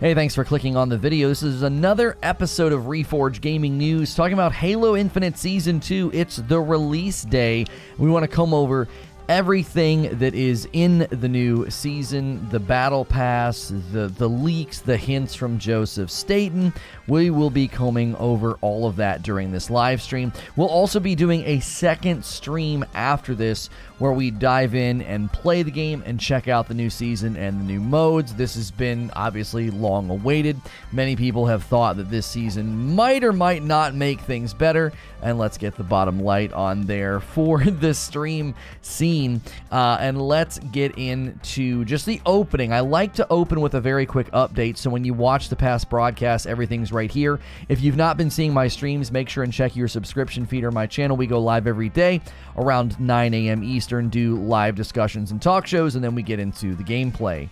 Hey, thanks for clicking on the video. This is another episode of Reforge Gaming News talking about Halo Infinite Season 2. It's the release day. We want to come over everything that is in the new season, the battle pass, the leaks, the hints from Joseph Staten. We will be combing over all of that during this live stream. We'll also be doing a second stream after this where we dive in and play the game and check out the new season and the new modes. This has been obviously long awaited. Many people have thought that this season might or might not make things better, and let's get the bottom light on there for the stream scene. And let's get into just the opening. I like to open with a very quick update, so when you watch the past broadcasts, everything's right here. If you've not been seeing my streams, make sure and check your subscription feed or my channel. We go live every day around 9 a.m. Eastern, do live discussions and talk shows, and then we get into the gameplay.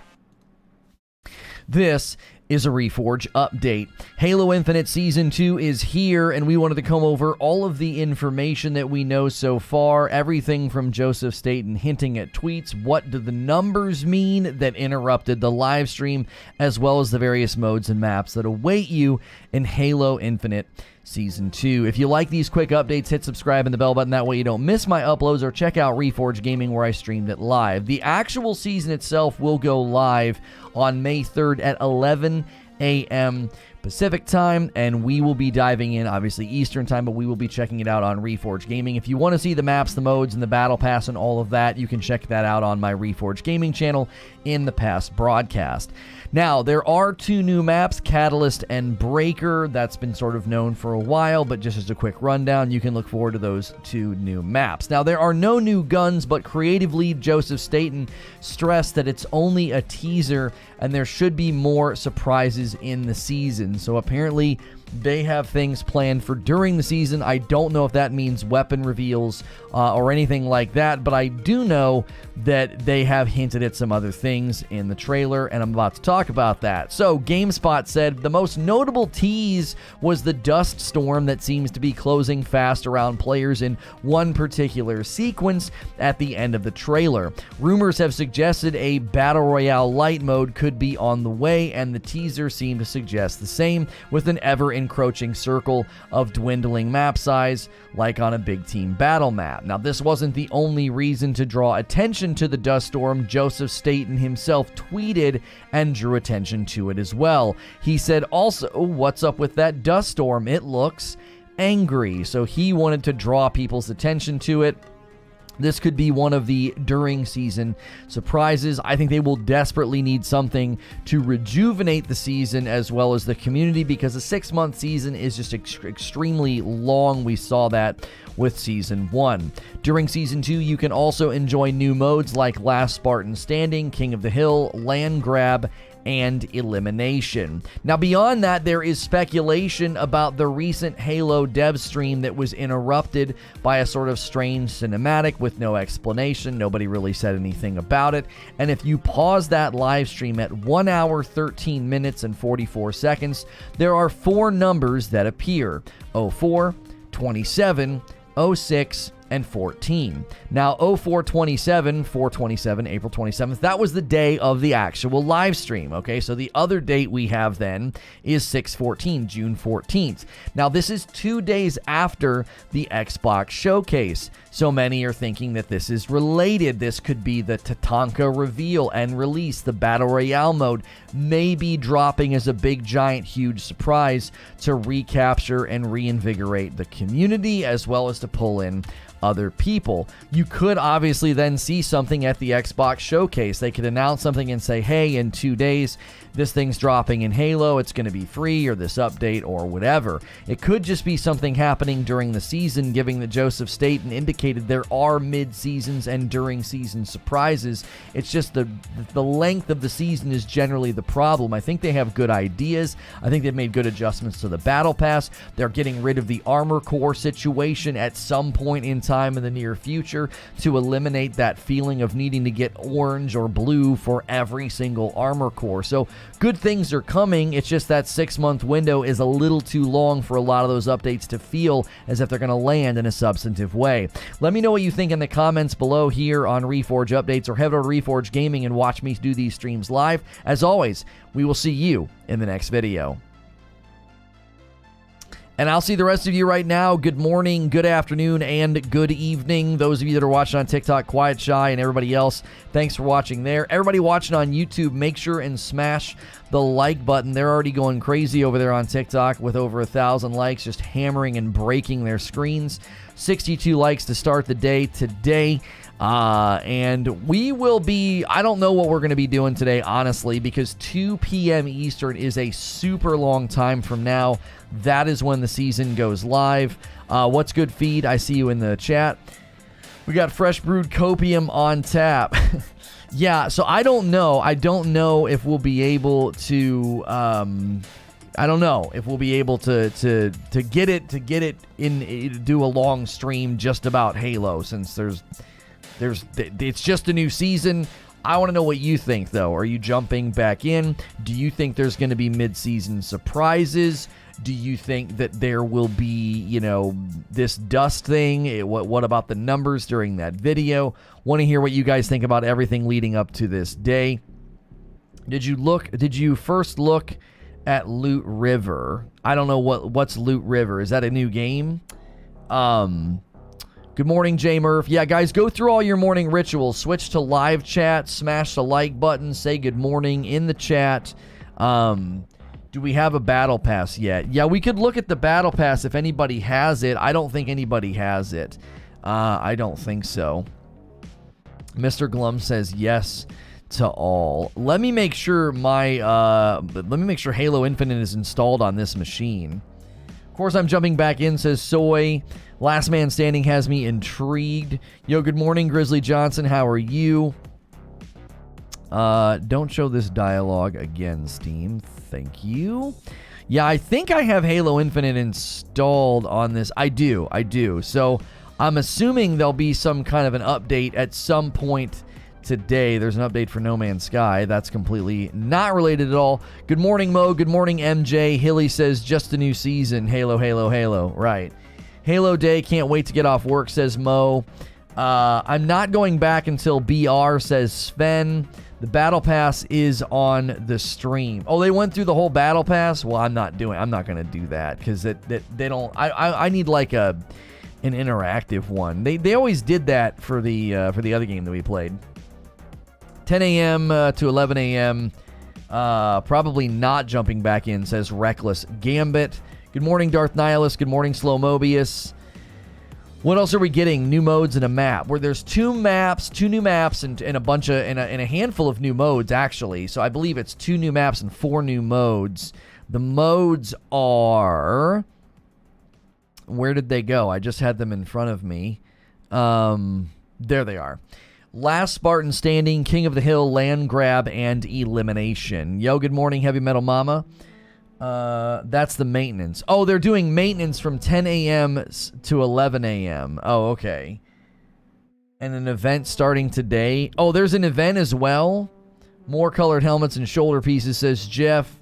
This is a Reforge update. Halo Infinite Season 2 is here, and we wanted to come over all of the information that we know so far, everything from Joseph Staten hinting at tweets, what do the numbers mean that interrupted the live stream, as well as the various modes and maps that await you in Halo Infinite Season 2. If you like these quick updates, hit subscribe and the bell button. That way you don't miss my uploads, or check out Reforge Gaming where I streamed it live. The actual season itself will go live on May 3rd at 11 a.m. Pacific time, and we will be diving in, obviously Eastern time, but we will be checking it out on Reforge Gaming. If you want to see the maps, the modes, and the battle pass and all of that, you can check that out on my Reforge Gaming channel in the past broadcast. Now, there are two new maps, Catalyst and Breaker. That's been sort of known for a while, but just as a quick rundown, you can look forward to those two new maps. Now, there are no new guns, but creative lead Joseph Staten stressed that it's only a teaser and there should be more surprises in the season. So apparently they have things planned for during the season. I don't know if that means weapon reveals or anything like that, but I do know that they have hinted at some other things in the trailer, and I'm about to talk about that. So GameSpot said the most notable tease was the dust storm that seems to be closing fast around players in one particular sequence at the end of the trailer. Rumors have suggested a Battle Royale light mode could be on the way, and the teaser seemed to suggest the same, with an ever-encroaching circle of dwindling map size, like on a big team battle map. Now, this wasn't the only reason to draw attention to the dust storm. Joseph Staten himself tweeted and drew attention to it as well. He said also, what's up with that dust storm? It looks angry. So he wanted to draw people's attention to it. This could be one of the during season surprises. I think they will desperately need something to rejuvenate the season as well as the community, because a 6-month season is just extremely long. We saw that with Season 1. During Season 2, you can also enjoy new modes like Last Spartan Standing, King of the Hill, Land Grab, and Elimination. Now, beyond that, there is speculation about the recent Halo dev stream that was interrupted by a sort of strange cinematic with no explanation. Nobody really said anything about it. And if you pause that live stream at 1 hour, 13 minutes, and 44 seconds, there are 4 numbers that appear: 04, 27, 06, and 14. Now, 0427, 427, April 27th, that was the day of the actual live stream, okay? So the other date we have then is 6/14, June 14th. Now, this is 2 days after the Xbox showcase, so many are thinking that this is related. This could be the Tatanka reveal and release. The Battle Royale mode may be dropping as a big, giant, huge surprise to recapture and reinvigorate the community, as well as to pull in other people. You could obviously then see something at the Xbox showcase. They could announce something and say, hey, in 2 days, this thing's dropping in Halo, it's going to be free, or this update, or whatever. It could just be something happening during the season, given that Joseph Staten indicated there are mid-seasons and during-season surprises. It's just the length of the season is generally the problem. I think they have good ideas. I think they've made good adjustments to the Battle Pass. They're getting rid of the Armor Core situation at some point in sometime in the near future to eliminate that feeling of needing to get orange or blue for every single armor core. So good things are coming. It's just that 6-month window is a little too long for a lot of those updates to feel as if they're going to land in a substantive way. Let me know what you think in the comments below here on Reforge Updates, or head over to Reforge Gaming and watch me do these streams live. As always, we will see you in the next video. And I'll see the rest of you right now. Good morning, good afternoon, and good evening. Those of you that are watching on TikTok, Quiet Shy, and everybody else, thanks for watching there. Everybody watching on YouTube, make sure and smash the like button. They're already going crazy over there on TikTok with over 1,000 likes, just hammering and breaking their screens. 62 likes to start the day today. And we will be, I don't know what we're going to be doing today, honestly, because 2 p.m. Eastern is a super long time from now. That is when the season goes live. What's good, feed? I see you in the chat. We got fresh brewed copium on tap. Yeah, so I don't know. I don't know if we'll be able to, I don't know if we'll be able to get it in, do a long stream just about Halo, since it's just a new season. I want to know what you think, though. Are you jumping back in? Do you think there's going to be mid-season surprises? Do you think that there will be, you know, this dust thing? What about the numbers during that video? Want to hear what you guys think about everything leading up to this day. Did you first look at Loot River? I don't know what's Loot River. Is that a new game? Good morning, J Murph. Yeah, guys, go through all your morning rituals. Switch to live chat, smash the like button, say good morning in the chat. Do we have a battle pass yet? Yeah, we could look at the battle pass if anybody has it. I don't think anybody has it. I don't think so. Mr. Glum says yes to all. Let me make sure Halo Infinite is installed on this machine. Of course, I'm jumping back in, says Soy. Last Man Standing has me intrigued. Yo, good morning, Grizzly Johnson. How are you? Don't show this dialogue again, Steam. Thank you. Yeah, I think I have Halo Infinite installed on this. I do. So I'm assuming there'll be some kind of an update at some point today. There's an update for No Man's Sky. That's completely not related at all. Good morning, Mo. Good morning, MJ. Hilly says, just a new season. Halo, Halo, Halo. Right. Halo Day. Can't wait to get off work, says Mo. I'm not going back until BR, says Sven. The Battle Pass is on the stream. Oh, they went through the whole Battle Pass? Well, I'm not going to do that because they don't. I need like an interactive one. They always did that for the other game that we played. 10 a.m. to 11 a.m. Probably not jumping back in, says Reckless Gambit. Good morning, Darth Nihilus. Good morning, Slow Mobius. What else are we getting? New modes and a map. Where there's two new maps, and a handful of new modes, actually. So I believe it's 2 new maps and 4 new modes. The modes are... Where did they go? I just had them in front of me. There they are. Last Spartan Standing, King of the Hill, Land Grab, and Elimination. Yo, good morning, Heavy Metal Mama. That's the maintenance. Oh, they're doing maintenance from 10 a.m. to 11 a.m. Oh, okay. And an event starting today. Oh, there's an event as well. More colored helmets and shoulder pieces, says Jeff.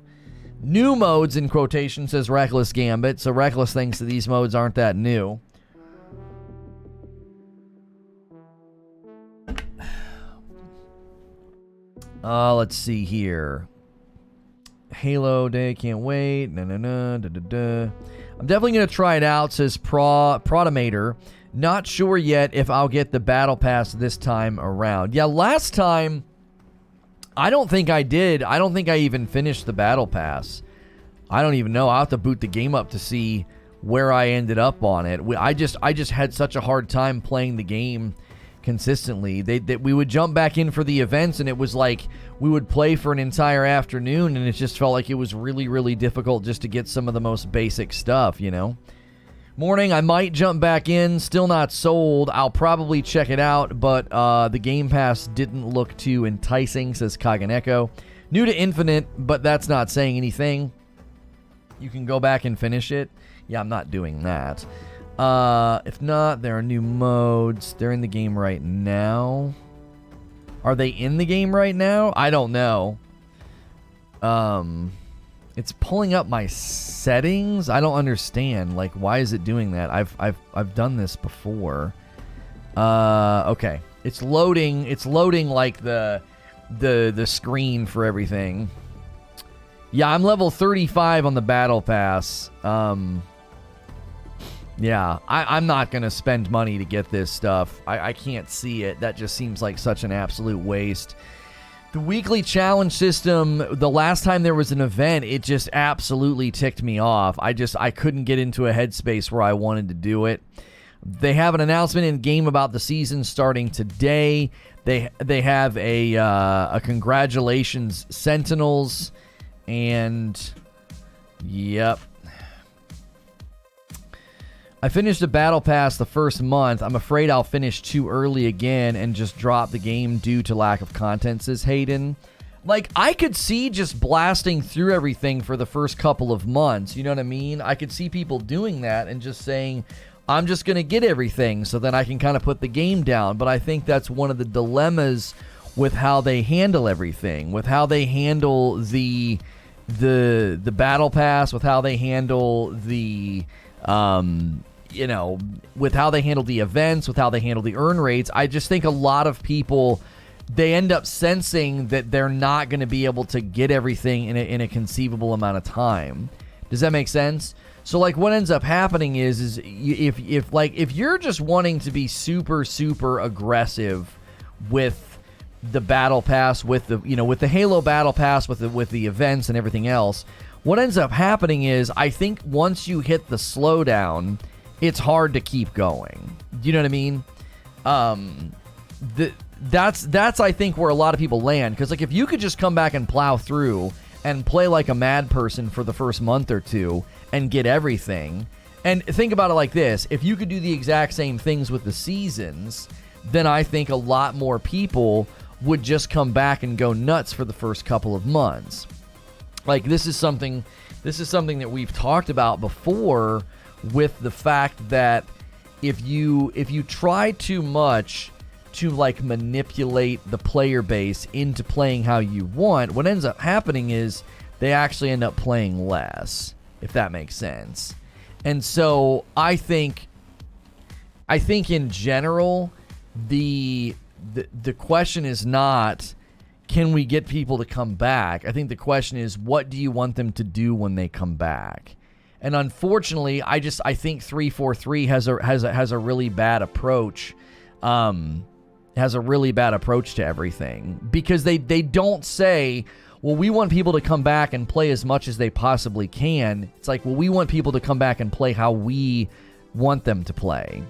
New modes, in quotation, says Reckless Gambit. So Reckless thinks that these modes aren't that new. Let's see here. Halo Day, can't wait. I'm definitely going to try it out, says Protomator. Not sure yet if I'll get the Battle Pass this time around. Yeah, last time, I don't think I did. I don't think I even finished the Battle Pass. I don't even know. I'll have to boot the game up to see where I ended up on it. I just had such a hard time playing the game consistently. We would jump back in for the events, and it was like we would play for an entire afternoon, and it just felt like it was really, really difficult just to get some of the most basic stuff, you know? Morning, I might jump back in. Still not sold. I'll probably check it out, but the Game Pass didn't look too enticing, says Kaganeko. New to Infinite, but that's not saying anything. You can go back and finish it. Yeah, I'm not doing that. If not, there are new modes. They're in the game right now. Are they in the game right now? I don't know. It's pulling up my settings. I don't understand. Like, why is it doing that? I've done this before. Okay. It's loading. It's loading like the screen for everything. Yeah, I'm level 35 on the battle pass. Yeah, I'm not going to spend money to get this stuff. I can't see it. That just seems like such an absolute waste. The weekly challenge system, the last time there was an event, it just absolutely ticked me off. I couldn't get into a headspace where I wanted to do it. They have an announcement in game about the season starting today. They have a congratulations Sentinels, and yep. I finished the battle pass the first month. I'm afraid I'll finish too early again and just drop the game due to lack of content, says Hayden. Like, I could see just blasting through everything for the first couple of months. You know what I mean? I could see people doing that and just saying, I'm just going to get everything so then I can kind of put the game down. But I think that's one of the dilemmas with how they handle everything, with how they handle the battle pass, with how they handle the... with how they handle the events, with how they handle the earn rates. I just think a lot of people, they end up sensing that they're not going to be able to get everything in a conceivable amount of time. Does that make sense? So like what ends up happening is if you're just wanting to be super, super aggressive with the battle pass, with the Halo battle pass, with the events and everything else, what ends up happening is, I think once you hit the slowdown, it's hard to keep going. Do you know what I mean? That's I think where a lot of people land, because like if you could just come back and plow through and play like a mad person for the first month or two and get everything, and think about it like this: if you could do the exact same things with the seasons, then I think a lot more people would just come back and go nuts for the first couple of months. Like this is something that we've talked about before, with the fact that if you try too much to like manipulate the player base into playing how you want, what ends up happening is they actually end up playing less, if that makes sense. And so I think in general, the question is not, can we get people to come back? I think the question is, what do you want them to do when they come back? And unfortunately, I think 343 has a really bad approach. Has a really bad approach to everything, because they don't say, well, we want people to come back and play as much as they possibly can. It's like, well, we want people to come back and play how we want them to play.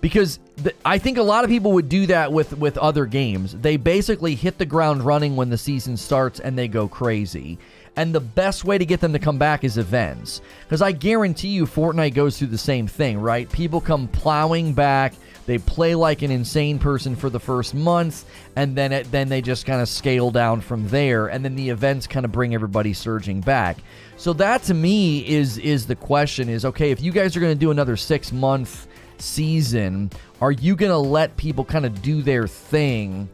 Because I think a lot of people would do that with other games. They basically hit the ground running when the season starts and they go crazy. And the best way to get them to come back is events. Because I guarantee you Fortnite goes through the same thing, right? People come plowing back. They play like an insane person for the first month, and then they just kind of scale down from there. And then the events kind of bring everybody surging back. So that to me is the question is, okay, if you guys are going to do another 6-month season, are you going to let people kind of do their thing?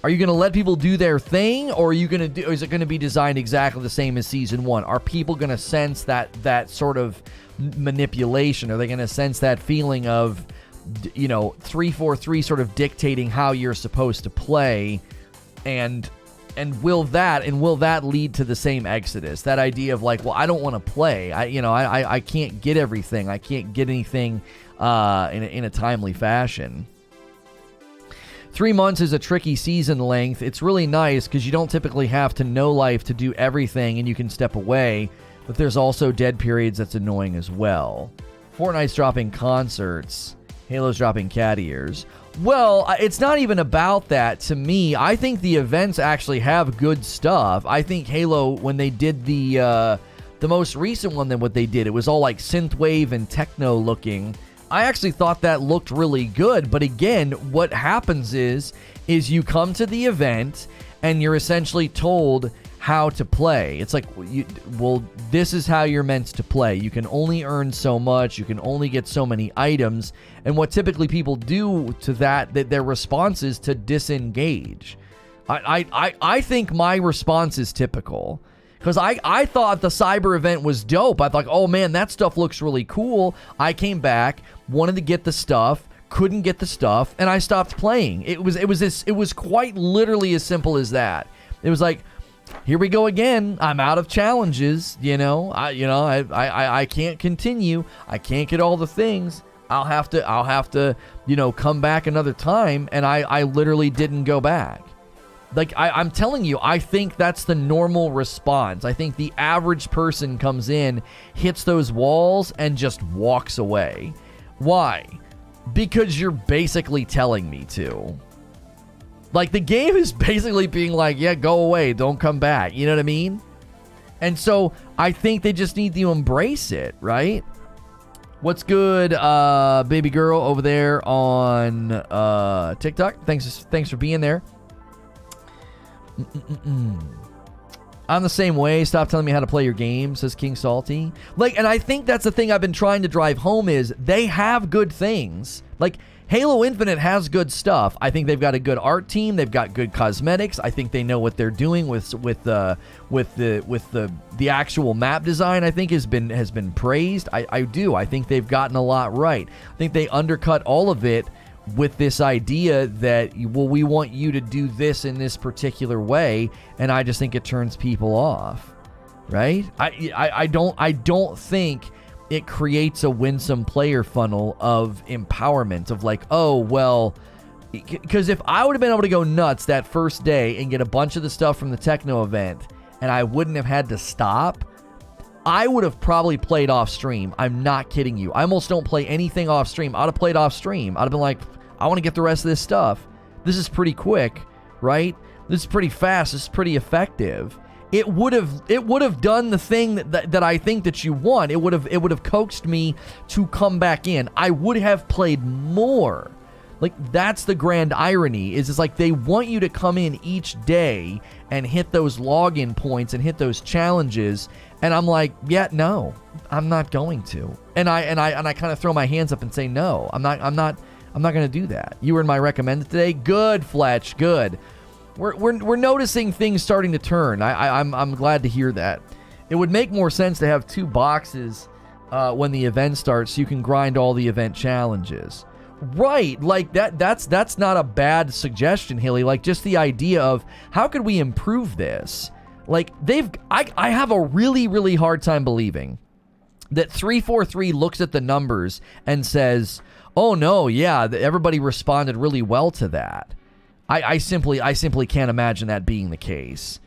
Are you going to let people do their thing, or are you going to do? Is it going to be designed exactly the same as season 1? Are people going to sense that sort of manipulation? Are they going to sense that feeling of, 343 sort of dictating how you're supposed to play, and will that lead to the same exodus? That idea of like, well, I don't want to play. I can't get everything. I can't get anything in a timely fashion. 3 months is a tricky season length. It's really nice because you don't typically have to know life to do everything, and you can step away, but there's also dead periods that's annoying as well. Fortnite's dropping concerts. Halo's dropping cat ears. Well, it's not even about that to me. I think the events actually have good stuff. I think Halo, when they did the most recent one, than what they did, it was all like synthwave and techno looking. I actually thought that looked really good. But again, what happens is you come to the event and you're essentially told how to play. It's like, well, this is how you're meant to play. You can only earn so much. You can only get so many items. And what typically people do to that their response is to disengage. I think my response is typical. Because I thought the cyber event was dope. I thought, oh man, that stuff looks really cool. I came back, wanted to get the stuff, couldn't get the stuff, and I stopped playing. It was quite literally as simple as that. It was like, here we go again. I'm out of challenges. I can't continue. I can't get all the things. I'll have to come back another time. And I literally didn't go back. Like, I'm telling you, I think that's the normal response. I think the average person comes in, hits those walls, and just walks away. Why? Because you're basically telling me to. Like, the game is basically being like, yeah, go away, don't come back. You know what I mean? And so I think they just need to embrace it, right? What's good, baby girl over there on TikTok? Thanks for being there. I'm the same way. Stop telling me how to play your game, says King Salty. Like, and I think that's the thing I've been trying to drive home is they have good things. Like, Halo Infinite has good stuff. I think they've got a good art team. They've got good cosmetics. I think they know what they're doing with the actual map design. I think has been praised. I do. I think they've gotten a lot right. I think they undercut all of it with this idea that, well, we want you to do this in this particular way, and I just think it turns people off, right? I don't think it creates a winsome player funnel of empowerment of like, oh, well, because if I would have been able to go nuts that first day and get a bunch of the stuff from the Techno event and I wouldn't have had to stop, I would have probably played off stream. I'm not kidding you. I almost don't play anything off stream. I'd have played off stream. I'd have been like, I want to get the rest of this stuff. This is pretty quick, right? This is pretty fast. This is pretty effective. It would have done the thing that I think that you want. It would have coaxed me to come back in. I would have played more. Like, that's the grand irony, is it's like they want you to come in each day and hit those login points and hit those challenges, and I'm like, yeah, no, I'm not going to. And I kind of throw my hands up and say, no, I'm not going to do that. You were in my recommended today. Good, Fletch, good. We're noticing things starting to turn. I'm glad to hear that. It would make more sense to have 2 boxes when the event starts, so you can grind all the event challenges. Right, like that's not a bad suggestion, Hilly. Like, just the idea of how could we improve this? Like, I have a really, really hard time believing that 343 looks at the numbers and says, oh no, yeah, everybody responded really well to that. I simply can't imagine that being the case.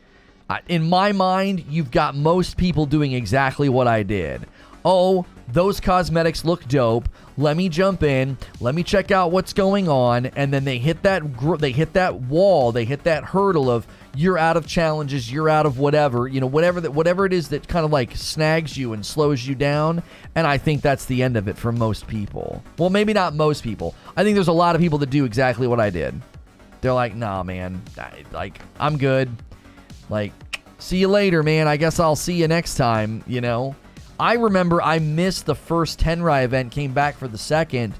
In my mind, you've got most people doing exactly what I did. Oh, those cosmetics look dope. Let me jump in. Let me check out what's going on. And then they hit that wall. They hit that hurdle of you're out of challenges. You're out of whatever. Whatever it is that kind of like snags you and slows you down. And I think that's the end of it for most people. Well, maybe not most people. I think there's a lot of people that do exactly what I did. They're like, nah, man. I'm good. Like, see you later, man. I guess I'll see you next time, I remember I missed the first Tenrai event, came back for the second,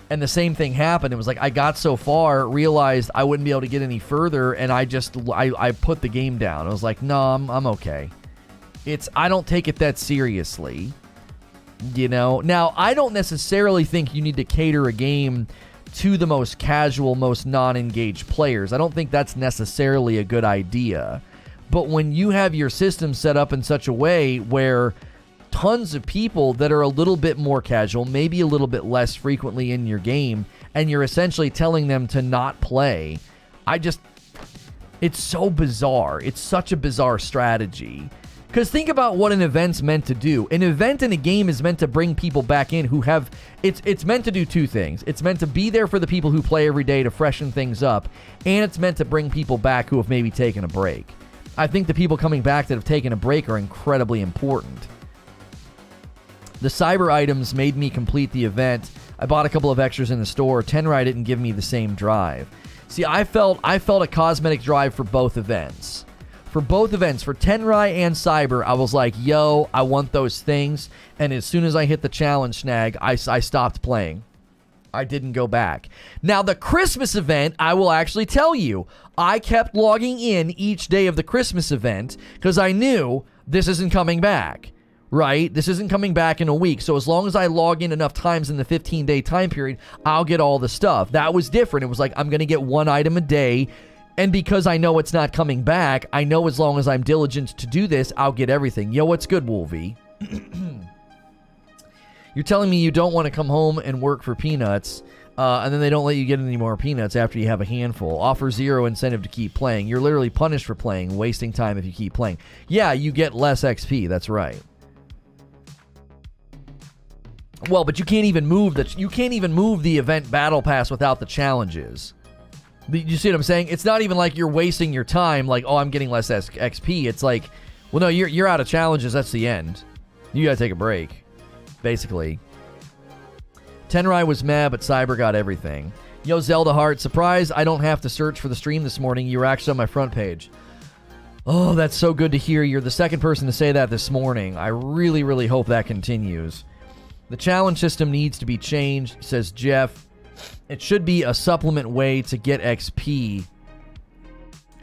and the same thing happened. It was like I got so far, realized I wouldn't be able to get any further, and I put the game down. I was like, no, I'm okay. I don't take it that seriously, Now, I don't necessarily think you need to cater a game to the most casual, most non-engaged players. I don't think that's necessarily a good idea. But when you have your system set up in such a way where tons of people that are a little bit more casual, maybe a little bit less frequently in your game, and you're essentially telling them to not play, it's so bizarre. It's such a bizarre strategy. Because think about what an event's meant to do. An event in a game is meant to bring people back in who have... It's meant to do 2 things. It's meant to be there for the people who play every day to freshen things up, and it's meant to bring people back who have maybe taken a break. I think the people coming back that have taken a break are incredibly important. The cyber items made me complete the event. I bought a couple of extras in the store. Tenrai didn't give me the same drive. See, I felt a cosmetic drive for both events. For both events, for Tenrai and Cyber, I was like, yo, I want those things. And as soon as I hit the challenge snag, I stopped playing. I didn't go back. Now, the Christmas event, I will actually tell you, I kept logging in each day of the Christmas event because I knew this isn't coming back, right? This isn't coming back in a week. So as long as I log in enough times in the 15-day time period, I'll get all the stuff. That was different. It was like, I'm going to get one item a day. And because I know it's not coming back, I know as long as I'm diligent to do this, I'll get everything. Yo, what's good, Wolvie? You're telling me you don't want to come home and work for peanuts, and then they don't let you get any more peanuts after you have a handful. Offer zero incentive to keep playing. You're literally punished for playing, wasting time if you keep playing. Yeah, you get less XP. That's right. Well, but you can't even move the event battle pass without the challenges. You see what I'm saying? It's not even like you're wasting your time. Like, oh, I'm getting less XP. It's like, well, no, you're out of challenges. That's the end. You gotta take a break. Basically. Tenrai was mad, but Cyber got everything. Yo, Zelda Heart, surprise, I don't have to search for the stream this morning. You were actually on my front page. Oh, that's so good to hear. You're the second person to say that this morning. I really, really hope that continues. The challenge system needs to be changed, says Jeff. It should be a supplement way to get XP.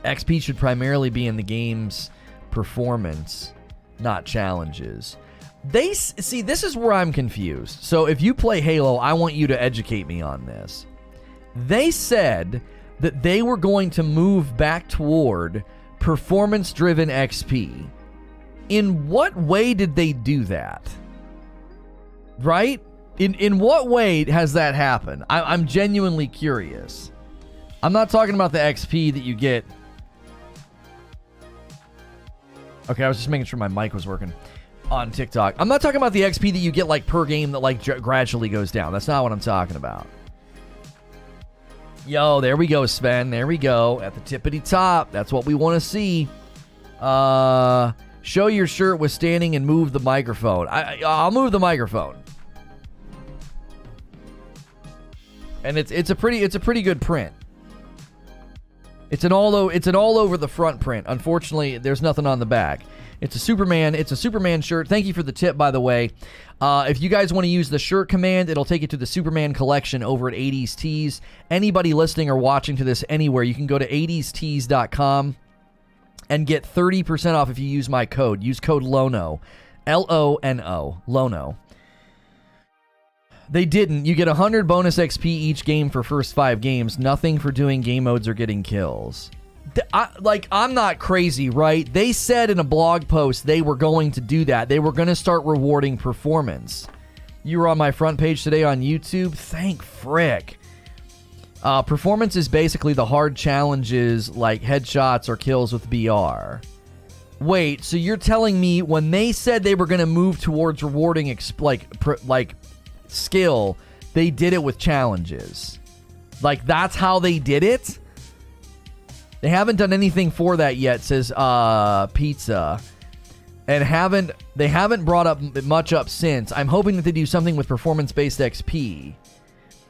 XP should primarily be in the game's performance, not challenges. See, this is where I'm confused. So if you play Halo, I want you to educate me on this. They said that they were going to move back toward performance-driven XP. In what way did they do that? Right? In what way has that happened? I'm genuinely curious. I'm not talking about the XP that you get. Okay, I was just making sure my mic was working. On TikTok. I'm not talking about the XP that you get like per game that like gradually goes down. That's not what I'm talking about. Yo, there we go, Sven. There we go. At the tippity top. That's what we want to see. Show your shirt with standing and move the microphone. I'll move the microphone. And it's a pretty good print. It's an all over the front print. Unfortunately, there's nothing on the back. It's a Superman shirt. Thank you for the tip, by the way. If you guys want to use the shirt command, it'll take you to the Superman collection over at 80s Tees. Anybody listening or watching to this anywhere, you can go to 80stees.com and get 30% off if you use my code. Use code LONO. L-O-N-O. Lono. They didn't. You get 100 bonus XP each game for first 5 games. Nothing for doing game modes or getting kills. I'm not crazy, right? They said in a blog post they were going to do that. They were going to start rewarding performance. You were on my front page today on YouTube. Thank frick. Performance is basically the hard challenges like headshots or kills with BR. Wait, so you're telling me when they said they were going to move towards rewarding skill, they did it with challenges? Like, that's how they did it? They haven't done anything for that yet, says Pizza. And they haven't brought up much up since. I'm hoping that they do something with performance-based XP.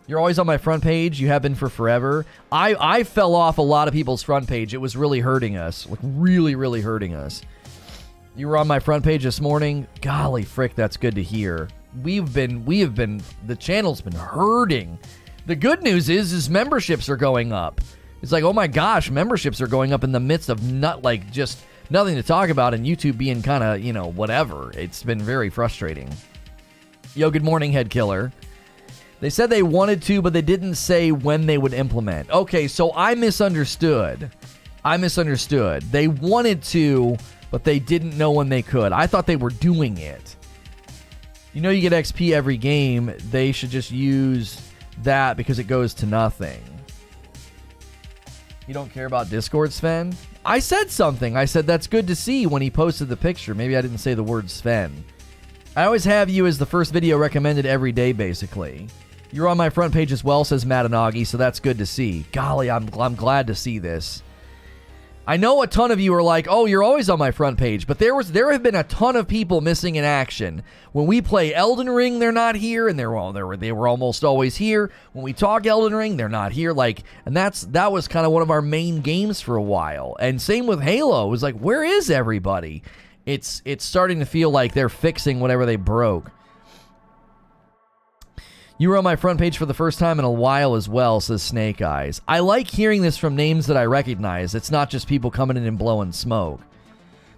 You're always on my front page. You have been for forever. I fell off a lot of people's front page. It was really hurting us. Like, really, really hurting us. You were on my front page this morning. Golly frick, that's good to hear. The channel's been hurting. The good news is memberships are going up. It's like, oh my gosh, memberships are going up in the midst of just nothing to talk about and YouTube being kind of, whatever. It's been very frustrating. Yo, good morning, Head Killer. They said they wanted to, but they didn't say when they would implement. Okay, so I misunderstood. They wanted to, but they didn't know when they could. I thought they were doing it. You get XP every game. They should just use that because it goes to nothing. You don't care about Discord, Sven? I said something. I said that's good to see when he posted the picture. Maybe I didn't say the word Sven. I always have you as the first video recommended every day, basically. You're on my front page as well, says Matanagi, so that's good to see. Golly, I'm glad to see this. I know a ton of you are like, oh, you're always on my front page, but there have been a ton of people missing in action. When we play Elden Ring, they're not here, and they were almost always here. When we talk Elden Ring, they're not here. Like, and that was kind of one of our main games for a while. And same with Halo. It was like, where is everybody? It's starting to feel like they're fixing whatever they broke. You were on my front page for the first time in a while as well, says Snake Eyes. I like hearing this from names that I recognize. It's not just people coming in and blowing smoke.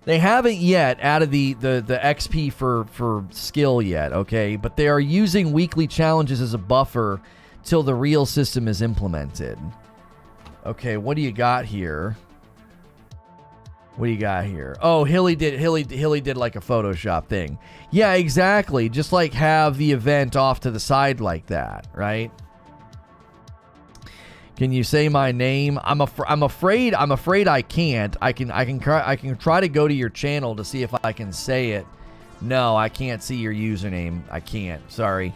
They haven't yet added the XP for skill yet, okay? But they are using weekly challenges as a buffer till the real system is implemented. Okay, what do you got here? What do you got here? Oh, Hilly did like a Photoshop thing. Yeah, exactly. Just like have the event off to the side like that, right? Can you say my name? I'm afraid I can't. I can try to go to your channel to see if I can say it. No, I can't see your username. I can't. Sorry.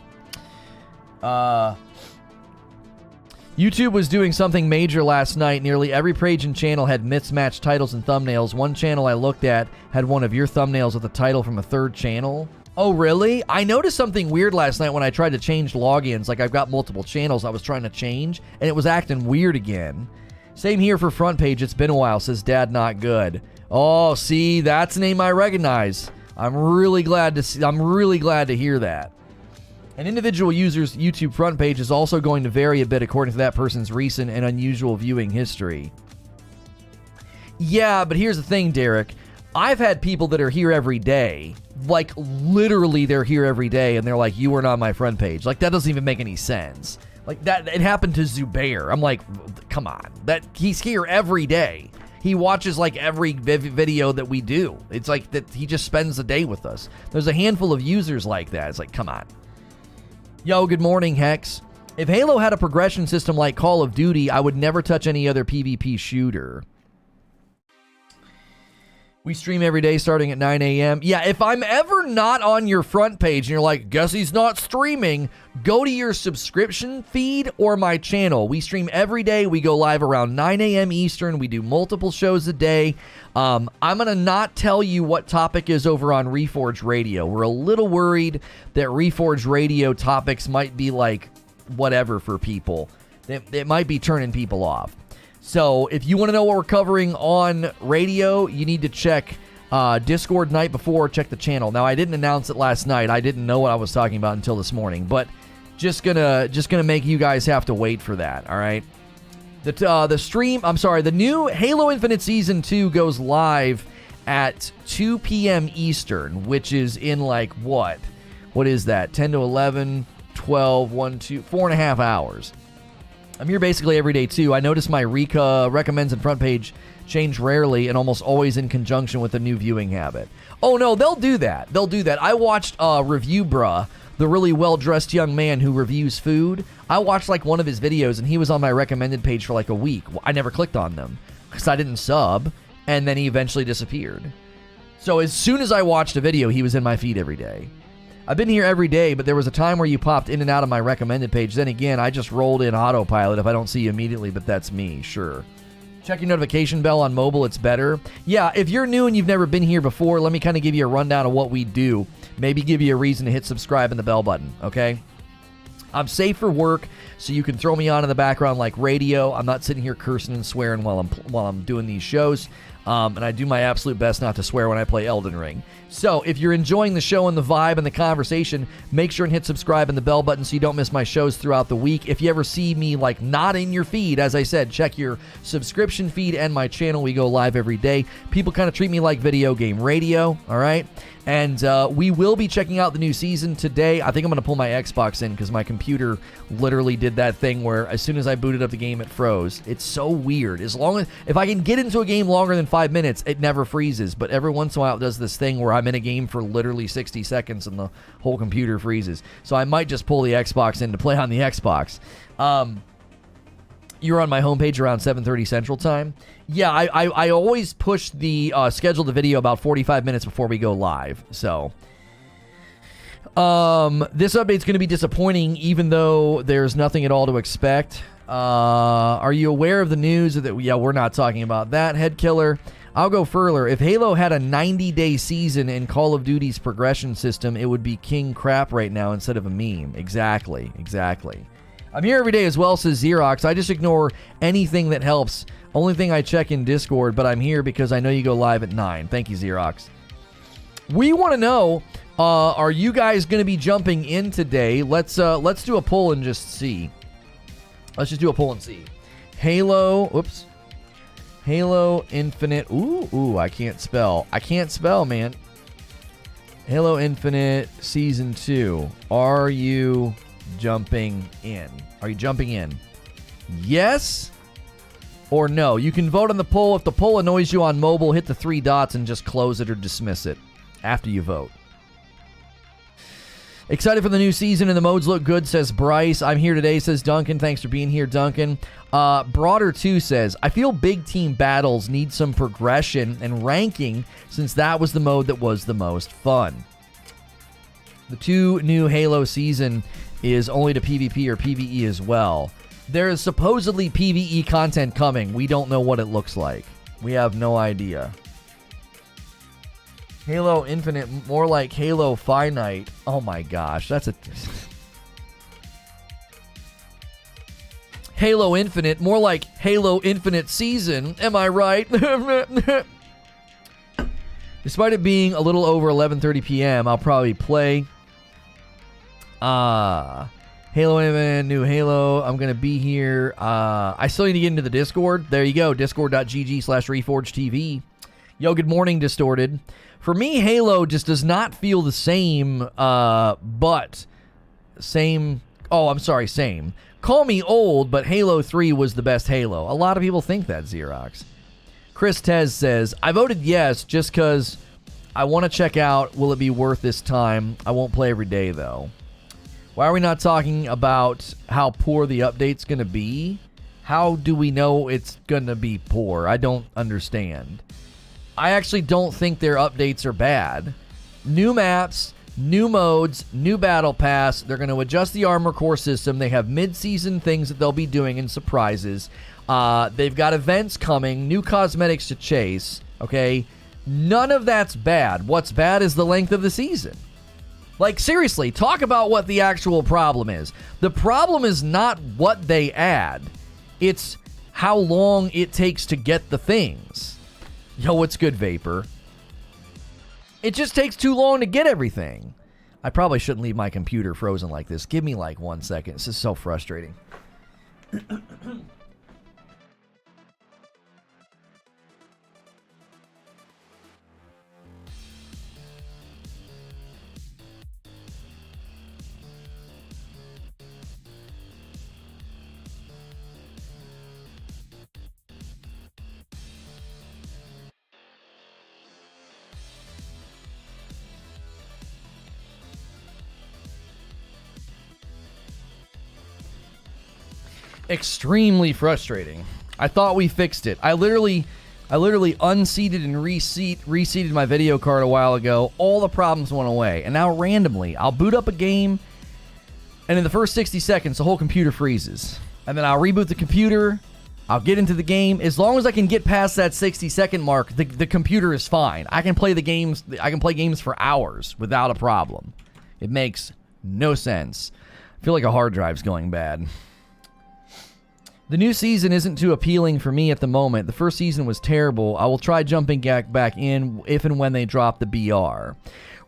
YouTube was doing something major last night. Nearly every page and channel had mismatched titles and thumbnails. One channel I looked at had one of your thumbnails with a title from a third channel. Oh, really? I noticed something weird last night when I tried to change logins. Like, I've got multiple channels I was trying to change, and it was acting weird again. Same here for front page. It's been a while, says Dad Not Good. Oh, see, that's a name I recognize. I'm really glad to hear that. An individual user's YouTube front page is also going to vary a bit according to that person's recent and unusual viewing history. Yeah, but here's the thing, Derek. I've had people that are here every day. Like, literally, they're here every day, and they're like, you weren't on my front page. Like, that doesn't even make any sense. Like, that, it happened to Zubair. I'm like, come on. He's here every day. He watches, like, every video that we do. It's like that he just spends the day with us. There's a handful of users like that. It's like, come on. Yo, good morning, Hex. If Halo had a progression system like Call of Duty, I would never touch any other PvP shooter. We stream every day starting at 9 a.m. Yeah, if I'm ever not on your front page and you're like, guess he's not streaming, go to your subscription feed or my channel. We stream every day. We go live around 9 a.m. Eastern. We do multiple shows a day. I'm going to not tell you what topic is over on Reforge Radio. We're a little worried that Reforge Radio topics might be like whatever for people. It might be turning people off. So if you want to know what we're covering on radio, you need to check Discord night before, check the channel. Now, I didn't announce it last night. I didn't know what I was talking about until this morning, but just gonna make you guys have to wait for that, all right? The new Halo Infinite Season 2 goes live at 2 p.m. Eastern, which is in like what? What is that? 10 to 11, 12, 1, 2, 4.5 hours. I'm here basically every day, too. I notice my recommends and front page change rarely and almost always in conjunction with a new viewing habit. Oh, no, they'll do that. I watched Review Bruh, the really well-dressed young man who reviews food. I watched, like, one of his videos, and he was on my recommended page for, like, a week. I never clicked on them because I didn't sub, and then he eventually disappeared. So as soon as I watched a video, he was in my feed every day. I've been here every day, but there was a time where you popped in and out of my recommended page. Then again, I just rolled in autopilot if I don't see you immediately, but that's me, sure. Check your notification bell on mobile, it's better. Yeah, if you're new and you've never been here before, let me kind of give you a rundown of what we do. Maybe give you a reason to hit subscribe and the bell button, okay? I'm safe for work, so you can throw me on in the background like radio. I'm not sitting here cursing and swearing while I'm doing these shows. And I do my absolute best not to swear when I play Elden Ring. So if you're enjoying the show and the vibe and the conversation, make sure and hit subscribe and the bell button so you don't miss my shows throughout the week. If you ever see me like not in your feed, as I said, check your subscription feed and my channel. We go live every day. People kind of treat me like video game radio, all right? And we will be checking out the new season today. I think I'm going to pull my Xbox in because my computer literally did that thing where as soon as I booted up the game, it froze. It's so weird. If I can get into a game longer than 5 minutes, it never freezes. But every once in a while, it does this thing where I'm in a game for literally 60 seconds and the whole computer freezes. So I might just pull the Xbox in to play on the Xbox. You're on my homepage around 7:30 Central Time. Yeah, I always push the schedule the video about 45 minutes before we go live. So this update's going to be disappointing, even though there's nothing at all to expect. Are you aware of the news that? Yeah, we're not talking about that. Head killer. I'll go further. If Halo had a 90-day season in Call of Duty's progression system, it would be king crap right now instead of a meme. Exactly. I'm here every day as well, says Xerox. I just ignore anything that helps. Only thing I check in Discord, but I'm here because I know you go live at 9. Thank you, Xerox. We want to know, are you guys going to be jumping in today? Let's do a poll and just see. Let's just do a poll and see. Halo Infinite. Ooh, I can't spell. Man. Halo Infinite Season 2. Are you jumping in? Yes or no? You can vote on the poll. If the poll annoys you on mobile, hit the 3 dots and just close it or dismiss it after you vote. Excited for the new season and the modes look good, says Bryce. I'm here today, says Duncan. Thanks for being here, Duncan. Broader 2 says, I feel big team battles need some progression and ranking since that was the mode that was the most fun. The 2 new Halo season is only to PvP or PvE as well. There is supposedly PvE content coming. We don't know what it looks like. We have no idea. Halo Infinite, more like Halo Finite. Oh my gosh, that's a... Halo Infinite, more like Halo Infinite Season. Am I right? Despite it being a little over 11:30 p.m., I'll probably play. Halo Infinite, new Halo. I'm going to be here. I still need to get into the Discord. There you go, discord.gg/ReforgeTV. Yo, good morning, Distorted. For me, Halo just does not feel the same, same. Call me old, but Halo 3 was the best Halo. A lot of people think that, Xerox. Chris Tez says, I voted yes just because I want to check out, will it be worth this time? I won't play every day, though. Why are we not talking about how poor the update's going to be? How do we know it's going to be poor? I don't understand. I actually don't think their updates are bad. New maps, new modes, new battle pass. They're going to adjust the armor core system. They have mid-season things that they'll be doing and surprises. They've got events coming, new cosmetics to chase. Okay, none of that's bad. What's bad is the length of the season. Like, seriously, talk about what the actual problem is. The problem is not what they add. It's how long it takes to get the things. Yo, what's good, Vapor? It just takes too long to get everything. I probably shouldn't leave my computer frozen like this. Give me like 1 second. This is so frustrating. Extremely frustrating. I thought we fixed it. I literally unseated and reseated my video card a while ago. All the problems went away. And now randomly, I'll boot up a game, and in the first 60 seconds, the whole computer freezes. And then I'll reboot the computer. I'll get into the game. As long as I can get past that 60-second mark, the computer is fine. I can play the games. I can play games for hours without a problem. It makes no sense. I feel like a hard drive's going bad. The new season isn't too appealing for me at the moment. The first season was terrible. I will try jumping back in if and when they drop the BR.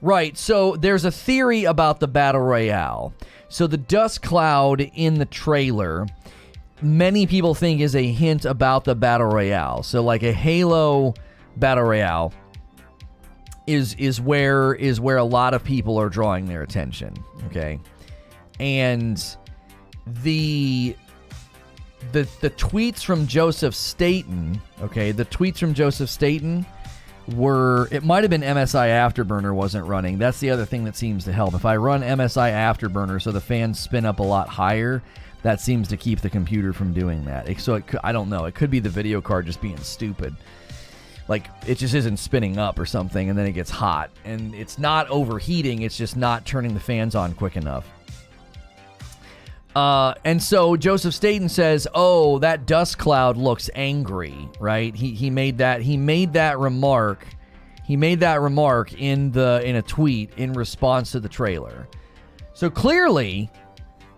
Right, so there's a theory about the Battle Royale. So the dust cloud in the trailer, many people think is a hint about the Battle Royale. So like a Halo Battle Royale is where a lot of people are drawing their attention, okay? And the tweets from Joseph Staten, okay, the tweets from Joseph Staten were, it might have been MSI Afterburner wasn't running. That's the other thing that seems to help. If I run MSI Afterburner so the fans spin up a lot higher, that seems to keep the computer from doing that. So I don't know. It could be the video card just being stupid. Like, it just isn't spinning up or something, and then it gets hot. And it's not overheating. It's just not turning the fans on quick enough. And so Joseph Staten says, "Oh, that dust cloud looks angry," right? He made that remark. He made that remark in a tweet in response to the trailer. So clearly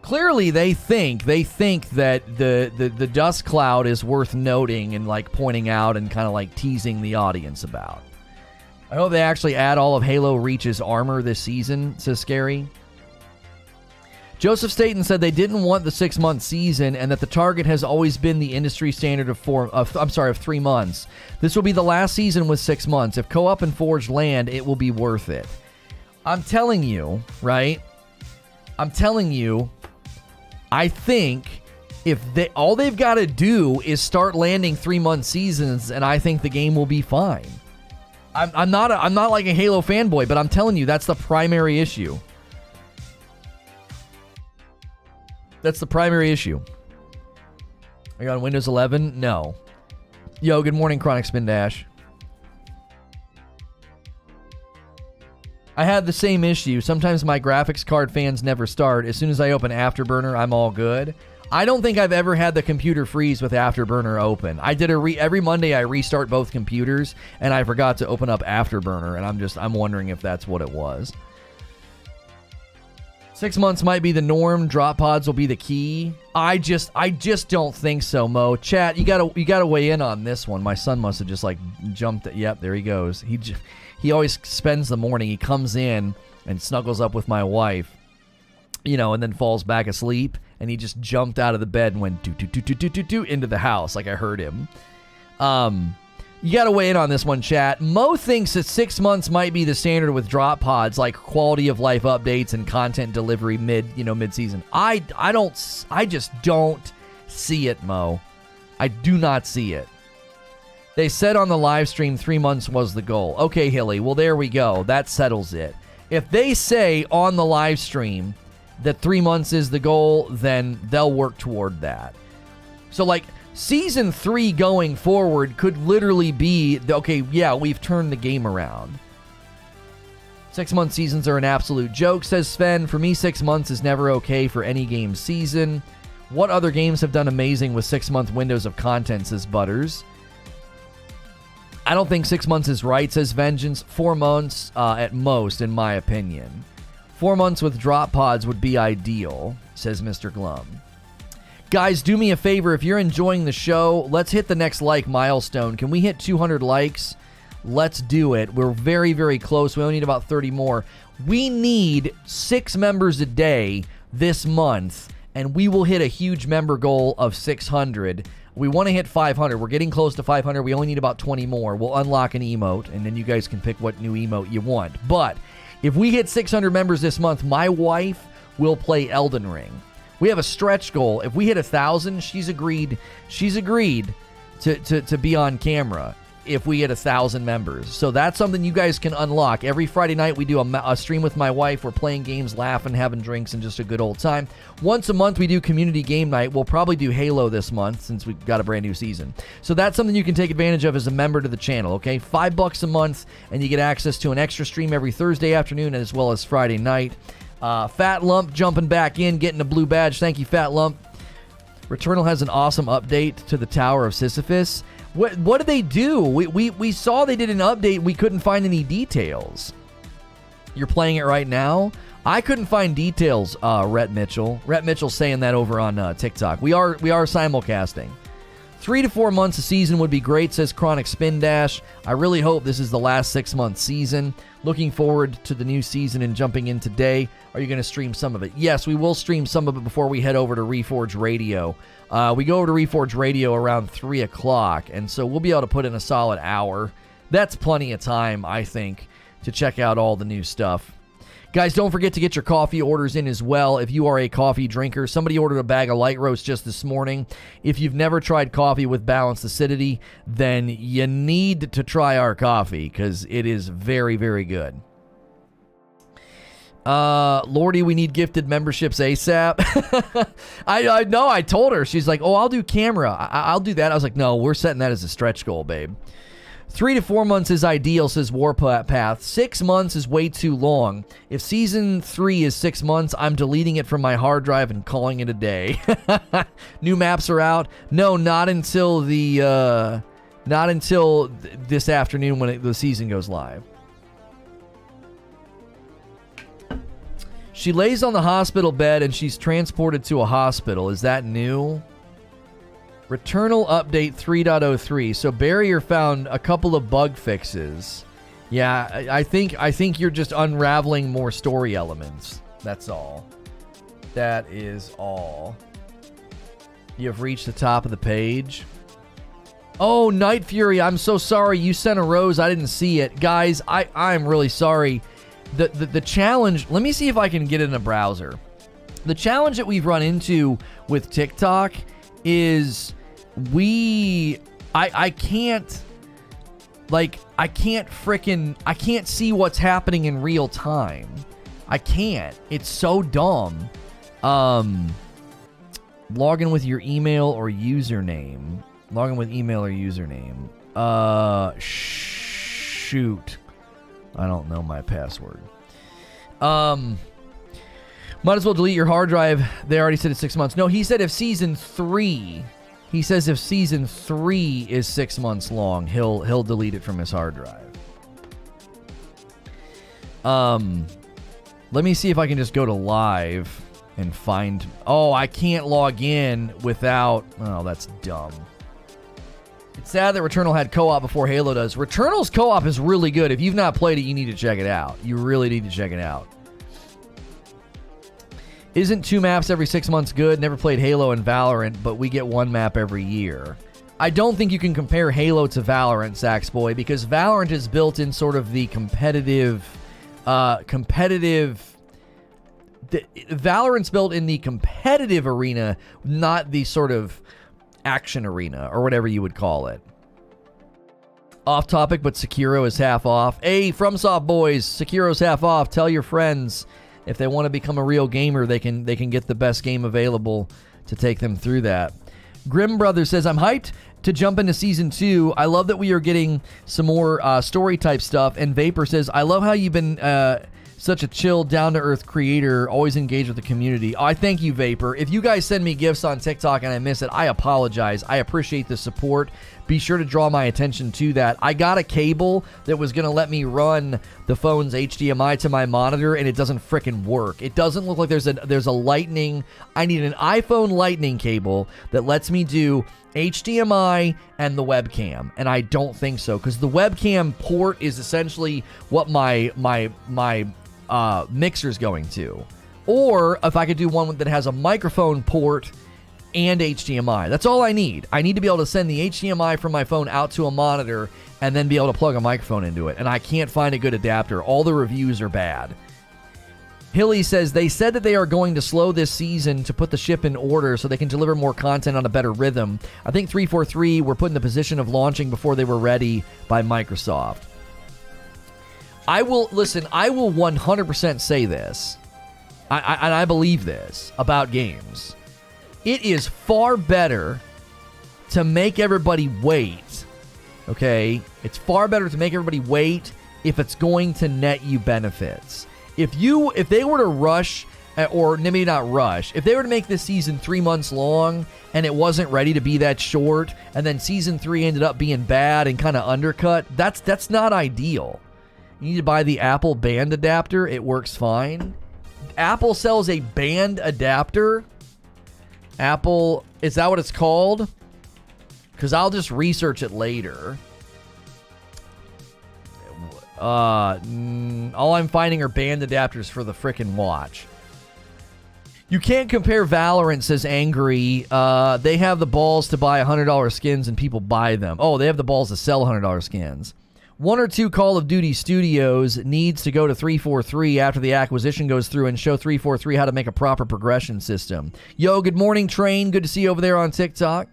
they think that the dust cloud is worth noting and like pointing out and kind of like teasing the audience about. I hope they actually add all of Halo Reach's armor this season, says Scary. Joseph Staten said they didn't want the 6-month season and that the target has always been the industry standard of 3 months. This will be the last season with 6 months. If co-op and Forge land, it will be worth it. I'm telling you, right? I think if all they've got to do is start landing 3-month seasons, and I think the game will be fine. I'm not like a Halo fanboy, but I'm telling you that's the primary issue. That's the primary issue. Are you on Windows 11? No. Yo, good morning, Chronic Spin Dash. I had the same issue. Sometimes my graphics card fans never start. As soon as I open Afterburner, I'm all good. I don't think I've ever had the computer freeze with Afterburner open. I did every Monday I restart both computers, and I forgot to open up Afterburner, and I'm wondering if that's what it was. 6 months might be the norm. Drop pods will be the key. I just don't think so, Mo. Chat, you gotta weigh in on this one. My son must have just like jumped. Yep, there he goes. He always spends the morning. He comes in and snuggles up with my wife, and then falls back asleep. And he just jumped out of the bed and went do into the house like I heard him. You got to weigh in on this one, chat. Mo thinks that 6 months might be the standard with drop pods, like quality of life updates and content delivery mid-season. I just don't see it, Mo. I do not see it. They said on the live stream 3 months was the goal. Okay, Hilly. Well, there we go. That settles it. If they say on the live stream that 3 months is the goal, then they'll work toward that. So, like, Season 3 going forward could literally be, okay, yeah, we've turned the game around. 6-month seasons are an absolute joke, says Sven. For me, 6 months is never okay for any game season. What other games have done amazing with 6-month windows of content, says Butters. I don't think 6 months is right, says Vengeance. 4 months at most, in my opinion. 4 months with drop pods would be ideal, says Mr. Glum. Guys, do me a favor. If you're enjoying the show, let's hit the next like milestone. Can we hit 200 likes? Let's do it. We're very, very close. We only need about 30 more. We need 6 members a day this month, and we will hit a huge member goal of 600. We want to hit 500. We're getting close to 500. We only need about 20 more. We'll unlock an emote, and then you guys can pick what new emote you want. But if we hit 600 members this month, my wife will play Elden Ring. We have a stretch goal. If we hit 1,000, she's agreed to be on camera if we hit 1,000 members. So that's something you guys can unlock. Every Friday night we do a stream with my wife. We're playing games, laughing, having drinks, and just a good old time. Once a month we do community game night. We'll probably do Halo this month since we've got a brand new season. So that's something you can take advantage of as a member to the channel, okay? $5 a month, and you get access to an extra stream every Thursday afternoon as well as Friday night. Fat Lump jumping back in, getting a blue badge. Thank you, Fat Lump. Returnal has an awesome update to the Tower of Sisyphus. What did they do? We saw they did an update. We couldn't find any details. You're playing it right now? I couldn't find details, Rhett Mitchell. Rhett Mitchell's saying that over on TikTok. We are simulcasting. 3 to 4 months a season would be great, says Chronic Spin Dash. I really hope this is the last 6-month season. Looking forward to the new season and jumping in today. Are you going to stream some of it? Yes, we will stream some of it before we head over to Reforge Radio. We go over to Reforge Radio around 3 o'clock, and so we'll be able to put in a solid hour. That's plenty of time, I think, to check out all the new stuff. Guys, don't forget to get your coffee orders in as well if you are a coffee drinker. Somebody ordered a bag of light roast just this morning. If you've never tried coffee with balanced acidity, then you need to try our coffee because it is very, very good. Lordy, we need gifted memberships ASAP. I know, I told her. She's like, oh, I'll do camera. I'll do that. I was like, no, we're setting that as a stretch goal, babe. 3 to 4 months is ideal, says Warpath. 6 months is way too long. If Season 3 is 6 months, I'm deleting it from my hard drive and calling it a day. New maps are out? No, not until this afternoon when the season goes live. She lays on the hospital bed and she's transported to a hospital. Is that new? Returnal update 3.03. So Barrier found a couple of bug fixes. Yeah, I think you're just unraveling more story elements. That's all. That is all. You have reached the top of the page. Oh, Night Fury, I'm so sorry. You sent a rose. I didn't see it. Guys, I'm really sorry. The challenge, let me see if I can get it in a browser. The challenge that we've run into with TikTok is I can't see what's happening in real time. I can't. It's so dumb. Log in with your email or username. Log in with email or username. Shoot. I don't know my password. Might as well delete your hard drive. They already said it's 6 months. No, he said if Season 3... He says if Season 3 is 6 months long, he'll delete it from his hard drive. Let me see if I can just go to live and find... Oh, I can't log in without... Oh, that's dumb. It's sad that Returnal had co-op before Halo does. Returnal's co-op is really good. If you've not played it, you need to check it out. You really need to check it out. Isn't 2 maps every 6 months good? Never played Halo and Valorant, but we get 1 map every year. I don't think you can compare Halo to Valorant, Saxboy, because Valorant is built in sort of the competitive... Valorant's built in the competitive arena, not the sort of action arena, or whatever you would call it. Off topic, but Sekiro is half off. Hey, FromSoft boys, Sekiro's half off. Tell your friends... If they want to become a real gamer, they can get the best game available to take them through that. Grim Brother says, I'm hyped to jump into Season 2. I love that we are getting some more story-type stuff. And Vapor says, I love how you've been such a chill, down-to-earth creator, always engaged with the community. I thank you, Vapor. If you guys send me gifts on TikTok and I miss it, I apologize. I appreciate the support. Be sure to draw my attention to that. I got a cable that was going to let me run the phone's HDMI to my monitor, and it doesn't frickin' work. It doesn't look like there's a lightning. I need an iPhone lightning cable that lets me do HDMI and the webcam, and I don't think so, because the webcam port is essentially what my mixer's going to. Or if I could do one that has a microphone port and HDMI. That's all I need. I need to be able to send the HDMI from my phone out to a monitor and then be able to plug a microphone into it. And I can't find a good adapter. All the reviews are bad. Hilly says, they said that they are going to slow this season to put the ship in order so they can deliver more content on a better rhythm. I think 343 were put in the position of launching before they were ready by Microsoft. I will 100% say this. I believe this about games. It is far better to make everybody wait, okay? It's far better to make everybody wait if it's going to net you benefits. If they were to rush, or maybe not rush, if they were to make this season 3 months long and it wasn't ready to be that short, and then Season 3 ended up being bad and kind of undercut, that's not ideal. You need to buy the Apple band adapter. It works fine. Apple sells a band adapter. Apple, is that what it's called? Because I'll just research it later. All I'm finding are band adapters for the frickin' watch. You can't compare Valorant, says Angry. They have the balls to buy $100 skins and people buy them. Oh, they have the balls to sell $100 skins. 1 or 2 Call of Duty studios needs to go to 343 after the acquisition goes through and show 343 how to make a proper progression system. Yo, good morning, Train. Good to see you over there on TikTok.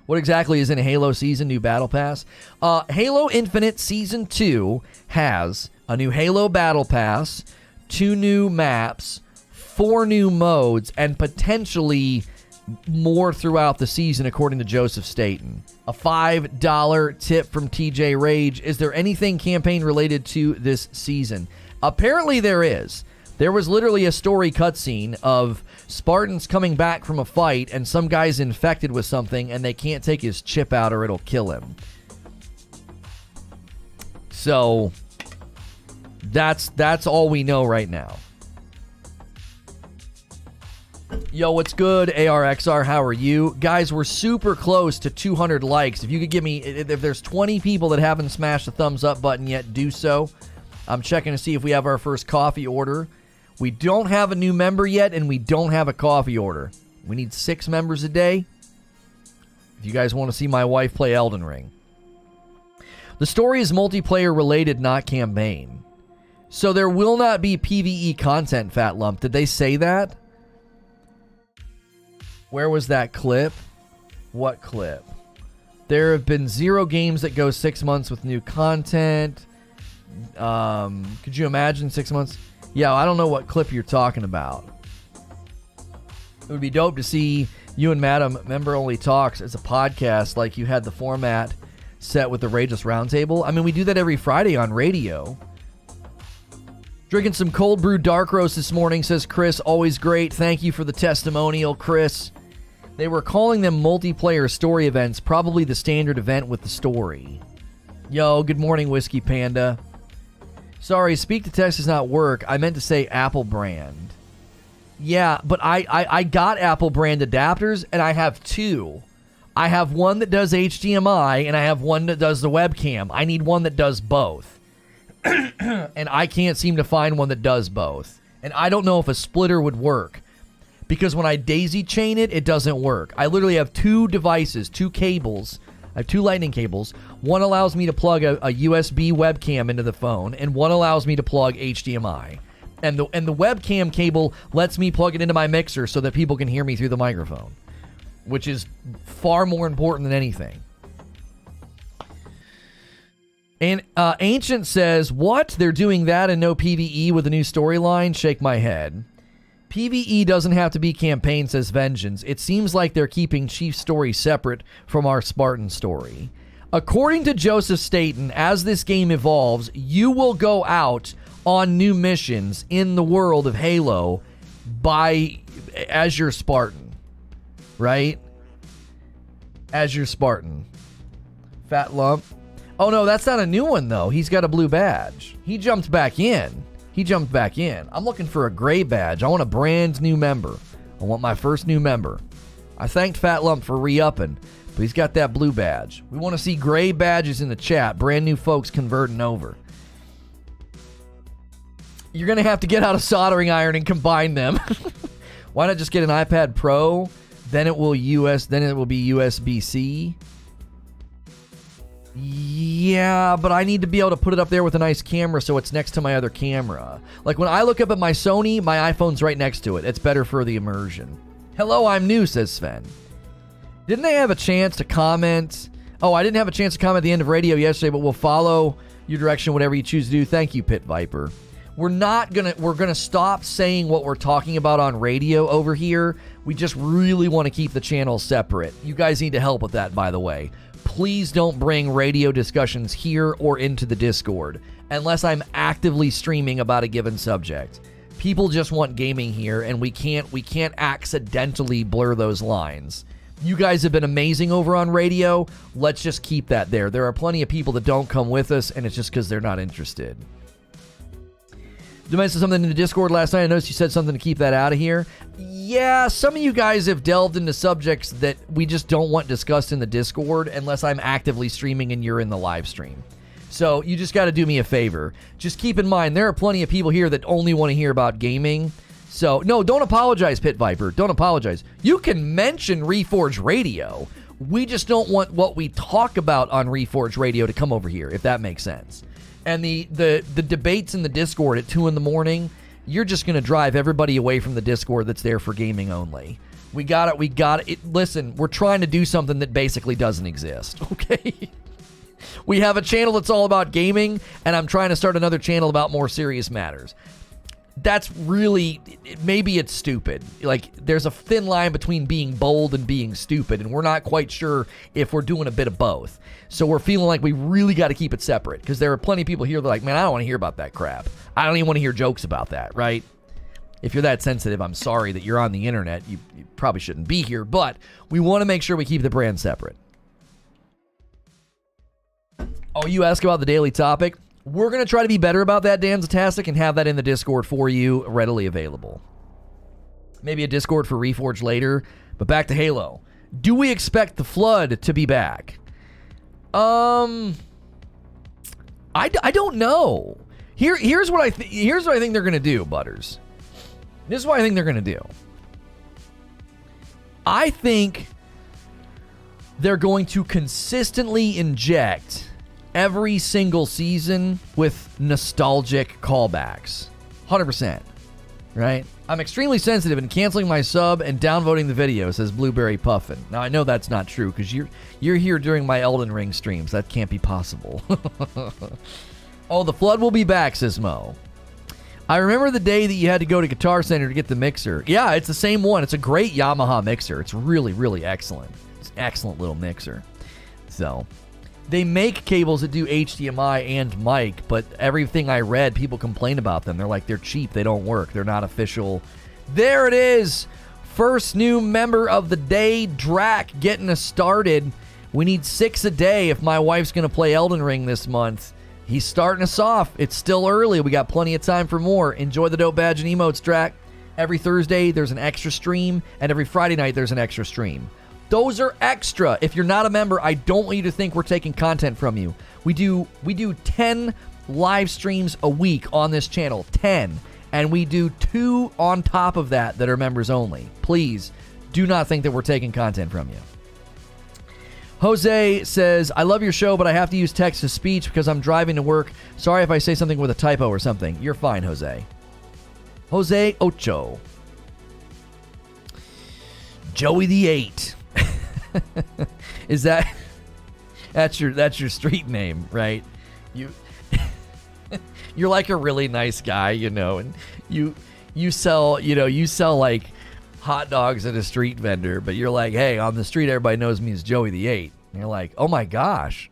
What exactly is in a Halo season, new battle pass? Halo Infinite Season 2 has a new Halo battle pass, 2 new maps, 4 new modes, and potentially more throughout the season, according to Joseph Staten. A $5 tip from TJ Rage. Is there anything campaign related to this season? Apparently there is. There was literally a story cutscene of Spartans coming back from a fight and some guy's infected with something and they can't take his chip out or it'll kill him. So that's all we know right now. Yo, what's good? ARXR, how are you? Guys, we're super close to 200 likes. If you could give me, if there's 20 people that haven't smashed the thumbs up button yet, do so. I'm checking to see if we have our first coffee order. We don't have a new member yet, and we don't have a coffee order. We need 6 members a day. If you guys want to see my wife play Elden Ring. The story is multiplayer related, not campaign. So there will not be PvE content, Fat Lump. Did they say that? Where was that clip? What clip? There have been 0 games that go 6 months with new content. Could you imagine 6 months? Yeah, I don't know what clip you're talking about. It would be dope to see you and Madam Member Only Talks as a podcast, like you had the format set with the Rageless Roundtable. I mean, we do that every Friday on radio. Drinking some cold brew dark roast this morning, says Chris. Always great. Thank you for the testimonial, Chris. They were calling them multiplayer story events, probably the standard event with the story. Yo, good morning, Whiskey Panda. Sorry, speak to text does not work. I meant to say Apple brand. Yeah, but I got Apple brand adapters, and I have 2. I have one that does HDMI, and I have one that does the webcam. I need one that does both. And I can't seem to find one that does both. And I don't know if a splitter would work. Because when I daisy chain it, it doesn't work. I literally have 2 devices, 2 cables. I have 2 lightning cables. One allows me to plug a USB webcam into the phone, and one allows me to plug HDMI. And the webcam cable lets me plug it into my mixer so that people can hear me through the microphone, which is far more important than anything. And Ancient says, what? They're doing that and no PvE with a new storyline? Shake my head. PvE doesn't have to be campaign, says Vengeance. It seems like they're keeping Chief's story separate from our Spartan story. According to Joseph Staten, as this game evolves, you will go out on new missions in the world of Halo as your Spartan. Right? As your Spartan. Fat Lump. Oh no, that's not a new one though. He's got a blue badge. He jumped back in. I'm looking for a gray badge. I want a brand new member. I want my first new member. I thanked Fat Lump for re-upping, but he's got that blue badge. We want to see gray badges in the chat. Brand new folks converting over. You're going to have to get out a soldering iron and combine them. Why not just get an iPad Pro? Then it will be USB-C. Yeah, but I need to be able to put it up there with a nice camera so it's next to my other camera. Like when I look up at my Sony, my iPhone's right next to it. It's better for the immersion. Hello, I'm new, says Sven. Didn't they have a chance to comment? Oh, I didn't have a chance to comment at the end of radio yesterday, but we'll follow your direction, whatever you choose to do. Thank you, Pit Viper. We're gonna stop saying what we're talking about on radio over here. We just really want to keep the channels separate. You guys need to help with that, by the way. Please don't bring radio discussions here or into the Discord unless I'm actively streaming about a given subject. People just want gaming here, and we can't accidentally blur those lines. You guys have been amazing over on radio. Let's just keep that there. There are plenty of people that don't come with us, and it's just because they're not interested. You mentioned something in the Discord last night. I noticed you said something to keep that out of here. Yeah, some of you guys have delved into subjects that we just don't want discussed in the Discord unless I'm actively streaming and you're in the live stream. So you just got to do me a favor. Just keep in mind, there are plenty of people here that only want to hear about gaming. So, no, don't apologize, Pit Viper. Don't apologize. You can mention Reforge Radio. We just don't want what we talk about on Reforge Radio to come over here, if that makes sense. And the debates in the Discord at 2 in the morning, you're just going to drive everybody away from the Discord that's there for gaming only. We got it. Listen, we're trying to do something that basically doesn't exist, okay? We have a channel that's all about gaming, and I'm trying to start another channel about more serious matters. that's really, maybe it's stupid. Like, there's a thin line between being bold and being stupid, and we're not quite sure if we're doing a bit of both. So we're feeling like we really got to keep it separate, because there are plenty of people here that are like, man, I don't want to hear about that crap. I don't even want to hear jokes about that, right? If you're that sensitive, I'm sorry that you're on the internet. You probably shouldn't be here, but we want to make sure we keep the brand separate. Oh, you ask about the daily topic? We're going to try to be better about that, Danzatastic, and have that in the Discord for you, readily available. Maybe a Discord for Reforge later, but back to Halo. Do we expect the Flood to be back? I don't know. Here's what I think they're going to do, Butters. This is what I think they're going to do. I think they're going to consistently inject every single season with nostalgic callbacks. 100%. Right? I'm extremely sensitive in canceling my sub and downvoting the video, says Blueberry Puffin. Now, I know that's not true, because you're here during my Elden Ring streams. That can't be possible. Oh, the Flood will be back, says Mo. I remember the day that you had to go to Guitar Center to get the mixer. Yeah, it's the same one. It's a great Yamaha mixer. It's really, really excellent. It's an excellent little mixer. So, they make cables that do HDMI and mic, but everything I read, people complain about them. They're like, they're cheap. They don't work. They're not official. There it is. First new member of the day, Drac, getting us started. We need 6 a day if my wife's going to play Elden Ring this month. He's starting us off. It's still early. We got plenty of time for more. Enjoy the dope badge and emotes, Drac. Every Thursday, there's an extra stream, and every Friday night, there's an extra stream. Those are extra. If you're not a member, I don't want you to think we're taking content from you. We do 10 live streams a week on this channel. 10. And we do 2 on top of that are members only. Please do not think that we're taking content from you. Jose says, I love your show, but I have to use text-to-speech because I'm driving to work. Sorry if I say something with a typo or something. You're fine, Jose. Jose Ocho. Joey the 8. Is that's your street name, right? You're like a really nice guy, and you sell like hot dogs at a street vendor, but you're like, hey, on the street everybody knows me as Joey the 8. And you're like, oh my gosh.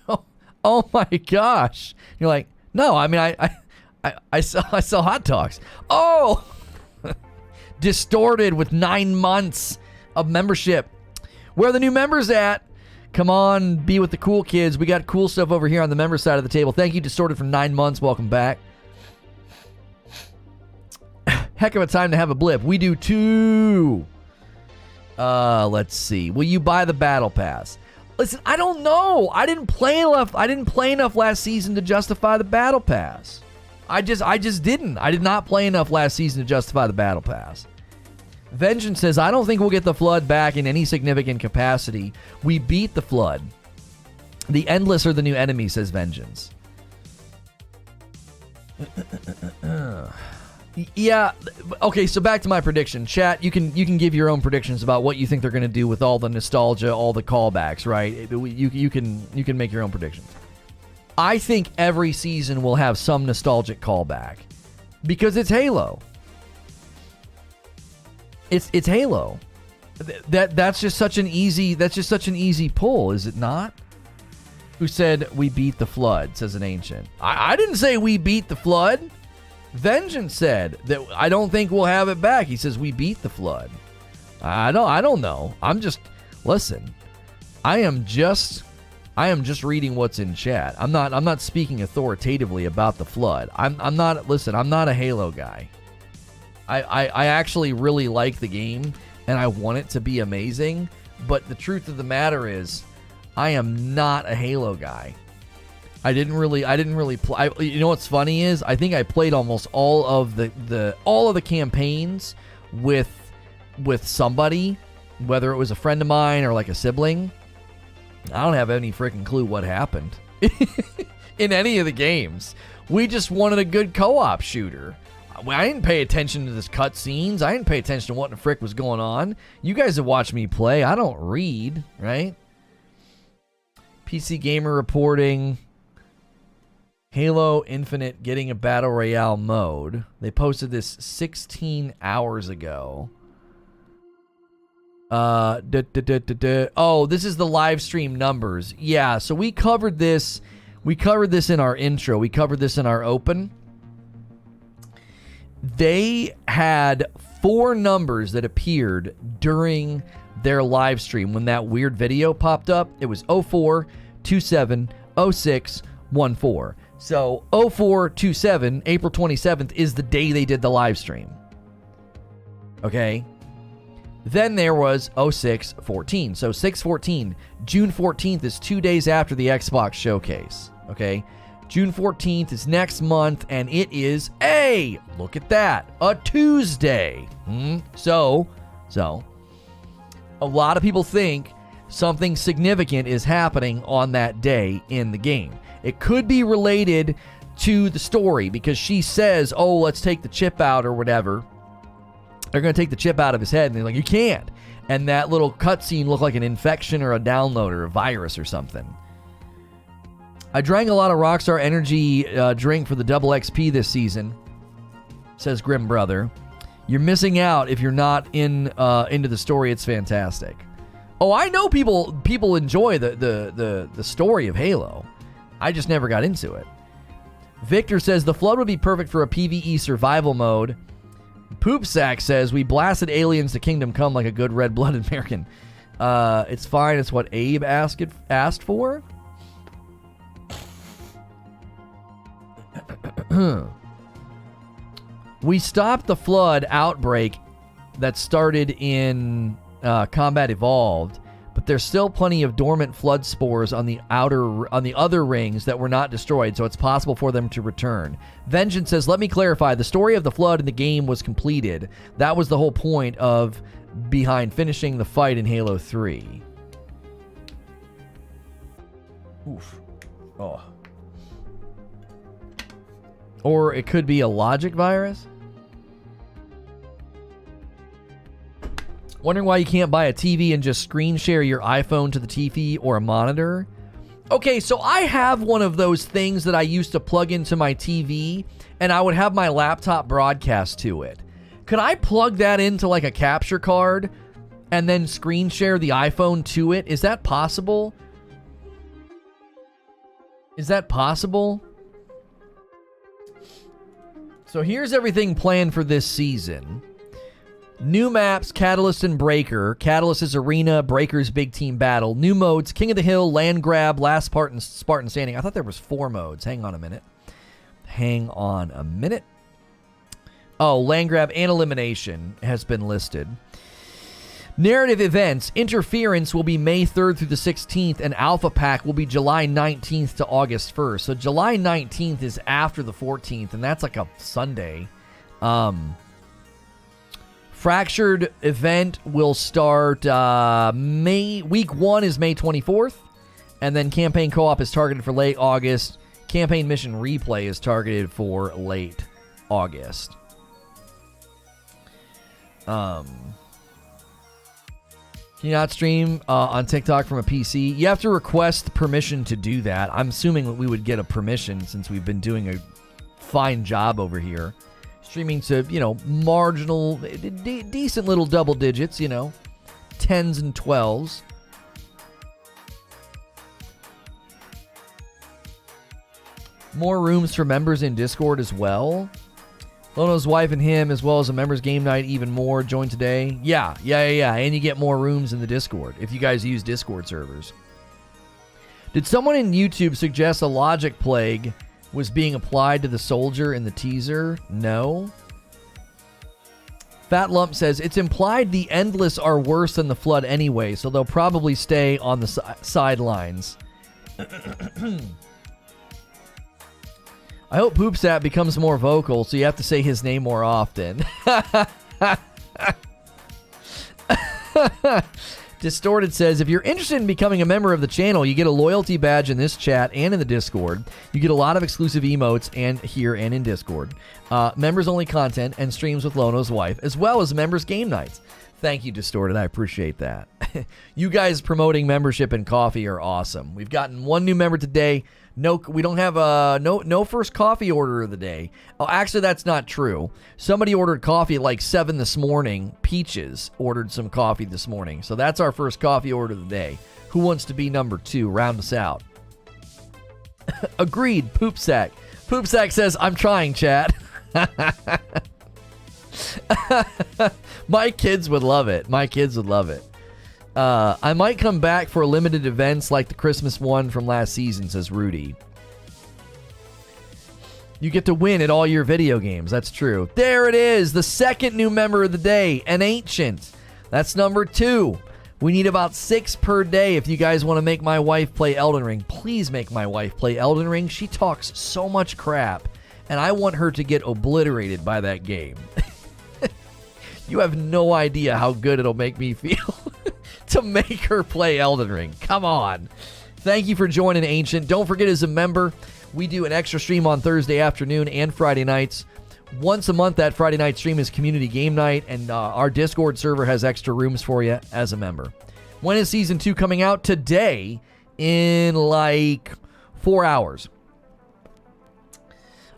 oh my gosh. You're like, no, I mean I sell hot dogs. Oh, distorted with 9 months of membership. Where are the new members at? Come on, be with the cool kids. We got cool stuff over here on the member side of the table. Thank you, Distorted, for 9 months. Welcome back. Heck of a time to have a blip. We do 2. Let's see. Will you buy the battle pass? Listen, I don't know. I didn't play enough last season to justify the battle pass. I just didn't. I did not play enough last season to justify the battle pass. Vengeance says, I don't think we'll get the Flood back in any significant capacity. We beat the Flood. The Endless are the new enemy, says Vengeance. Yeah, okay, so back to my prediction. Chat, you can give your own predictions about what you think they're going to do with all the nostalgia, all the callbacks, right? You can make your own predictions. I think every season will have some nostalgic callback because it's Halo. It's Halo. That's just such an easy pull, is it not? Who said we beat the Flood, says an ancient. I didn't say we beat the Flood. Vengeance said that I don't think we'll have it back. He says we beat the Flood. I don't know. Listen. I am just reading what's in chat. I'm not speaking authoritatively about the Flood. I'm not a Halo guy. I actually really like the game and I want it to be amazing, but the truth of the matter is I am not a Halo guy. I didn't really play. You know what's funny is I think I played almost all of the campaigns with somebody, whether it was a friend of mine or like a sibling. I don't have any freaking clue what happened in any of the games. We just wanted a good co-op shooter. I didn't pay attention to this cutscenes. I didn't pay attention to what the frick was going on. You guys have watched me play. I don't read, right? PC Gamer reporting. Halo Infinite getting a Battle Royale mode. They posted this 16 hours ago. Oh, this is the live stream numbers. Yeah, so we covered this. We covered this in our intro. We covered this in our open. They had 4 numbers that appeared during their live stream when that weird video popped up. It was 04, 27, 06, 14. So 0427, April 27th, is the day they did the live stream. Okay. Then there was 0614. So 614. June 14th is 2 days after the Xbox showcase. Okay. June 14th is next month, and it is look at that, a Tuesday. So a lot of people think something significant is happening on that day in the game. It could be related to the story because she says, oh, let's take the chip out or whatever. They're going to take the chip out of his head, and they're like, you can't. And that little cutscene looked like an infection or a download or a virus or something. I drank a lot of Rockstar Energy drink for the double XP this season, says Grim Brother. You're missing out if you're not into the story. It's fantastic. Oh, I know people enjoy the story of Halo. I just never got into it. Victor says the Flood would be perfect for a PvE survival mode. Poop Sack says we blasted aliens to Kingdom Come like a good red-blooded American. It's fine. It's what Abe asked for. We stopped the Flood outbreak that started in Combat Evolved, but there's still plenty of dormant Flood spores on the other rings that were not destroyed, so it's possible for them to return. Vengeance says, let me clarify, the story of the Flood in the game was completed. That was the whole point behind finishing the fight in Halo 3. Oof. Oh. Or it could be a logic virus. Wondering why you can't buy a TV and just screen share your iPhone to the TV or a monitor? Okay, so I have one of those things that I used to plug into my TV, and I would have my laptop broadcast to it. Could I plug that into like a capture card and then screen share the iPhone to it? Is that possible? Is that possible? So here's everything planned for this season. New maps, Catalyst and Breaker. Catalyst is Arena, Breaker's Big Team Battle. New modes, King of the Hill, Land Grab, Last Spartan Standing. I thought there was 4 modes. Hang on a minute. Oh, Land Grab and Elimination has been listed. Narrative events, Interference will be May 3rd through the 16th, and Alpha Pack will be July 19th to August 1st. So July 19th is after the 14th, and that's like a Sunday. Fractured event will start week 1 is May 24th, and then campaign co-op is targeted for late August. Campaign mission replay is targeted for late August. Can you not stream on TikTok from a PC? You have to request permission to do that. I'm assuming that we would get a permission since we've been doing a fine job over here. Streaming to, marginal, decent little double digits, 10s and 12s. More rooms for members in Discord as well. Lono's wife and him, as well as a members game night, even more, join today. Yeah. And you get more rooms in the Discord if you guys use Discord servers. Did someone in YouTube suggest a logic plague was being applied to the soldier in the teaser? No. Fat Lump says, it's implied the Endless are worse than the Flood anyway, so they'll probably stay on the sidelines. I hope Poopsat becomes more vocal, so you have to say his name more often. Distorted says, if you're interested in becoming a member of the channel, you get a loyalty badge in this chat and in the Discord. You get a lot of exclusive emotes and here and in Discord. Members-only content and streams with Lono's wife, as well as members' game nights. Thank you, Distorted. I appreciate that. You guys promoting membership and coffee are awesome. We've gotten one new member today. No, we don't have no first coffee order of the day. Oh, actually, that's not true. Somebody ordered coffee at like 7 this morning. Peaches ordered some coffee this morning. So that's our first coffee order of the day. Who wants to be number 2? Round us out. Agreed, Poop Sack. Poop Sack says, I'm trying, chat. My kids would love it. My kids would love it. I might come back for limited events like the Christmas one from last season, says Rudy. You get to win at all your video games. That's true. There it is. The second new member of the day, an Ancient. That's number 2. We need about 6 per day. If you guys want to make my wife play Elden Ring, please make my wife play Elden Ring. She talks so much crap, and I want her to get obliterated by that game. You have no idea how good it'll make me feel to make her play Elden Ring. Come on. Thank you for joining, Ancient. Don't forget, as a member, we do an extra stream on Thursday afternoon and Friday nights. Once a month, that Friday night stream is community game night, and our Discord server has extra rooms for you as a member. When is Season 2 coming out? Today, in like 4 hours.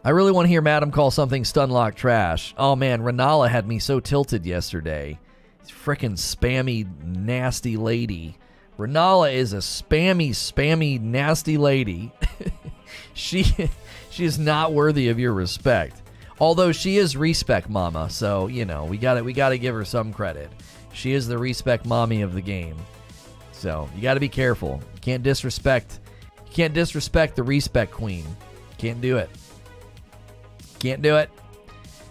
I really want to hear Madam call something Stunlock trash. Oh man, Renala had me so tilted yesterday. Frickin' spammy, nasty lady. Renala is a spammy, nasty lady. She is not worthy of your respect. Although she is respect mama, so you know we gotta give her some credit. She is the respect mommy of the game. So you gotta be careful. You can't disrespect the respect queen. Can't do it. Can't do it.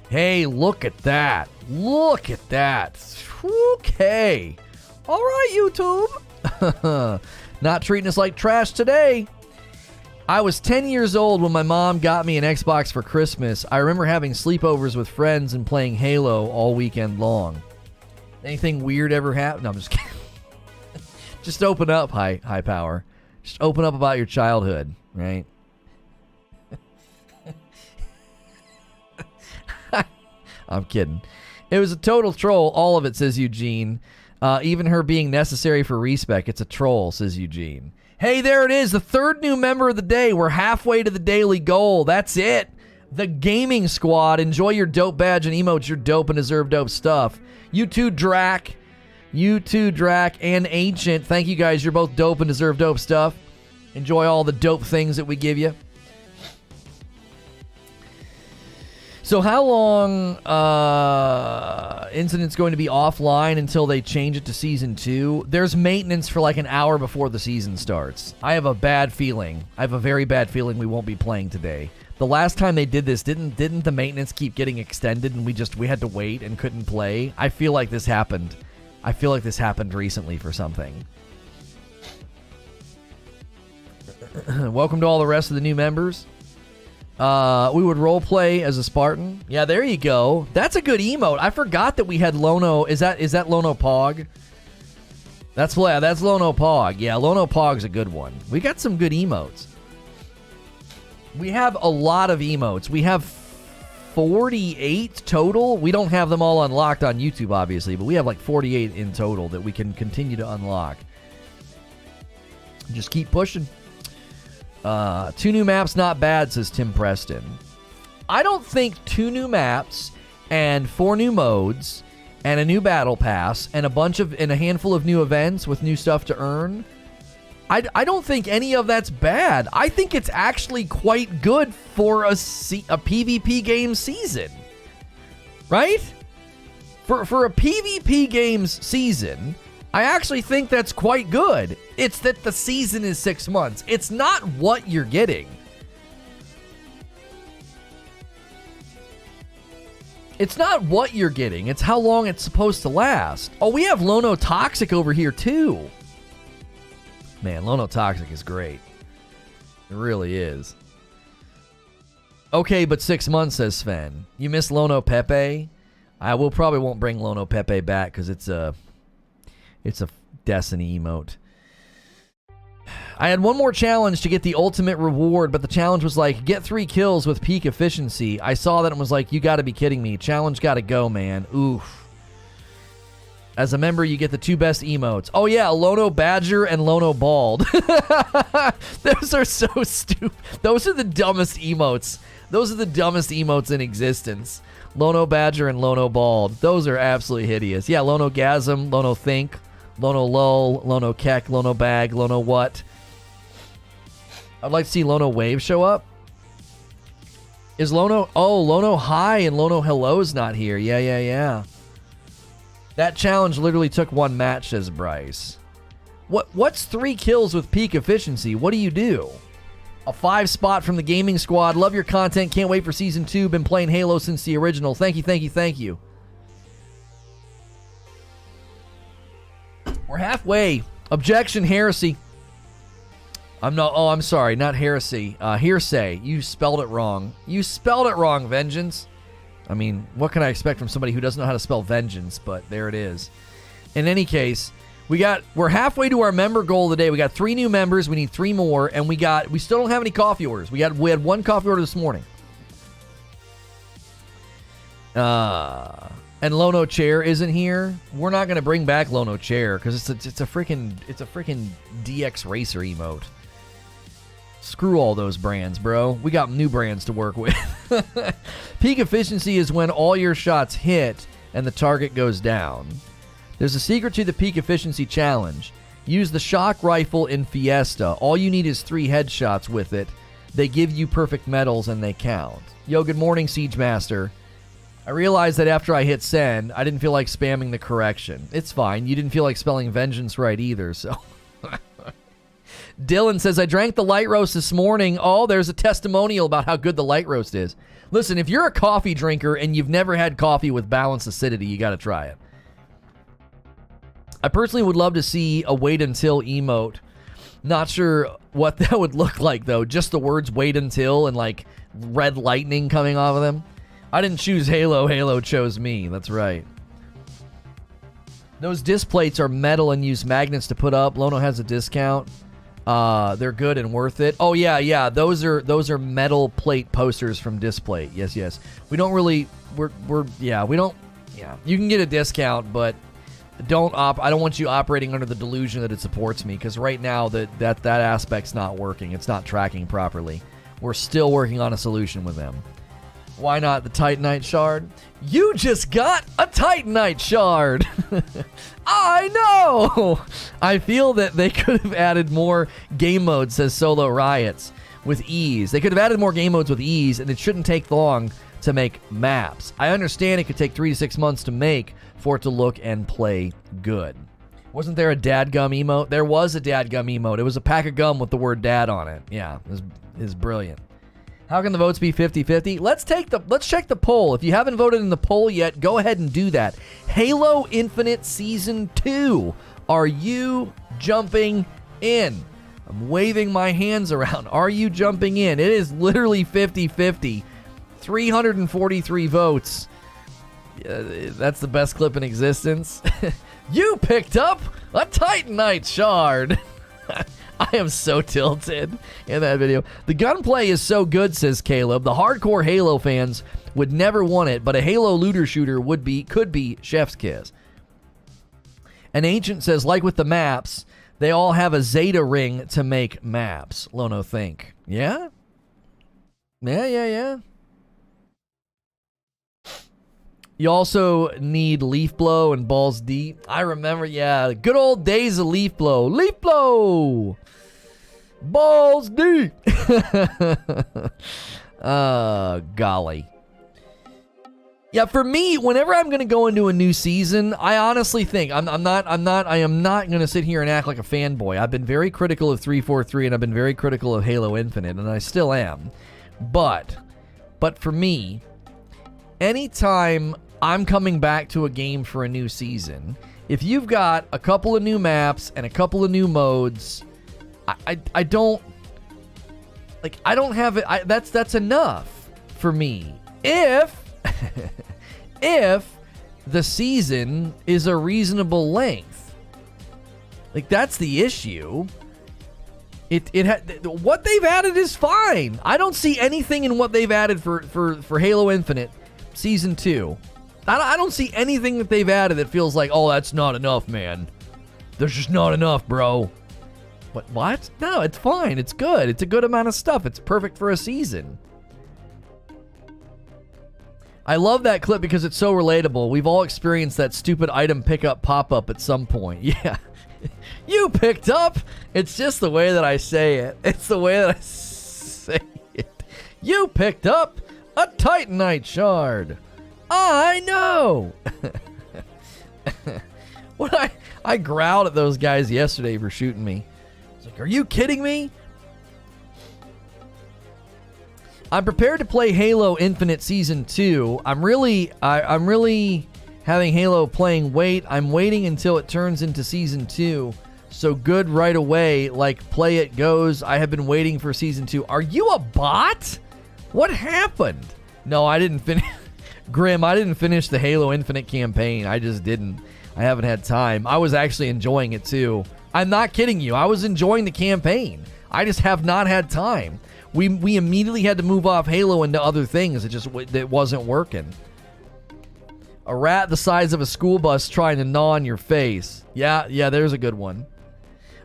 Hey, look at that. Look at that. Okay. All right, YouTube. Not treating us like trash today. I was 10 years old when my mom got me an Xbox for Christmas. I remember having sleepovers with friends and playing Halo all weekend long. Anything weird ever happen? No, I'm just kidding. Just open up, high power. Just open up about your childhood, right? I'm kidding. It was a total troll, all of it, says Eugene. Even her being necessary for respec. It's a troll, says Eugene. Hey, there it is. The third new member of the day. We're halfway to the daily goal. That's it. The Gaming Squad. Enjoy your dope badge and emotes. You're dope and deserve dope stuff. You too, Drac. You too, Drac and Ancient. Thank you guys. You're both dope and deserve dope stuff. Enjoy all the dope things that we give you. So how long Incident's going to be offline until they change it to Season 2? There's maintenance for like an hour before the season starts. I have a bad feeling. I have a very bad feeling we won't be playing today. The last time they did this, didn't the maintenance keep getting extended and we had to wait and couldn't play? I feel like this happened. I feel like this happened recently for something. Welcome to all the rest of the new members. We would role-play as a Spartan. Yeah, there you go. That's a good emote. I forgot that we had Lono. Is that Lono Pog? That's Lono Pog. Yeah, Lono Pog's a good one. We got some good emotes. We have a lot of emotes. We have 48 total. We don't have them all unlocked on YouTube, obviously, but we have like 48 in total that we can continue to unlock. Just keep pushing. 2 new maps, not bad, says Tim Preston. I don't think 2 new maps and 4 new modes and a new battle pass and a handful of new events with new stuff to earn. I don't think any of that's bad. I think it's actually quite good for a PvP game season. Right? For a PvP games season, I actually think that's quite good. It's that the season is 6 months. It's not what you're getting. It's not what you're getting. It's how long it's supposed to last. Oh, we have Lono Toxic over here too. Man, Lono Toxic is great. It really is. Okay, but 6 months, says Sven. You miss Lono Pepe? I will probably won't bring Lono Pepe back because it's a Destiny emote. I had one more challenge to get the ultimate reward, but the challenge was like, get 3 kills with peak efficiency. I saw that and was like, you gotta be kidding me. Challenge gotta go, man. Oof. As a member, you get the 2 best emotes. Oh yeah, Lono Badger and Lono Bald. Those are so stupid. Those are the dumbest emotes. Those are the dumbest emotes in existence. Lono Badger and Lono Bald. Those are absolutely hideous. Yeah, Lono Gasm, Lono Think, Lono Lull, Lono Keck, Lono Bag, Lono What. I'd like to see Lono Wave show up. Is Lono... Oh, Lono High and Lono Hello's not here. Yeah. That challenge literally took 1 match, says Bryce. What's 3 kills with peak efficiency? What do you do? A 5 spot from the gaming squad. Love your content. Can't wait for season 2. Been playing Halo since the original. Thank you. We're halfway. Objection, heresy. I'm sorry, not heresy. Hearsay. You spelled it wrong. Vengeance. I mean, what can I expect from somebody who doesn't know how to spell vengeance? But there it is. In any case, we're halfway to our member goal of the day. We got 3 new members. We need 3 more, and we still don't have any coffee orders. We had 1 coffee order this morning. And Lono Chair isn't here. We're not gonna bring back Lono Chair because it's a freaking DX Racer emote. Screw all those brands, bro. We got new brands to work with. Peak efficiency is when all your shots hit and the target goes down. There's a secret to the peak efficiency challenge. Use the shock rifle in Fiesta. All you need is 3 headshots with it. They give you perfect medals and they count. Yo, good morning, Siege Master. I realized that after I hit send, I didn't feel like spamming the correction. It's fine. You didn't feel like spelling vengeance right either, so... Dylan says, I drank the light roast this morning. Oh, there's a testimonial about how good the light roast is. Listen, if you're a coffee drinker and you've never had coffee with balanced acidity, you got to try it. I personally would love to see a wait until emote. Not sure what that would look like, though. Just the words wait until and like red lightning coming off of them. I didn't choose Halo. Halo chose me. That's right. Those disc plates are metal and use magnets to put up. Lono has a discount. They're good and worth it. Oh yeah. Those are metal plate posters from Displate. Yes. We don't really. You can get a discount, but I don't want you operating under the delusion that it supports me because right now that aspect's not working. It's not tracking properly. We're still working on a solution with them. Why not the Titanite shard? You just got a Titanite shard! I know! I feel that they could have added more game modes, says Solo Riots, with ease. They could have added more game modes with ease, and it shouldn't take long to make maps. I understand it could take 3 to 6 months to make for it to look and play good. Wasn't there a dadgum emote? There was a dadgum emote. It was a pack of gum with the word dad on it. Yeah, it was brilliant. How can the votes be 50-50? Let's check the poll. If you haven't voted in the poll yet, go ahead and do that. Halo Infinite Season 2. Are you jumping in? I'm waving my hands around. Are you jumping in? It is literally 50-50. 343 votes. That's the best clip in existence. You picked up a Titanite shard. I am so tilted in that video. The gunplay is so good, says Caleb. The hardcore Halo fans would never want it, but a Halo looter shooter could be chef's kiss. An Ancient says, like with the maps, they all have a Zeta ring to make maps. Lono think. Yeah? Yeah. You also need Leaf Blow and Balls Deep. I remember, the good old days of Leaf Blow. Leaf Blow! Balls Deep! Golly. Yeah, for me, whenever I'm going to go into a new season, I honestly think, I am not going to sit here and act like a fanboy. I've been very critical of 343 and I've been very critical of Halo Infinite, and I still am. But for me, anytime I'm coming back to a game for a new season, if you've got a couple of new maps and a couple of new modes, I don't have it. That's enough for me. If the season is a reasonable length, like that's the issue. What they've added is fine. I don't see anything in what they've added for Halo Infinite Season 2 I don't see anything that they've added that feels like, oh, that's not enough, man. There's just not enough, bro. What? No, it's fine. It's good. It's a good amount of stuff. It's perfect for a season. I love that clip because it's so relatable. We've all experienced that stupid item pickup pop-up at some point. Yeah. You picked up. It's just the way that I say it. It's the way that I say it. You picked up a Titanite shard. I know. I growled at those guys yesterday for shooting me. It's like, are you kidding me? I'm prepared to play Halo Infinite Season 2. I'm really having Halo playing wait. I'm waiting until it turns into Season 2. So good right away, like play it goes. I have been waiting for Season 2. Are you a bot? What happened? No, I didn't finish. Grim, I didn't finish the Halo Infinite campaign. I just didn't. I haven't had time. I was actually enjoying it too. I'm not kidding you. I was enjoying the campaign. I just have not had time. We immediately had to move off Halo into other things. It wasn't working. A rat the size of a school bus trying to gnaw on your face. Yeah, there's a good one.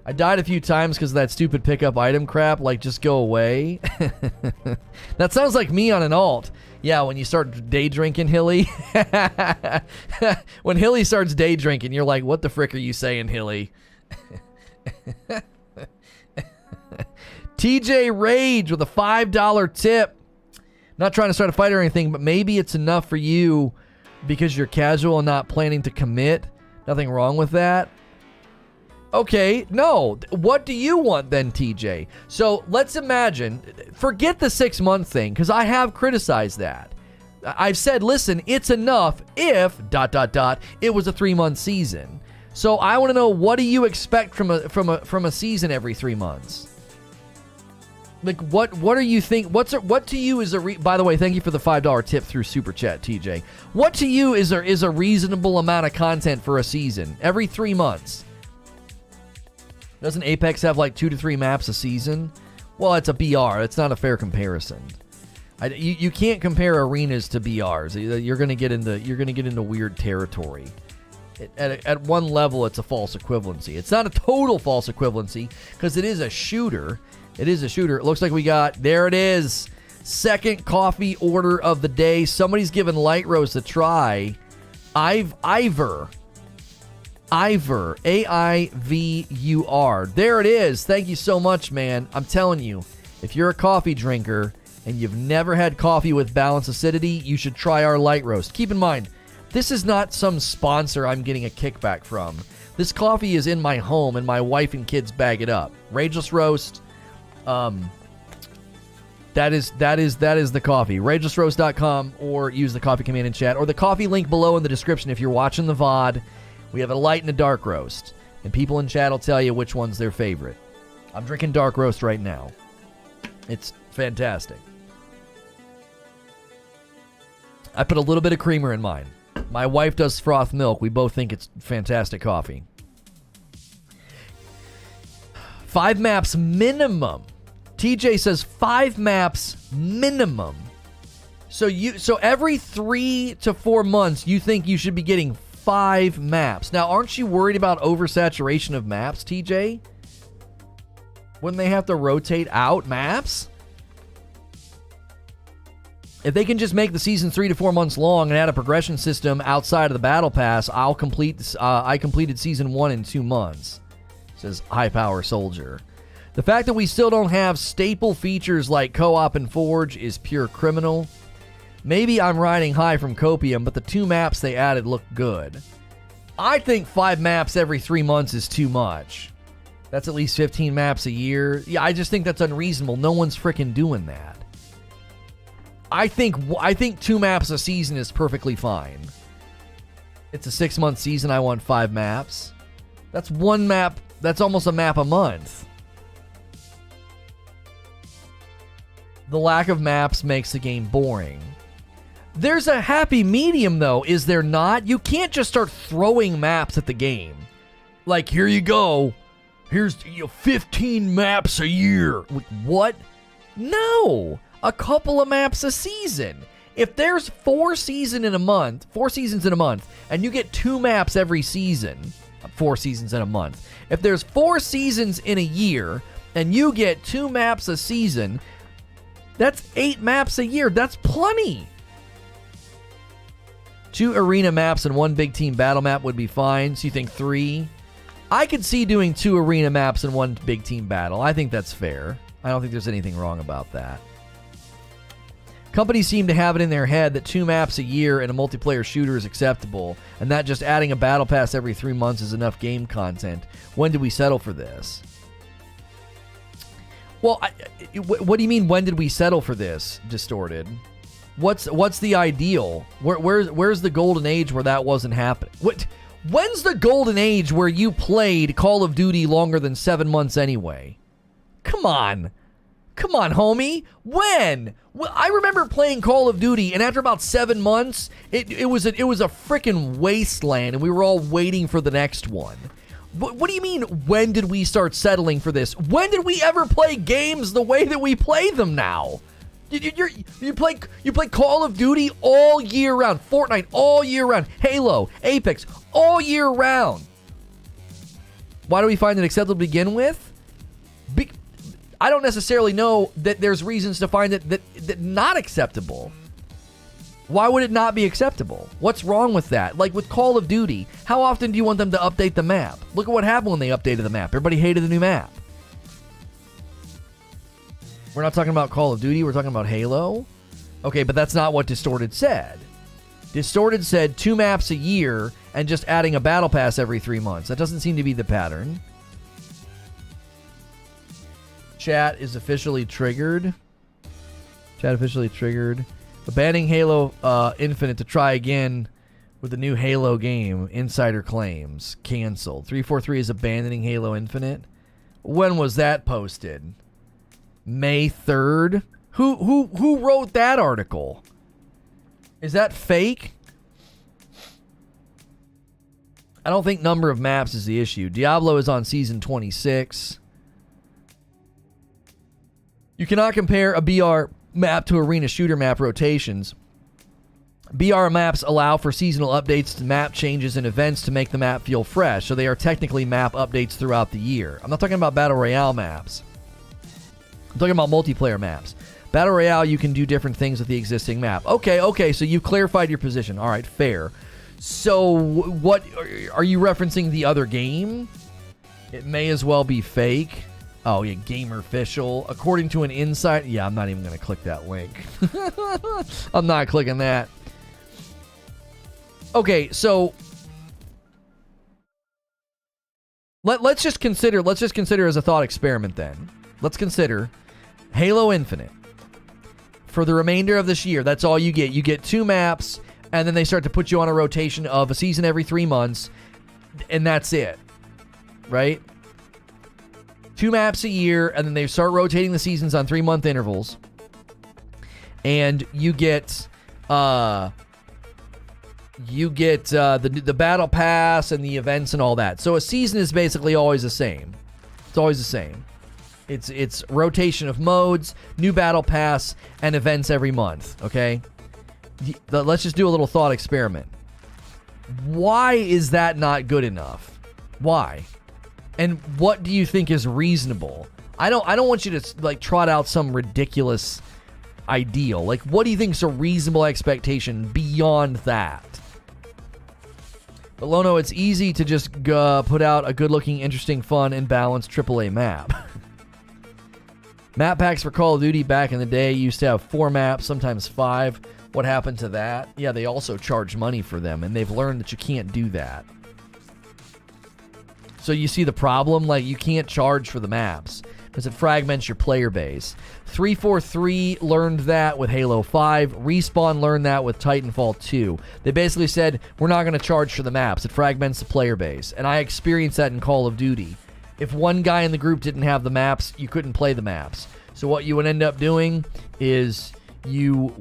I died a few times because of that stupid pickup item crap. Like, just go away. That sounds like me on an alt. Yeah, when you start day drinking, Hilly. When Hilly starts day drinking, you're like, what the frick are you saying, Hilly? TJ Rage with a $5 tip. Not trying to start a fight or anything, but maybe it's enough for you because you're casual and not planning to commit. Nothing wrong with that. Okay, no. What do you want then, TJ? So let's imagine, forget the 6-month thing, because I have criticized that. I've said, listen, it's enough if, ... it was a 3-month season. So I want to know, what do you expect from a season every 3 months? Like, what do you think? What to you is by the way, thank you for the $5 tip through Super Chat, TJ. What to you is a reasonable amount of content for a season every 3 months? Doesn't Apex have like 2 to 3 maps a season? Well, it's a BR. It's not a fair comparison. You can't compare arenas to BRs. You're gonna get into weird territory. At one level, it's a false equivalency. It's not a total false equivalency because it is a shooter. It is a shooter. It looks like we got, there it is, second coffee order of the day. Somebody's giving Light Roast a try. Ivor, A-I-V-U-R. There it is. Thank you so much, man. I'm telling you, if you're a coffee drinker and you've never had coffee with balanced acidity, you should try our Light Roast. Keep in mind, this is not some sponsor I'm getting a kickback from. This coffee is in my home and my wife and kids bag it up. Rageless Roast. That is the coffee. RagelessRoast.com, or use the coffee command in chat, or the coffee link below in the description if you're watching the VOD. We have a light and a dark roast, and people in chat will tell you which one's their favorite. I'm drinking dark roast right now. It's fantastic. I put a little bit of creamer in mine. My wife does froth milk. We both think it's fantastic coffee. 5 maps minimum. TJ says 5 maps minimum. So every 3 to 4 months, you think you should be getting 5 maps. Now, aren't you worried about oversaturation of maps, TJ? Wouldn't they have to rotate out maps? If they can just make the season 3 to 4 months long and add a progression system outside of the battle pass, I completed season 1 in 2 months. Says High Power Soldier. The fact that we still don't have staple features like co-op and Forge is pure criminal. Maybe I'm riding high from Copium, but the 2 maps they added look good. I think 5 maps every 3 months is too much. That's at least 15 maps a year. Yeah, I just think that's unreasonable. No one's freaking doing that. I think 2 maps a season is perfectly fine. It's a 6-month season. I want 5 maps. That's 1 map. That's almost a map a month. The lack of maps makes the game boring. There's a happy medium, though, is there not? You can't just start throwing maps at the game. Like, here you go. Here's 15 maps a year. What? No. A couple of maps a season. If there's 4 seasons in a month, and you get 2 maps every season, 4 seasons in a month. If there's 4 seasons in a year, and you get 2 maps a season, that's 8 maps a year. That's plenty. 2 arena maps and 1 big team battle map would be fine. So you think 3? I could see doing 2 arena maps and 1 big team battle. I think that's fair. I don't think there's anything wrong about that. Companies seem to have it in their head that 2 maps a year in a multiplayer shooter is acceptable, and that just adding a battle pass every 3 months is enough game content. When did we settle for this? Well, what do you mean, when did we settle for this, Distorted? What's the ideal? Where's the golden age where that wasn't happening? When's the golden age where you played Call of Duty longer than 7 months anyway? Come on, homie. When? Well, I remember playing Call of Duty, and after about 7 months, it was a freaking wasteland, and we were all waiting for the next one. What do you mean, when did we start settling for this? When did we ever play games the way that we play them now? You play Call of Duty all year round, Fortnite all year round, Halo, Apex all year round. Why do we find it acceptable to begin with? I don't necessarily know that there's reasons to find that not acceptable. Why would it not be acceptable? What's wrong with that? Like with Call of Duty, how often do you want them to update the map? Look at what happened when they updated the map. Everybody hated the new map. We're not talking about Call of Duty, we're talking about Halo. Okay, but that's not what Distorted said. Distorted said 2 maps a year and just adding a battle pass every 3 months. That doesn't seem to be the pattern. Chat is officially triggered. Abandoning Halo Infinite to try again with the new Halo game. Insider claims. Canceled. 343 is abandoning Halo Infinite. When was that posted? May 3rd? Who wrote that article? Is that fake? I don't think number of maps is the issue. Diablo is on season 26. You cannot compare a BR map to arena shooter map rotations. BR maps allow for seasonal updates to map changes and events to make the map feel fresh, so they are technically map updates throughout the year. I'm not talking about Battle Royale maps. I'm talking about multiplayer maps. Battle Royale, you can do different things with the existing map. Okay, so you've clarified your position. All right, fair. So what, are you referencing the other game? It may as well be fake. Oh, yeah, Gamer Official. According to an insight... Yeah, I'm not even going to click that link. I'm not clicking that. Okay, so... Let's just consider as a thought experiment then. Let's consider Halo Infinite. For the remainder of this year, that's all you get. You get 2 maps, and then they start to put you on a rotation of a season every 3 months, and that's it. Right? 2 maps a year, and then they start rotating the seasons on 3-month intervals. And you get the battle pass and the events and all that. So a season is basically always the same. It's always the same. It's rotation of modes, new battle pass, and events every month. Okay? Let's just do a little thought experiment. Why is that not good enough? Why? And what do you think is reasonable? I don't want you to like trot out some ridiculous ideal. Like, what do you think is a reasonable expectation beyond that? But Lono, it's easy to just put out a good-looking, interesting, fun, and balanced AAA map. Map packs for Call of Duty back in the day used to have 4 maps, sometimes 5. What happened to that? Yeah, they also charge money for them, and they've learned that you can't do that. So you see the problem? Like, you can't charge for the maps because it fragments your player base. 343 learned that with Halo 5. Respawn learned that with Titanfall 2. They basically said, we're not going to charge for the maps. It fragments the player base. And I experienced that in Call of Duty. If one guy in the group didn't have the maps, you couldn't play the maps. So what you would end up doing is you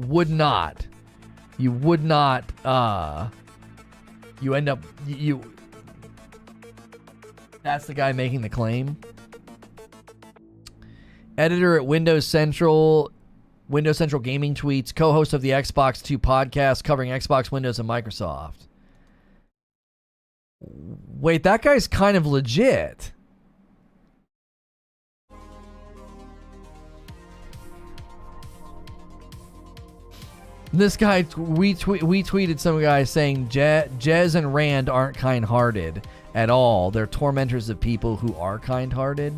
that's the guy making the claim. Editor at Windows Central Windows Central Gaming tweets, co-host of the Xbox 2 podcast covering Xbox, Windows, and Microsoft. Wait, that guy's kind of legit. This guy, we tweeted some guy saying Jez and Rand aren't kind-hearted at all. They're tormentors of people who are kind-hearted.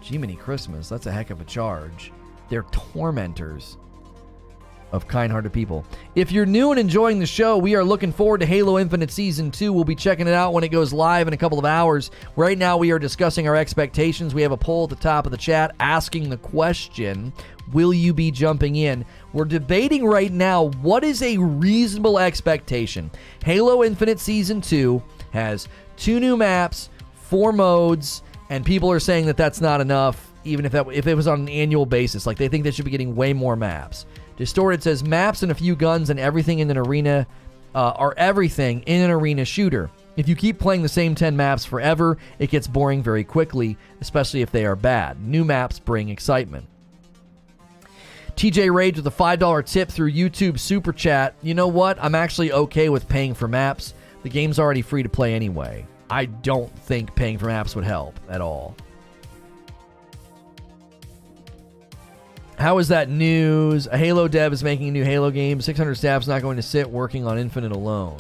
Jiminy Christmas, that's a heck of a charge. They're tormentors of kind-hearted people. If you're new and enjoying the show, we are looking forward to Halo Infinite Season 2. We'll be checking it out when it goes live in a couple of hours. Right now, we are discussing our expectations. We have a poll at the top of the chat asking the question, will you be jumping in? We're debating right now, what is a reasonable expectation? Halo Infinite Season 2 has 2 new maps, 4 modes, and people are saying that that's not enough, even if it was on an annual basis. Like, they think they should be getting way more maps. Distorted says, maps and a few guns and everything in an arena are everything in an arena shooter. If you keep playing the same 10 maps forever, it gets boring very quickly, especially if they are bad. New maps bring excitement. TJ Rage with a $5 tip through YouTube Super Chat. You know what? I'm actually okay with paying for maps. The game's already free to play anyway. I don't think paying for maps would help at all. How is that news? A Halo dev is making a new Halo game. 600 staff's not going to sit working on Infinite alone.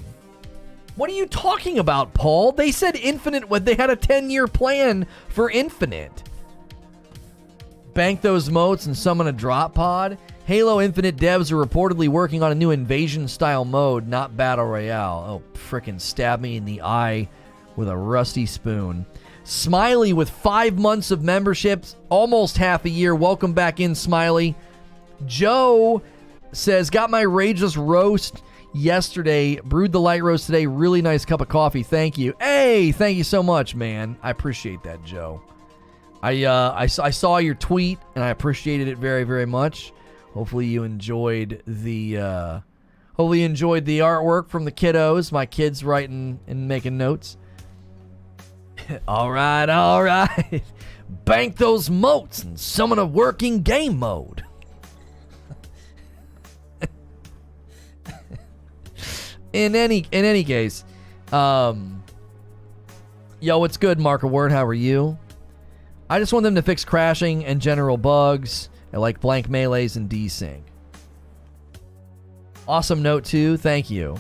What are you talking about, Paul? They said Infinite, they had a 10-year plan for Infinite. Bank those motes and summon a drop pod. Halo Infinite devs are reportedly working on a new invasion-style mode, not Battle Royale. Oh, frickin' stab me in the eye with a rusty spoon. Smiley with 5 months of memberships, almost half a year. Welcome back in, Smiley. Joe says, got my Rageless roast yesterday, brewed the light roast today. Really nice cup of coffee. Thank you. Hey, thank you so much, man. I appreciate that, Joe. I saw your tweet, and I appreciated it very, very much. Hopefully you enjoyed the artwork from the kiddos. My kids writing and making notes. All right. Bank those motes and summon a working game mode. In any case, yo, what's good, Mark Word? How are you? I just want them to fix crashing and general bugs, like blank melees and desync. Awesome note too. Thank you.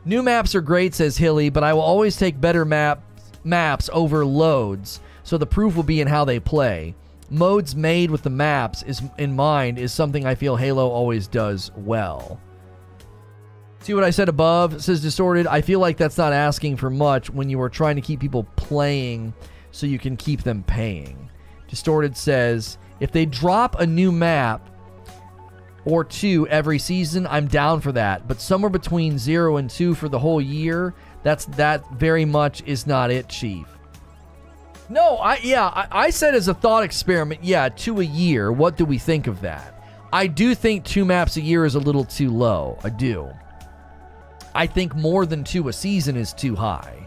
New maps are great, says Hilly, but I will always take better maps over loads, so the proof will be in how they play. Modes made with the maps in mind is something I feel Halo always does well. See what I said above? It says Distorted. I feel like that's not asking for much when you are trying to keep people playing so you can keep them paying. Distorted says, if they drop a new map or 2 every season, I'm down for that. But somewhere between 0 and 2 for the whole year, that very much is not it, Chief. No, I said as a thought experiment, 2 a year. What do we think of that? I do think 2 maps a year is a little too low. I do. I think more than 2 a season is too high.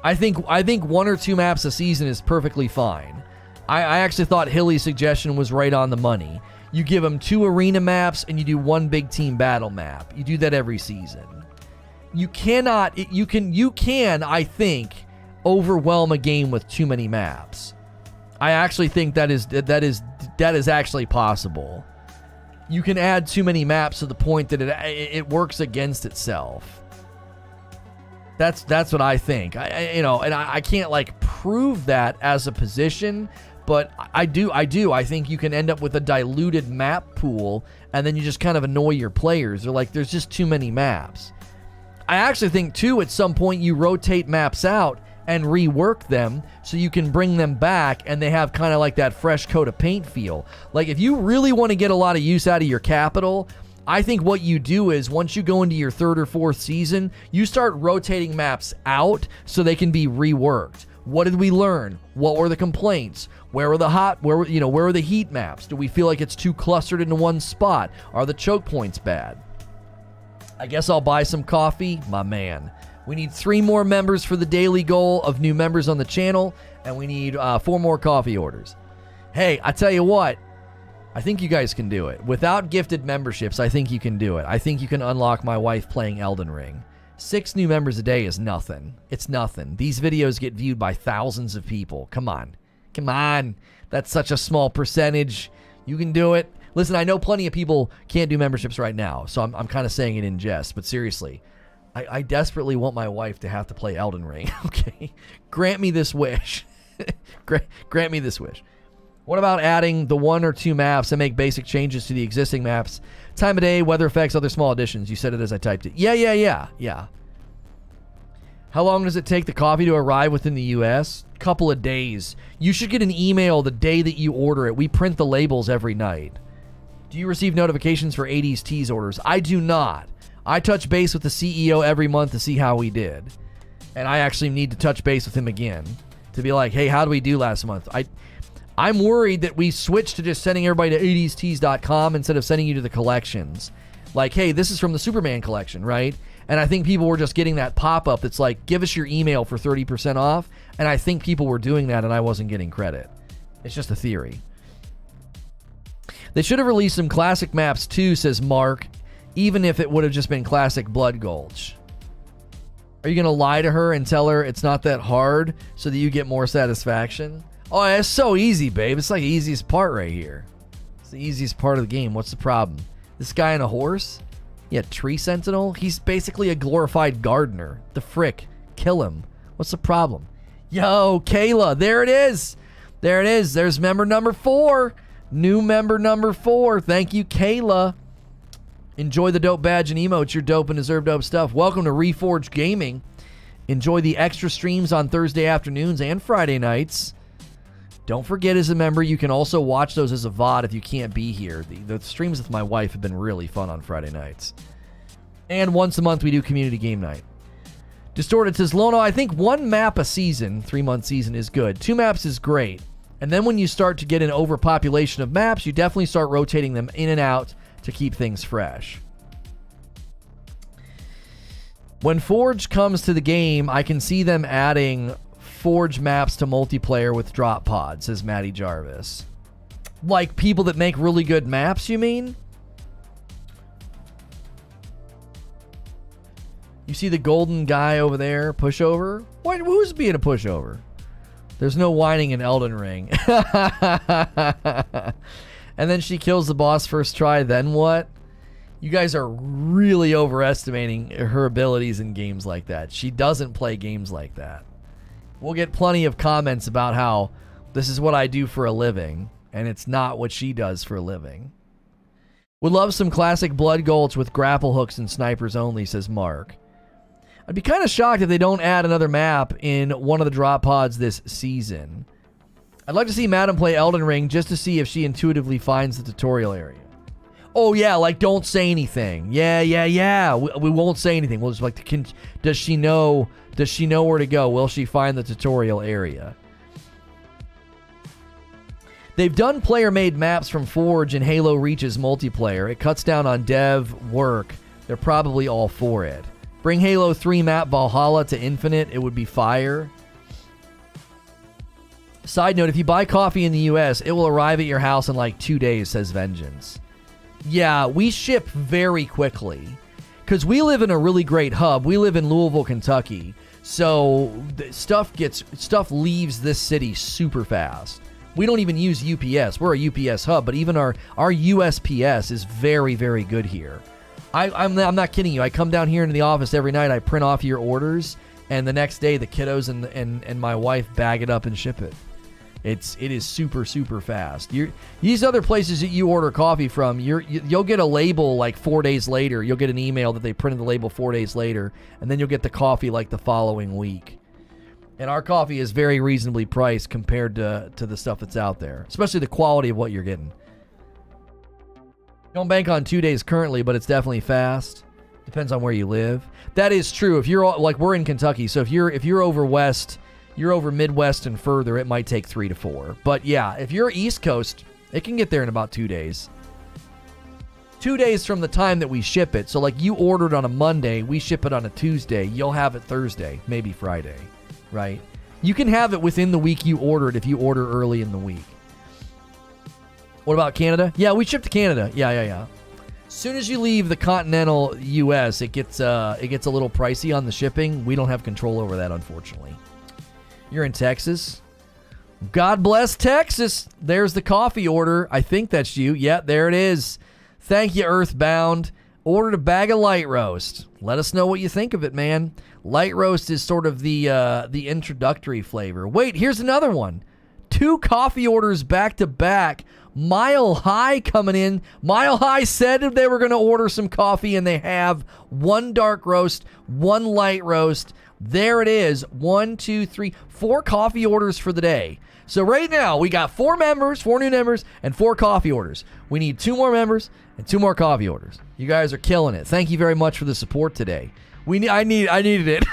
I think 1 or 2 maps a season is perfectly fine. I actually thought Hilly's suggestion was right on the money. You give them 2 arena maps and you do 1 big team battle map. You do that every season. You can, I think, overwhelm a game with too many maps. I actually think that is actually possible. You can add too many maps to the point that it works against itself. That's what I think. I can't like prove that as a position, but I do. I think you can end up with a diluted map pool, and then you just kind of annoy your players. They're like, there's just too many maps. I actually think too, at some point you rotate maps out and rework them so you can bring them back and they have kind of like that fresh coat of paint feel. Like if you really want to get a lot of use out of your capital, I think what you do is once you go into your 3rd or 4th season, you start rotating maps out so they can be reworked. What did we learn? What were the complaints? Where were the heat maps? Do we feel like it's too clustered into one spot? Are the choke points bad? I guess I'll buy some coffee, my man. We need 3 more members for the daily goal of new members on the channel, and we need 4 more coffee orders. Hey, I tell you what, I think you guys can do it. Without gifted memberships, I think you can do it. I think you can unlock my wife playing Elden Ring. 6 new members a day is nothing. It's nothing. These videos get viewed by thousands of people. Come on. Come on. That's such a small percentage. You can do it. Listen, I know plenty of people can't do memberships right now, so I'm kind of saying it in jest, but seriously, I desperately want my wife to have to play Elden Ring, okay? Grant me this wish. Grant me this wish. What about adding the 1 or 2 maps and make basic changes to the existing maps? Time of day, weather effects, other small additions. You said it as I typed it. Yeah. How long does it take the coffee to arrive within the U.S.? Couple of days. You should get an email the day that you order it. We print the labels every night. Do you receive notifications for 80s Teas orders? I do not. I touch base with the CEO every month to see how we did. And I actually need to touch base with him again to be like, hey, how do we do last month? I'm worried that we switched to just sending everybody to 80stees.com instead of sending you to the collections. Like, hey, this is from the Superman collection, right? And I think people were just getting that pop-up that's like, give us your email for 30% off. And I think people were doing that and I wasn't getting credit. It's just a theory. They should have released some classic maps too, says Mark, even if it would have just been classic Blood Gulch. Are you going to lie to her and tell her it's not that hard so that you get more satisfaction? Oh, it's so easy, babe. It's like the easiest part right here. It's the easiest part of the game. What's the problem? This guy on a horse? Yeah, Tree Sentinel? He's basically a glorified gardener. The frick. Kill him. What's the problem? Yo, Kayla. There it is. There it is. There's member number 4. New member number 4. Thank you, Kayla. Enjoy the dope badge and emotes. You're dope and deserve dope stuff. Welcome to Reforge Gaming. Enjoy the extra streams on Thursday afternoons and Friday nights. Don't forget, as a member, you can also watch those as a VOD if you can't be here. The streams with my wife have been really fun on Friday nights. And once a month, we do community game night. Distorted says, Lono, I think 1 map a season, 3-month season, is good. 2 maps is great. And then when you start to get an overpopulation of maps, you definitely start rotating them in and out to keep things fresh. When Forge comes to the game, I can see them adding Forge maps to multiplayer with drop pods, says Maddie Jarvis. Like people that make really good maps, you mean? You see the golden guy over there, pushover? What? Who's being a pushover? There's no whining in Elden Ring. And then she kills the boss first try, then what? You guys are really overestimating her abilities in games like that. She doesn't play games like that. We'll get plenty of comments about how this is what I do for a living, and it's not what she does for a living. Would love some classic Blood Gulch with grapple hooks and snipers only, says Mark. I'd be kind of shocked if they don't add another map in one of the drop pods this season. I'd like to see Madam play Elden Ring just to see if she intuitively finds the tutorial area. Oh yeah, like don't say anything. Yeah. We won't say anything. We'll just like, does she know where to go? Will she find the tutorial area? They've done player-made maps from Forge in Halo Reach's multiplayer. It cuts down on dev work. They're probably all for it. Bring Halo 3 map Valhalla to Infinite. It would be fire. Side note, if you buy coffee in the US, it will arrive at your house in like 2 days, says Vengeance. Yeah, we ship very quickly because we live in a really great hub. We live in Louisville, Kentucky. So stuff leaves this city super fast. We don't even use UPS. We're a UPS hub, but even our USPS is very, very good here. I'm not kidding you. I come down here into the office every night. I print off your orders, and the next day the kiddos and my wife bag it up and ship it. It is super, super fast. These other places that you order coffee from, you'll get a label like 4 days later. You'll get an email that they printed the label 4 days later, and then you'll get the coffee like the following week. And our coffee is very reasonably priced compared to the stuff that's out there, especially the quality of what you're getting. Don't bank on 2 days currently, but it's definitely fast. Depends on where you live. That is true. If you're like, we're in Kentucky, so if you're over west, you're over Midwest and further, it might take 3 to 4. But yeah, if you're East Coast, it can get there in about 2 days. 2 days from the time that we ship it. So like you ordered on a Monday, we ship it on a Tuesday. You'll have it Thursday, maybe Friday, right? You can have it within the week you ordered if you order early in the week. What about Canada? Yeah, we ship to Canada. Yeah. As soon as you leave the continental U.S., it gets a little pricey on the shipping. We don't have control over that, unfortunately. You're in Texas. God bless Texas. There's the coffee order. I think that's you. Yeah, there it is. Thank you, Earthbound. Ordered a bag of light roast. Let us know what you think of it, man. Light roast is sort of the introductory flavor. Wait, here's another one. 2 coffee orders back to back. Mile High coming in. Mile High said they were going to order some coffee, and they have 1 dark roast, 1 light roast. There it is. 1, 2, 3, 4 coffee orders for the day. So right now, we got 4 members, 4 new members, and 4 coffee orders. We need 2 more members and 2 more coffee orders. You guys are killing it. Thank you very much for the support today. I needed it.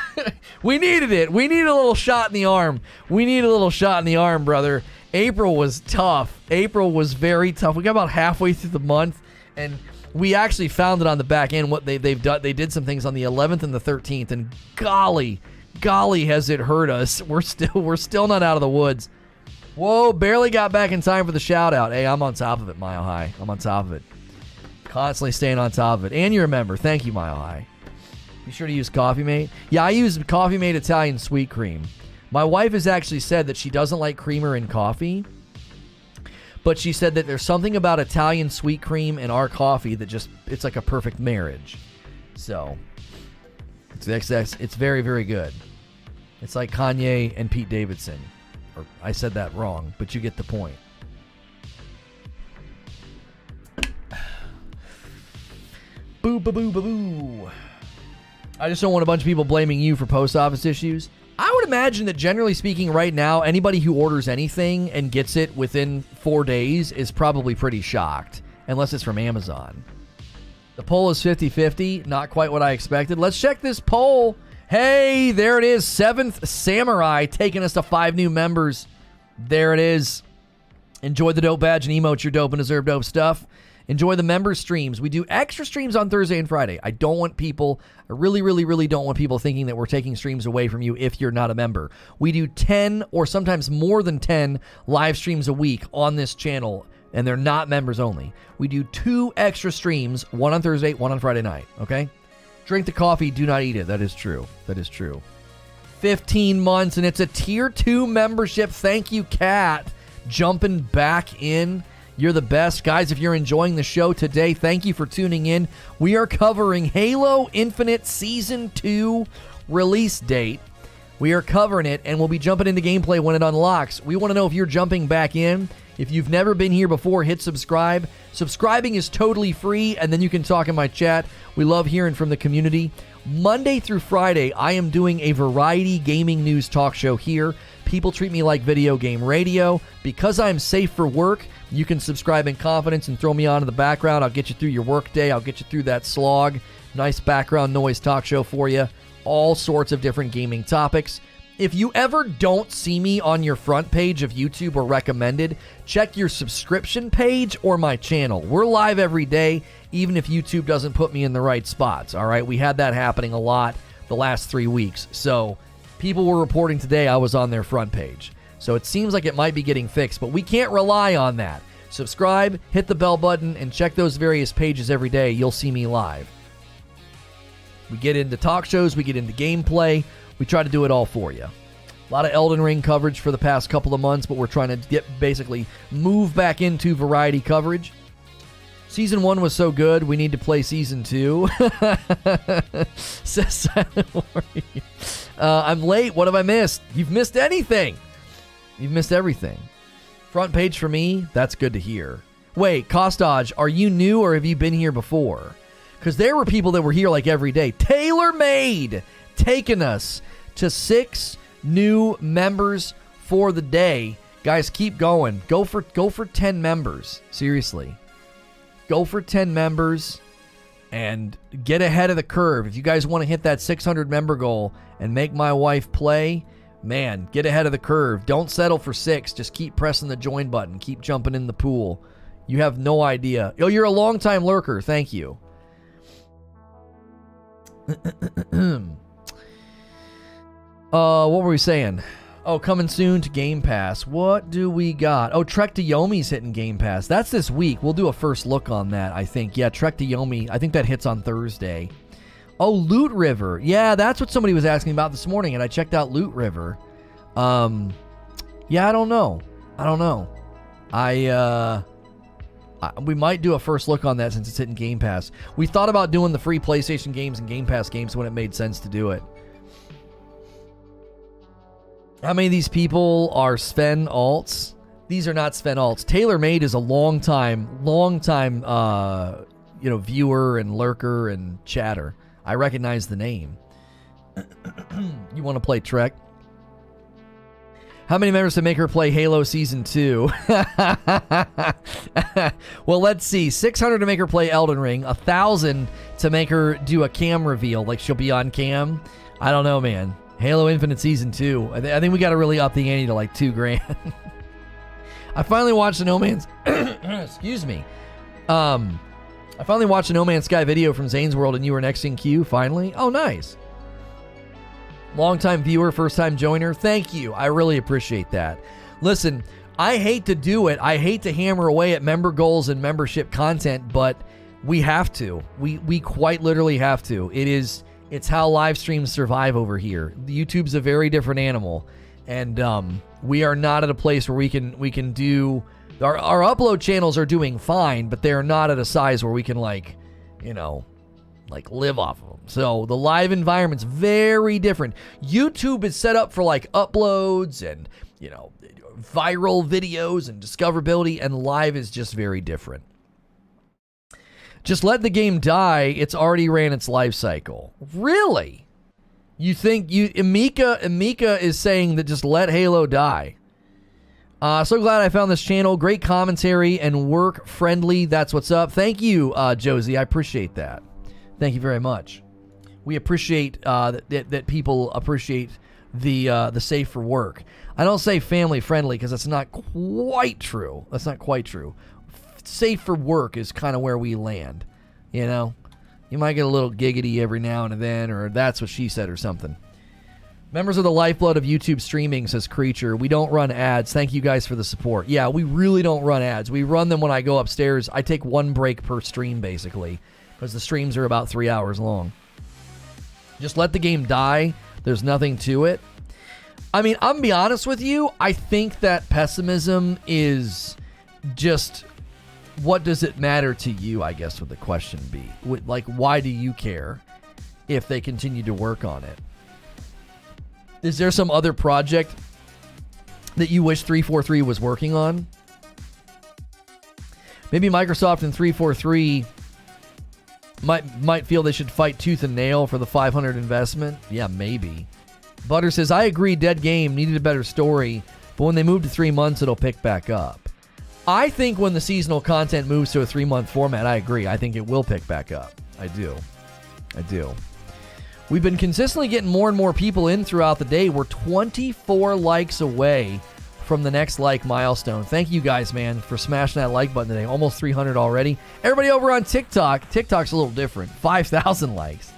We needed it. We need a little shot in the arm. We need a little shot in the arm, brother. April was tough. April was very tough. We got about halfway through the month, and we actually found it on the back end. What they've done, they did some things on the 11th and the 13th, and golly, has it hurt us. We're still not out of the woods. Whoa, barely got back in time for the shout out. Hey, I'm on top of it, Mile High. I'm on top of it. Constantly staying on top of it. And you're a member. Thank you, Mile High. Be sure to use Coffee Mate. Yeah, I use Coffee Mate Italian Sweet Cream. My wife has actually said that she doesn't like creamer in coffee, but she said that there's something about Italian Sweet Cream in our coffee that it's like a perfect marriage. So, it's very, very good. It's like Kanye and Pete Davidson. Or I said that wrong, but you get the point. Boo, boo, boo, boo, boo. I just don't want a bunch of people blaming you for post office issues. I would imagine that generally speaking right now, anybody who orders anything and gets it within 4 days is probably pretty shocked, unless it's from Amazon. The poll is 50-50, not quite what I expected. Let's check this poll. Hey, there it is. 7th Samurai taking us to 5 new members. There it is. Enjoy the dope badge and emote your dope and deserve dope stuff. Enjoy the member streams. We do extra streams on Thursday and Friday. I really, really, really don't want people thinking that we're taking streams away from you if you're not a member. We do 10 or sometimes more than 10 live streams a week on this channel, and they're not members only. We do 2 extra streams, 1 on Thursday, 1 on Friday night, okay? Drink the coffee, do not eat it. That is true. 15 months, and it's a Tier 2 membership. Thank you, Kat. Jumping back in. You're the best. Guys, if you're enjoying the show today, thank you for tuning in. We are covering Halo Infinite Season 2 release date. We are covering it, and we'll be jumping into gameplay when it unlocks. We want to know if you're jumping back in. If you've never been here before, hit subscribe. Subscribing is totally free, and then you can talk in my chat. We love hearing from the community. Monday through Friday, I am doing a variety gaming news talk show here. People treat me like video game radio. Because I'm safe for work, you can subscribe in confidence and throw me on in the background. I'll get you through your work day. I'll get you through that slog. Nice background noise talk show for you. All sorts of different gaming topics. If you ever don't see me on your front page of YouTube or recommended, check your subscription page or my channel. We're live every day, even if YouTube doesn't put me in the right spots, all right? We had that happening a lot the last 3 weeks. So people were reporting today I was on their front page. So it seems like it might be getting fixed, but we can't rely on that. Subscribe, hit the bell button, and check those various pages every day. You'll see me live. We get into talk shows, we get into gameplay. We try to do it all for you. A lot of Elden Ring coverage for the past couple of months, but we're trying to move back into variety coverage. Season 1 was so good, we need to play Season 2. Says Silent Warrior. I'm late. What have I missed? You've missed anything. You've missed everything. Front page for me, that's good to hear. Wait, Costodge, are you new or have you been here before? Because there were people that were here like every day. Tailor Made taking us to 6 new members for the day. Guys, keep going. Go for 10 members. Seriously. Go for 10 members and get ahead of the curve. If you guys want to hit that 600 member goal and make my wife play, man, get ahead of the curve. Don't settle for 6. Just keep pressing the join button. Keep jumping in the pool. You have no idea. Oh, you're a long-time lurker. Thank you. What were we saying? Oh, coming soon to Game Pass. What do we got? Oh, Trek to Yomi's hitting Game Pass. That's this week. We'll do a first look on that, I think. Yeah, Trek to Yomi. I think that hits on Thursday. Oh, Loot River. Yeah, that's what somebody was asking about this morning, and I checked out Loot River. Yeah, I don't know. We might do a first look on that since it's hitting Game Pass. We thought about doing the free PlayStation games and Game Pass games when it made sense to do it. How many of these people are Sven alts? These are not Sven alts. TaylorMade is a long time, viewer and lurker and chatter. I recognize the name. You want to play Trek? How many members to make her play Halo Season 2? Well, let's see. 600 to make her play Elden Ring. 1,000 to make her do a cam reveal, like she'll be on cam. I don't know, man. Halo Infinite Season 2. I think we got to really up the ante to like $2,000. I finally watched the No Man's... Excuse me. I finally watched a No Man's Sky video from Zane's World and you were next in queue, finally. Oh, nice. Long-time viewer, first-time joiner. Thank you. I really appreciate that. Listen, I hate to do it. I hate to hammer away at member goals and membership content, but we have to. We quite literally have to. It's how live streams survive over here. YouTube's a very different animal, and we are not at a place where we can do... Our upload channels are doing fine, but they're not at a size where we can live off of them. So the live environment's very different. YouTube is set up for like uploads and, viral videos and discoverability, and live is just very different. Just let the game die. It's already ran its life cycle. Really? You think Emika is saying that just let Halo die? So glad I found this channel. Great commentary and work friendly. That's what's up. Thank you, Josie. I appreciate that. Thank you very much. We appreciate that people appreciate the safe for work. I don't say family friendly because that's not quite true. Safe for work is kind of where we land. You might get a little giggity every now and then, or that's what she said or something. Members of the lifeblood of YouTube streaming, says Creature. We don't run ads. Thank you guys for the support. Yeah, we really don't run ads. We run them when I go upstairs. I take one break per stream, basically, because the streams are about 3 hours long. Just let the game die. There's nothing to it. I mean, I'm going to be honest with you. I think that pessimism is just, what does it matter to you, I guess would the question be. Like, why do you care if they continue to work on it? Is there some other project that you wish 343 was working on? Maybe Microsoft and 343 might feel they should fight tooth and nail for the 500 investment. Yeah, maybe. Butter says, I agree, dead game, needed a better story, but when they move to 3 months, it'll pick back up. I think when the seasonal content moves to a 3-month format, I agree. I think it will pick back up. I do. We've been consistently getting more and more people in throughout the day. We're 24 likes away from the next like milestone. Thank you guys, man, for smashing that like button today. Almost 300 already. Everybody over on TikTok. TikTok's a little different. 5,000 likes.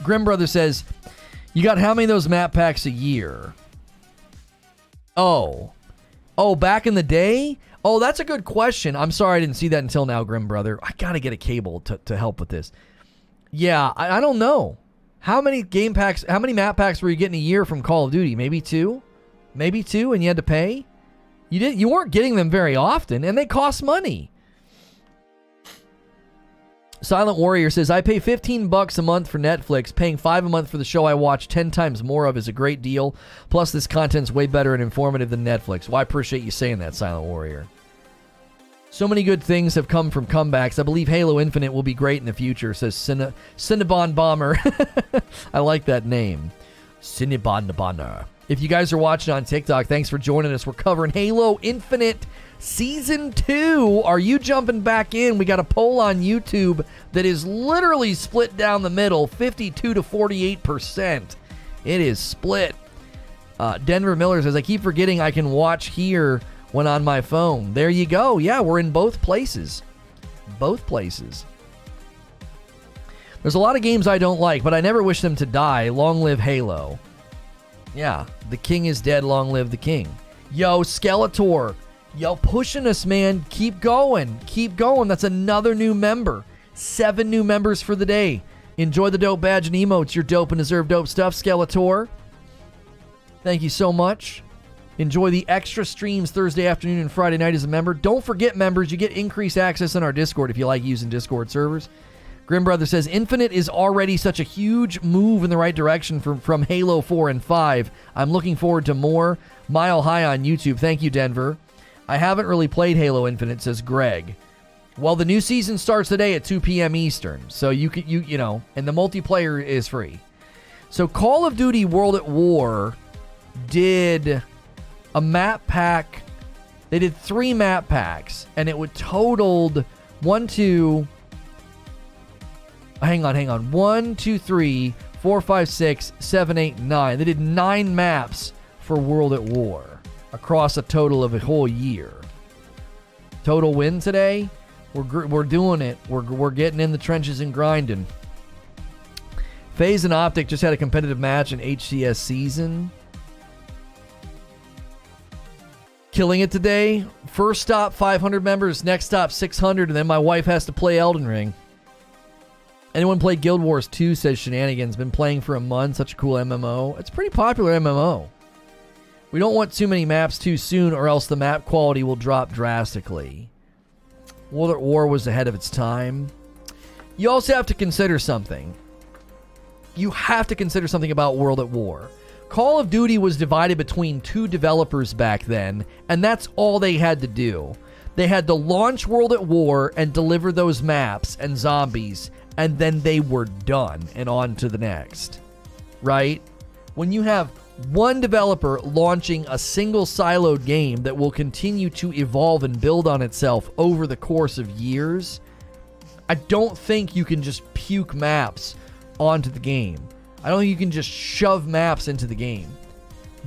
Grim Brother says, you got how many of those map packs a year? Oh, back in the day? Oh, that's a good question. I'm sorry I didn't see that until now, Grim Brother. I got to get a cable to help with this. Yeah, I don't know. How many map packs were you getting a year from Call of Duty? Maybe two, and you had to pay? You weren't getting them very often, and they cost money. Silent Warrior says, I pay $15 a month for Netflix. Paying $5 a month for the show I watch 10 times more of is a great deal. Plus, this content's way better and informative than Netflix. Well, I appreciate you saying that, Silent Warrior. So many good things have come from comebacks. I believe Halo Infinite will be great in the future, says Cinnabon Bomber. I like that name. Cinnabon Bomber. If you guys are watching on TikTok, thanks for joining us. We're covering Halo Infinite Season 2. Are you jumping back in? We got a poll on YouTube that is literally split down the middle, 52 to 48%. It is split. Denver Miller says, I keep forgetting I can watch here when on my phone. There you go. Yeah, we're in both places. There's a lot of games I don't like, but I never wish them to die. Long live Halo. Yeah, the king is dead, long live the king. Yo, Skeletor. Yo, pushing us, man. Keep going. Keep going. That's another new member. 7 new members for the day. Enjoy the dope badge and emotes. You're dope and deserve dope stuff, Skeletor. Thank you so much. Enjoy the extra streams Thursday afternoon and Friday night as a member. Don't forget, members, you get increased access in our Discord if you like using Discord servers. Grim Brother says, Infinite is already such a huge move in the right direction from Halo 4 and 5. I'm looking forward to more. Mile High on YouTube. Thank you, Denver. I haven't really played Halo Infinite, says Greg. Well, the new season starts today at 2 p.m. Eastern, so you know, and the multiplayer is free. So Call of Duty World at War did a map pack. They did 3 map packs, and it would totaled 1, 2, 3, 4, 5, 6, 7, 8, 9. They did 9 maps for World at War across a total of a whole year. Total win today? We're doing it. We're getting in the trenches and grinding. FaZe and Optic just had a competitive match in HCS season. Killing it today. First stop 500 members, next stop 600, and then my wife has to play Elden Ring. Anyone played Guild Wars 2, says Shenanigans. Been playing for a month. Such a cool MMO. It's a pretty popular MMO. We don't want too many maps too soon, or else the map quality will drop drastically. World at War was ahead of its time. You also have to consider something. You have to consider something about World at War. Call of Duty was divided between 2 developers back then, and that's all they had to do. They had to launch World at War and deliver those maps and zombies, and then they were done and on to the next. Right? When you have one developer launching a single siloed game that will continue to evolve and build on itself over the course of years, I don't think you can just puke maps onto the game. I don't think you can just shove maps into the game.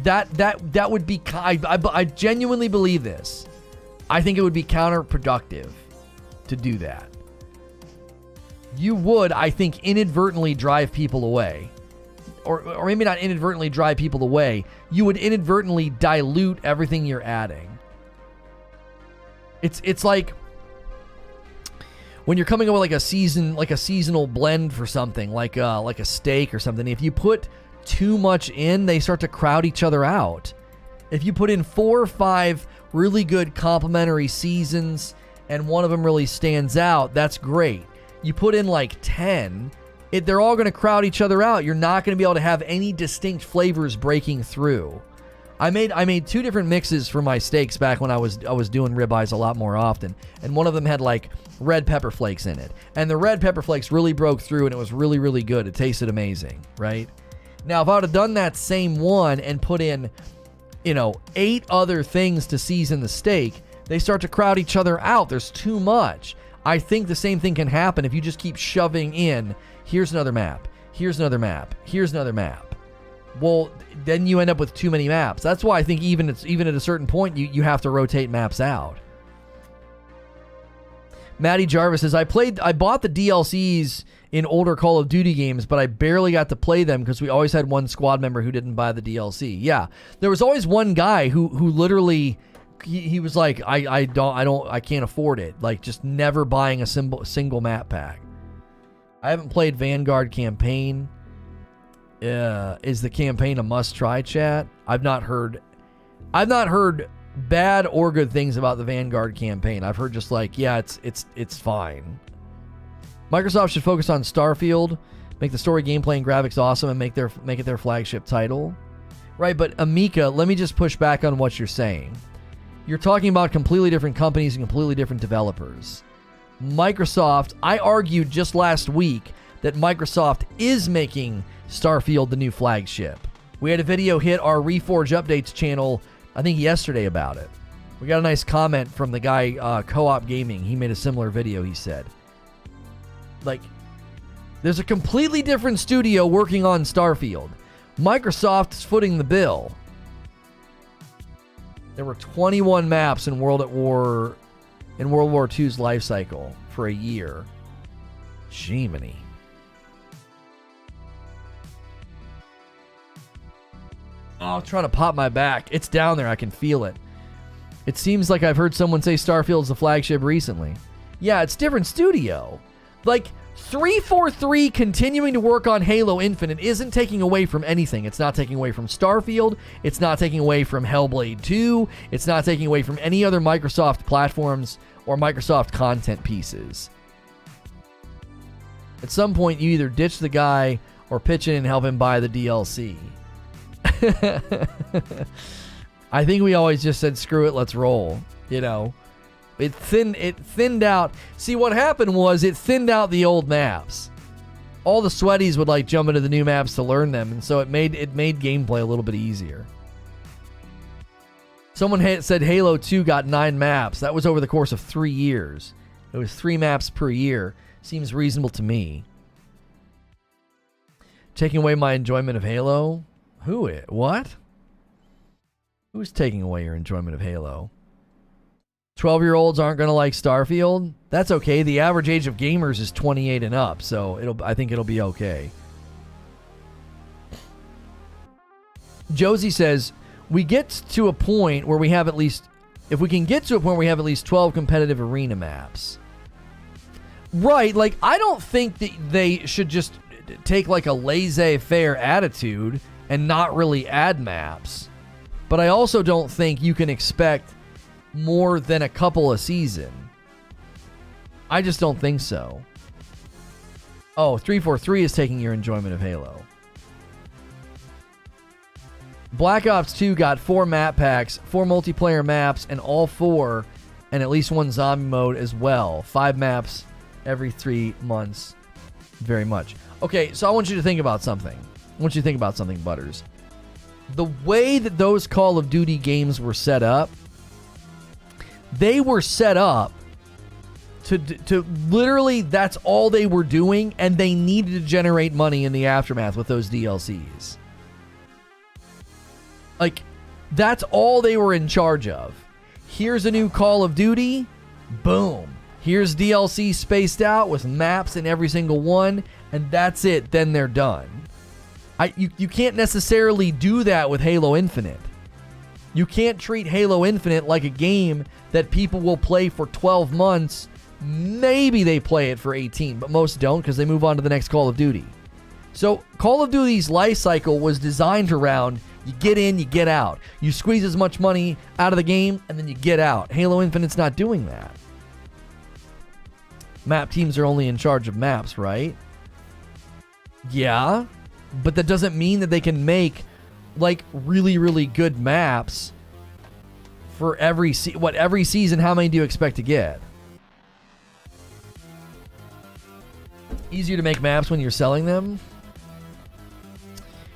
That would be... I genuinely believe this. I think it would be counterproductive to do that. You would, I think, inadvertently drive people away. Or maybe not inadvertently drive people away. You would inadvertently dilute everything you're adding. It's like when you're coming up with like a seasonal blend for something, like a steak or something. If you put too much in, they start to crowd each other out. If you put in 4 or 5 really good complementary seasons and one of them really stands out, that's great. You put in like 10, they're all going to crowd each other out. You're not going to be able to have any distinct flavors breaking through. I made 2 different mixes for my steaks back when I was doing ribeyes a lot more often, and one of them had like red pepper flakes in it, and the red pepper flakes really broke through, and it was really, really good. It tasted amazing, right? Now, if I would have done that same one and put in, 8 other things to season the steak, they start to crowd each other out. There's too much. I think the same thing can happen if you just keep shoving in, here's another map, here's another map, here's another map. Well, then you end up with too many maps. That's why I think even at a certain point, you have to rotate maps out. Maddie Jarvis says, I bought the DLCs in older Call of Duty games, but I barely got to play them because we always had one squad member who didn't buy the DLC. Yeah, there was always one guy who literally... He was like, I can't afford it. Like, just never buying a single map pack. I haven't played Vanguard campaign. Is the campaign a must-try, chat? I've not heard bad or good things about the Vanguard campaign. I've heard just like, yeah, it's fine. Microsoft should focus on Starfield, make the story, gameplay, and graphics awesome, and make it their flagship title. Right, but Amika, let me just push back on what you're saying. You're talking about completely different companies and completely different developers. Microsoft, I argued just last week that Microsoft is making Starfield the new flagship. We had a video hit our Reforge Updates channel, I think yesterday, about it. We got a nice comment from the guy, Co-op Gaming. He made a similar video, he said. Like, there's a completely different studio working on Starfield. Microsoft's footing the bill. There were 21 maps in World War II's life cycle for a year. Jiminy. I'm trying to pop my back. It's down there. I can feel it. It seems like I've heard someone say Starfield's the flagship recently. Yeah, it's different studio. Like, 343 continuing to work on Halo Infinite isn't taking away from anything. It's not taking away from Starfield. It's not taking away from Hellblade 2. It's not taking away from any other Microsoft platforms or Microsoft content pieces. At some point, you either ditch the guy or pitch in and help him buy the DLC. I think we always just said, screw it, let's roll. You know, it thinned out. See, what happened was it thinned out the old maps. All the sweaties would like jump into the new maps to learn them, and so it made gameplay a little bit easier. Someone said Halo 2 got 9 maps. That was over the course of 3 years. It was 3 maps per year. Seems reasonable to me. Taking away my enjoyment of Halo? What? Who's taking away your enjoyment of Halo? 12-year-olds aren't going to like Starfield? That's okay. The average age of gamers is 28 and up, so I think it'll be okay. Josie says, we get to a point where we have at least, if we can get to a point where we have at least 12 competitive arena maps. Right, like, I don't think that they should just take like a laissez-faire attitude and not really add maps. But I also don't think you can expect more than a couple a season. I just don't think so. Oh, 343 is taking your enjoyment of Halo. Black Ops 2 got 4 map packs, 4 multiplayer maps, and all 4, and at least 1 zombie mode as well. 5 maps every 3 months. Very much. Okay, so I want you to think about something. Butters. The way that those Call of Duty games were set up, they were set up to literally, that's all they were doing, and they needed to generate money in the aftermath with those DLCs. Like, that's all they were in charge of. Here's a new Call of Duty. Boom. Here's DLC spaced out with maps in every single one, and that's it. Then they're done. You can't necessarily do that with Halo Infinite. You can't treat Halo Infinite like a game that people will play for 12 months. Maybe they play it for 18, but most don't because they move on to the next Call of Duty. So Call of Duty's life cycle was designed around you get in, you get out. You squeeze as much money out of the game, and then you get out. Halo Infinite's not doing that. Map teams are only in charge of maps, right? Yeah, but that doesn't mean that they can make like really, really good maps for every season. How many do you expect to get? Easier to make maps when you're selling them.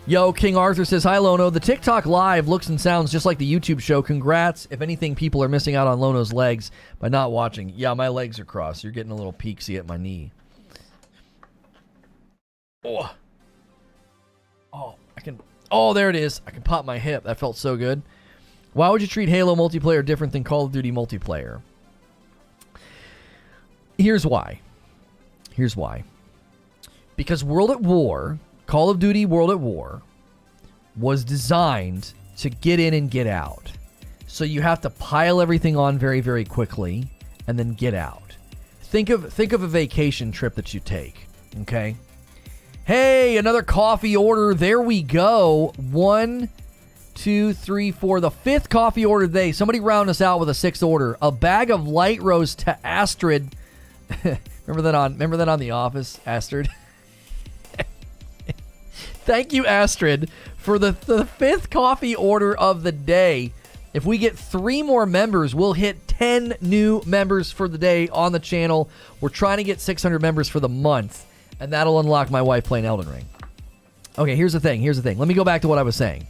Yo, King Arthur says, hi, Lono. The TikTok live looks and sounds just like the YouTube show. Congrats. If anything, people are missing out on Lono's legs by not watching. Yeah, my legs are crossed. You're getting a little peaksy at my knee. Oh, there it is. I can pop my hip. That felt so good. Why would you treat Halo multiplayer different than Call of Duty multiplayer? Here's why. Because World at War, Call of Duty World at War, was designed to get in and get out. So you have to pile everything on very, very quickly and then get out. Think of a vacation trip that you take, okay? Hey, another coffee order. There we go. 1, 2, 3, 4. The 5th coffee order today. Somebody round us out with a 6th order. A bag of light roast to Astrid. Remember that on The Office, Astrid? Thank you, Astrid, for the 5th coffee order of the day. If we get 3 more members, we'll hit 10 new members for the day on the channel. We're trying to get 600 members for the month, and that'll unlock my wife playing Elden Ring. Okay, here's the thing. Let me go back to what I was saying.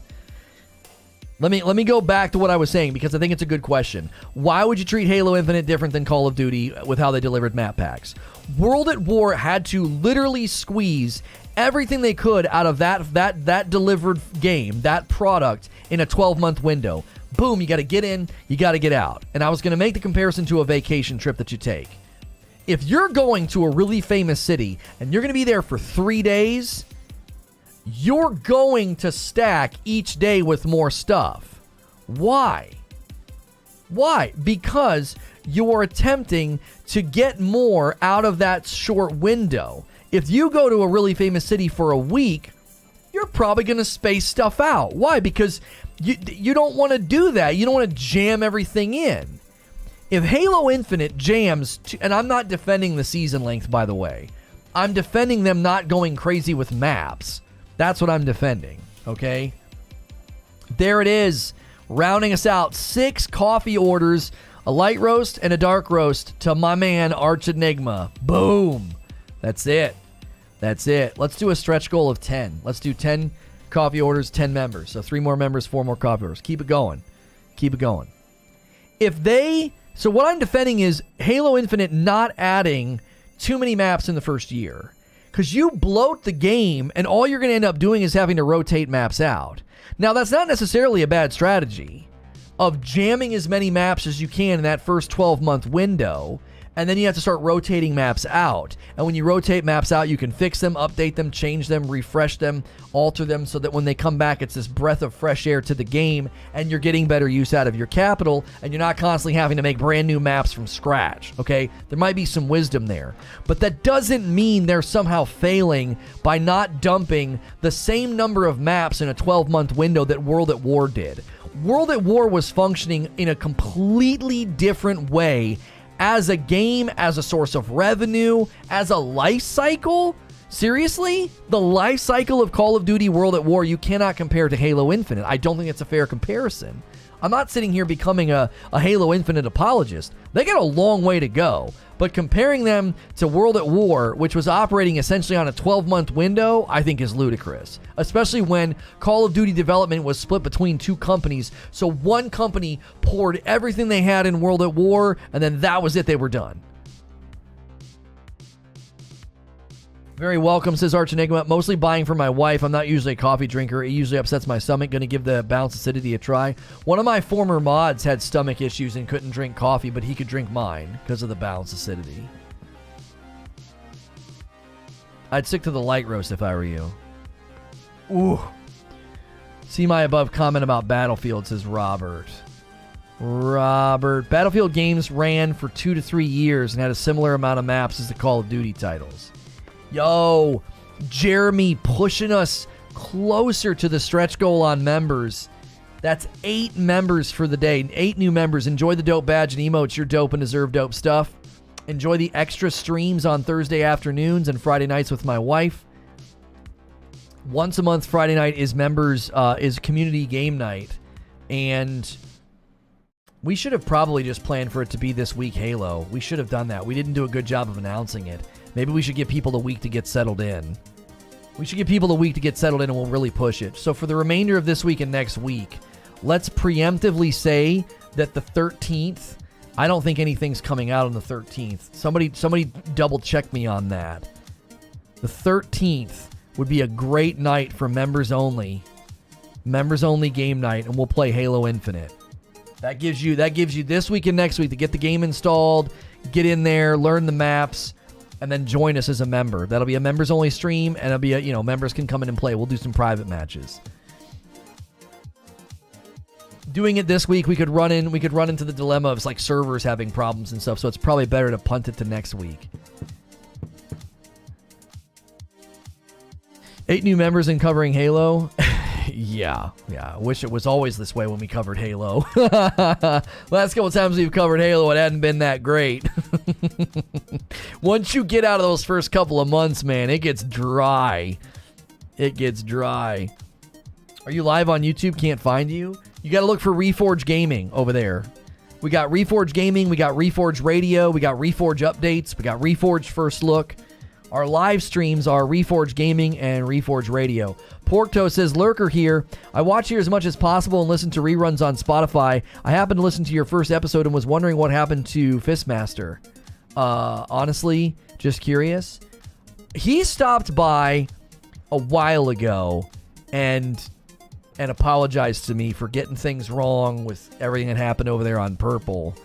Let me go back to what I was saying because I think it's a good question. Why would you treat Halo Infinite different than Call of Duty with how they delivered map packs? World at War had to literally squeeze everything they could out of that delivered game, that product, in a 12-month window. Boom, you got to get in, you got to get out. And I was going to make the comparison to a vacation trip that you take. If you're going to a really famous city and you're going to be there for 3 days, you're going to stack each day with more stuff. Why? Why? Because you're attempting to get more out of that short window. If you go to a really famous city for a week, you're probably going to space stuff out. Why? Because you don't want to do that. You don't want to jam everything in. If Halo Infinite jams, and I'm not defending the season length, by the way. I'm defending them not going crazy with maps. That's what I'm defending, okay? There it is, rounding us out. 6 coffee orders, a light roast and a dark roast to my man, Arch Enigma. Boom. That's it. That's it. Let's do a stretch goal of 10. Let's do 10 coffee orders, 10 members. So 3 more members, 4 more coffee orders. Keep it going. Keep it going. So what I'm defending is Halo Infinite not adding too many maps in the first year. Because you bloat the game, and all you're going to end up doing is having to rotate maps out. Now, that's not necessarily a bad strategy of jamming as many maps as you can in that first 12-month window, and then you have to start rotating maps out. And when you rotate maps out, you can fix them, update them, change them, refresh them, alter them, so that when they come back, it's this breath of fresh air to the game, and you're getting better use out of your capital, and you're not constantly having to make brand new maps from scratch, okay? There might be some wisdom there. But that doesn't mean they're somehow failing by not dumping the same number of maps in a 12-month window that World at War did. World at War was functioning in a completely different way as a game, as a source of revenue, as a life cycle. Seriously? The life cycle of Call of Duty World at War you cannot compare to Halo Infinite. I don't think it's a fair comparison. I'm not sitting here becoming a Halo Infinite apologist. They got a long way to go. But comparing them to World at War, which was operating essentially on a 12-month window, I think is ludicrous. Especially when Call of Duty development was split between 2 companies. So one company poured everything they had in World at War, and then that was it. They were done. Very welcome, says Arch Enigma. Mostly buying for my wife. I'm not usually a coffee drinker. It usually upsets my stomach. Going to give the balanced acidity a try. One of my former mods had stomach issues and couldn't drink coffee, but he could drink mine because of the balanced acidity. I'd stick to the light roast if I were you. Ooh. See my above comment about Battlefield, says Robert. Battlefield games ran for 2 to 3 years and had a similar amount of maps as the Call of Duty titles. Yo, Jeremy pushing us closer to the stretch goal on members. That's 8 members for the day. 8 new members. Enjoy the dope badge and emotes. You're dope and deserve dope stuff. Enjoy the extra streams on Thursday afternoons and Friday nights with my wife. Once a month, Friday night is community game night. And we should have probably just planned for it to be this week Halo. We should have done that. We didn't do a good job of announcing it. Maybe we should give people a week to get settled in. And we'll really push it. So for the remainder of this week and next week, let's preemptively say that the 13th, I don't think anything's coming out on the 13th. Somebody double check me on that. The 13th would be a great night for members only game night, and we'll play Halo Infinite. That gives you this week and next week to get the game installed, get in there, learn the maps, and then join us as a member. That'll be a members-only stream, and it'll be members can come in and play. We'll do some private matches. Doing it this week, we could run into the dilemma of like servers having problems and stuff, so it's probably better to punt it to next week. 8 new members in covering Halo. Yeah. I wish it was always this way when we covered Halo. Last couple times we've covered Halo, it hadn't been that great. Once you get out of those first couple of months, man, it gets dry. Are you live on YouTube? Can't find you? You got to look for Reforge Gaming over there. We got Reforge Gaming, we got Reforge Radio, we got Reforge Updates, we got Reforge First Look. Our live streams are Reforge Gaming and Reforge Radio. Porkto says, Lurker here. I watch here as much as possible and listen to reruns on Spotify. I happened to listen to your first episode and was wondering what happened to Fistmaster. Honestly, just curious. He stopped by a while ago and apologized to me for getting things wrong with everything that happened over there on Purple.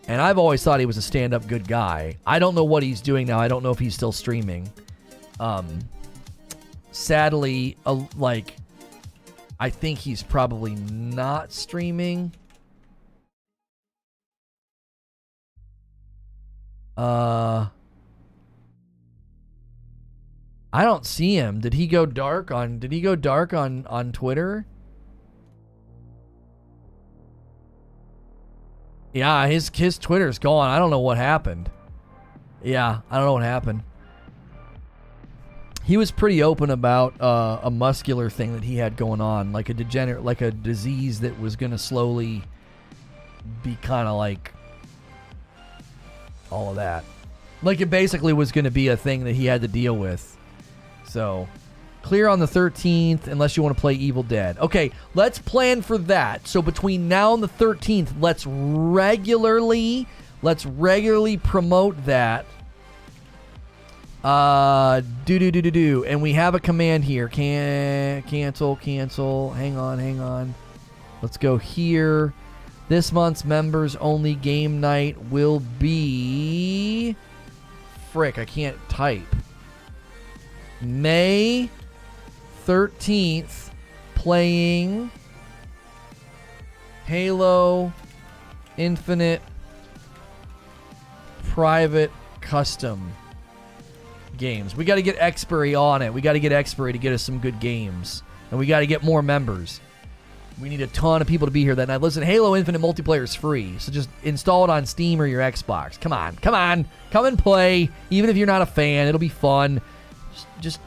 And I've always thought he was a stand-up good guy. I don't know what he's doing now. I don't know if he's still streaming. sadly, like, I think he's probably not streaming. I don't see him. Did he go dark on Twitter? Yeah, his Twitter's gone. I don't know what happened. Yeah, I don't know what happened. He was pretty open about a muscular thing that he had going on, like a disease that was going to slowly be kind of like all of that. Like, it basically was going to be a thing that he had to deal with. So, clear on the 13th unless you want to play Evil Dead. Okay, let's plan for that. So between now and the 13th, let's regularly promote that. And we have a command here. Cancel. Hang on. Let's go here. This month's members only game night will be... Frick, I can't type. May 13th, playing Halo Infinite private custom games. We got to get expiry on it. We got to get expiry to get us some good games. And we got to get more members. We need a ton of people to be here that night. Listen, Halo Infinite multiplayer is free, so just install it on Steam or your Xbox. Come on. Come and play. Even if you're not a fan, it'll be fun. Just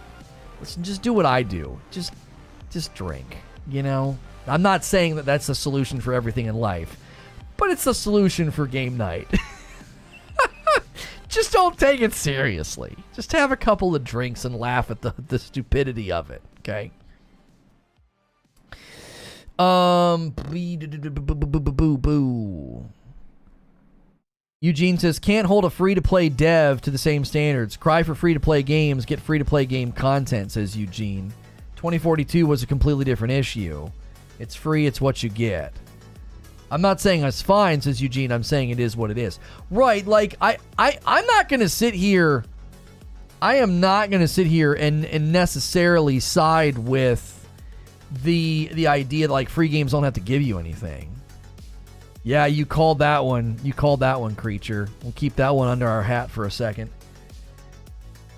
do what I do. Just drink, you know? I'm not saying that that's the solution for everything in life, but it's the solution for game night. Just don't take it seriously. Just have a couple of drinks and laugh at the stupidity of it, okay? Eugene says, can't hold a free-to-play dev to the same standards. Cry for free-to-play games, get free-to-play game content, says Eugene. 2042 was a completely different issue. It's free, it's what you get. I'm not saying that's fine, says Eugene. I'm saying it is what it is. Right, like, I'm not going to sit here... I am not going to sit here and necessarily side with the idea that, like, free games don't have to give you anything. Yeah, you called that one. You called that one, Creature. We'll keep that one under our hat for a second.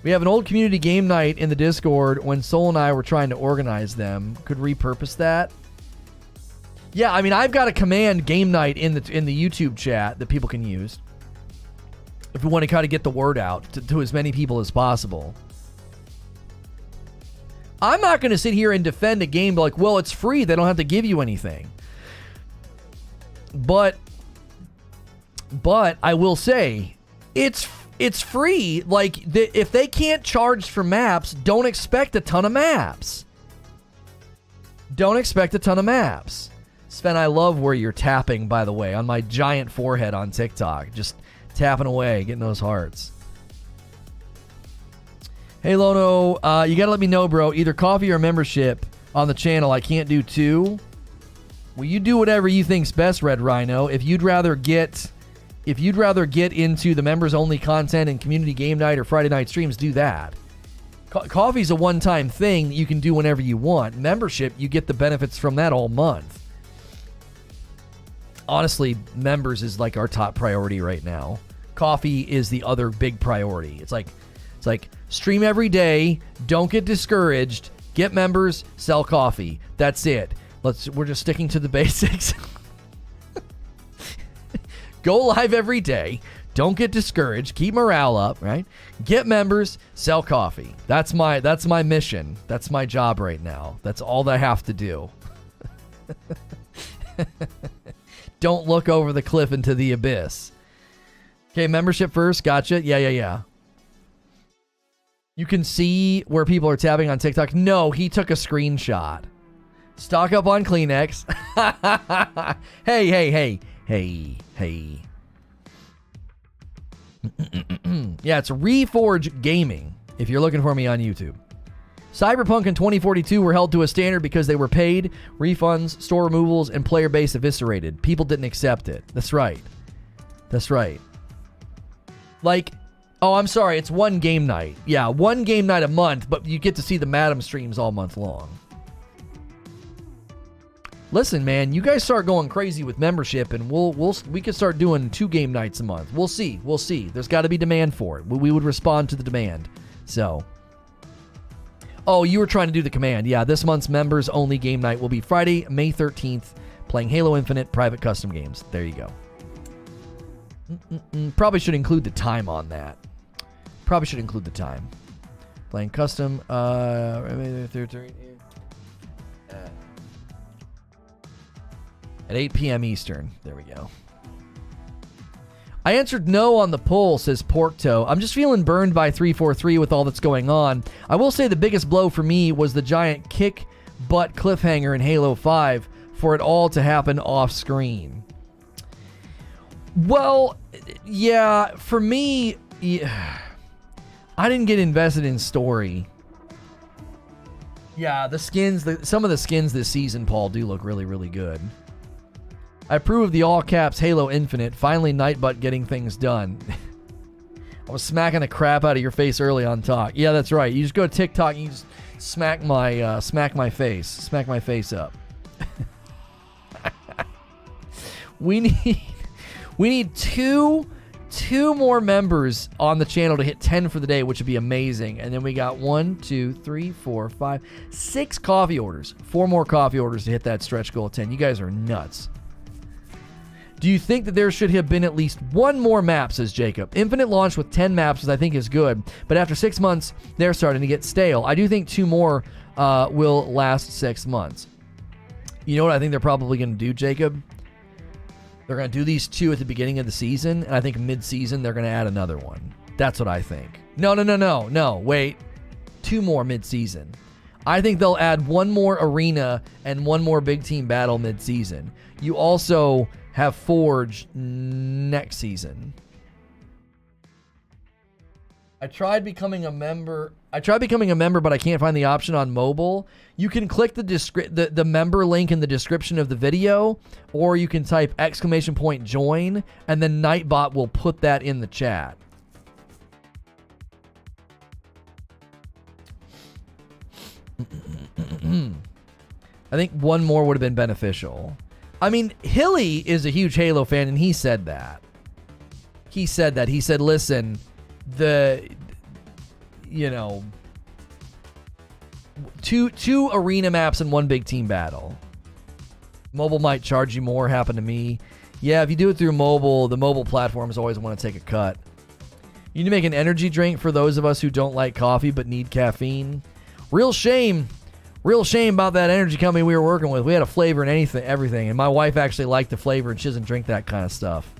We have an old community game night in the Discord when Soul and I were trying to organize them. Could repurpose that. Yeah, I mean, I've got a command game night in the YouTube chat that people can use if we want to kind of get the word out to as many people as possible. I'm not going to sit here and defend a game like, well, it's free. They don't have to give you anything. But I will say, it's free. Like, if they can't charge for maps, don't expect a ton of maps. Don't expect a ton of maps. Sven, I love where you're tapping, by the way, on my giant forehead on TikTok. Just tapping away, getting those hearts. Hey, Lono, you gotta let me know, bro. Either coffee or membership on the channel. I can't do two. Well, you do whatever you think's best, Red Rhino. If you'd rather get into the members only content and community game night or Friday night streams, do that. Coffee's a one-time thing that you can do whenever you want. Membership, you get the benefits from that all month. Honestly, members is like our top priority right now. Coffee is the other big priority. It's like stream every day, don't get discouraged, get members, sell coffee. That's it. We're just sticking to the basics. Go live every day, don't get discouraged, keep morale up, right? Get members, sell coffee. That's my mission. That's my job right now. That's all that I have to do. Don't look over the cliff into the abyss. Okay, membership first. Gotcha. Yeah. You can see where people are tapping on TikTok. No, he took a screenshot. Stock up on Kleenex. Hey. Yeah, it's Reforge Gaming if you're looking for me on YouTube. Cyberpunk and 2042 were held to a standard because they were paid, refunds, store removals, and player base eviscerated. People didn't accept it. That's right. Like, Oh, I'm sorry. It's one game night. Yeah, one game night a month, but you get to see the Madam streams all month long. Listen, man, you guys start going crazy with membership, and we could start doing 2 game nights a month. We'll see. We'll see. There's got to be demand for it. We would respond to the demand. So, oh, you were trying to do the command. Yeah, this month's members only game night will be Friday, May 13th, playing Halo Infinite private custom games. There you go. Probably should include the time on that. Probably should include the time. Playing custom. At 8 p.m. Eastern. There we go. I answered no on the poll, says Porktoe. I'm just feeling burned by 343 with all that's going on. I will say the biggest blow for me was the giant kick butt cliffhanger in Halo 5 for it all to happen off screen. Well, yeah, for me, yeah, I didn't get invested in story. Yeah, the skins, some of the skins this season, Paul, do look really, really good. I approve of the all caps Halo Infinite. Finally, Nightbutt getting things done. I was smacking the crap out of your face early on talk. Yeah, that's right. You just go to TikTok and you just smack my face up. We need two more members on the channel to hit 10 for the day, which would be amazing. And then we got 1, 2, 3, 4, 5, 6 coffee orders. 4 more coffee orders to hit that stretch goal of 10. You guys are nuts. Do you think that there should have been at least 1 more map, says Jacob? Infinite launched with 10 maps, which I think is good, but after 6 months, they're starting to get stale. I do think 2 more will last 6 months. You know what I think they're probably going to do, Jacob? They're going to do these 2 at the beginning of the season, and I think mid-season they're going to add another one. That's what I think. No, wait. 2 more mid-season. I think they'll add 1 more arena and 1 more big team battle mid-season. You also have Forge next season. I tried becoming a member, but I can't find the option on mobile. You can click the member link in the description of the video, or you can type !join, and then Nightbot will put that in the chat. I think 1 more would have been beneficial. I mean, Hilly is a huge Halo fan, and he said that. He said, listen, two arena maps and 1 big team battle. Mobile might charge you more, happened to me. Yeah, if you do it through mobile, the mobile platforms always want to take a cut. You need to make an energy drink for those of us who don't like coffee but need caffeine. Real shame about that energy company we were working with. We had a flavor and everything, and my wife actually liked the flavor, and she doesn't drink that kind of stuff.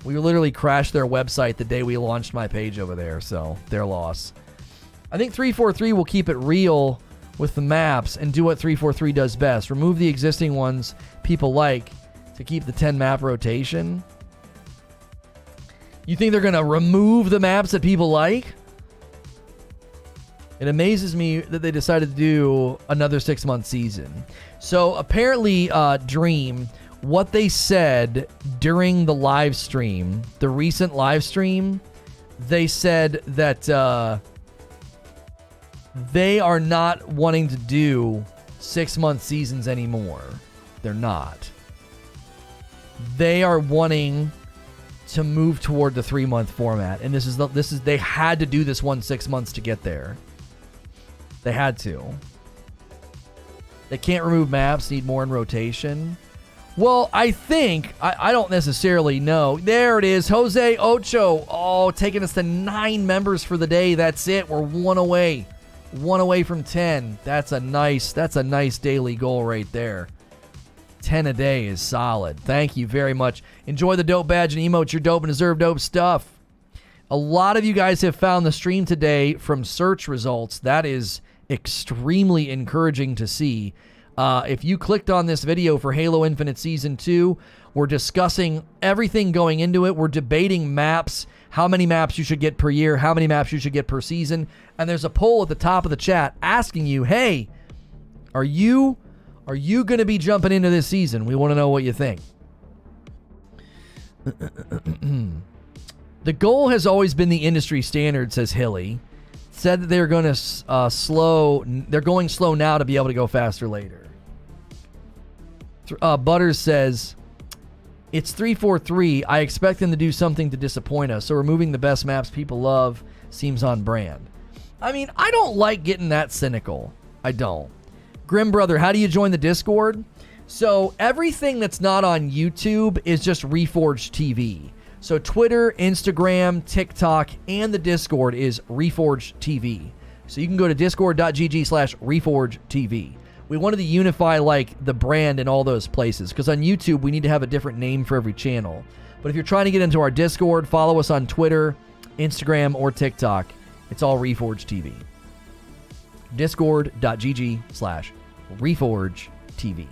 We literally crashed their website the day we launched my page over there, so their loss. I think 343 will keep it real with the maps and do what 343 does best. Remove the existing ones people like to keep the 10 map rotation. You think they're going to remove the maps that people like? It amazes me that they decided to do another 6-month season. So apparently, Dream, what they said during the live stream, the recent live stream, they said that they are not wanting to do 6-month seasons anymore. They're not. They are wanting to move toward the 3-month format, and this is they had to do this 6 months to get there. They had to. They can't remove maps, need more in rotation. Well, I think, I don't necessarily know. There it is, Jose Ocho. Oh, taking us to 9 members for the day. That's it. We're 1 away. 1 away from 10. That's a nice daily goal right there. 10 a day is solid. Thank you very much. Enjoy the dope badge and emotes. You're dope and deserve dope stuff. A lot of you guys have found the stream today from search results. That is extremely encouraging to see. If you clicked on this video for Halo Infinite Season 2, we're discussing everything going into it. We're debating maps, how many maps you should get per year, how many maps you should get per season. And there's a poll at the top of the chat asking you, hey, are you going to be jumping into this season? We want to know what you think. The goal has always been the industry standard, says Hilly. Said that they're going to they're going slow now to be able to go faster later. Butters says, it's 343. I expect them to do something to disappoint us, so removing the best maps people love seems on brand. I mean, I don't like getting that cynical. I don't. Grim Brother, how do you join the Discord? So everything that's not on YouTube is just Reforge TV. So Twitter, Instagram, TikTok, and the Discord is Reforge TV. So you can go to discord.gg/Reforge TV. We wanted to unify like the brand in all those places because on YouTube we need to have a different name for every channel. But if you're trying to get into our Discord, follow us on Twitter, Instagram, or TikTok. It's all Reforge TV. Discord.gg/Reforge TV.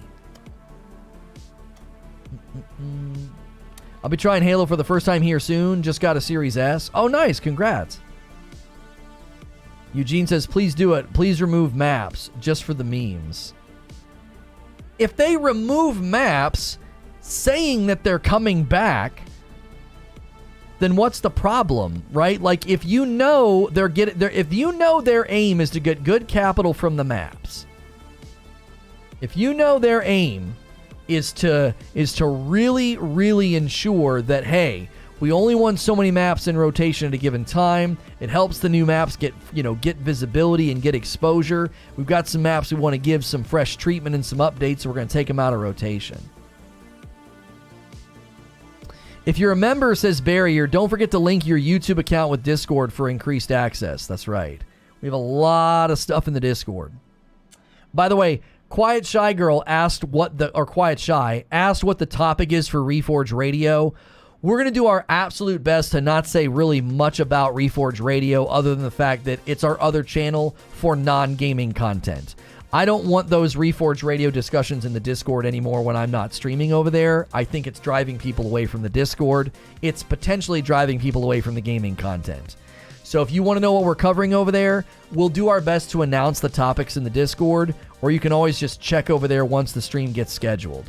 I'll be trying Halo for the first time here soon. Just got a Series S. Oh, nice. Congrats. Eugene says, please do it. Please remove maps just for the memes. If they remove maps saying that they're coming back, then what's the problem, right? Like if you know if you know their aim is to get good capital from the maps, if you know their aim is to really, really ensure that, hey, we only want so many maps in rotation at a given time. It helps the new maps get visibility and get exposure. We've got some maps we want to give some fresh treatment and some updates, so we're going to take them out of rotation. If you're a member, says Barrier, don't forget to link your YouTube account with Discord for increased access. That's right. We have a lot of stuff in the Discord. By the way, Quiet Shy asked what the topic is for Reforge Radio. We're going to do our absolute best to not say really much about Reforge Radio other than the fact that it's our other channel for non-gaming content. I don't want those Reforge Radio discussions in the Discord anymore when I'm not streaming over there. I think it's driving people away from the Discord. It's potentially driving people away from the gaming content. So if you want to know what we're covering over there, we'll do our best to announce the topics in the Discord, or you can always just check over there once the stream gets scheduled.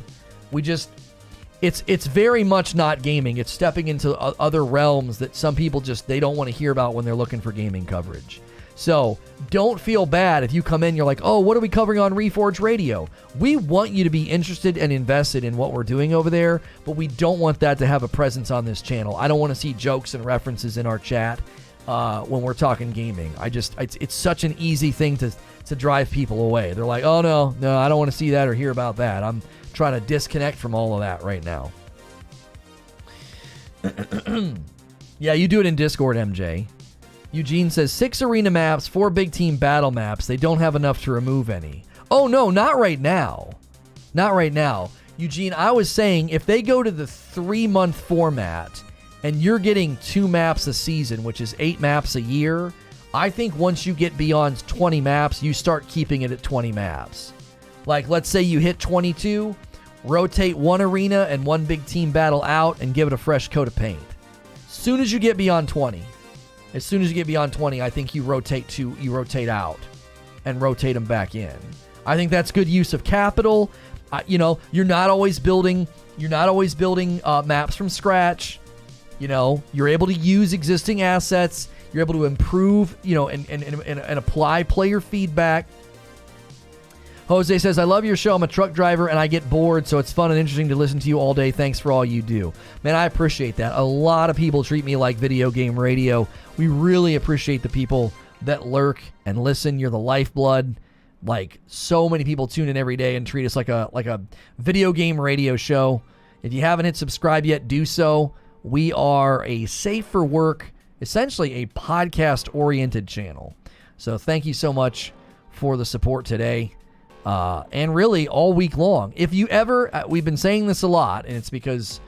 It's very much not gaming. It's stepping into other realms that some people they don't want to hear about when they're looking for gaming coverage. So don't feel bad if you come in, you're like, oh, what are we covering on Reforge Radio? We want you to be interested and invested in what we're doing over there, but we don't want that to have a presence on this channel. I don't want to see jokes and references in our chat when we're talking gaming. It's such an easy thing to drive people away. They're like, oh, no, I don't want to see that or hear about that. I'm trying to disconnect from all of that right now. Yeah, you do it in Discord, MJ. Eugene says 6 arena maps, 4 big team battle maps. They don't have enough to remove any. Oh, no, not right now. Not right now. Eugene, I was saying if they go to the 3-month format and you're getting 2 maps a season, which is 8 maps a year, I think once you get beyond 20 maps, you start keeping it at 20 maps. Like, let's say you hit 22, rotate 1 arena and 1 big team battle out and give it a fresh coat of paint. Soon as you get beyond 20, I think you rotate out and rotate them back in. I think that's good use of capital. You're not always building maps from scratch. You're able to use existing assets. You're able to improve, and apply player feedback. Jose says, I love your show. I'm a truck driver and I get bored, so it's fun and interesting to listen to you all day. Thanks for all you do. Man, I appreciate that. A lot of people treat me like video game radio. We really appreciate the people that lurk and listen. You're the lifeblood. Like, so many people tune in every day and treat us like a video game radio show. If you haven't hit subscribe yet, do so. We are a safe for work, essentially a podcast-oriented channel. So thank you so much for the support today. And really all week long. If you ever, we've been saying this a lot, and it's because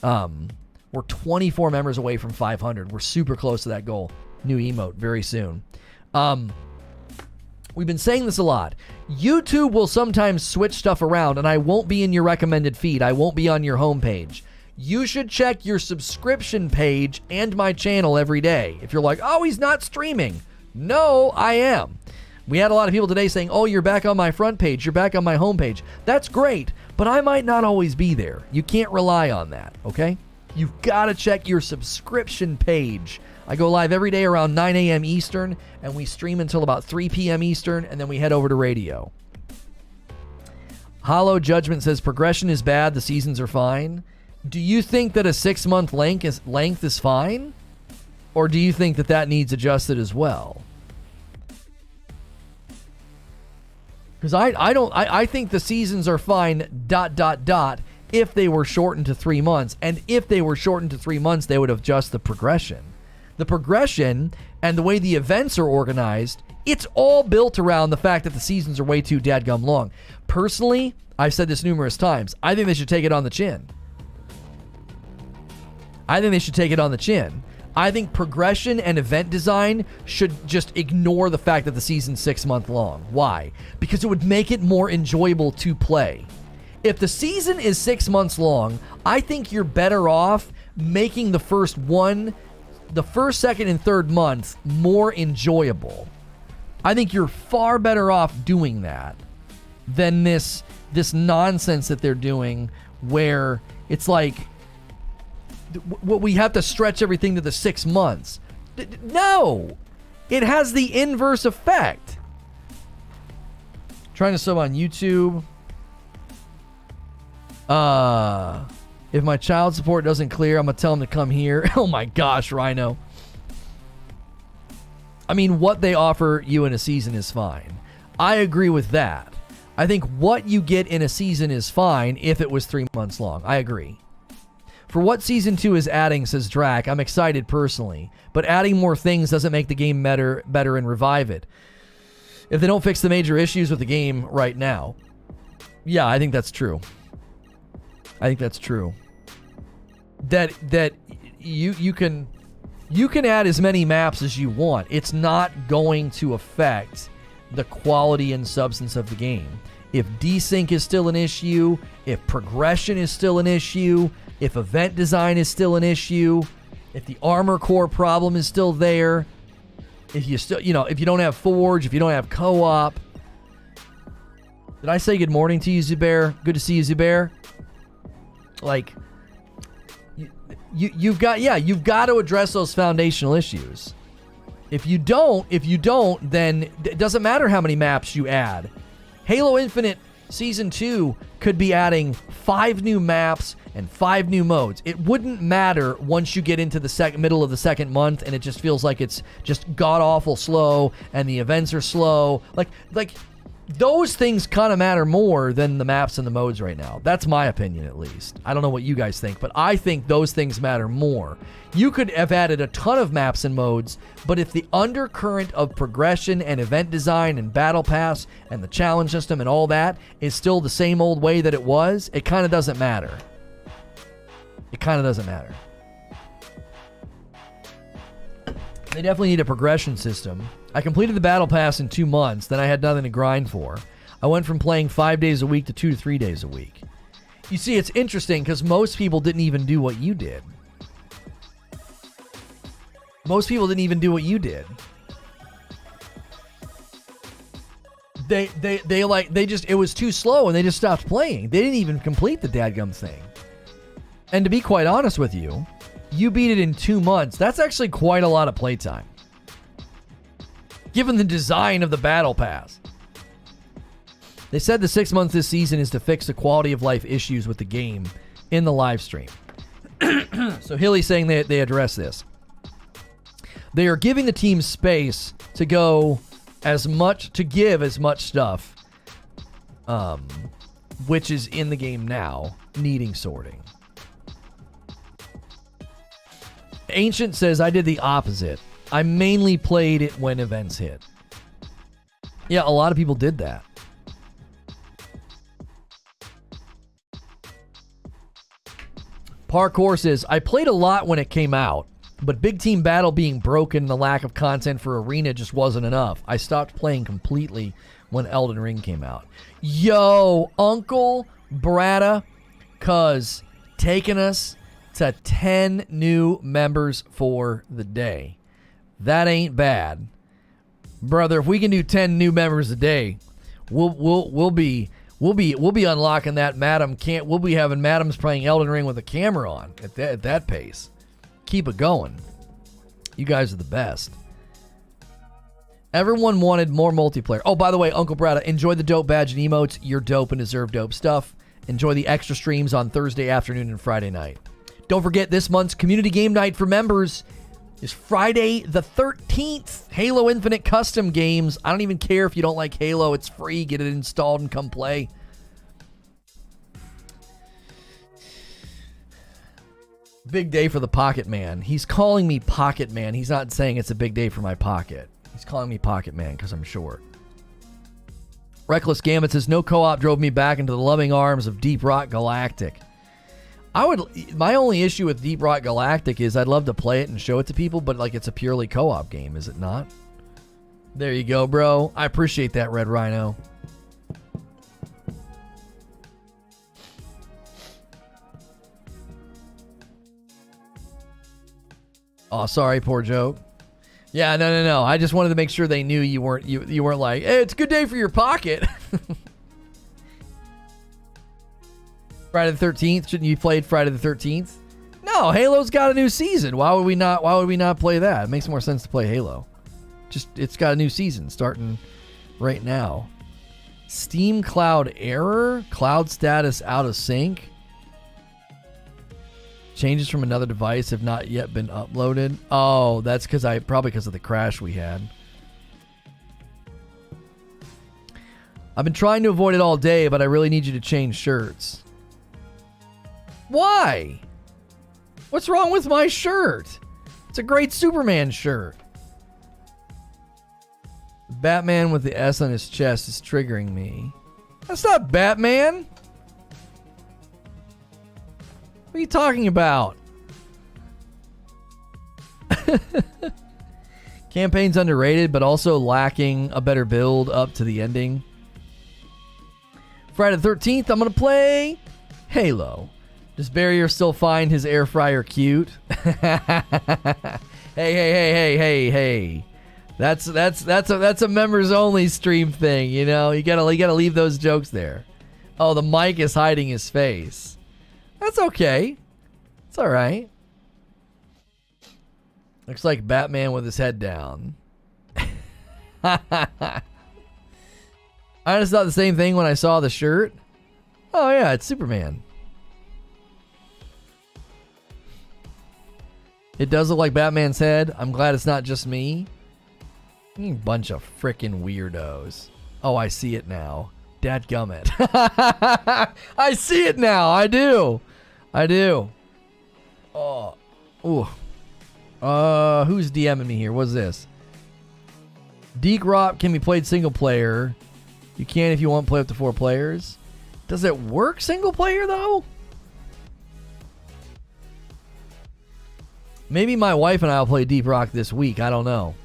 we're 24 members away from 500. We're super close to that goal. New emote very soon. We've been saying this a lot. YouTube will sometimes switch stuff around, and I won't be in your recommended feed. I won't be on your homepage. You should check your subscription page and my channel every day. If you're like, oh, he's not streaming. No, I am. We had a lot of people today saying, oh, you're back on my front page. You're back on my homepage. That's great, but I might not always be there. You can't rely on that, okay? you've got to check your subscription page. I go live every day around 9 a.m. Eastern, and we stream until about 3 p.m. Eastern, and then we head over to radio. Hollow Judgment says progression is bad, the seasons are fine. Do you think that a 6-month length is fine? Or do you think that that needs adjusted as well? Because I think the seasons are fine, ... if they were shortened to 3 months. And if they were shortened to 3 months, they would adjust the progression. The progression and the way the events are organized, it's all built around the fact that the seasons are way too dadgum long. Personally, I've said this numerous times, I think they should take it on the chin. I think progression and event design should just ignore the fact that the season's 6 months long. Why? Because it would make it more enjoyable to play. If the season is 6 months long, I think you're better off making the first, second, and third month more enjoyable. I think you're far better off doing that than this nonsense that they're doing where it's like we have to stretch everything to the 6 months. No! It has the inverse effect. Trying to sub on YouTube. If my child support doesn't clear, I'm going to tell him to come here. Oh my gosh, Rhino. I mean, what they offer you in a season is fine. I agree with that. I think what you get in a season is fine if it was 3 months long. I agree. For what Season 2 is adding, says Drac, I'm excited personally. But adding more things doesn't make the game better and revive it. If they don't fix the major issues with the game right now. Yeah, I think that's true. That you can add as many maps as you want. It's not going to affect the quality and substance of the game. If desync is still an issue, if progression is still an issue, if event design is still an issue, if the armor core problem is still there, if you still, if you don't have Forge, if you don't have co-op. Did I say good morning to you, Zubair? Good to see you, Zubair. Like, you've got to address those foundational issues. If you don't, then it doesn't matter how many maps you add. Halo Infinite Season 2 could be adding 5 new maps and 5 new modes. It wouldn't matter once you get into the middle of the second month and it just feels like it's just god-awful slow and the events are slow. Like those things kind of matter more than the maps and the modes right now. That's my opinion, at least. I don't know what you guys think, but I think those things matter more. You could have added a ton of maps and modes, but if the undercurrent of progression and event design and battle pass and the challenge system and all that is still the same old way that it was, it kind of doesn't matter. They definitely need a progression system. I completed the battle pass in 2 months, then I had nothing to grind for. I went from playing 5 days a week to 2 to 3 days a week. You see, it's interesting because most people didn't even do what you did. It was too slow and they just stopped playing. They didn't even complete the dadgum thing. And to be quite honest with you, you beat it in 2 months. That's actually quite a lot of playtime, given the design of the battle pass. They said the 6 months this season is to fix the quality of life issues with the game in the live stream. So Hilly's saying they address this. They are giving the team space to give as much stuff, which is in the game now, needing sorting. Ancient says, I did the opposite. I mainly played it when events hit. Yeah, a lot of people did that. Parkour says, I played a lot when it came out, but Big Team Battle being broken and the lack of content for Arena just wasn't enough. I stopped playing completely when Elden Ring came out. Yo, Uncle Brada, cuz taking us to 10 new members for the day. That ain't bad. Brother, if we can do 10 new members a day, we'll be We'll be unlocking that Madam can't. We'll be having Madams playing Elden Ring with a camera on at that pace. Keep it going. You guys are the best. Everyone wanted more multiplayer. Oh, by the way, Uncle Brada, enjoy the dope badge and emotes. You're dope and deserve dope stuff. Enjoy the extra streams on Thursday afternoon and Friday night. Don't forget, this month's community game night for members is Friday the 13th. Halo Infinite custom games. I don't even care if you don't like Halo. It's free. Get it installed and come play. Big day for the Pocket Man. He's calling me Pocket Man. He's not saying it's a big day for my pocket. He's calling me Pocket Man because I'm short. Reckless Gambit says, no co-op drove me back into the loving arms of Deep Rock Galactic. My only issue with Deep Rock Galactic is I'd love to play it and show it to people, but like it's a purely co-op game, is it not? There you go, bro. I appreciate that, Red Rhino. Oh, sorry, poor joke. Yeah, no. I just wanted to make sure they knew you weren't like, hey, it's a good day for your pocket. Friday the 13th. Shouldn't you played Friday the 13th? No, Halo's got a new season. Why would we not play that? It makes more sense to play Halo. Just it's got a new season starting right now. Steam Cloud error, cloud status out of sync. Changes from another device have not yet been uploaded. Oh, that's probably because of the crash we had. I've been trying to avoid it all day, but I really need you to change shirts. Why? What's wrong with my shirt? It's a great Superman shirt. Batman with the S on his chest is triggering me. That's not Batman. What are you talking about? Campaign's underrated, but also lacking a better build up to the ending. Friday the 13th, I'm going to play Halo. Does Barrier still find his air fryer cute? Hey. That's a members only stream thing, you know? You gotta leave those jokes there. Oh, the mic is hiding his face. That's okay. It's all right. Looks like Batman with his head down. I just thought the same thing when I saw the shirt. Oh yeah, it's Superman. It does look like Batman's head. I'm glad it's not just me. You bunch of frickin' weirdos. Oh, I see it now. Dadgummit. I see it now. I do. Oh. Ooh. Who's DMing me here? What's this? Deke Rock can be played single player. You can if you want to play up to 4 players. Does it work single player though? Maybe my wife and I will play Deep Rock this week. I don't know.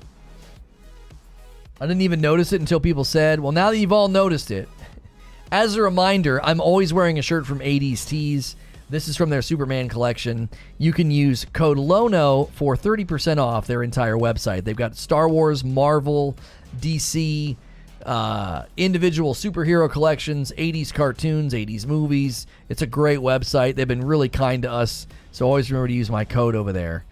I didn't even notice it until people said, well, now that you've all noticed it. As a reminder, I'm always wearing a shirt from 80s Tees. This is from their Superman collection. You can use code LONO for 30% off their entire website. They've got Star Wars, Marvel, DC, individual superhero collections, 80s cartoons, 80s movies. It's a great website. They've been really kind to us, so always remember to use my code over there.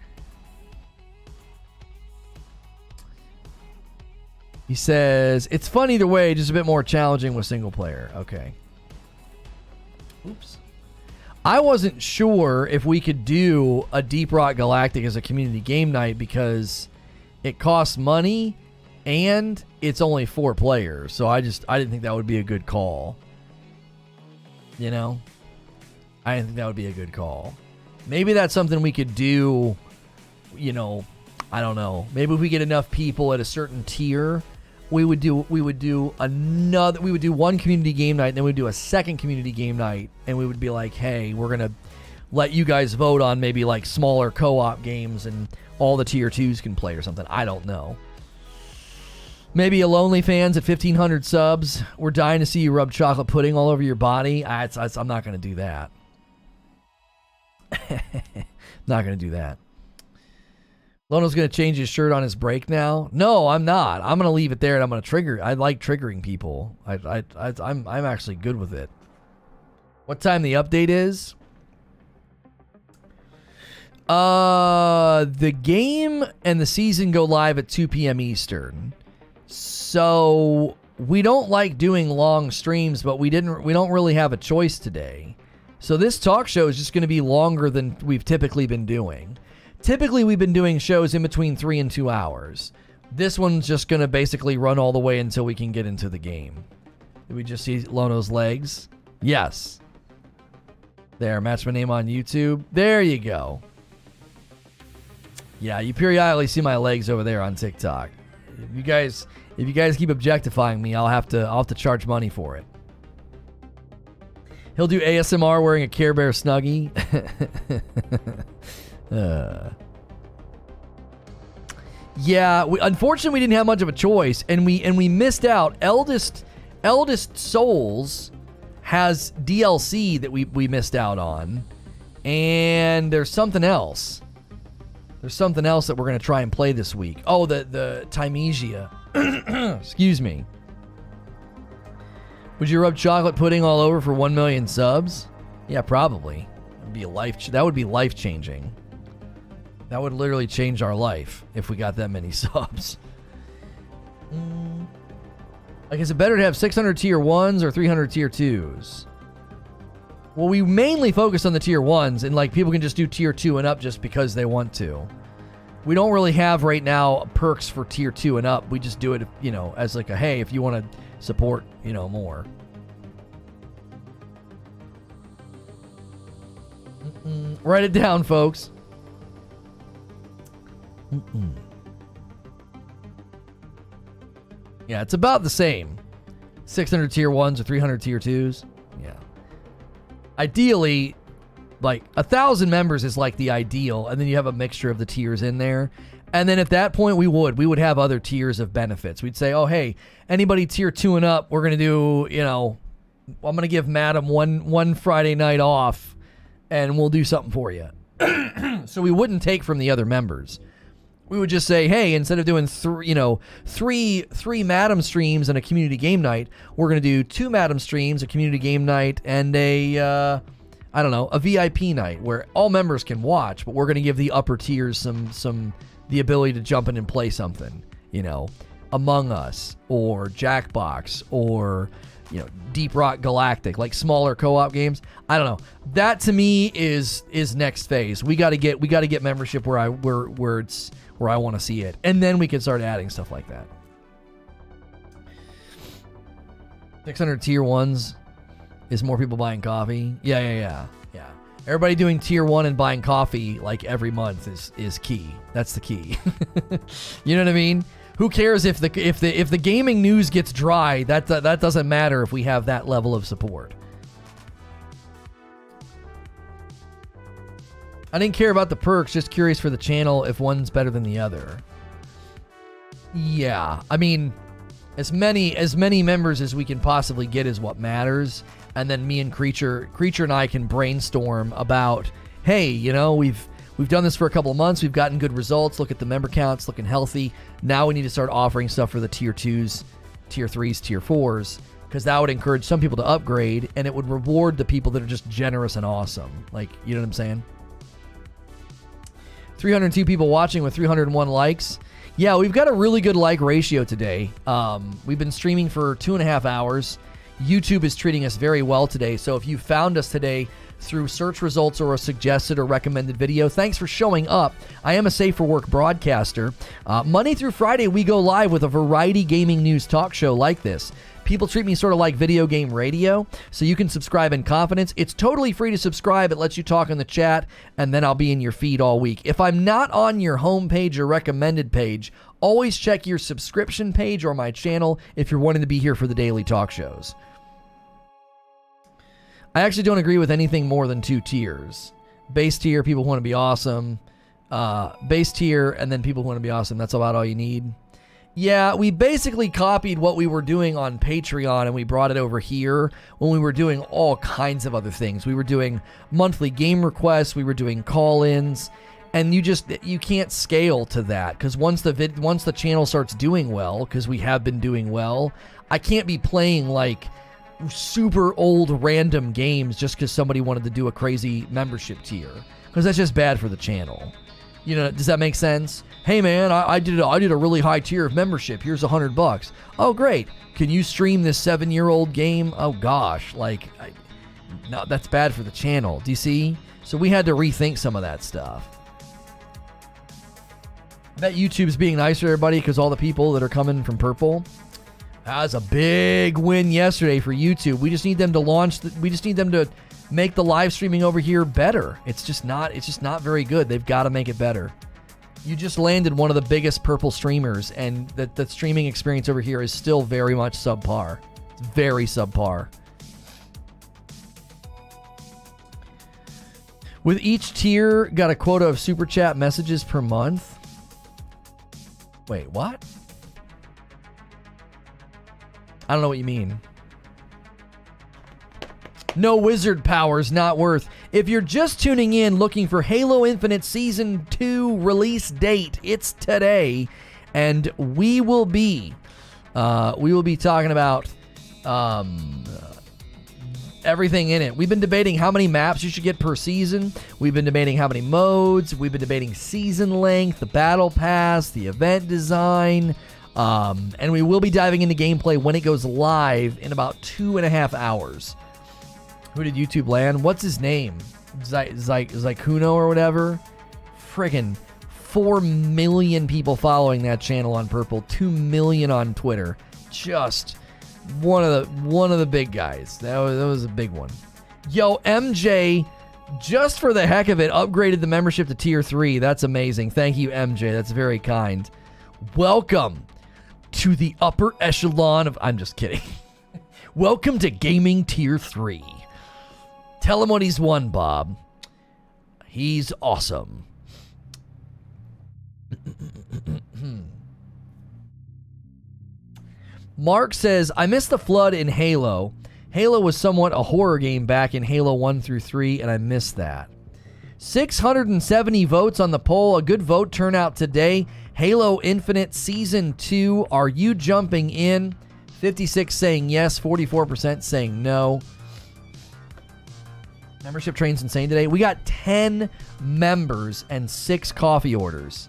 He says, it's fun either way, just a bit more challenging with single player. Okay. Oops. I wasn't sure if we could do a Deep Rock Galactic as a community game night because it costs money and it's only 4 players. So I didn't think that would be a good call. You know? I didn't think that would be a good call. Maybe that's something we could do, you know, I don't know. Maybe if we get enough people at a certain tier, we would do one community game night, and then we'd do a second community game night, and we would be like, hey, we're gonna let you guys vote on maybe like smaller co-op games and all the tier 2s can play or something. I don't know. Maybe a Lonely Fans at 1,500 subs. We're dying to see you rub chocolate pudding all over your body. I'm not gonna do that. Not gonna do that. Lono's going to change his shirt on his break now. No, I'm not. I'm going to leave it there, and I'm going to trigger. I like triggering people. I'm actually good with it. What time the update is? The game and the season go live at 2 p.m. Eastern. So we don't like doing long streams, but we don't really have a choice today. So this talk show is just going to be longer than we've typically been doing. Typically, we've been doing shows in between 3 and 2 hours. This one's just going to basically run all the way until we can get into the game. Did we just see Lono's legs? Yes. There, match my name on YouTube. There you go. Yeah, you periodically see my legs over there on TikTok. If you guys keep objectifying me, I'll have to charge money for it. He'll do ASMR wearing a Care Bear Snuggie. Yeah, unfortunately we didn't have much of a choice, and we missed out. Eldest Souls has DLC that we missed out on, and there's something else. There's something else that we're gonna try and play this week. Oh, the Timesia. Excuse me. Would you rub chocolate pudding all over for 1 million subs? Yeah, probably. That would be life changing. That would literally change our life if we got that many subs. Like, is it better to have 600 tier 1s or 300 tier 2s? Well, we mainly focus on the tier 1s, and like people can just do tier 2 and up just because they want to. We don't really have right now perks for tier 2 and up. We just do it, as like a, hey, if you want to support, more. Write it down, folks. Yeah, it's about the same. 600 tier 1s or 300 tier 2s. Yeah. Ideally, like 1,000 members is like the ideal, and then you have a mixture of the tiers in there. And then at that point, we would have other tiers of benefits. We'd say, oh, hey, anybody tier 2 and up, we're going to do, I'm going to give Madam one Friday night off, and we'll do something for you. So we wouldn't take from the other members. We would just say, hey, instead of doing three Madam streams and a community game night, we're going to do 2 Madam streams, a community game night, and a VIP night where all members can watch, but we're going to give the upper tiers the ability to jump in and play something, Among Us or Jackbox or Deep Rock Galactic, like smaller co-op games. I don't know. That to me is next phase. We got to get membership where I want to see it, and then we can start adding stuff like that. 600 tier 1s is more people buying coffee. Yeah. Everybody doing tier 1 and buying coffee like every month is key. That's the key. You know what I mean? Who cares if the gaming news gets dry? That doesn't matter if we have that level of support. I didn't care about the perks, just curious for the channel if one's better than the other. Yeah, I mean, as many members as we can possibly get is what matters. And then me and Creature and I can brainstorm about, hey, we've done this for a couple of months, we've gotten good results, look at the member counts, looking healthy. Now we need to start offering stuff for the tier 2s, tier 3s, tier 4s, because that would encourage some people to upgrade, and it would reward the people that are just generous and awesome. Like, you know what I'm saying? 302 people watching with 301 likes. Yeah, we've got a really good like ratio today. We've been streaming for 2.5 hours. YouTube is treating us very well today. So if you found us today through search results or a suggested or recommended video, thanks for showing up. I am a Safe for Work broadcaster. Monday through Friday, we go live with a variety gaming news talk show like this. People treat me sort of like video game radio, so you can subscribe in confidence. It's totally free to subscribe. It lets you talk in the chat, and then I'll be in your feed all week. If I'm not on your homepage or recommended page, always check your subscription page or my channel if you're wanting to be here for the daily talk shows. I actually don't agree with anything more than 2 tiers. Base tier, people who want to be awesome. Base tier, and then people who want to be awesome. That's about all you need. Yeah, we basically copied what we were doing on Patreon and we brought it over here when we were doing all kinds of other things. We were doing monthly game requests, we were doing call-ins, And you can't scale to that, because once the channel starts doing well, because we have been doing well, I can't be playing like super old random games just because somebody wanted to do a crazy membership tier, because that's just bad for the channel. You know, does that make sense? Hey man, I did a really high tier of membership. Here's $100. Oh great, can you stream this 7-year-old game? Oh gosh, like, no, that's bad for the channel. Do you see? So we had to rethink some of that stuff. I bet YouTube's being nice to everybody because all the people that are coming from Purple. That was a big win yesterday for YouTube. We just need them to we just need them to make the live streaming over here better. It's just not very good. They've got to make it better. You just landed one of the biggest Purple streamers, and the streaming experience over here is still very much subpar. It's very subpar. With each tier, got a quota of super chat messages per month. Wait, what? I don't know what you mean. No wizard powers, not worth. If you're just tuning in looking for Halo Infinite Season 2 release date, it's today. And we will be talking about everything in it. We've been debating how many maps you should get per season. We've been debating how many modes. We've been debating season length, the battle pass, the event design. And we will be diving into gameplay when it goes live in about 2.5 hours. Who did YouTube land? What's his name? Zykuno or whatever? Friggin' 4 million people following that channel on Purple. 2 million on Twitter. Just one of the big guys. That was a big one. Yo, MJ, just for the heck of it, upgraded the membership to tier 3. That's amazing. Thank you, MJ. That's very kind. Welcome to the upper echelon of... I'm just kidding. Welcome to Gaming Tier 3. Tell him what he's won, Bob. He's awesome. Mark says, I missed the flood in Halo. Halo was somewhat a horror game back in Halo 1 through 3, and I missed that. 670 votes on the poll. A good vote turnout today. Halo Infinite Season 2. Are you jumping in? 56 saying yes, 44% saying no. Membership train's insane today. We got 10 members and 6 coffee orders.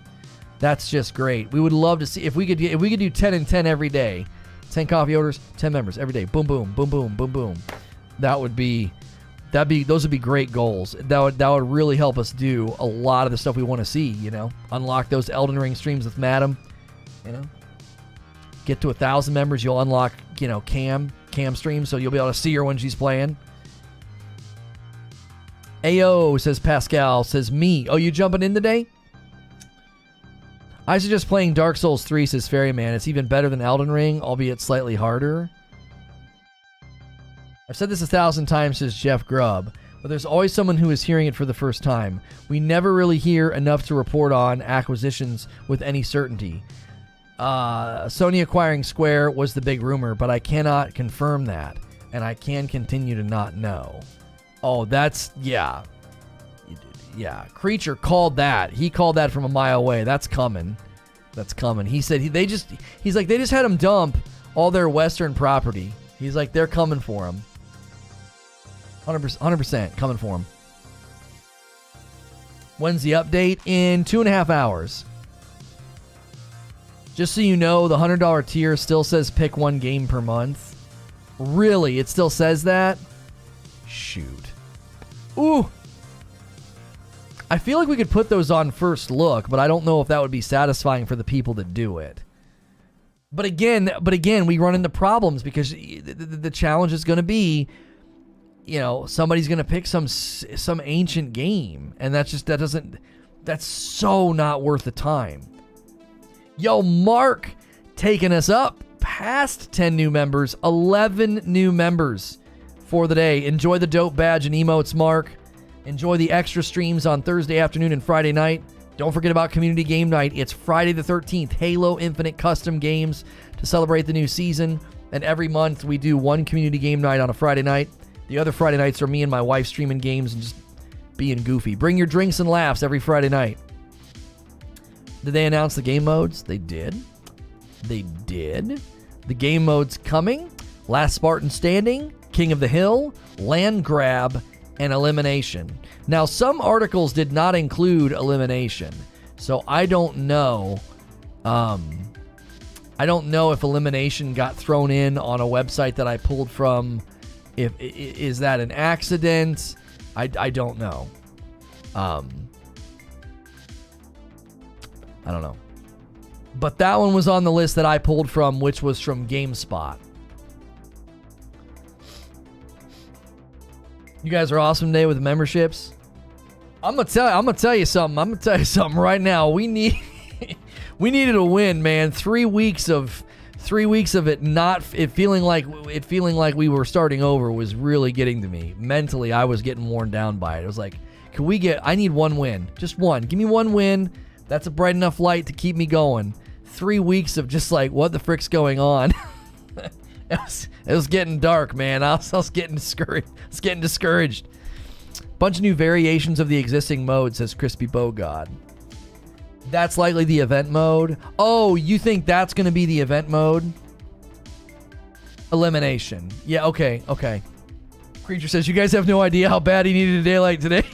That's just great. We would love to see if we could do 10 and 10 every day. 10 coffee orders, 10 members every day. Boom, boom, boom, boom, boom, boom. Those would be great goals. That would really help us do a lot of the stuff we want to see, you know. Unlock those Elden Ring streams with Madam, you know. Get to 1,000 members, you'll unlock, you know, Cam streams, so you'll be able to see her when she's playing. Ayo, says Pascal, says me. Oh, you jumping in today? I suggest playing Dark Souls 3, says Ferryman. It's even better than Elden Ring, albeit slightly harder. I've said this 1,000 times, says Jeff Grubb, but there's always someone who is hearing it for the first time. We never really hear enough to report on acquisitions with any certainty. Sony acquiring Square was the big rumor, but I cannot confirm that, and I can continue to not know. Oh, that's, yeah. Yeah, Creature called that. He called that from a mile away. That's coming. That's coming. He said they just had him dump all their Western property. He's like, they're coming for him. 100% coming for him. When's the update? In 2.5 hours. Just so you know, the $100 tier still says pick one game per month. Really? It still says that? Shoot. Ooh. I feel like we could put those on first look, but I don't know if that would be satisfying for the people that do it. But again, we run into problems because the challenge is going to be, you know, somebody's going to pick some ancient game, and that's so not worth the time. Yo, Mark taking us up past 10 new members, 11 new members for the day. Enjoy the dope badge and emotes, Mark. Enjoy the extra streams on Thursday afternoon and Friday night. Don't forget about Community Game Night. It's Friday the 13th, Halo Infinite custom games to celebrate the new season. And every month we do one Community Game Night on a Friday night. The other Friday nights are me and my wife streaming games and just being goofy. Bring your drinks and laughs every Friday night. Did they announce the game modes? They did. They did. The game modes coming. Last Spartan Standing, King of the Hill, Land Grab, and Elimination. Now, some articles did not include Elimination, so I don't know. I don't know if Elimination got thrown in on a website that I pulled from. Is that an accident? I don't know. I don't know. But that one was on the list that I pulled from, which was from GameSpot. You guys are awesome today with memberships. I'm gonna tell you something right now. We needed a win, man. 3 weeks of it feeling like we were starting over was really getting to me. Mentally, I was getting worn down by it. It was like, I need one win. Just one. Give me one win. That's a bright enough light to keep me going. 3 weeks of just like, what the frick's going on? It was getting dark, man. I was getting discouraged. Bunch of new variations of the existing mode, says Crispy Bogod. That's likely the event mode. Oh, you think that's going to be the event mode? Elimination. Yeah, okay. Creature says, you guys have no idea how bad he needed a day like today.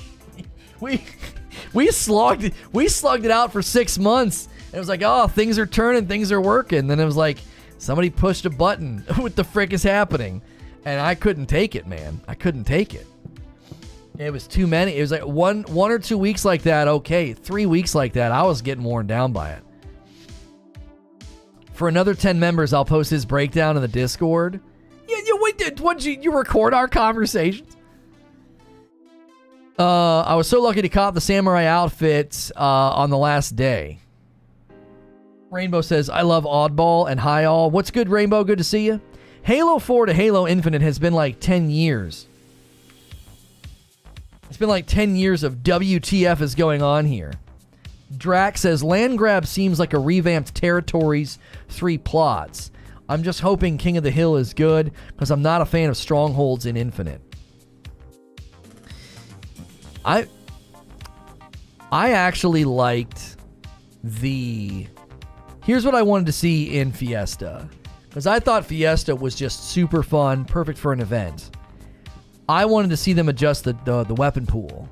we slugged it out for 6 months. And it was like, oh, things are turning, things are working. Then it was like, somebody pushed a button. What the frick is happening? And I couldn't take it, man. I couldn't take it. It was too many. It was like one or 2 weeks like that, okay. 3 weeks like that, I was getting worn down by it. For another 10 members, I'll post his breakdown in the Discord. Yeah, wait, you record our conversations? I was so lucky to cop the samurai outfit on the last day. Rainbow says, I love Oddball and Hi All. What's good, Rainbow? Good to see you. Halo 4 to Halo Infinite has been like 10 years. It's been like 10 years of WTF is going on here. Drac says, Land Grab seems like a revamped Territories 3 plots. I'm just hoping King of the Hill is good, because I'm not a fan of Strongholds in Infinite. I actually liked the... Here's what I wanted to see in Fiesta. Because I thought Fiesta was just super fun, perfect for an event. I wanted to see them adjust the weapon pool.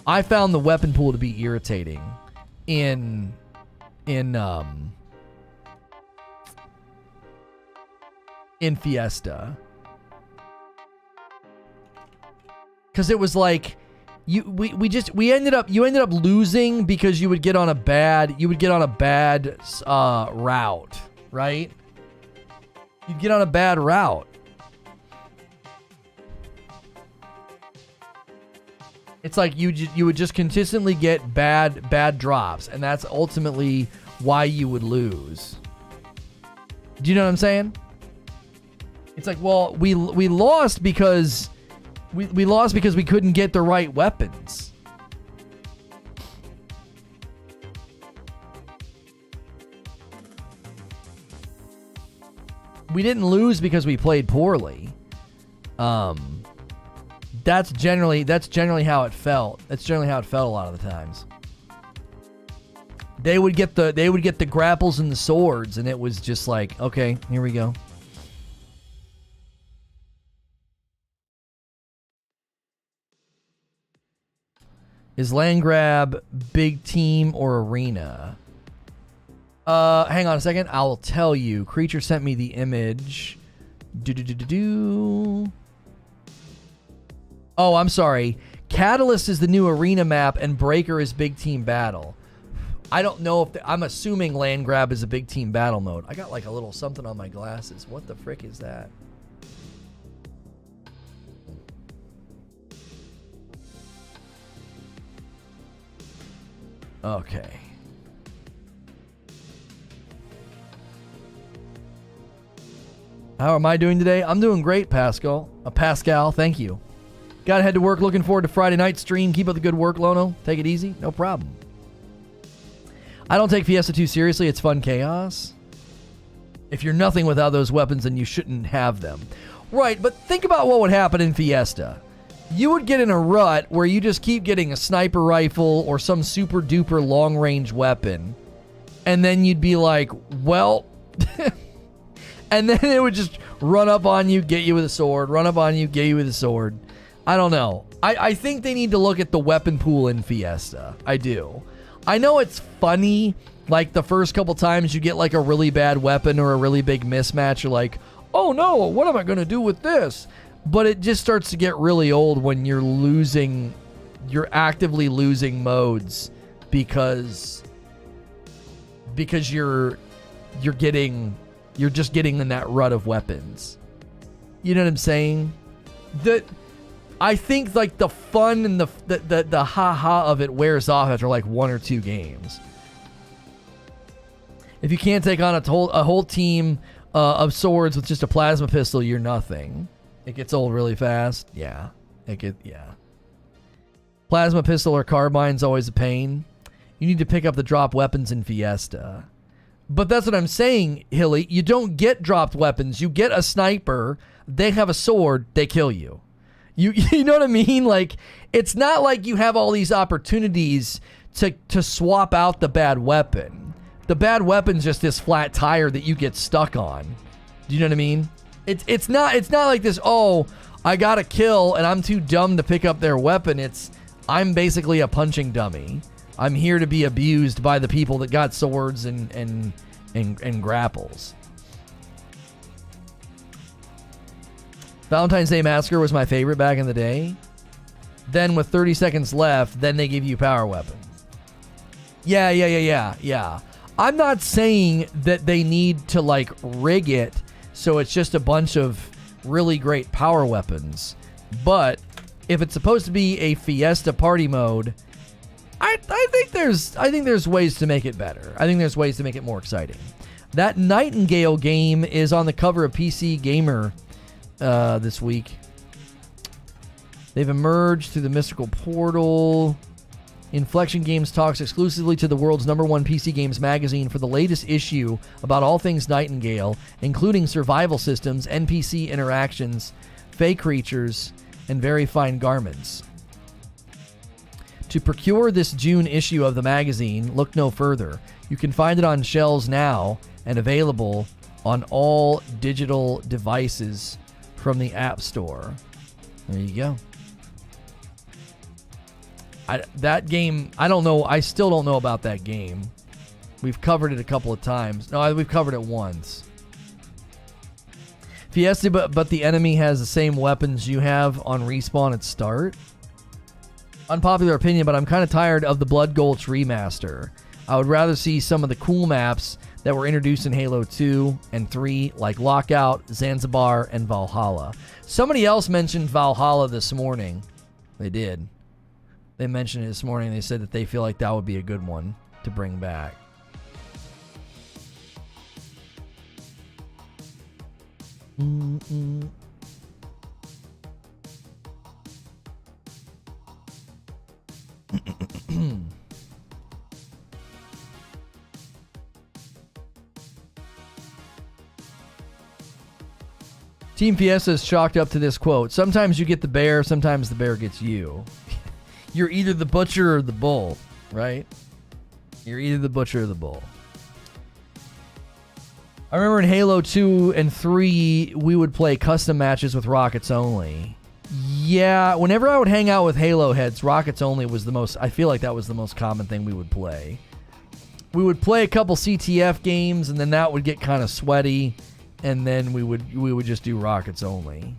I found the weapon pool to be irritating in Fiesta. Because it was like you ended up losing because you would get on a bad route, right? You'd get on a bad route. It's like you would just consistently get bad drops, and that's ultimately why you would lose. Do you know what I'm saying? It's like, well, we lost because we lost because we couldn't get the right weapons. We didn't lose because we played poorly. That's generally how it felt. That's generally how it felt a lot of the times. They would get the grapples and the swords, and it was just like, okay, here we go. Is land grab big team or arena? Hang on a second. I will tell you. Creature sent me the image. Oh, I'm sorry. Catalyst is the new arena map, and Breaker is big team battle. I don't know if... I'm assuming land grab is a big team battle mode. I got like a little something on my glasses. What the frick is that? Okay. How am I doing today? I'm doing great, Pascal. Pascal, thank you. Gotta head to work. Looking forward to Friday night stream. Keep up the good work, Lono. Take it easy. No problem. I don't take Fiesta too seriously. It's fun chaos. If you're nothing without those weapons, then you shouldn't have them. Right, but think about what would happen in Fiesta. you would get in a rut where you just keep getting a sniper rifle or some super duper long range weapon. And then you'd be like, well, and then it would just run up on you, get you with a sword, run up on you, get you with a sword. I don't know. I think they need to look at the weapon pool in Fiesta. I do. I know it's funny, like the first couple times you get like a really bad weapon or a really big mismatch, you're like, oh no, what am I going to do with this? But it just starts to get really old when you're actively losing modes because you're just getting in that rut of weapons. You know what I'm saying? I think like the fun and the ha-ha of it wears off after like 1 or 2 games. If you can't take on a whole team of swords with just a plasma pistol, you're nothing. It gets old really fast. Yeah. Plasma pistol or carbine's always a pain. You need to pick up the drop weapons in Fiesta. But that's what I'm saying, Hilly. You don't get dropped weapons. You get a sniper. They have a sword. They kill you. You know what I mean? Like, it's not like you have all these opportunities to swap out the bad weapon. The bad weapon's just this flat tire that you get stuck on. Do you know what I mean? It's not like this, oh, I got a kill and I'm too dumb to pick up their weapon. I'm basically a punching dummy. I'm here to be abused by the people that got swords and grapples. Valentine's Day Massacre was my favorite back in the day. Then with 30 seconds left, then they give you power weapons. Yeah. I'm not saying that they need to like rig it so it's just a bunch of really great power weapons. But if it's supposed to be a Fiesta party mode, I think there's ways to make it better. I think there's ways to make it more exciting. That Nightingale game is on the cover of PC Gamer this week. They've emerged through the mystical portal. Inflection Games talks exclusively to the world's #1 PC games magazine for the latest issue about all things Nightingale, including survival systems, NPC interactions, fey creatures, and very fine garments. To procure this June issue of the magazine, look no further. You can find it on shelves now and available on all digital devices from the App Store. There you go. That game, I don't know. I still don't know about that game. We've covered it a couple of times. No, we've covered it once. Fiesta, but the enemy has the same weapons you have on respawn at start. Unpopular opinion, but I'm kind of tired of the Blood Gulch remaster. I would rather see some of the cool maps that were introduced in Halo 2 and 3, like Lockout, Zanzibar, and Valhalla. Somebody else mentioned Valhalla this morning. They did. They mentioned it this morning. They said that they feel like that would be a good one to bring back. Team Fiesta is chalked up to this quote. Sometimes you get the bear, sometimes the bear gets you. You're either the butcher or the bull, right? You're either the butcher or the bull. I remember in Halo 2 and 3, we would play custom matches with rockets only. Yeah, whenever I would hang out with Halo heads, rockets only was the most, I feel like that was the most common thing we would play. We would play a couple CTF games, and then that would get kind of sweaty, and then we would just do rockets only.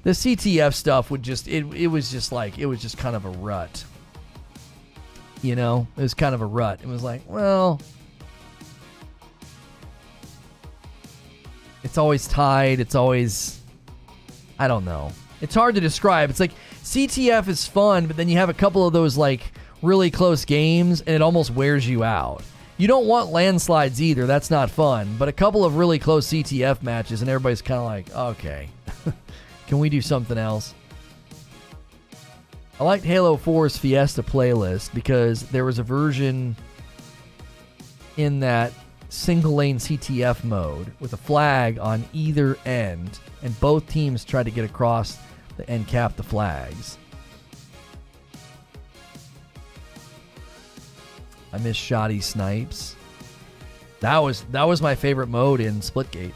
The CTF stuff would just, it was just kind of a rut. You know, it was kind of a rut. It was like, well, it's always tied. It's always, I don't know. It's hard to describe. It's like CTF is fun, but then you have a couple of those like really close games and it almost wears you out. You don't want landslides either. That's not fun. But a couple of really close CTF matches and everybody's kind of like, okay, can we do something else? I liked Halo 4's Fiesta playlist because there was a version in that single lane CTF mode with a flag on either end, and both teams try to get across and cap the flags. I miss shoddy snipes. That was my favorite mode in Splitgate.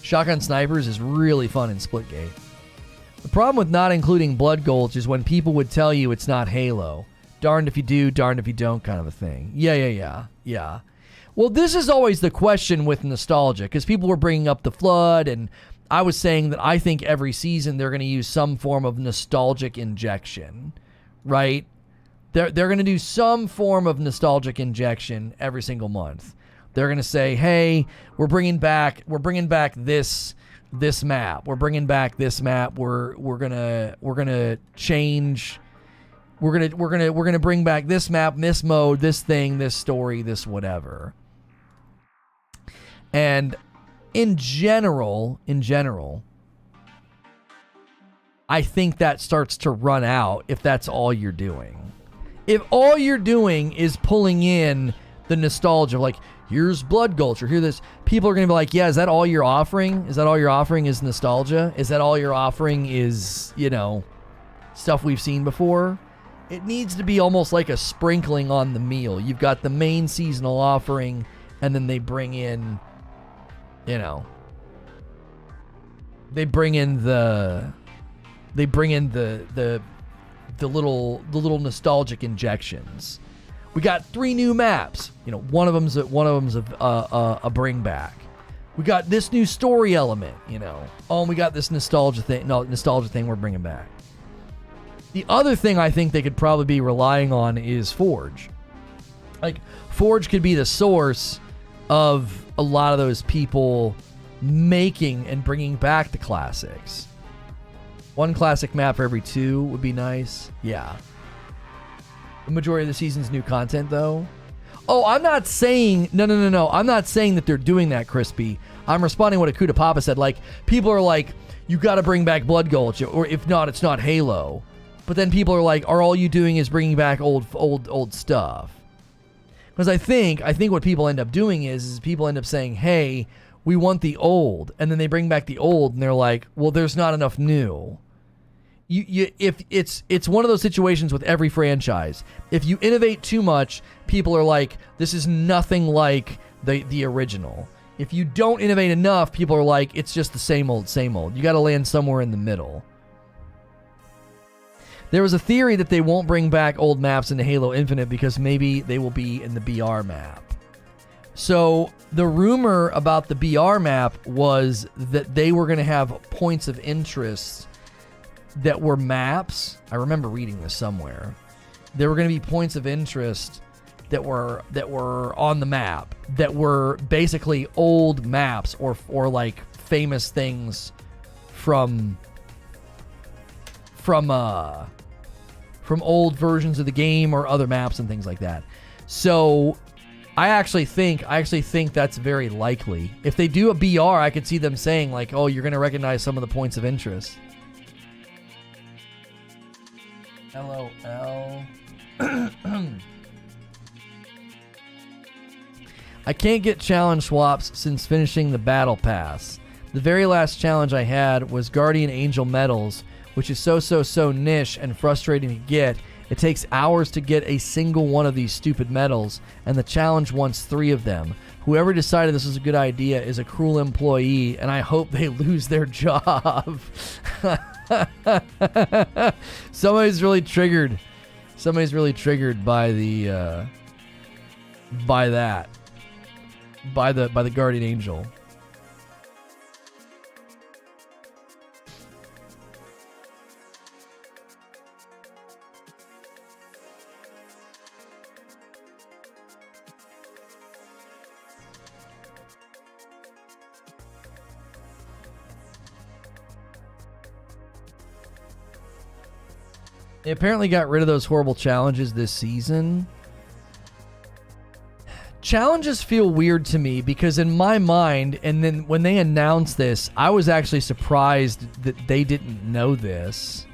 Shotgun snipers is really fun in Splitgate. The problem with not including Blood Gulch is when people would tell you it's not Halo. Darned if you do, darned if you don't kind of a thing. Yeah. Well, this is always the question with nostalgia, because people were bringing up the Flood, and I was saying that I think every season they're going to use some form of nostalgic injection, right? They're going to do some form of nostalgic injection every single month. They're going to say, "Hey, we're bringing back this map. We're bringing back this map. We're going to change. We're going to bring back this map, this mode, this thing, this story, this whatever." And in general, I think that starts to run out if that's all you're doing. If all you're doing is pulling in the nostalgia, like, here's Blood Gulch, or here's this, people are going to be like, yeah, is that all you're offering? Is that all you're offering is nostalgia? Is that all you're offering is, stuff we've seen before? It needs to be almost like a sprinkling on the meal. You've got the main seasonal offering, and then they bring in, the little nostalgic injections. We got 3 new maps. One of them's a bring back. We got this new story element. Oh, and we got this nostalgia thing we're bringing back. The other thing I think they could probably be relying on is Forge. Like, Forge could be the source of a lot of those people making and bringing back the classics. 1 classic map for every 2 would be nice. Yeah. The majority of the season's new content, though. Oh, I'm not saying... No. I'm not saying that they're doing that, Crispy. I'm responding to what Akuta Papa said. Like, people are like, you got to bring back Blood Gulch, or if not, it's not Halo. But then people are like, are all you doing is bringing back old stuff? Because I think what people end up doing is people end up saying, hey, we want the old. And then they bring back the old, and they're like, well, there's not enough new. If it's one of those situations with every franchise. If you innovate too much, people are like, this is nothing like the original. If you don't innovate enough, people are like, it's just the same old. You got to land somewhere in the middle. There was a theory that they won't bring back old maps into Halo Infinite because maybe they will be in the BR map. So the rumor about the BR map was that they were going to have points of interest that were maps. I remember reading this somewhere. There were going to be points of interest that were on the map that were basically old maps or like famous things from old versions of the game or other maps and things like that. So I actually think that's very likely. If they do a BR, I could see them saying like, oh, you're going to recognize some of the points of interest. LOL. I can't get challenge swaps since finishing the battle pass. The very last challenge I had was Guardian Angel medals, which is so niche and frustrating to get. It takes hours to get a single one of these stupid medals, and the challenge wants 3 of them. Whoever decided this was a good idea is a cruel employee, and I hope they lose their job. Somebody's really triggered by the by the Guardian Angel. They apparently got rid of those horrible challenges this season. Challenges feel weird to me because in my mind, and then when they announced this, I was actually surprised that they didn't know this,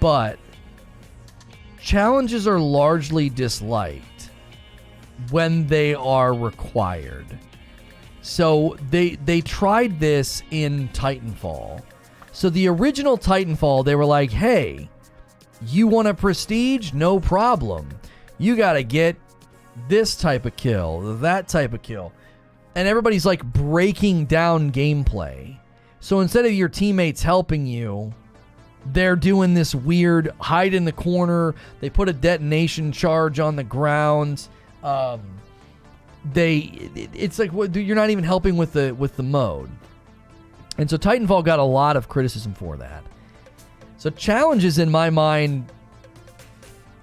but challenges are largely disliked. when they are required. So they tried this in Titanfall. So the original Titanfall, they were like, hey, you want a prestige? No problem. You got to get this type of kill, that type of kill. And everybody's like breaking down gameplay. So instead of your teammates helping you, they're doing this weird hide in the corner. They put a detonation charge on the ground. It's like you're not even helping with the mode. And so Titanfall got a lot of criticism for that. So challenges, in my mind,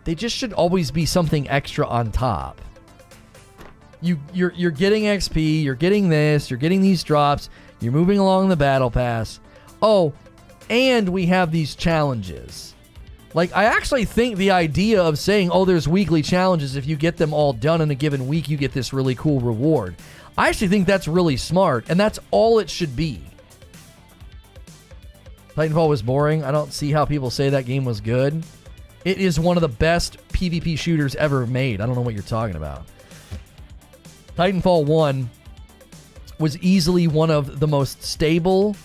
they just should always be something extra on top. You're getting XP, you're getting this, you're getting these drops, you're moving along the battle pass. Oh, and we have these challenges. Like, I actually think the idea of saying, oh, there's weekly challenges, if you get them all done in a given week, you get this really cool reward. I actually think that's really smart, and that's all it should be. Titanfall was boring. I don't see how people say that game was good. It is one of the best PvP shooters ever made. I don't know what you're talking about. Titanfall 1 was easily one of the most stable,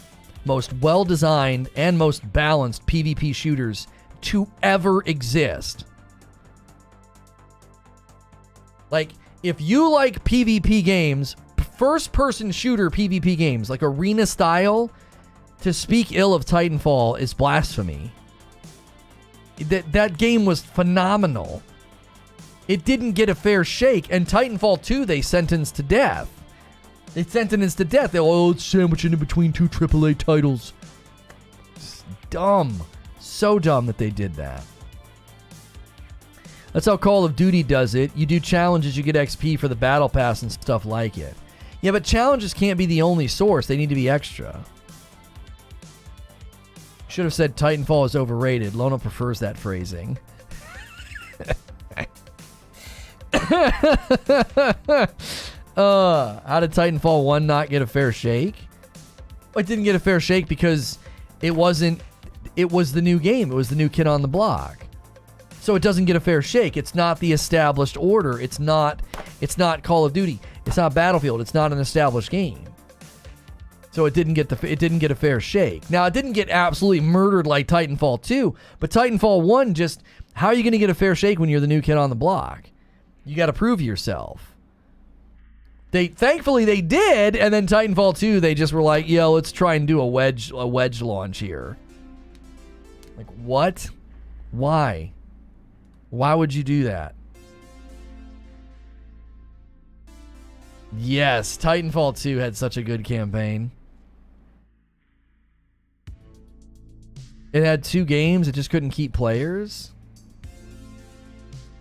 most well-designed, and most balanced PvP shooters to ever exist. Like, if you like PvP games, first-person shooter PvP games, like arena style, to speak ill of Titanfall is blasphemy. That game was phenomenal. It didn't get a fair shake, and Titanfall 2 they sentenced to death. They sentenced to death. It's sandwiching in between two AAA titles. It's dumb. So dumb that they did that. That's how Call of Duty does it. You do challenges, you get XP for the battle pass and stuff like it. Yeah, but challenges can't be the only source. They need to be extra. Should have said Titanfall is overrated. Lono prefers that phrasing. How did Titanfall 1 not get a fair shake? It didn't get a fair shake because it was the new game. It was the new kid on the block. So it doesn't get a fair shake. It's not the established order. It's not Call of Duty. It's not Battlefield. It's not an established game. So it didn't get a fair shake. Now, it didn't get absolutely murdered like Titanfall 2, but Titanfall 1 just, how are you going to get a fair shake when you're the new kid on the block? You got to prove yourself. Thankfully they did, and then Titanfall 2, they just were like, yo, let's try and do a wedge launch here. Like, what? Why? Why would you do that? Yes, Titanfall 2 had such a good campaign. It had 2 games, it just couldn't keep players.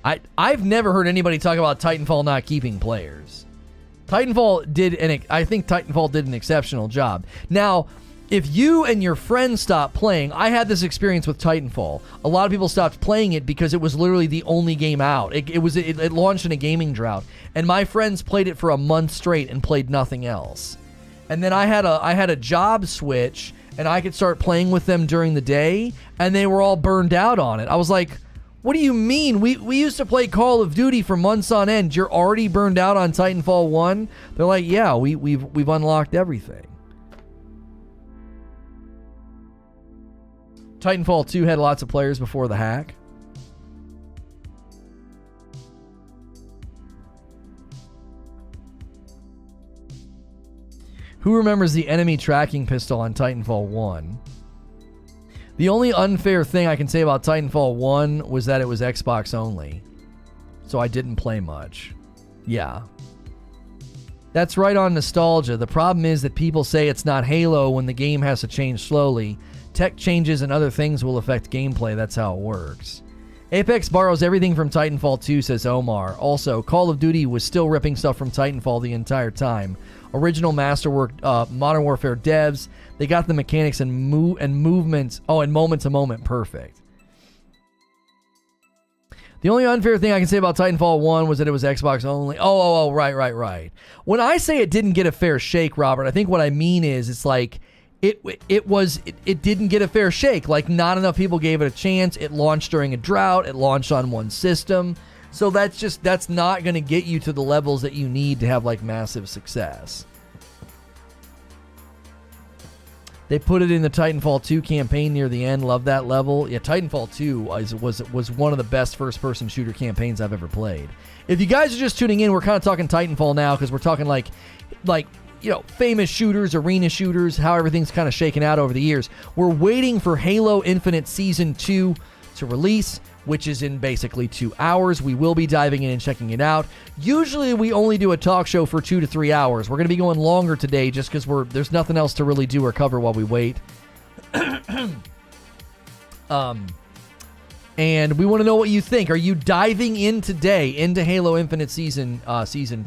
I've never heard anybody talk about Titanfall not keeping players. I think Titanfall did an exceptional job. Now, if you and your friends stopped playing, I had this experience with Titanfall. A lot of people stopped playing it because it was literally the only game out. It launched in a gaming drought, and my friends played it for a month straight and played nothing else. And then I had a job switch, and I could start playing with them during the day, and they were all burned out on it. I was like, what do you mean? We used to play Call of Duty for months on end. You're already burned out on Titanfall 1? They're like, yeah, we've unlocked everything. Titanfall 2 had lots of players before the hack. Who remembers the enemy tracking pistol on Titanfall 1? The only unfair thing I can say about Titanfall 1 was that it was Xbox only. So I didn't play much. Yeah. That's right on nostalgia. The problem is that people say it's not Halo when the game has to change slowly. Tech changes and other things will affect gameplay. That's how it works. Apex borrows everything from Titanfall 2, says Omar. Also, Call of Duty was still ripping stuff from Titanfall the entire time. Original masterwork, Modern Warfare devs, they got the mechanics and movements, and moment to moment perfect. The only unfair thing I can say about Titanfall 1 was that it was Xbox only. Right. When I say it didn't get a fair shake, Robert, I think what I mean is it's like it didn't get a fair shake. Like, not enough people gave it a chance. It launched during a drought. It launched on one system. So that's not going to get you to the levels that you need to have like massive success. They put it in the Titanfall 2 campaign near the end. Love that level. Yeah, Titanfall 2 was one of the best first-person shooter campaigns I've ever played. If you guys are just tuning in, we're kind of talking Titanfall now because we're talking like famous shooters, arena shooters, how everything's kind of shaken out over the years. We're waiting for Halo Infinite Season 2 to release, which is in basically 2 hours. We will be diving in and checking it out. Usually we only do a talk show for 2 to 3 hours. We're going to be going longer today just because there's nothing else to really do or cover while we wait. And we want to know what you think. Are you diving in today into Halo Infinite Season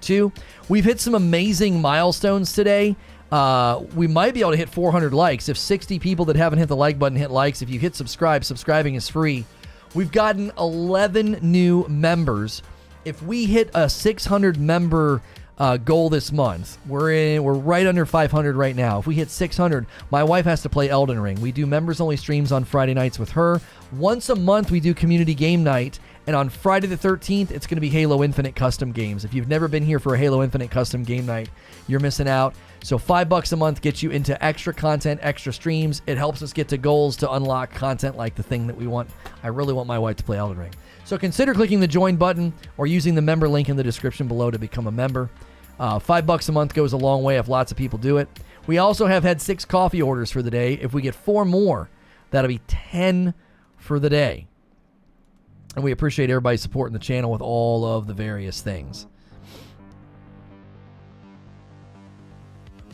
2? We've hit some amazing milestones today. We might be able to hit 400 likes. If 60 people that haven't hit the like button hit likes, if you hit subscribe, subscribing is free. We've gotten 11 new members. If we hit a 600 member goal this month, we're right under 500 right now. If we hit 600, my wife has to play Elden Ring. We do members only streams on Friday nights with her. Once a month we do community game night, and on Friday the 13th it's going to be Halo Infinite custom games. If you've never been here for a Halo Infinite custom game night, you're missing out. So $5 a month gets you into extra content, extra streams. It helps us get to goals to unlock content like the thing that we want. I really want my wife to play Elden Ring. So consider clicking the join button or using the member link in the description below to become a member. $5 a month goes a long way if lots of people do it. We also have had 6 coffee orders for the day. If we get 4 more, that'll be 10 for the day. And we appreciate everybody supporting the channel with all of the various things.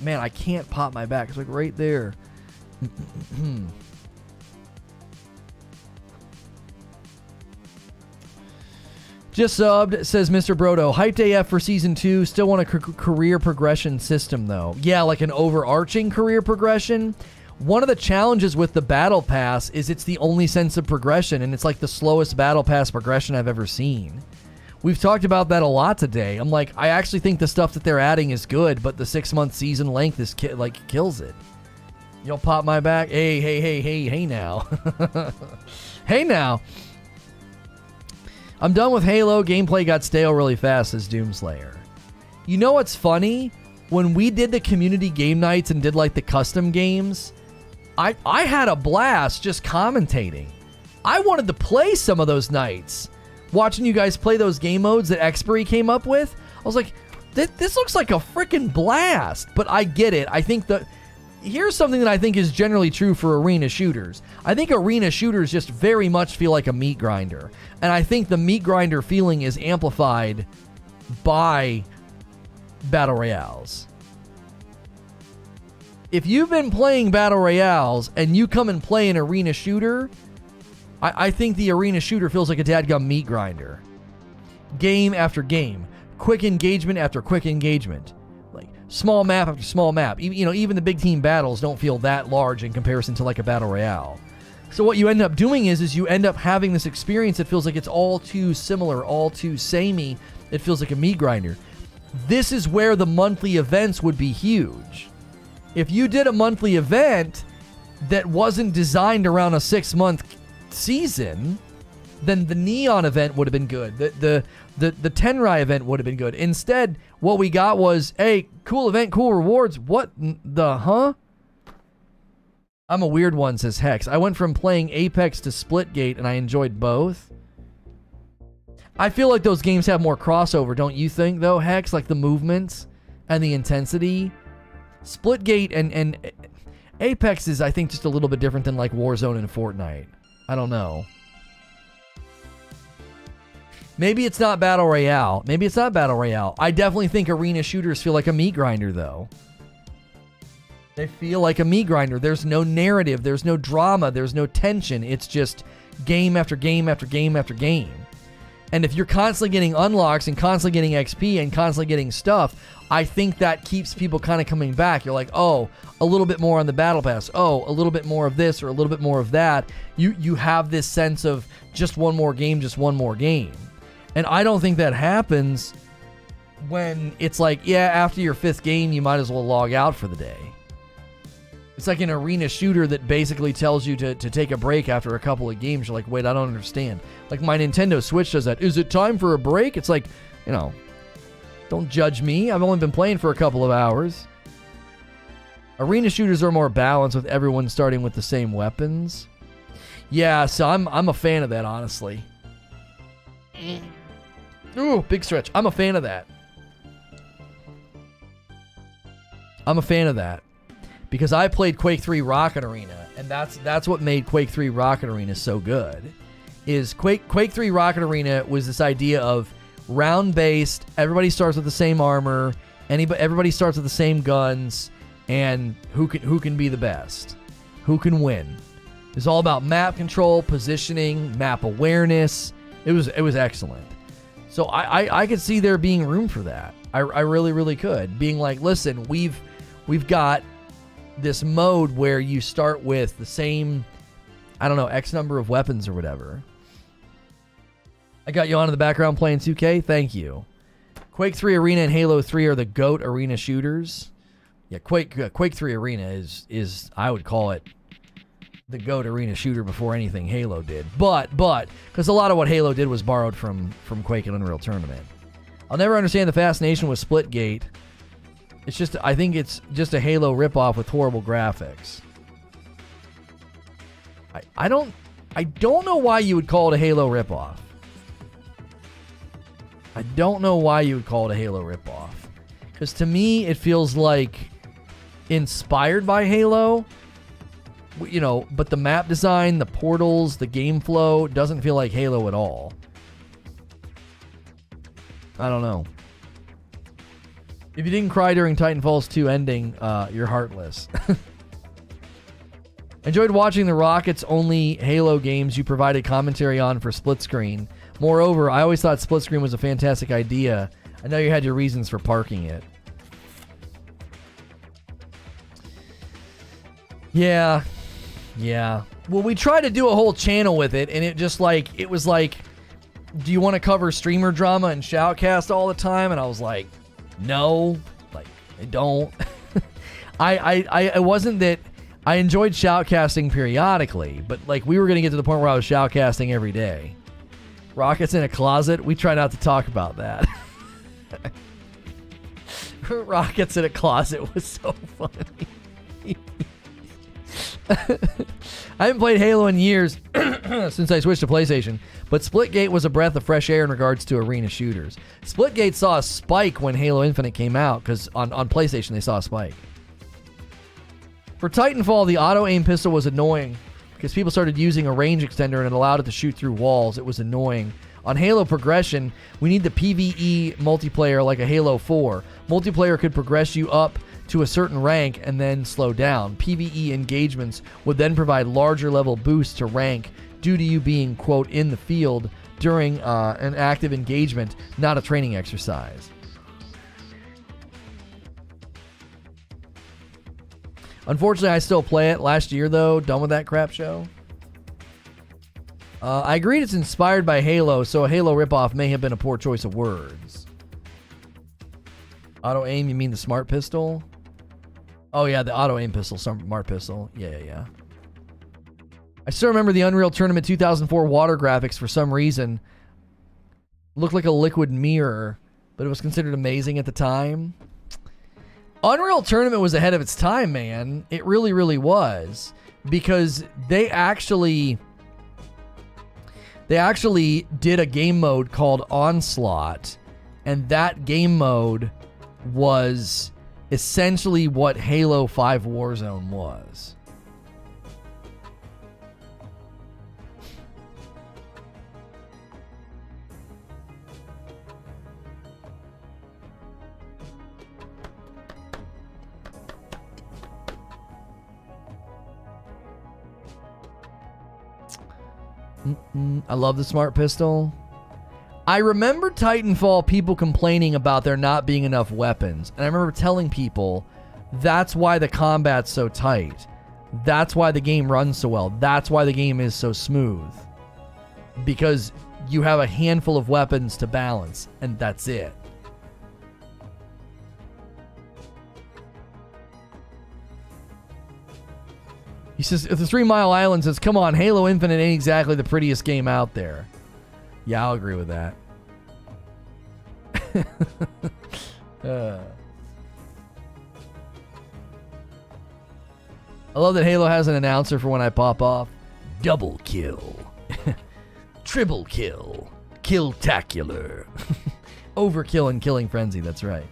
Man, I can't pop my back. It's like right there. Just subbed, says Mr. Brodo. Hyped AF for Season 2. Still want a career progression system, though. Yeah, like an overarching career progression. One of the challenges with the Battle Pass is it's the only sense of progression, and it's like the slowest Battle Pass progression I've ever seen. We've talked about that a lot today. I'm like, I actually think the stuff that they're adding is good, but the 6-month season length is kills it. You'll pop my back? Hey now. Hey now. I'm done with Halo. Gameplay got stale really fast, says Doomslayer. You know what's funny? When we did the community game nights and did like the custom games, I had a blast just commentating. I wanted to play some of those nights. Watching you guys play those game modes that Expiry came up with, I was like, this looks like a freaking blast. But I get it. I think here's something that I think is generally true for arena shooters. I think arena shooters just very much feel like a meat grinder. And I think the meat grinder feeling is amplified by battle royales. If you've been playing battle royales and you come and play an arena shooter, I think the arena shooter feels like a dadgum meat grinder. Game after game. Quick engagement after quick engagement. Like small map after small map. Even the big team battles don't feel that large in comparison to like a battle royale. So what you end up doing is you end up having this experience that feels like it's all too similar, all too samey. It feels like a meat grinder. This is where the monthly events would be huge. If you did a monthly event that wasn't designed around a 6-month season, then the Neon event would have been good. The Tenrai event would have been good. Instead, what we got was, hey, cool event, cool rewards. What the, huh? I'm a weird one, says Hex. I went from playing Apex to Splitgate, and I enjoyed both. I feel like those games have more crossover, don't you think, though, Hex? Like the movements and the intensity. Splitgate and Apex is, I think, just a little bit different than like Warzone and Fortnite. I don't know. Maybe it's not Battle Royale. I definitely think arena shooters feel like a meat grinder, though. They feel like a meat grinder. There's no narrative. There's no drama. There's no tension. It's just game after game after game after game. And if you're constantly getting unlocks and constantly getting XP and constantly getting stuff, I think that keeps people kind of coming back. You're like, oh, a little bit more on the battle pass. Oh, a little bit more of this or a little bit more of that. You have this sense of just one more game, just one more game. And I don't think that happens when it's like, yeah, after your 5th game, you might as well log out for the day. It's like an arena shooter that basically tells you to take a break after a couple of games. You're like, wait, I don't understand. Like my Nintendo Switch does that. Is it time for a break? It's like, you know, don't judge me. I've only been playing for a couple of hours. Arena shooters are more balanced with everyone starting with the same weapons. Yeah, so I'm a fan of that, honestly. Ooh, big stretch. I'm a fan of that. I'm a fan of that. Because I played Quake 3 Rocket Arena, and that's what made Quake 3 Rocket Arena so good. Is Quake 3 Rocket Arena was this idea of round-based, everybody starts with the same armor, everybody starts with the same guns, and who can be the best? Who can win? It's all about map control, positioning, map awareness. It was excellent. So I could see there being room for that. I really, really could. Being like, listen, we've got this mode where you start with the same, I don't know, X number of weapons or whatever. I got you on in the background playing 2K. Thank you. Quake 3 Arena and Halo 3 are the GOAT arena shooters. Yeah, Quake 3 Arena is I would call it the GOAT arena shooter before anything Halo did. But because a lot of what Halo did was borrowed from Quake and Unreal Tournament. I'll never understand the fascination with Splitgate. It's just, I think it's just a Halo ripoff with horrible graphics. I don't know why you would call it a Halo ripoff. I don't know why you would call it a Halo ripoff. Because to me, it feels like inspired by Halo. You know, but the map design, the portals, the game flow doesn't feel like Halo at all. I don't know. If you didn't cry during Titanfall's 2 ending, you're heartless. Enjoyed watching the Rockets only Halo games you provided commentary on for split screen. Moreover, I always thought split screen was a fantastic idea. I know you had your reasons for parking it. Yeah. Well, we tried to do a whole channel with it, and it was like, do you want to cover streamer drama and shoutcast all the time? And I was like, no, like, I don't. I wasn't that. I enjoyed shoutcasting periodically, but like we were going to get to the point where I was shoutcasting every day. Rockets in a closet, we try not to talk about that. Rockets in a closet was so funny. I haven't played Halo in years since I switched to PlayStation, but Splitgate was a breath of fresh air in regards to arena shooters. Splitgate saw a spike when Halo Infinite came out, because on PlayStation they saw a spike. For Titanfall, the auto-aim pistol was annoying because people started using a range extender and it allowed it to shoot through walls. It was annoying. On Halo Progression, we need the PvE multiplayer like a Halo 4. Multiplayer could progress you up to a certain rank and then slow down. PvE engagements would then provide larger level boosts to rank due to you being, quote, in the field during an active engagement, not a training exercise. Unfortunately, I still play it. Last year, though, done with that crap show. I agreed it's inspired by Halo, so a Halo ripoff may have been a poor choice of words. Auto-aim, you mean the smart pistol? Oh, yeah, the auto-aim pistol, smart pistol. Yeah. I still remember the Unreal Tournament 2004 water graphics for some reason. Looked like a liquid mirror, but it was considered amazing at the time. Unreal Tournament was ahead of its time, man. It really, really was. Because they actually did a game mode called Onslaught, and that game mode was essentially what Halo 5 Warzone was. I love the smart pistol. I remember Titanfall people complaining about there not being enough weapons. And I remember telling people that's why the combat's so tight. That's why the game runs so well. That's why the game is so smooth. Because you have a handful of weapons to balance, and that's it. He says, the 3 Mile Island says, come on, Halo Infinite ain't exactly the prettiest game out there. Yeah, I'll agree with that. I love that Halo has an announcer for when I pop off. Double kill. Triple kill. Kill-tacular. Overkill and killing frenzy, that's right.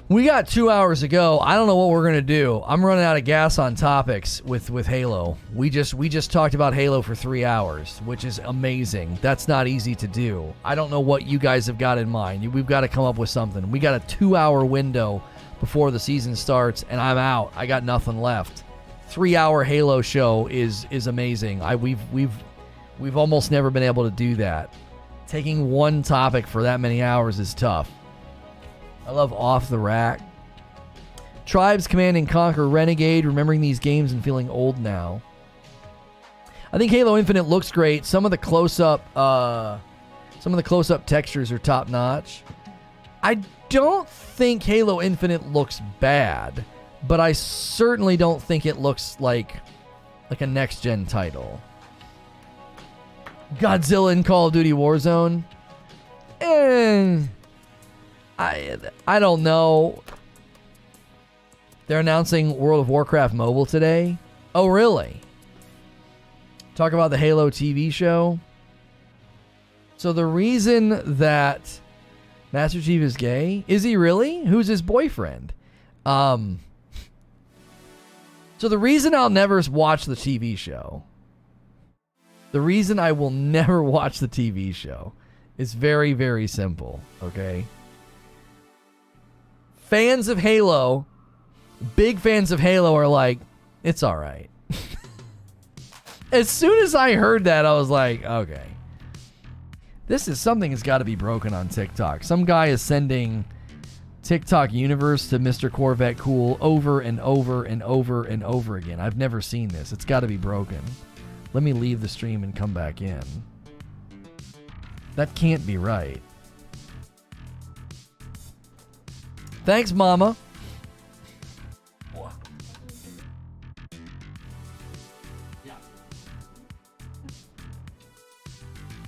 We got 2 hours to go. I don't know what we're gonna do. I'm running out of gas on topics with Halo. We just talked about Halo for 3 hours, which is amazing. That's not easy to do. I don't know what you guys have got in mind. We've got to come up with something. We got a 2-hour window before the season starts, and I'm out. I got nothing left. 3-hour Halo show is amazing. We've almost never been able to do that. Taking one topic for that many hours is tough. I love Off the Rack. Tribes Command and Conquer Renegade, remembering these games and feeling old now. I think Halo Infinite looks great. Some of the close-up textures are top-notch. I don't think Halo Infinite looks bad, but I certainly don't think it looks like a next-gen title. Godzilla in Call of Duty Warzone? I don't know. They're announcing World of Warcraft Mobile today. Oh, really? Talk about the Halo TV show. So the reason that Master Chief is gay, is he really? Who's his boyfriend? So the reason I'll never watch the TV show, the reason I will never watch the TV show is very, very simple, okay? Fans of Halo, big fans of Halo are like, it's all right. As soon as I heard that, I was like, okay. Something has got to be broken on TikTok. Some guy is sending TikTok universe to Mr. Corvette Cool over and over and over and over again. I've never seen this. It's got to be broken. Let me leave the stream and come back in. That can't be right. Thanks, Mama. Yeah.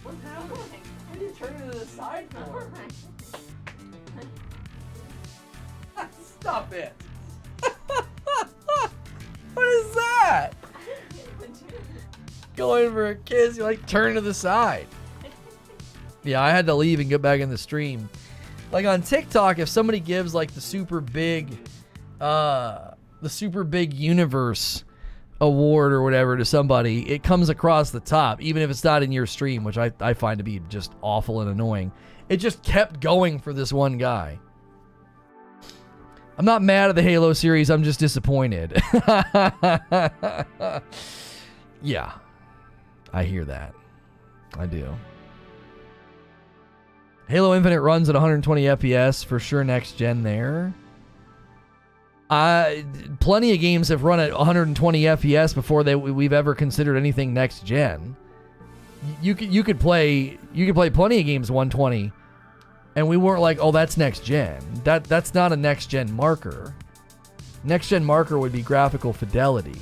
What's happening? What are you turning to the side for? Stop it. What is that? Going for a kiss, you like turn to the side. Yeah, I had to leave and get back in the stream. Like on TikTok, if somebody gives like the super big universe award or whatever to somebody, it comes across the top, even if it's not in your stream, which I find to be just awful and annoying. It just kept going for this one guy. I'm not mad at the Halo series, I'm just disappointed. Yeah, I hear that. I do. Halo Infinite runs at 120 FPS for sure next gen there. Plenty of games have run at 120 FPS before we've ever considered anything next gen. You could play plenty of games 120 and we weren't like, "Oh, that's next gen." That's not a next gen marker. Next gen marker would be graphical fidelity.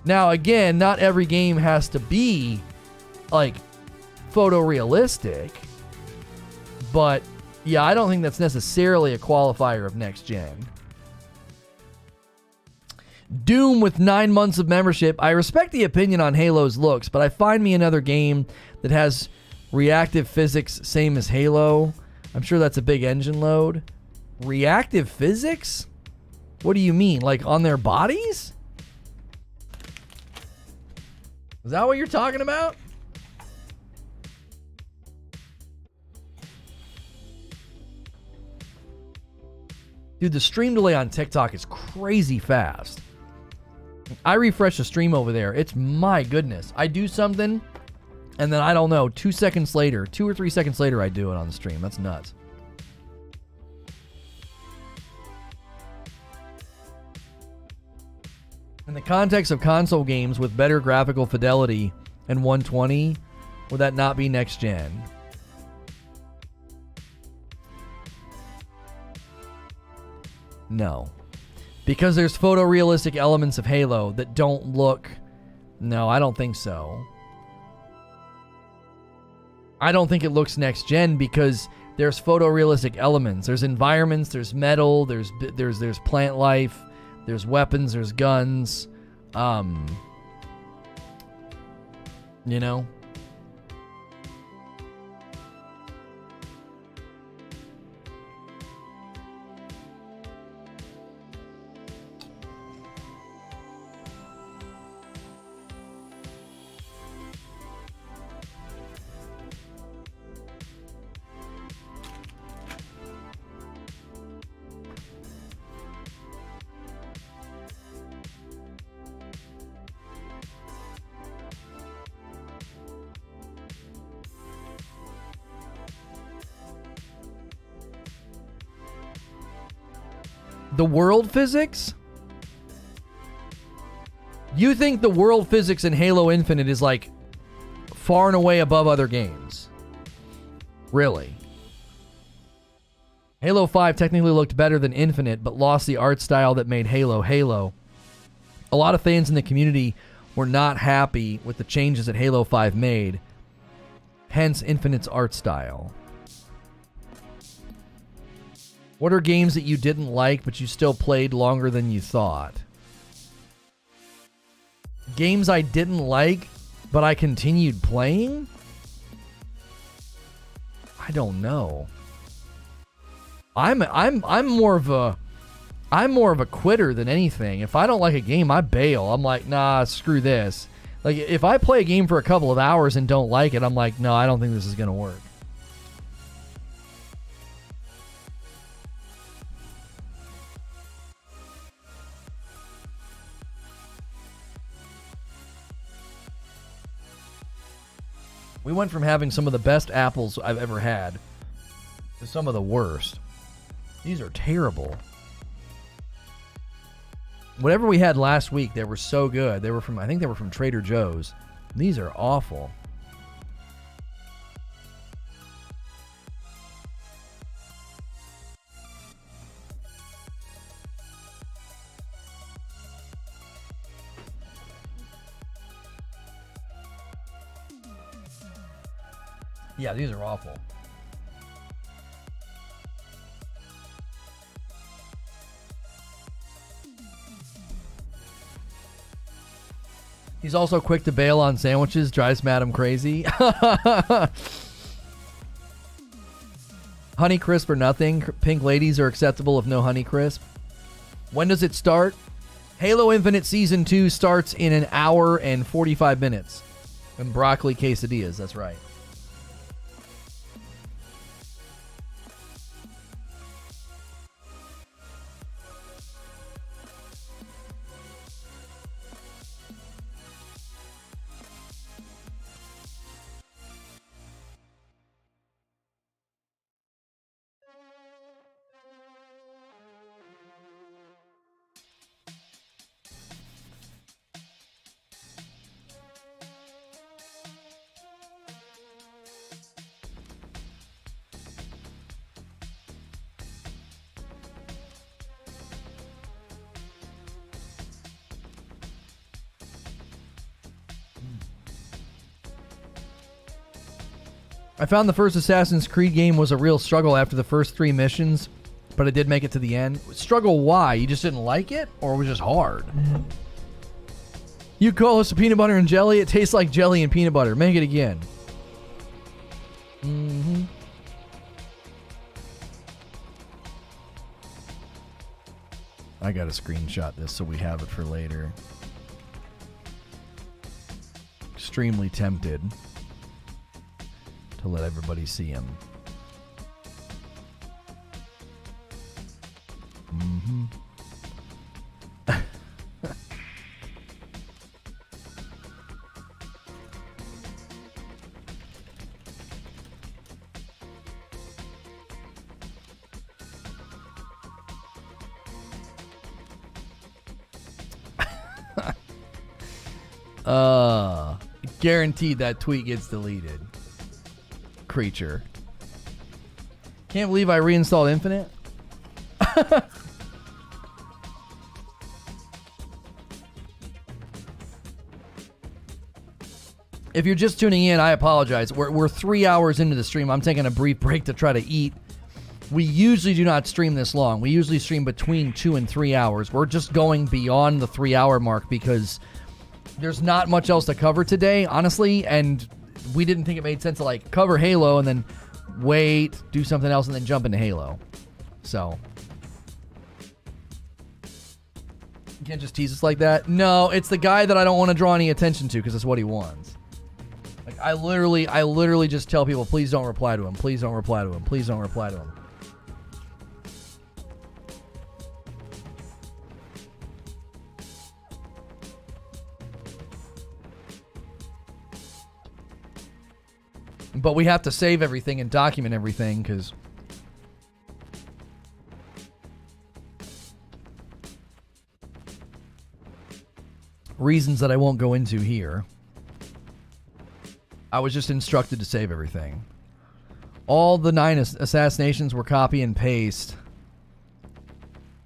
Now again, not every game has to be like photorealistic. But, yeah, I don't think that's necessarily a qualifier of next gen. Doom with 9 months of membership. I respect the opinion on Halo's looks, but I find me another game that has reactive physics same as Halo. I'm sure that's a big engine load. Reactive physics? What do you mean? Like on their bodies? Is that what you're talking about? Dude, the stream delay on TikTok is crazy fast. I refresh the stream over there. It's my goodness. I do something, and then I don't know, 2 seconds later, 2 or 3 seconds later, I do it on the stream. That's nuts. In the context of console games with better graphical fidelity and 120, Would that not be next gen? No. Because there's photorealistic elements of Halo that don't look... No, I don't think so. I don't think it looks next gen because there's photorealistic elements. There's environments, there's metal, there's plant life, there's weapons, there's guns. You know? The world physics? You think the world physics in Halo Infinite is like far and away above other games? Really? Halo 5 technically looked better than Infinite, but lost the art style that made Halo Halo. A lot of fans in the community were not happy with the changes that Halo 5 made, hence Infinite's art style. What are games that you didn't like, but you still played longer than you thought? Games I didn't like, but I continued playing? I don't know. I'm more of a quitter than anything. If I don't like a game, I bail. I'm like, nah, screw this. Like, if I play a game for a couple of hours and don't like it, I'm like, no, I don't think this is gonna work. We went from having some of the best apples I've ever had to some of the worst. These are terrible. Whatever we had last week, they were so good. They were from, I think they were from Trader Joe's. These are awful. Yeah, these are awful. He's also quick to bail on sandwiches, drives Madam crazy. Honey Crisp or nothing. Pink ladies are acceptable if no Honey Crisp. When does it start? Halo Infinite Season 2 starts in an hour and 45 minutes. And broccoli quesadillas, that's right. I found the first Assassin's Creed game was a real struggle after the first 3 missions, but I did make it to the end. Struggle why? You just didn't like it? Or it was just hard? You call us a peanut butter and jelly? It tastes like jelly and peanut butter. Make it again. Mm-hmm. I gotta screenshot this so we have it for later. Extremely tempted to let everybody see him. Mm-hmm. Guaranteed that tweet gets deleted. Creature. Can't believe I reinstalled Infinite. If you're just tuning in, I apologize. We're 3 hours into the stream. I'm taking a brief break to try to eat. We usually do not stream this long. We usually stream between 2 and 3 hours. We're just going beyond the 3 hour mark because there's not much else to cover today, honestly, and we didn't think it made sense to like cover Halo and then wait, do something else, and then jump into Halo. So you can't just tease us like that. No, it's the guy that I don't want to draw any attention to because it's what he wants. Like I literally just tell people, please don't reply to him. Please don't reply to him. Please don't reply to him. But we have to save everything and document everything because reasons that I won't go into here. I was just instructed to save everything. All the 9 assassinations were copy and paste.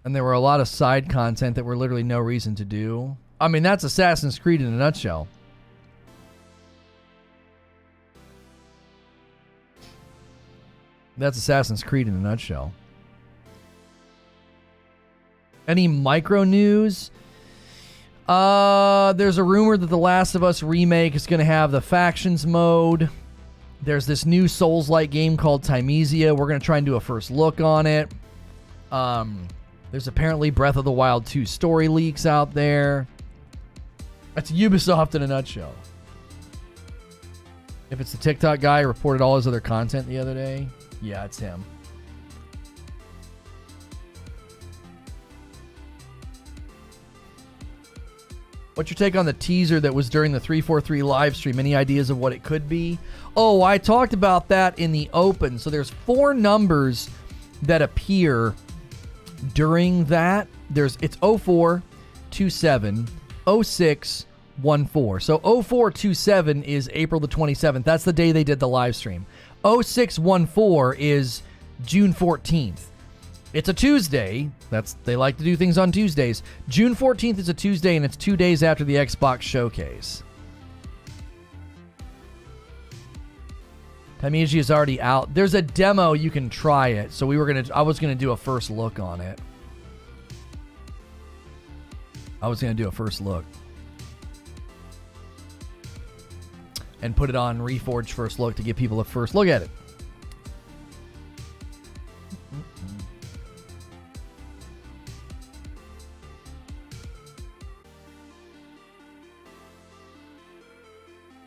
And there were a lot of side content that were literally no reason to do. I mean, that's Assassin's Creed in a nutshell. That's Assassin's Creed in a nutshell. Any micro news? There's a rumor that The Last of Us remake is going to have the factions mode. There's this new Souls-like game called Timesia. We're going to try and do a first look on it. There's apparently Breath of the Wild 2 story leaks out there. That's Ubisoft in a nutshell. If it's the TikTok guy who reported all his other content the other day, yeah, it's him. What's your take on the teaser that was during the 343 live stream? Any ideas of what it could be? Oh, I talked about that in the open. So there's 4 numbers that appear during that. It's 0427 0614. So 0427 is April the 27th. That's the day they did the live stream. 0614 is June 14th. It's a Tuesday. They like to do things on Tuesdays. June 14th is a Tuesday, and it's 2 days after the Xbox showcase. Tameji is already out. There's a demo, you can try it. So I was gonna do a first look on it. And put it on Reforge First Look to give people a first look at it.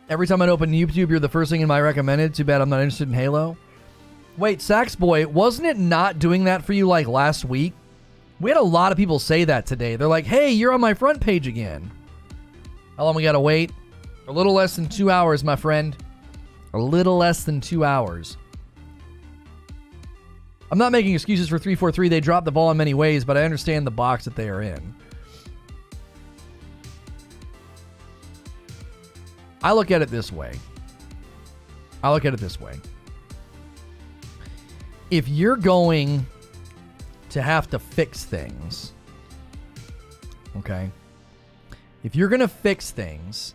Every time I open YouTube, you're the first thing in my recommended. Too bad I'm not interested in Halo. Wait, Saxboy, wasn't it not doing that for you like last week? We had a lot of people say that today. They're like, hey, you're on my front page again. How long we gotta wait? A little less than 2 hours, my friend. A little less than 2 hours. I'm not making excuses for 343. They dropped the ball in many ways, but I understand the box that they are in. I look at it this way. If you're going to have to fix things, okay? If you're going to fix things,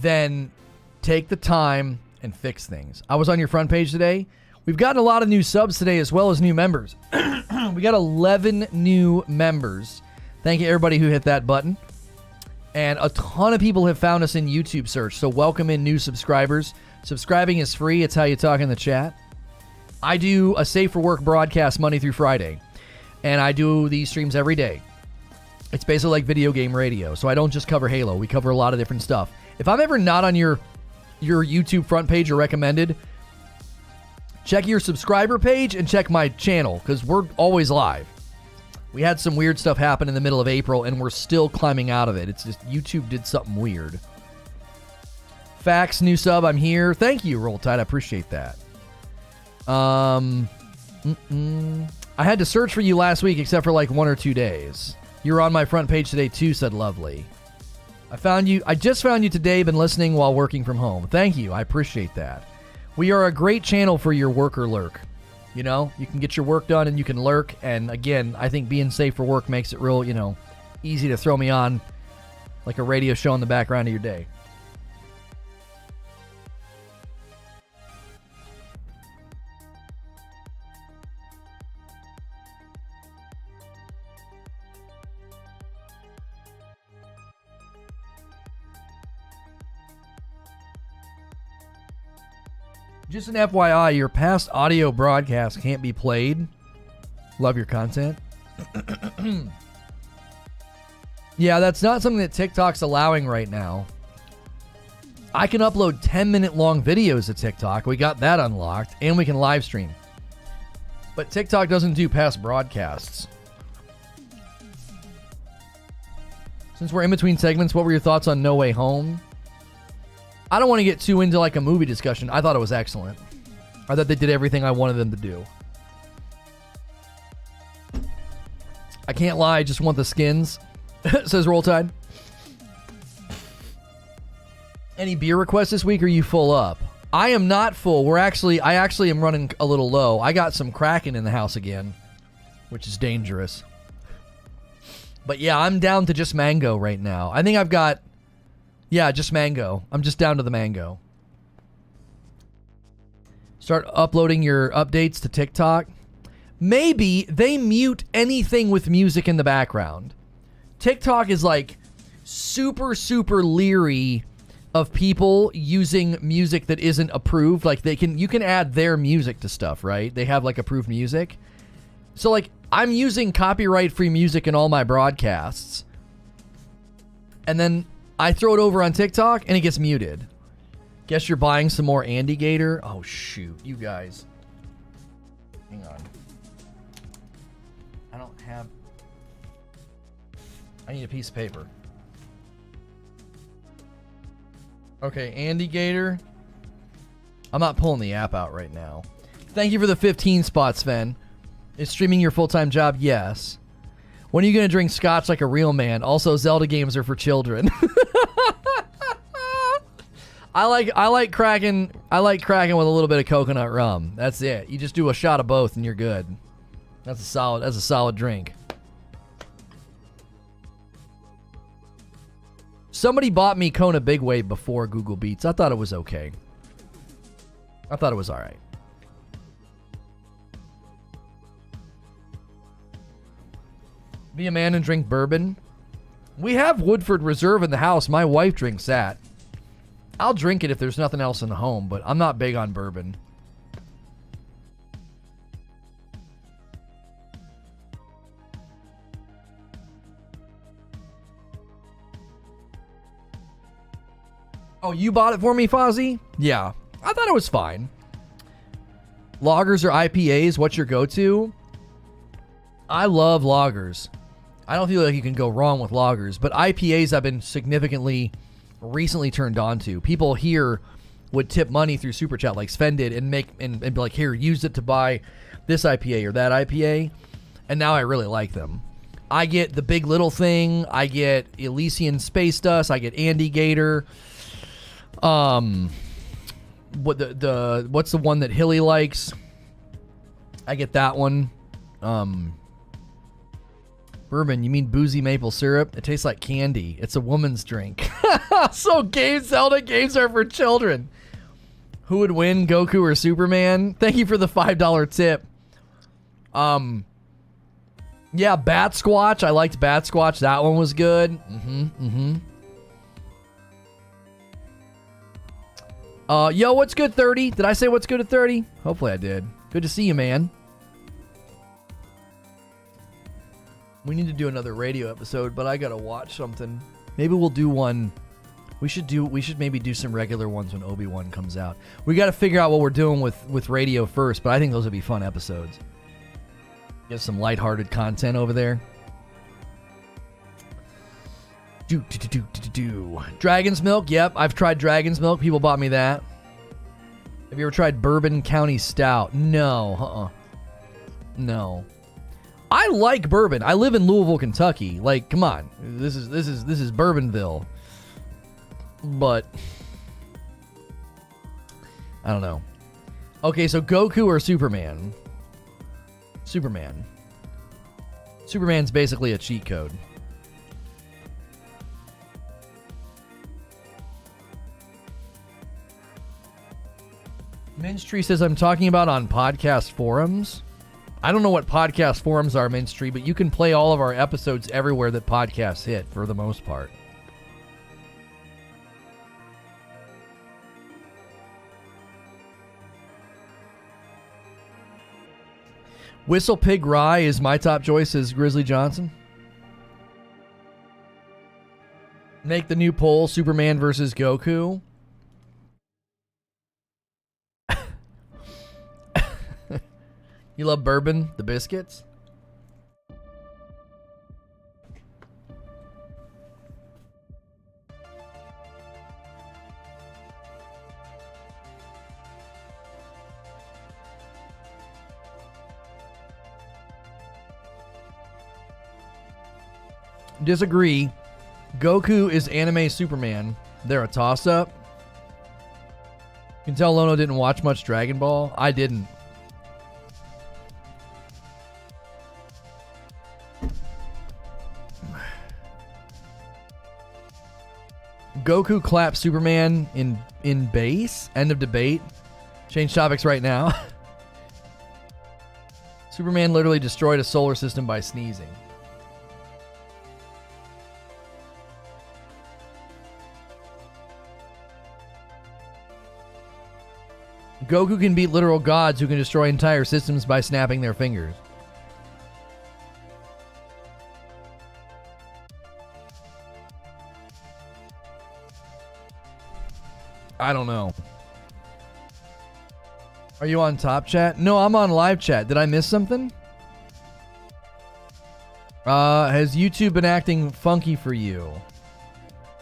then take the time and fix things. I was on your front page today. We've gotten a lot of new subs today as well as new members. We got 11 new members. Thank you everybody who hit that button. And a ton of people have found us in YouTube search. So welcome in new subscribers. Subscribing is free. It's how you talk in the chat. I do a Safe for Work broadcast Monday through Friday. And I do these streams every day. It's basically like video game radio. So I don't just cover Halo. We cover a lot of different stuff. If I'm ever not on your YouTube front page or recommended, check your subscriber page and check my channel because we're always live. We had some weird stuff happen in the middle of April, and we're still climbing out of it. It's just YouTube did something weird. Fax, new sub, I'm here. Thank you, Roll Tide. I appreciate that. I had to search for you last week except for like 1 or 2 days. You were on my front page today too, said Lovely. I just found you today, been listening while working from home. Thank you. I appreciate that. We are a great channel for your worker lurk. You know, you can get your work done and you can lurk. And again, I think being safe for work makes it real, easy to throw me on like a radio show in the background of your day. Just an FYI, your past audio broadcast can't be played. Love your content. Yeah, that's not something that TikTok's allowing right now. I can upload 10-minute long videos to TikTok. We got that unlocked, and we can live stream. But TikTok doesn't do past broadcasts. Since we're in between segments, what were your thoughts on No Way Home? I don't want to get too into like a movie discussion. I thought it was excellent. I thought they did everything I wanted them to do. I can't lie, I just want the skins. Says Roll Tide. Any beer requests this week, or are you full up? I am not full. I actually am running a little low. I got some Kraken in the house again, which is dangerous. But yeah, I'm down to just mango right now. I think I've got... Yeah, just mango. I'm just down to the mango. Start uploading your updates to TikTok. Maybe they mute anything with music in the background. TikTok is like super, super leery of people using music that isn't approved. Like you can add their music to stuff, right? They have like approved music. So like I'm using copyright-free music in all my broadcasts. And then I throw it over on TikTok, and it gets muted. Guess you're buying some more Andy Gator? Oh, shoot. You guys. Hang on. I don't have... I need a piece of paper. Okay, Andy Gator. I'm not pulling the app out right now. Thank you for the 15 spots, Sven. Is streaming your full-time job? Yes. When are you going to drink scotch like a real man? Also, Zelda games are for children. I like Kraken with a little bit of coconut rum. That's it. You just do a shot of both and you're good. That's a solid drink. Somebody bought me Kona Big Wave before Google Beats. I thought it was okay. I thought it was all right. Be a man and drink bourbon. We have Woodford Reserve in the house. My wife drinks that. I'll drink it if there's nothing else in the home, but I'm not big on bourbon. Oh, you bought it for me, Fozzie? Yeah. I thought it was fine. Lagers or IPAs, what's your go-to? I love lagers. I don't feel like you can go wrong with lagers, but IPAs I've been recently turned on to. People here would tip money through Super Chat like Sven did and be like, here, use it to buy this IPA or that IPA. And now I really like them. I get the Big Little Thing. I get Elysian Space Dust. I get Andy Gator. What's the one that Hilly likes? I get that one. Bourbon, you mean boozy maple syrup? It tastes like candy. It's a woman's drink. So Zelda games are for children. Who would win, Goku or Superman? Thank you for the $5 tip. Yeah, Bat Squatch. I liked Bat Squatch. That one was good. Yo, what's good, 30? Did I say what's good at 30? Hopefully I did. Good to see you, man. We need to do another radio episode, but I gotta watch something. Maybe we'll do one. We should maybe do some regular ones when Obi-Wan comes out. We gotta figure out what we're doing with radio first, but I think those would be fun episodes. Get some lighthearted content over there. Dragon's Milk, yep, I've tried Dragon's Milk. People bought me that. Have you ever tried Bourbon County Stout? No, no. I like bourbon. I live in Louisville, Kentucky. Like, come on, this is Bourbonville. But I don't know. Okay, so Goku or Superman? Superman. Superman's basically a cheat code. Minstree says, I'm talking about on podcast forums. I don't know what podcast forums are, Minstree, but you can play all of our episodes everywhere that podcasts hit for the most part. Whistle Pig Rye is my top choice, says Grizzly Johnson. Make the new poll, Superman versus Goku. You love bourbon, the biscuits? Disagree. Goku is anime Superman. They're a toss-up. You can tell Lono didn't watch much Dragon Ball. I didn't. Goku claps Superman in base. End of debate. Change topics right now. Superman literally destroyed a solar system by sneezing. Goku can beat literal gods who can destroy entire systems by snapping their fingers. I don't know. Are you on top chat? No, I'm on live chat. Did I miss something? Has YouTube been acting funky for you?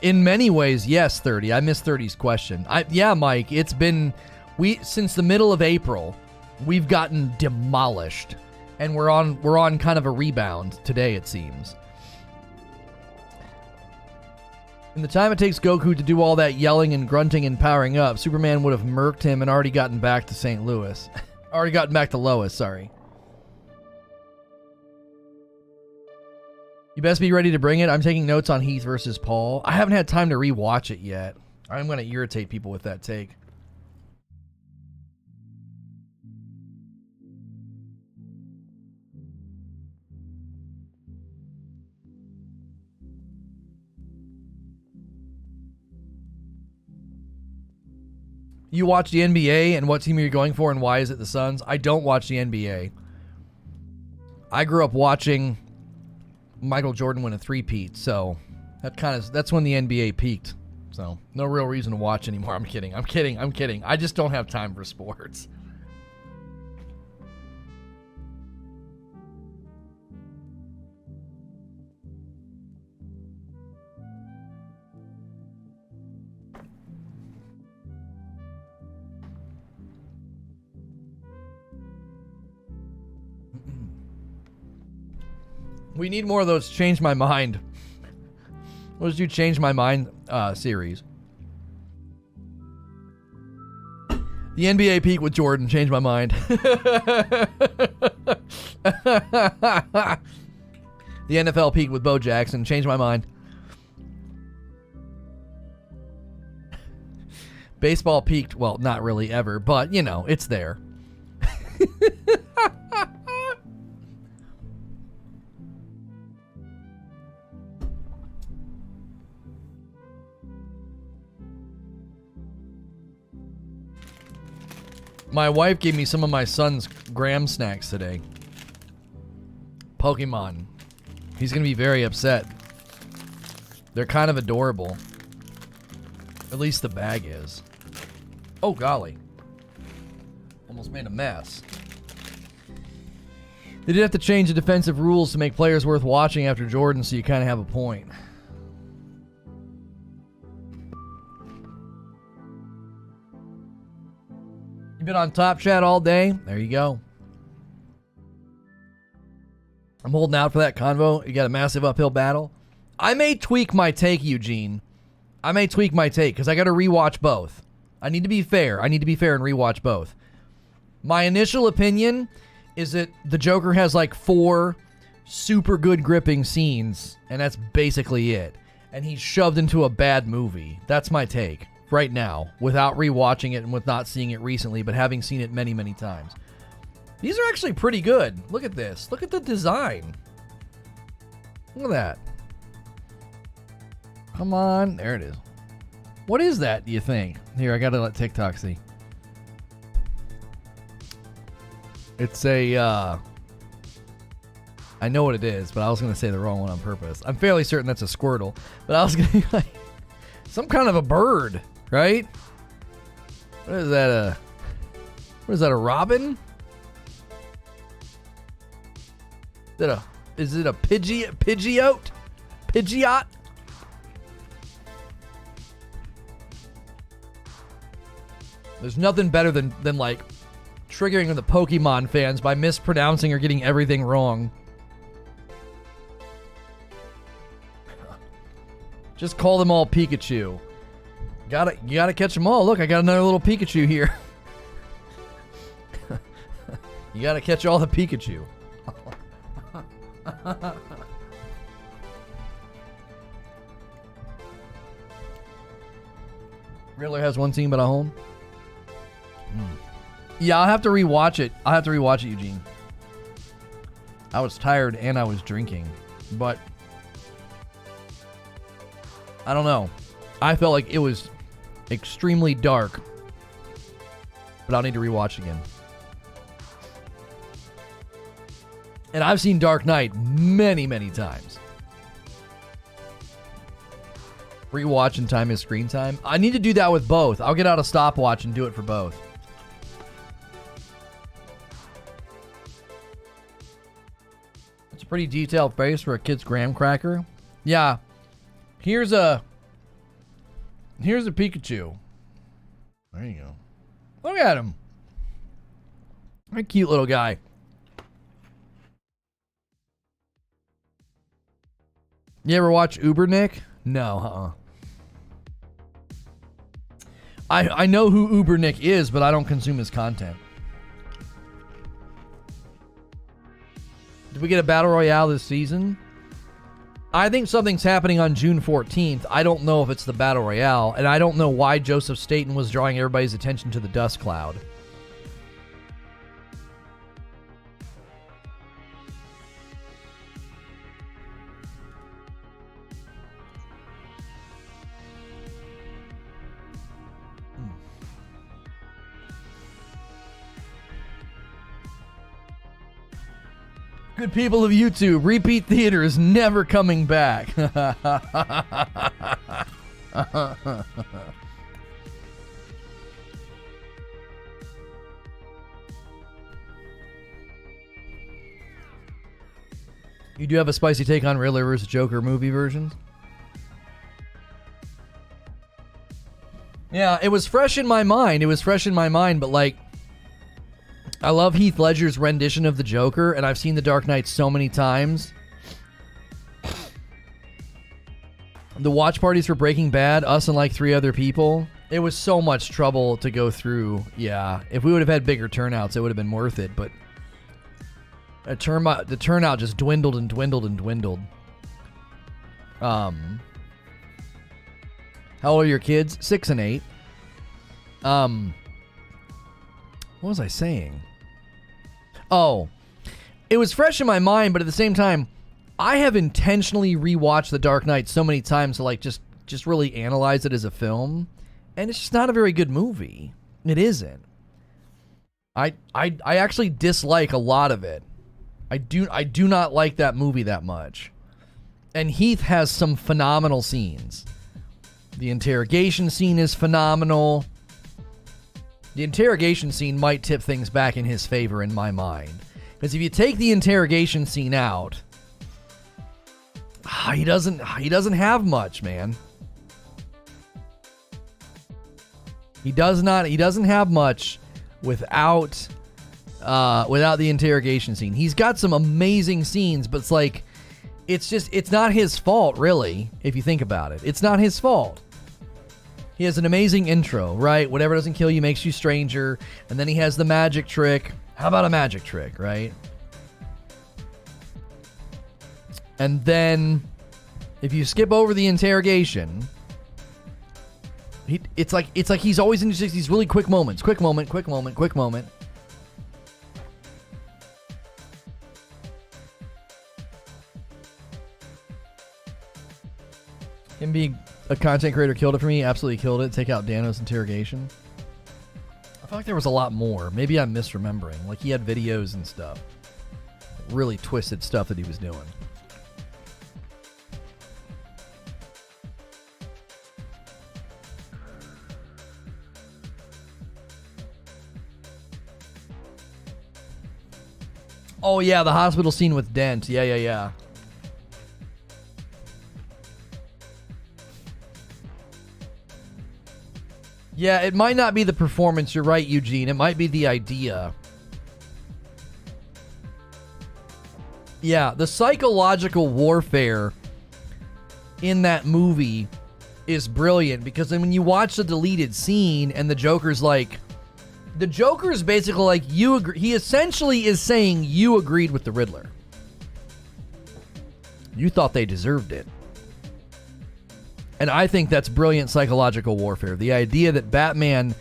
In many ways, yes, 30. I missed 30's question. Yeah, Mike, it's been... since the middle of April, we've gotten demolished. And we're on kind of a rebound today, it seems. In the time it takes Goku to do all that yelling and grunting and powering up, Superman would have murked him and already gotten back to St. Louis. Already gotten back to Lois, sorry. You best be ready to bring it. I'm taking notes on Heath versus Paul. I haven't had time to rewatch it yet. I'm going to irritate people with that take. You watch the NBA and what team are you going for and why is it the Suns? I don't watch the NBA. I grew up watching Michael Jordan win a three-peat, so that's when the NBA peaked. So no real reason to watch anymore. I'm kidding. I just don't have time for sports. We need more of those Change My Mind. Those do Change My Mind series. The NBA peak with Jordan, Change My Mind. The NFL peak with Bo Jackson, Change My Mind. Baseball peaked, well, not really ever, but, you know, it's there. My wife gave me some of my son's graham snacks today. Pokemon. He's going to be very upset. They're kind of adorable. At least the bag is. Oh, golly. Almost made a mess. They did have to change the defensive rules to make players worth watching after Jordan, so you kind of have a point. Been on Top Chat all day. There you go. I'm holding out for that convo. You got a massive uphill battle. I may tweak my take, Eugene. I may tweak my take because I got to rewatch both. I need to be fair. I need to be fair and rewatch both. My initial opinion is that the Joker has like 4 super good gripping scenes, and that's basically it. And he's shoved into a bad movie. That's my take right now, without rewatching it and with not seeing it recently, but having seen it many, many times. These are actually pretty good. Look at this. Look at the design. Look at that. Come on. There it is. What is that, do you think? Here, I gotta let TikTok see. It's a, I know what it is, but I was gonna say the wrong one on purpose. I'm fairly certain that's a Squirtle, but I was gonna be like, some kind of a bird, right? What is that, a robin? Is it a Pidgeot? Pidgeot? There's nothing better than like triggering the Pokemon fans by mispronouncing or getting everything wrong. Just call them all Pikachu. You gotta catch them all. Look, I got another little Pikachu here. You gotta catch all the Pikachu. Riddler has one scene but a home. Yeah, I'll have to rewatch it. Eugene. I was tired and I was drinking, but I don't know. I felt like it was extremely dark, but I'll need to rewatch again. And I've seen Dark Knight many, many times. Rewatch and time is screen time. I need to do that with both. I'll get out a stopwatch and do it for both. It's a pretty detailed face for a kid's graham cracker. Yeah. Here's a Pikachu. There you go. Look at him. A cute little guy. You ever watch Uber Nick? No, I know who Uber Nick is, but I don't consume his content. Did we get a battle royale this season? I think something's happening on June 14th. I don't know if it's the battle royale, and I don't know why Joseph Staten was drawing everybody's attention to the dust cloud. Good people of YouTube, repeat theater is never coming back. You do have a spicy take on Riddler vs. Joker movie versions? Yeah, it was fresh in my mind. But like, I love Heath Ledger's rendition of the Joker, and I've seen The Dark Knight so many times. The watch parties for Breaking Bad, us and like 3 other people, it was so much trouble to go through. Yeah, if we would have had bigger turnouts, it would have been worth it, but the turnout just dwindled and dwindled and dwindled. How old are your kids? 6 and 8. What was I saying? Oh, it was fresh in my mind, but at the same time, I have intentionally rewatched The Dark Knight so many times to like just really analyze it as a film, and it's just not a very good movie. It isn't. I actually dislike a lot of it. I do not like that movie that much. And Heath has some phenomenal scenes. The interrogation scene is phenomenal. The interrogation scene might tip things back in his favor in my mind. Because if you take the interrogation scene out, he doesn't have much, man. He doesn't have much without the interrogation scene. He's got some amazing scenes, but it's like it's not his fault, really, if you think about it. It's not his fault. He has an amazing intro, right? Whatever doesn't kill you makes you stranger. And then he has the magic trick. How about a magic trick, right? And then if you skip over the interrogation, it's like he's always in just these really quick moments. Quick moment, quick moment, quick moment. Him being a content creator killed it for me. Absolutely killed it. Take out Dano's interrogation. I feel like there was a lot more. Maybe I'm misremembering. Like he had videos and stuff. Really twisted stuff that he was doing. Oh yeah, the hospital scene with Dent. Yeah. Yeah, it might not be the performance. You're right, Eugene. It might be the idea. Yeah, the psychological warfare in that movie is brilliant because then when you watch the deleted scene and the Joker's like... The Joker's basically like, you agree. He essentially is saying you agreed with the Riddler. You thought they deserved it. And I think that's brilliant psychological warfare. The idea that Batman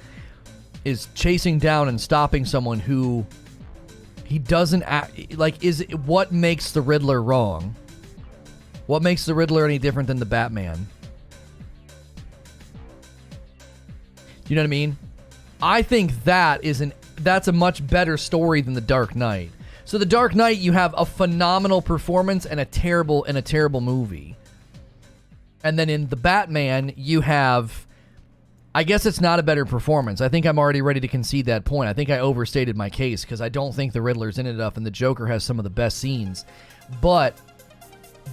is chasing down and stopping someone who he doesn't act like is what makes the Riddler wrong? What makes the Riddler any different than the Batman? You know what I mean? I think that's a much better story than The Dark Knight. So The Dark Knight, you have a phenomenal performance and a terrible movie. And then in The Batman, you have... I guess it's not a better performance. I think I'm already ready to concede that point. I think I overstated my case because I don't think the Riddler's in it enough and the Joker has some of the best scenes. But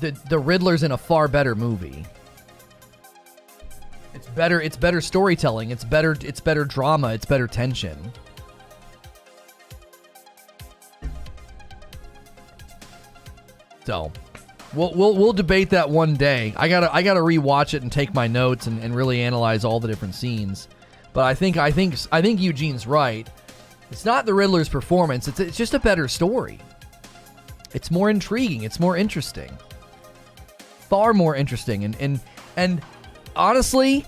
the Riddler's in a far better movie. It's better storytelling. It's better drama. It's better tension. So... We'll debate that one day. I gotta rewatch it and take my notes and really analyze all the different scenes. But I think Eugene's right. It's not the Riddler's performance. It's just a better story. It's more intriguing. It's more interesting. Far more interesting. And honestly,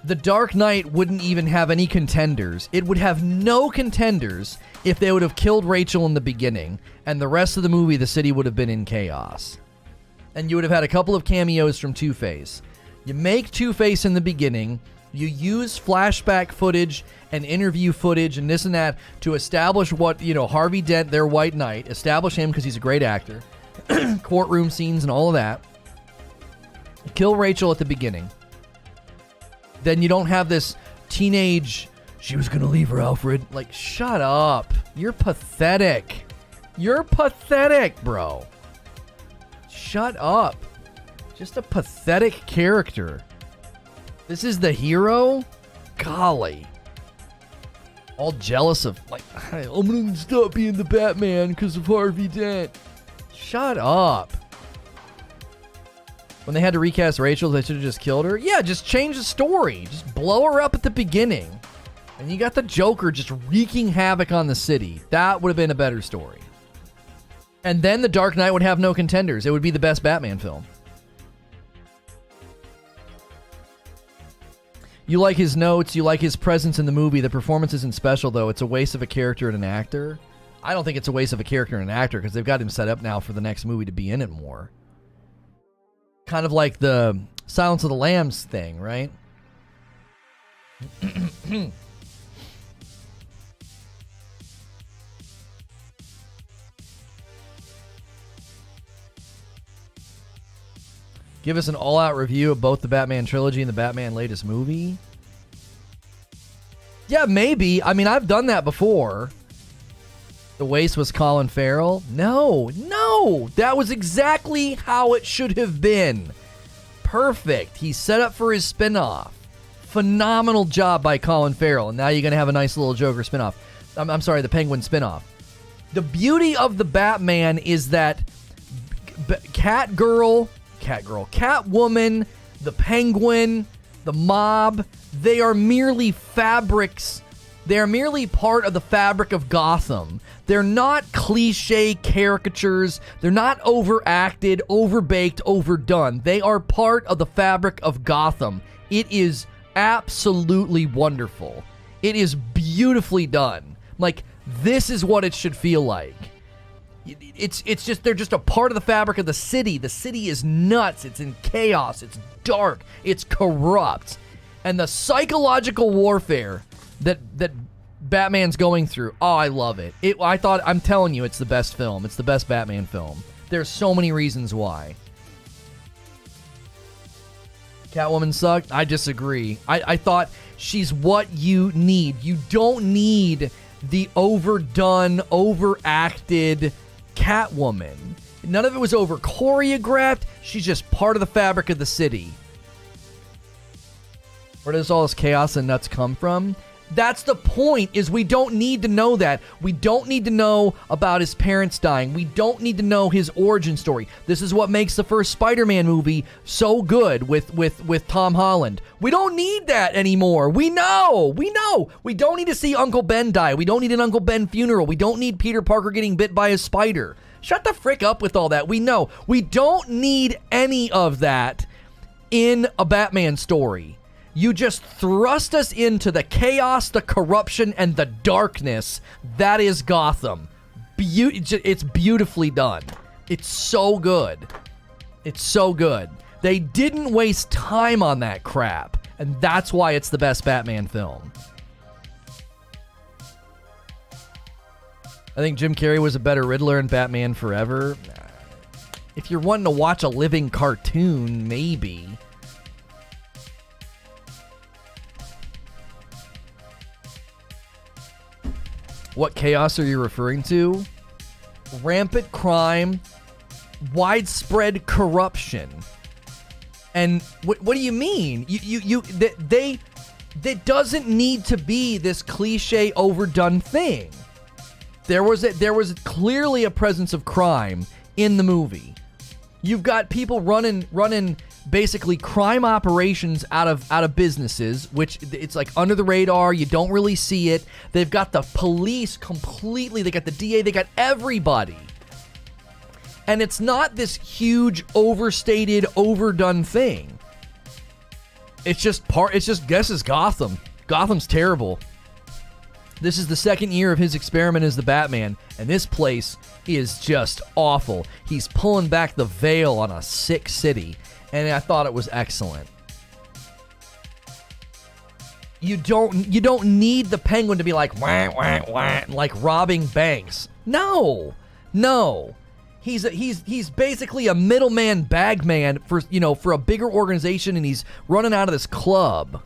The Dark Knight wouldn't even have any contenders. It would have no contenders if they would have killed Rachel in the beginning, and the rest of the movie, the city would have been in chaos. And you would have had a couple of cameos from Two-Face. You make Two-Face in the beginning. You use flashback footage and interview footage and this and that to establish what, Harvey Dent, their White Knight, establish him because he's a great actor. Courtroom scenes and all of that. You kill Rachel at the beginning. Then you don't have this teenage, she was going to leave her, Alfred. Like, shut up. You're pathetic. You're pathetic, bro. Shut up. Just a pathetic character. This is the hero? Golly. All jealous of, like, I'm gonna stop being the Batman because of Harvey Dent. Shut up. When they had to recast Rachel, they should have just killed her? Yeah, just change the story. Just blow her up at the beginning. And you got the Joker just wreaking havoc on the city. That would have been a better story. And then The Dark Knight would have no contenders. It would be the best Batman film. You like his notes. You like his presence in the movie. The performance isn't special, though. It's a waste of a character and an actor. I don't think it's a waste of a character and an actor because they've got him set up now for the next movie to be in it more. Kind of like the Silence of the Lambs thing, right? Give us an all-out review of both the Batman trilogy and the Batman latest movie. Yeah, maybe. I mean, I've done that before. The waste was Colin Farrell. No. That was exactly how it should have been. Perfect. He's set up for his spinoff. Phenomenal job by Colin Farrell. And now you're going to have a nice little Joker spinoff. I'm sorry, the Penguin spinoff. The beauty of the Batman is that Catwoman, the Penguin, the mob, they are merely fabrics. They are merely part of the fabric of Gotham. They're not cliche caricatures. They're not overacted, overbaked, overdone. They are part of the fabric of Gotham. It is absolutely wonderful. It is beautifully done. Like, this is what it should feel like. It's just, they're just a part of the fabric of the city. The city is nuts. It's in chaos. It's dark. It's corrupt. And the psychological warfare that Batman's going through, oh, I love it. I'm telling you, it's the best film. It's the best Batman film. There's so many reasons why. Catwoman sucked? I disagree. I thought she's what you need. You don't need the overdone, overacted Catwoman. None of it was over choreographed. She's just part of the fabric of the city. Where does all this chaos and nuts come from? That's the point, is we don't need to know that. We don't need to know about his parents dying. We don't need to know his origin story. This is what makes the first Spider-Man movie so good with Tom Holland. We don't need that anymore. We know. We don't need to see Uncle Ben die. We don't need an Uncle Ben funeral. We don't need Peter Parker getting bit by a spider. Shut the frick up with all that. We know. We don't need any of that in a Batman story. You just thrust us into the chaos, the corruption, and the darkness that is Gotham. It's beautifully done. It's so good. It's so good. They didn't waste time on that crap, and that's why it's the best Batman film. I think Jim Carrey was a better Riddler in Batman Forever. If you're wanting to watch a living cartoon, maybe. What chaos are you referring to? Rampant crime, widespread corruption. And what do you mean? That doesn't need to be this cliche overdone thing. There was clearly a presence of crime in the movie. You've got people running basically crime operations out of businesses, which it's like under the radar. You don't really see it. They've got the police completely. They got the DA. They got everybody. And it's not this huge, overstated, overdone thing. It's just guess is Gotham. Gotham's terrible. This is the second year of his experiment as the Batman, and this place is just awful. He's pulling back the veil on a sick city, and I thought it was excellent. You don't need the Penguin to be like wah, wah, wah, like robbing banks. No. He's basically a middleman bagman for a bigger organization, and he's running out of this club.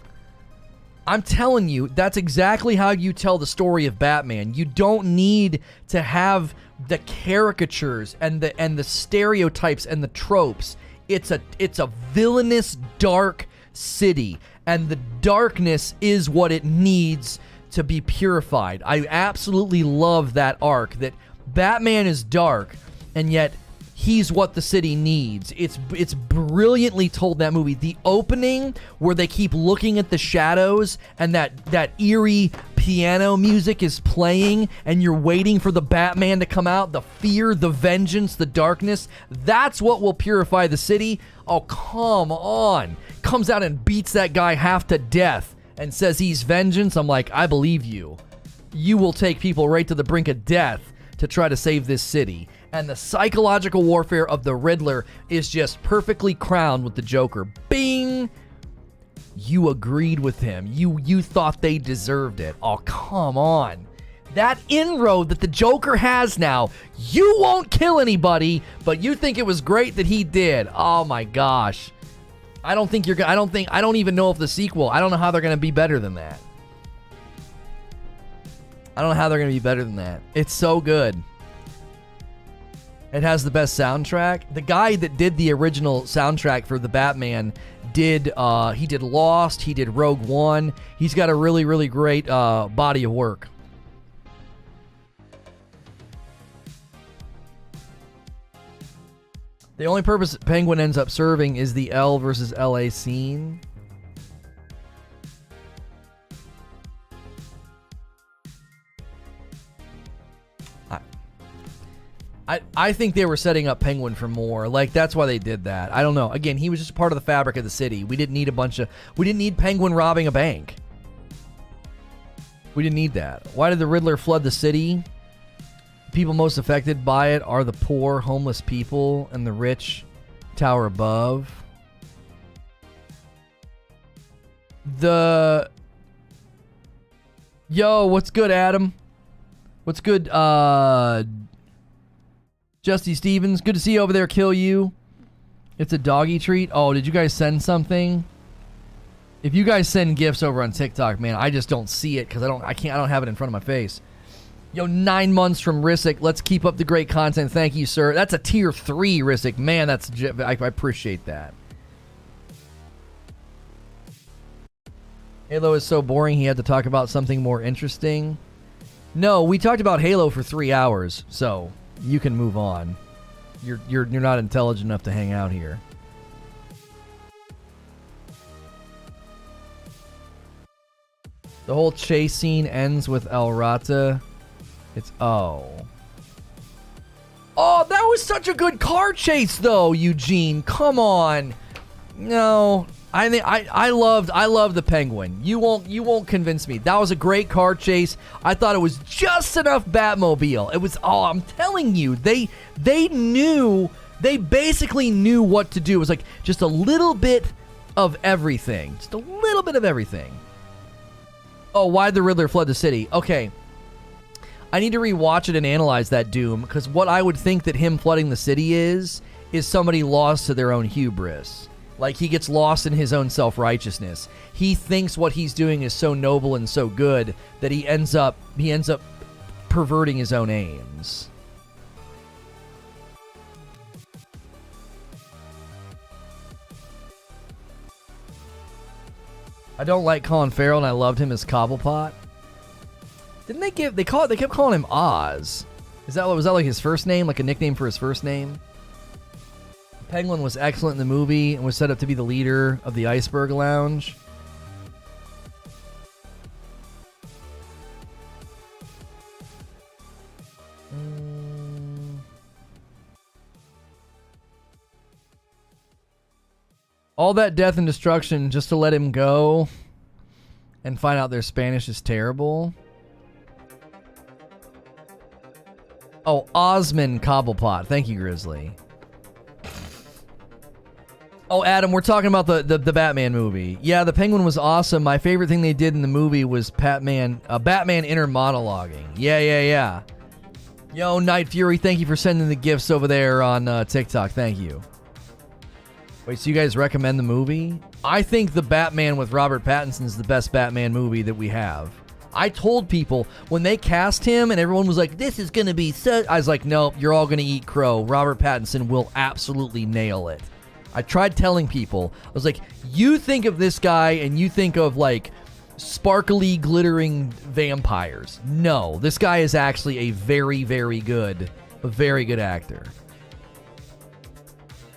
I'm telling you, that's exactly how you tell the story of Batman. You don't need to have the caricatures and the stereotypes and the tropes. It's a villainous, dark city, and the darkness is what it needs to be purified. I absolutely love that arc, that Batman is dark, and yet he's what the city needs. It's brilliantly told, that movie. The opening where they keep looking at the shadows and that eerie piano music is playing and you're waiting for the Batman to come out, the fear, the vengeance, the darkness, that's what will purify the city. Oh, come on. Comes out and beats that guy half to death and says he's vengeance. I'm like, I believe you. You will take people right to the brink of death to try to save this city. And the psychological warfare of the Riddler is just perfectly crowned with the Joker. Bing! You agreed with him. You thought they deserved it. Oh, come on. That inroad that the Joker has now, you won't kill anybody, but you think it was great that he did. Oh my gosh. I don't even know if the sequel, I don't know how they're going to be better than that. I don't know how they're going to be better than that. It's so good. It has the best soundtrack. The guy that did the original soundtrack for the Batman did Lost, he did Rogue One. He's got a really, really great body of work. The only purpose Penguin ends up serving is the L versus LA scene. I think they were setting up Penguin for more. Like, that's why they did that. I don't know. Again, he was just part of the fabric of the city. We didn't need Penguin robbing a bank. We didn't need that. Why did the Riddler flood the city? People most affected by it are the poor, homeless people and the rich tower above. Yo, what's good, Adam? What's good, Justy Stevens? Good to see you over there, Kill You. It's a doggy treat. Oh, did you guys send something? If you guys send gifts over on TikTok, man, I just don't see it because I don't have it in front of my face. Yo, 9 months from Rissick. Let's keep up the great content. Thank you, sir. That's a tier 3, Rissick. Man, I appreciate that. Halo is so boring he had to talk about something more interesting. No, we talked about Halo for 3 hours, so you can move on. You're not intelligent enough to hang out here. The whole chase scene ends with El Rata. Oh, that was such a good car chase though, Eugene. Come on. No. I love the Penguin. You won't convince me. That was a great car chase. I thought it was just enough Batmobile. It was I'm telling you, they basically knew what to do. It was like just a little bit of everything. Just a little bit of everything. Oh, why'd the Riddler flood the city? Okay. I need to rewatch it and analyze that, Doom, because what I would think that him flooding the city is somebody lost to their own hubris. Like, he gets lost in his own self-righteousness. He thinks what he's doing is so noble and so good that he ends up perverting his own aims. I don't like Colin Farrell, and I loved him as Cobblepot. Didn't they kept calling him Oz. Was that like his first name, like a nickname for his first name? Penguin was excellent in the movie and was set up to be the leader of the Iceberg Lounge. All that death and destruction just to let him go and find out their Spanish is terrible. Oh, Osmond Cobblepot. Thank you, Grizzly. Oh, Adam, we're talking about the Batman movie. Yeah, the Penguin was awesome. My favorite thing they did in the movie was Batman inner monologuing. Yeah. Yo, Night Fury, thank you for sending the gifts over there on TikTok. Thank you. Wait, so you guys recommend the movie? I think the Batman with Robert Pattinson is the best Batman movie that we have. I told people when they cast him and everyone was like, this is going to be so... I was like, nope, you're all going to eat crow. Robert Pattinson will absolutely nail it. I tried telling people, I was like, you think of this guy and you think of like sparkly, glittering vampires. No, this guy is actually a very, very good actor.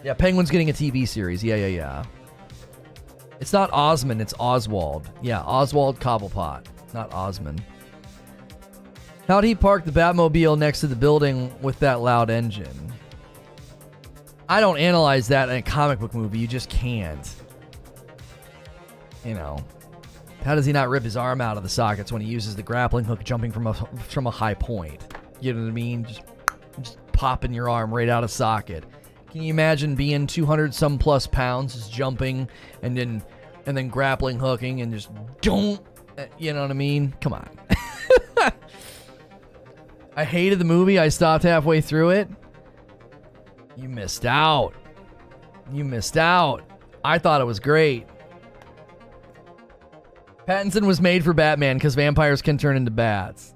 Yeah, Penguin's getting a TV series. Yeah. It's not Osmond, it's Oswald. Yeah, Oswald Cobblepot, not Osmond. How'd he park the Batmobile next to the building with that loud engine? I don't analyze that in a comic book movie. You just can't. You know. How does he not rip his arm out of the sockets when he uses the grappling hook jumping from a high point? You know what I mean? Just popping your arm right out of socket. Can you imagine being 200-some plus pounds, just jumping and then grappling hooking and just don't, you know what I mean? Come on. I hated the movie. I stopped halfway through it. You missed out. I thought it was great. Pattinson was made for Batman because vampires can turn into bats.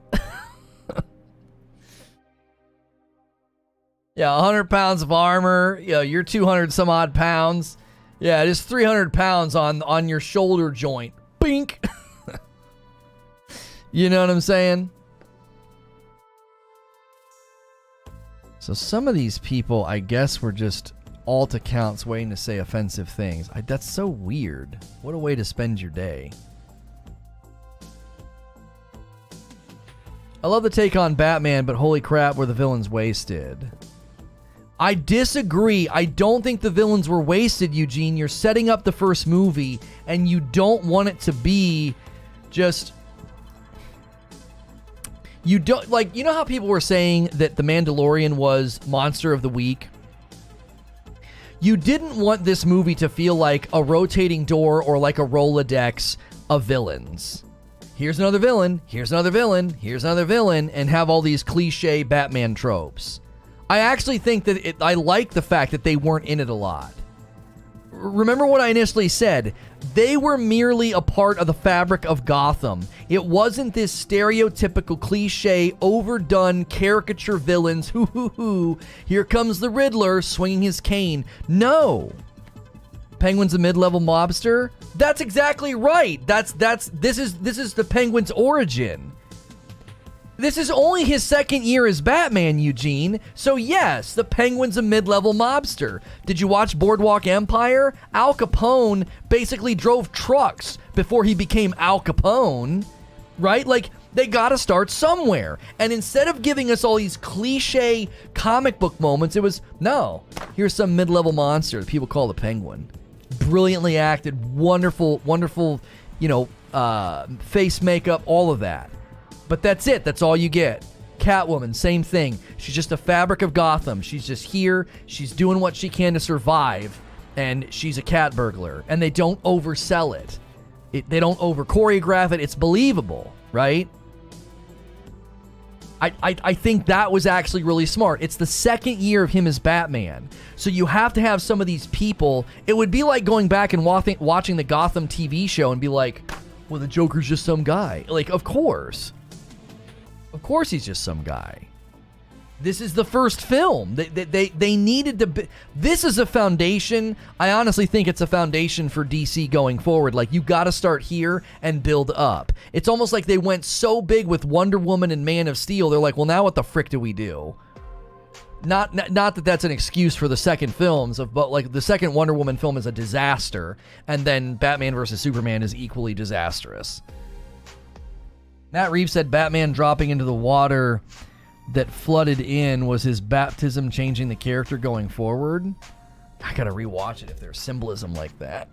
Yeah, 100 pounds of armor. Yeah, you're 200 some odd pounds. Yeah, just 300 pounds on your shoulder joint. Bink. You know what I'm saying? So some of these people, I guess, were just alt accounts waiting to say offensive things. That's so weird. What a way to spend your day. I love the take on Batman, but holy crap, were the villains wasted. I disagree. I don't think the villains were wasted, Eugene. You're setting up the first movie, and you don't want it to be just... You don't... Like, you know how people were saying that The Mandalorian was Monster of the Week? You didn't want this movie to feel like a rotating door or like a Rolodex of villains. Here's another villain, here's another villain, here's another villain, and have all these cliche Batman tropes. I actually think that I like the fact that they weren't in it a lot. Remember what I initially said. They were merely a part of the fabric of Gotham. It wasn't this stereotypical cliche, overdone caricature villains. Hoo. Here comes the Riddler swinging his cane. No. Penguin's a mid-level mobster? That's exactly right. This is the Penguin's origin. This is only his second year as Batman, Eugene. So yes, the Penguin's a mid-level mobster. Did you watch Boardwalk Empire? Al Capone basically drove trucks before he became Al Capone, right? Like, they gotta start somewhere. And instead of giving us all these cliche comic book moments, it was, no, here's some mid-level monster that people call the Penguin. Brilliantly acted, wonderful, face makeup, all of that. But that's it. That's all you get. Catwoman, same thing. She's just a fabric of Gotham. She's just here. She's doing what she can to survive. And she's a cat burglar. And they don't oversell it. They don't over-choreograph it. It's believable, right? I think that was actually really smart. It's the second year of him as Batman. So you have to have some of these people. It would be like going back and watching the Gotham TV show and be like, well, the Joker's just some guy. Like, of course. Of course he's just some guy. This is the first film. They needed to... This is a foundation. I honestly think it's a foundation for DC going forward. Like, you got to start here and build up. It's almost like they went so big with Wonder Woman and Man of Steel. They're like, well, now what the frick do we do? Not that that's an excuse for the second films, but like the second Wonder Woman film is a disaster, and then Batman vs. Superman is equally disastrous. Matt Reeves said Batman dropping into the water that flooded in was his baptism, changing the character going forward. I gotta rewatch it if there's symbolism like that.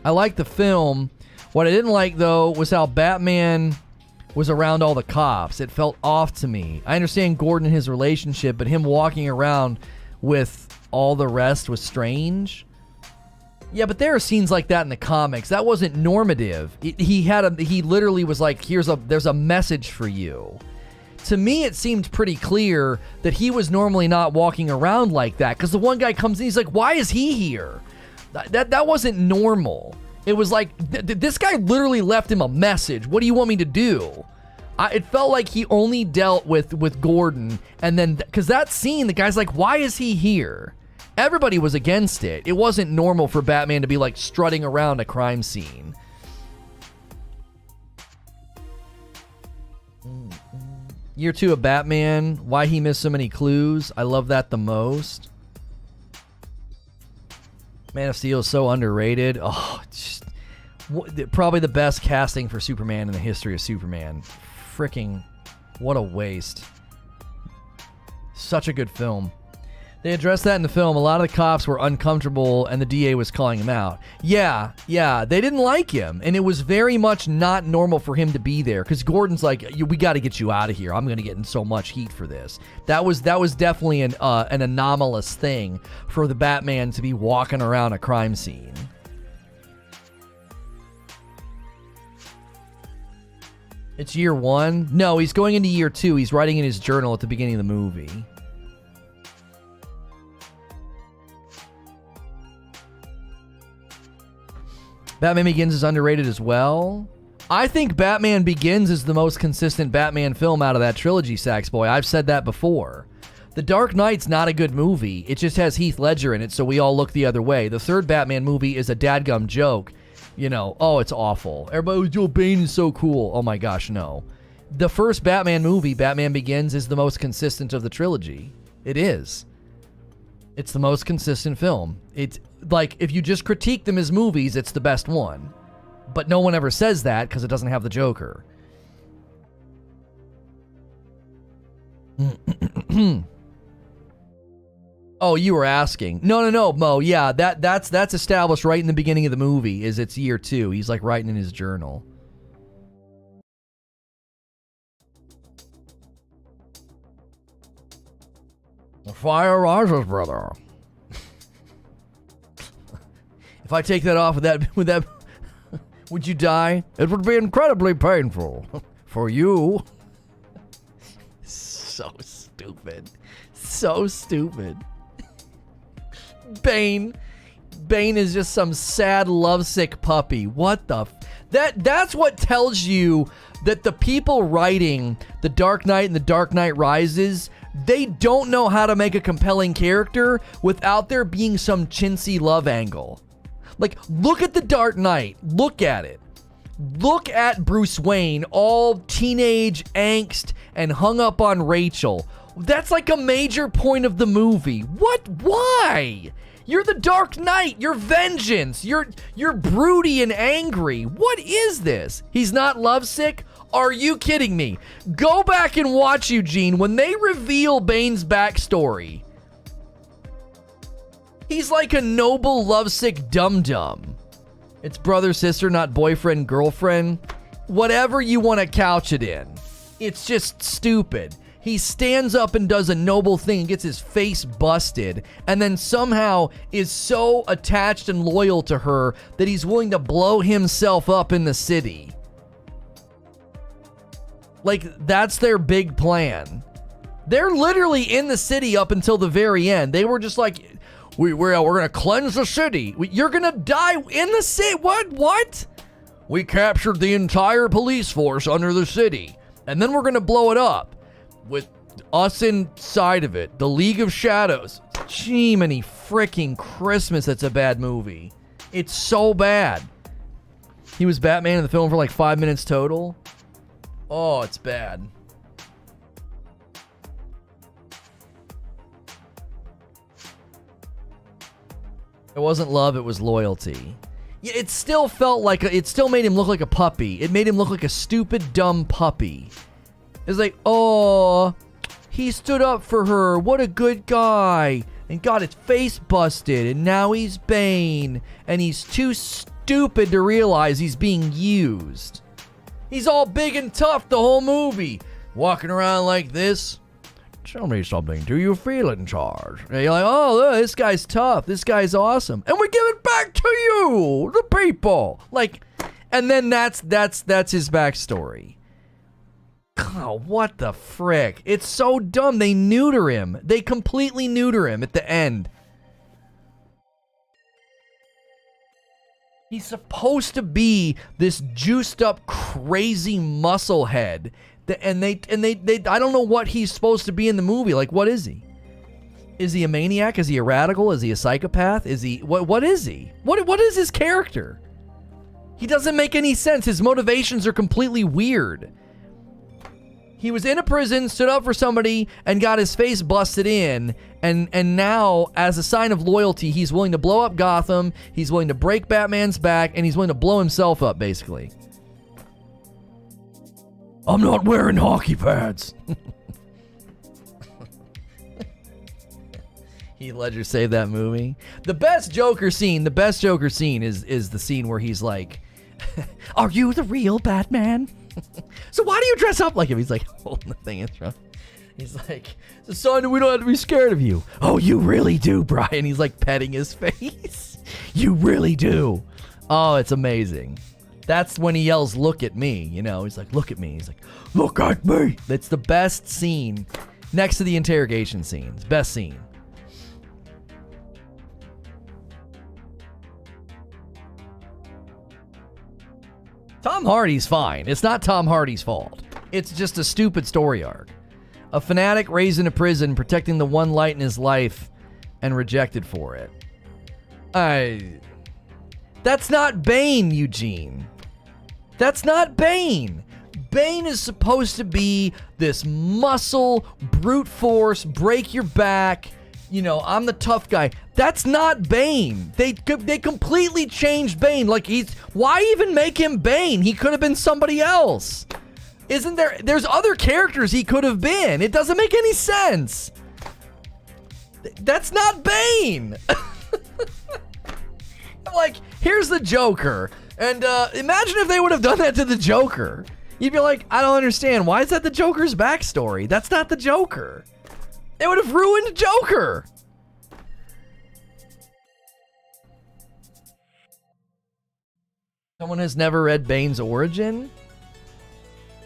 I like the film. What I didn't like, though, was how Batman was around all the cops. It felt off to me. I understand Gordon and his relationship, but him walking around with all the rest was strange. Yeah, but there are scenes like that in the comics. That wasn't normative. He literally was like, there's a message for you. To me, it seemed pretty clear that he was normally not walking around like that, because the one guy comes in, he's like, why is he here? That wasn't normal. It was like, this guy literally left him a message. What do you want me to do? It felt like he only dealt with Gordon, and then, because that scene, the guy's like, why is he here? Everybody was against it. It wasn't normal for Batman to be like strutting around a crime scene. Year 2 of Batman, why he missed so many clues. I love that the most. Man of Steel is so underrated. Oh, just probably the best casting for Superman in the history of Superman. Freaking, what a waste. Such a good film. They addressed that in the film. A lot of the cops were uncomfortable, and the DA was calling him out. Yeah, they didn't like him, and it was very much not normal for him to be there, because Gordon's like, we got to get you out of here. I'm going to get in so much heat for this. That was definitely an anomalous thing for the Batman to be walking around a crime scene. It's year 1? No, he's going into year 2. He's writing in his journal at the beginning of the movie. Batman Begins is underrated as well. I think Batman Begins is the most consistent Batman film out of that trilogy, Saxboy. I've said that before. The Dark Knight's not a good movie. It just has Heath Ledger in it, so we all look the other way. The third Batman movie is a dadgum joke. You know, oh, it's awful. Everybody, Joe Bane is so cool. Oh my gosh, no. The first Batman movie, Batman Begins, is the most consistent of the trilogy. It is. It's the most consistent film. It's like, if you just critique them as movies, it's the best one. But no one ever says that because it doesn't have the Joker. Oh, you were asking. No, Mo. Yeah, that's established right in the beginning of the movie. Is it's year 2. He's like writing in his journal. The fire rises, brother. If I take that off, would you die? It would be incredibly painful for you. So stupid. So stupid. Bane is just some sad lovesick puppy. What the that's what tells you that the people writing The Dark Knight and The Dark Knight Rises, they don't know how to make a compelling character without there being some chintzy love angle. Like, look at The Dark Knight. Look at it. Look at Bruce Wayne, all teenage angst and hung up on Rachel. That's like a major point of the movie. What? Why? You're the Dark Knight. You're vengeance. You're broody and angry. What is this? He's not lovesick? Are you kidding me? Go back and watch, Eugene. When they reveal Bane's backstory, he's like a noble, lovesick dum-dum. It's brother, sister, not boyfriend, girlfriend. Whatever you want to couch it in. It's just stupid. He stands up and does a noble thing and gets his face busted, and then somehow is so attached and loyal to her that he's willing to blow himself up in the city. Like, that's their big plan. They're literally in the city up until the very end. They were just like, we're going to cleanse the city. You're going to die in the city. What? We captured the entire police force under the city, and then we're going to blow it up with us inside of it. The League of Shadows. Gee, many freaking Christmas, that's a bad movie. It's so bad. He was Batman in the film for like 5 minutes total. Oh, it's bad. It wasn't love, it was loyalty. Yeah, it still felt like it still made him look like a puppy. It made him look like a stupid, dumb puppy. It's like, oh, he stood up for her. What a good guy. And got his face busted. And now he's Bane. And he's too stupid to realize he's being used. He's all big and tough the whole movie. Walking around like this. Tell me something. Do you feel in charge? And you're like, oh, this guy's tough. This guy's awesome. And we give it back to you, the people. Like, and then that's his backstory. Oh, what the frick? It's so dumb. They neuter him. They completely neuter him at the end. He's supposed to be this juiced up, crazy muscle head. And they I don't know what he's supposed to be in the movie. Like, what is he? Is he a maniac? Is he a radical? Is he a psychopath? Is he what is he? What is his character? He doesn't make any sense. His motivations are completely weird. He was in a prison, stood up for somebody, and got his face busted in, and now, as a sign of loyalty, he's willing to blow up Gotham, he's willing to break Batman's back, and he's willing to blow himself up, basically. I'm not wearing hockey pads. Heath Ledger saved that movie. The best Joker scene is the scene where he's like, are you the real Batman? So why do you dress up like him? He's like holding the thing in front. He's like, son, we don't have to be scared of you. Oh, you really do, Brian. He's like petting his face. You really do. Oh, it's amazing. That's when he yells, look at me. You know, he's like, look at me. He's like, look at me. That's the best scene next to the interrogation scenes. Best scene. Tom Hardy's fine. It's not Tom Hardy's fault. It's just a stupid story arc. A fanatic raised in a prison, protecting the one light in his life, and rejected for it. That's not Bane, Eugene. That's not Bane. Bane is supposed to be this muscle, brute force, break your back, you know, I'm the tough guy. That's not Bane. They completely changed Bane. Like, why even make him Bane? He could have been somebody else. Isn't there? There's other characters he could have been. It doesn't make any sense. That's not Bane. Like, here's the Joker. And imagine if they would have done that to the Joker. You'd be like, I don't understand. Why is that the Joker's backstory? That's not the Joker. It would have ruined Joker. Someone has never read Bane's origin?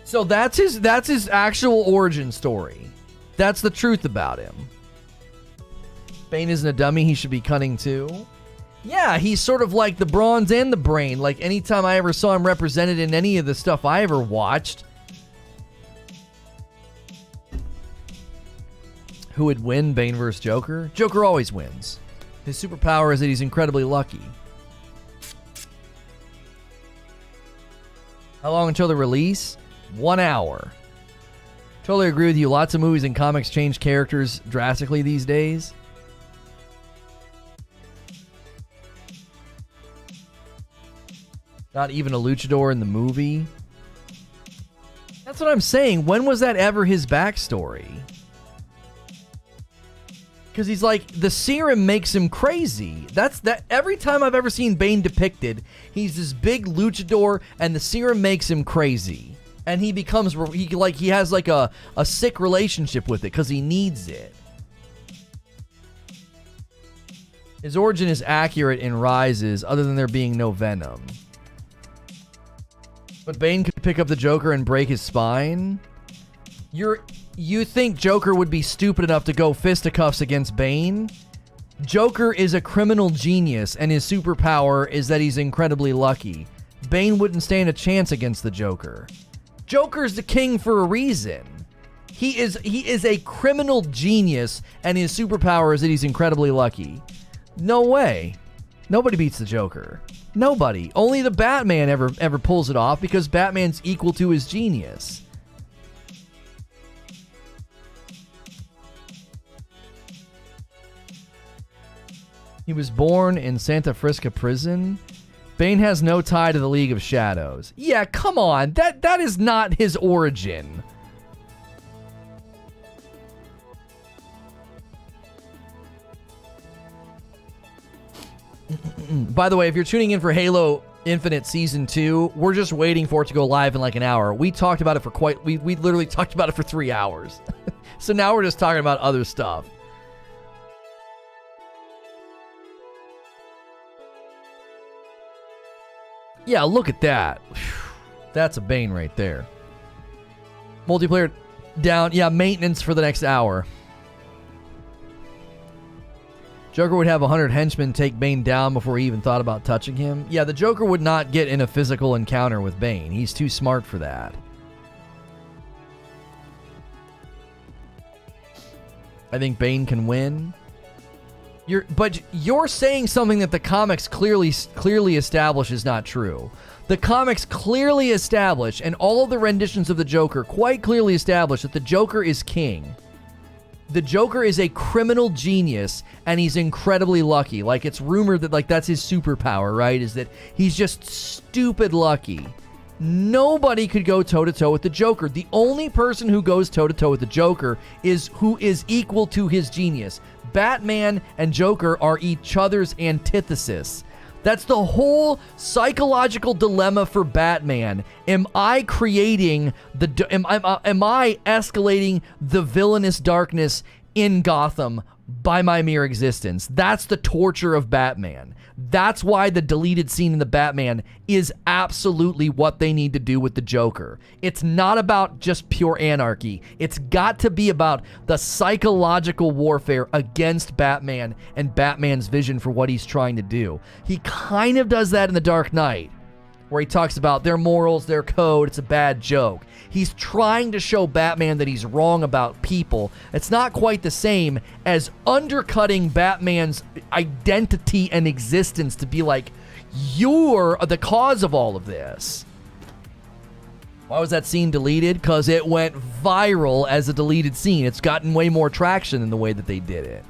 So that's his actual origin story. That's the truth about him. Bane isn't a dummy, he should be cunning too. Yeah, he's sort of like the bronze and the brain. Like, anytime I ever saw him represented in any of the stuff I ever watched. Who would win, Bane vs. Joker? Joker always wins. His superpower is that he's incredibly lucky. How long until the release? 1 hour. Totally agree with you. Lots of movies and comics change characters drastically these days. Not even a luchador in the movie. That's what I'm saying. When was that ever his backstory? Because he's like, the serum makes him crazy. That every time I've ever seen Bane depicted, he's this big luchador and the serum makes him crazy. And he becomes, he has like a sick relationship with it because he needs it. His origin is accurate in Rises, other than there being no venom. But Bane could pick up the Joker and break his spine? You think Joker would be stupid enough to go fisticuffs against Bane? Joker is a criminal genius, and his superpower is that he's incredibly lucky. Bane wouldn't stand a chance against the Joker. Joker's the king for a reason. He is a criminal genius, and his superpower is that he's incredibly lucky. No way. Nobody beats the Joker. Nobody. Only the Batman ever pulls it off because Batman's equal to his genius. He was born in Santa Frisca prison. Bane has no tie to the League of Shadows. Yeah, come on. That is not his origin. By the way, if you're tuning in for Halo Infinite Season 2, we're just waiting for it to go live in like an hour. We talked about it for we literally talked about it for 3 hours. So now we're just talking about other stuff. Yeah, look at that. That's a Bane right there. Multiplayer down. Yeah, maintenance for the next hour. Joker would have 100 henchmen take Bane down before he even thought about touching him. Yeah, the Joker would not get in a physical encounter with Bane. He's too smart for that. I think Bane can win. But you're saying something that the comics clearly establish is not true. The comics clearly establish, and all of the renditions of the Joker quite clearly establish, that the Joker is king. The Joker is a criminal genius, and he's incredibly lucky. Like, it's rumored that, like, that's his superpower, right? Is that he's just stupid lucky. Nobody could go toe-to-toe with the Joker. The only person who goes toe-to-toe with the Joker is who is equal to his genius. Batman and Joker are each other's antithesis. That's the whole psychological dilemma for Batman. Am I creating am I escalating the villainous darkness in Gotham by my mere existence? That's the torture of Batman. That's why the deleted scene in the Batman is absolutely what they need to do with the Joker. It's not about just pure anarchy. It's got to be about the psychological warfare against Batman and Batman's vision for what he's trying to do. He kind of does that in The Dark Knight, where he talks about their morals, their code. It's a bad joke. He's trying to show Batman that he's wrong about people. It's not quite the same as undercutting Batman's identity and existence to be like, you're the cause of all of this. Why was that scene deleted? Because it went viral as a deleted scene. It's gotten way more traction than the way that they did it.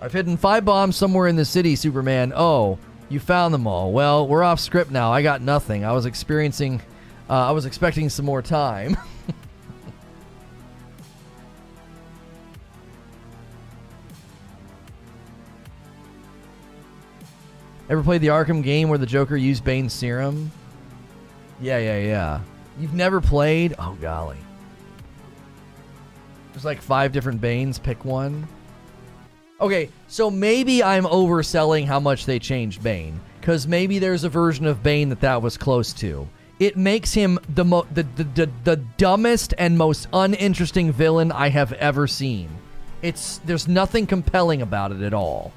I've hidden 5 bombs somewhere in the city, Superman. Oh, you found them all. Well, we're off script now. I got nothing. I was experiencing I was expecting some more time. Ever played the Arkham game where the Joker used Bane's serum? Yeah. You've never played? Oh, golly. There's like 5 different Banes. Pick one. Okay, so maybe I'm overselling how much they changed Bane. Because maybe there's a version of Bane that was close to. It makes him the dumbest and most uninteresting villain I have ever seen. There's nothing compelling about it at all.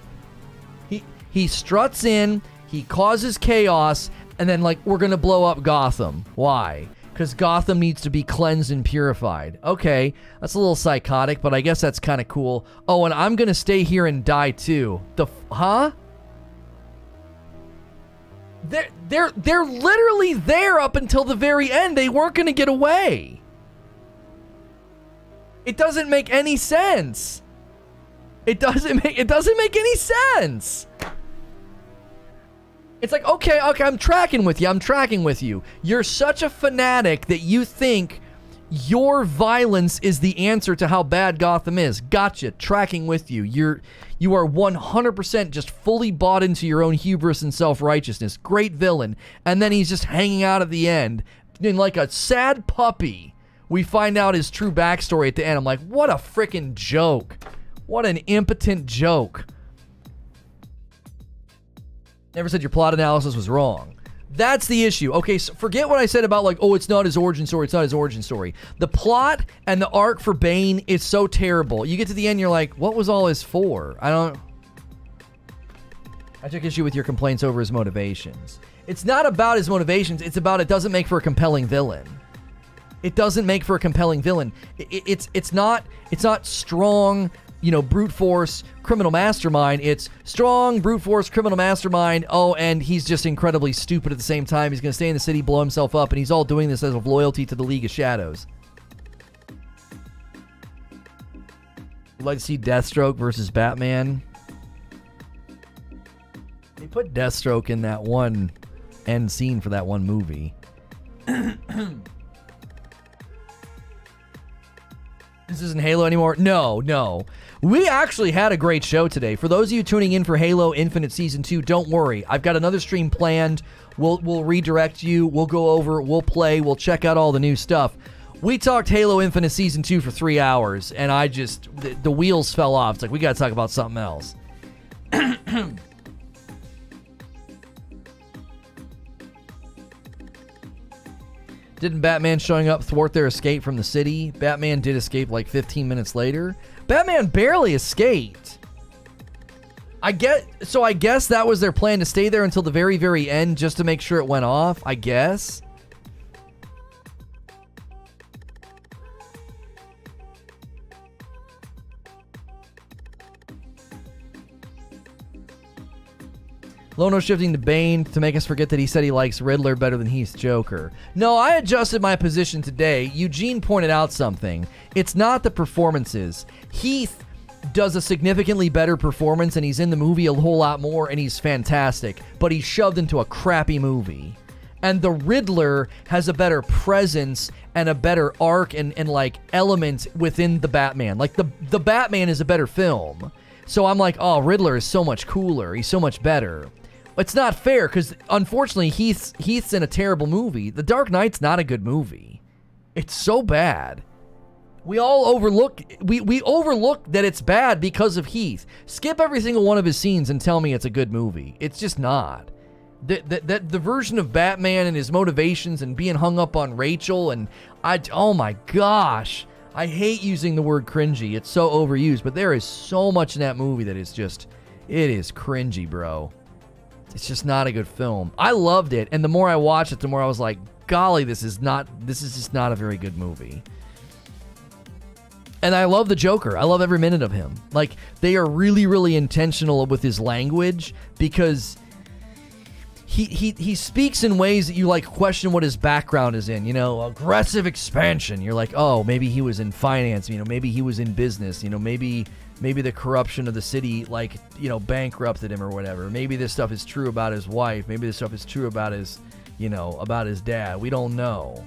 He struts in, he causes chaos, and then, like, we're going to blow up Gotham. Why? Because Gotham needs to be cleansed and purified. Okay, that's a little psychotic, but I guess that's kind of cool. Oh, and I'm going to stay here and die, too. Huh? They're literally there up until the very end. They weren't going to get away. It doesn't make any sense. It doesn't make any sense. It's like, okay, I'm tracking with you. You're such a fanatic that you think your violence is the answer to how bad Gotham is. Gotcha, tracking with you. You are 100% just fully bought into your own hubris and self-righteousness. Great villain. And then he's just hanging out at the end. And like a sad puppy, we find out his true backstory at the end. I'm like, what a freaking joke. What an impotent joke. Never said your plot analysis was wrong. That's the issue. Okay, so forget what I said about, like, oh, it's not his origin story. The plot and the arc for Bane is so terrible. You get to the end, you're like, what was all this for? I took issue with your complaints over his motivations. It's not about his motivations. It's about it doesn't make for a compelling villain. It doesn't make for a compelling villain. It's not strong, brute force, criminal mastermind. It's strong, brute force, criminal mastermind. Oh, and he's just incredibly stupid at the same time. He's going to stay in the city, blow himself up, and he's all doing this as of loyalty to the League of Shadows. Would like to see Deathstroke versus Batman. They put Deathstroke in that one end scene for that one movie. This isn't Halo anymore? No. We actually had a great show today. For those of you tuning in for Halo Infinite Season 2, don't worry. I've got another stream planned. We'll redirect you. We'll go over. We'll play. We'll check out all the new stuff. We talked Halo Infinite Season 2 for 3 hours, and the wheels fell off. It's like, we got to talk about something else. Didn't Batman showing up thwart their escape from the city? Batman did escape like 15 minutes later. Batman barely escaped. I guess that was their plan, to stay there until the very, very end just to make sure it went off, I guess. Lono shifting to Bane to make us forget that he said he likes Riddler better than Heath's Joker. No, I adjusted my position today. Eugene pointed out something. It's not the performances. Heath does a significantly better performance, and he's in the movie a whole lot more, and he's fantastic. But he's shoved into a crappy movie. And the Riddler has a better presence and a better arc and like elements within the Batman. Like the Batman is a better film. So I'm like, oh, Riddler is so much cooler. He's so much better. It's not fair because, unfortunately, Heath's in a terrible movie. The Dark Knight's not a good movie. It's so bad. We all overlook we overlook that it's bad because of Heath. Skip every single one of his scenes and tell me it's a good movie. It's just not. The version of Batman and his motivations and being hung up on Rachel and oh my gosh. I hate using the word cringy. It's so overused, but there is so much in that movie that is just, it is cringy, bro. It's just not a good film. I loved it, and the more I watched it, the more I was like, golly, this is just not a very good movie. And I love the Joker. I love every minute of him. Like, they are really, really intentional with his language because he speaks in ways that you, like, question what his background is in. Aggressive expansion. You're like, oh, maybe he was in finance. Maybe he was in business. Maybe the corruption of the city, bankrupted him or whatever. Maybe this stuff is true about his wife. Maybe this stuff is true about his about his dad. We don't know.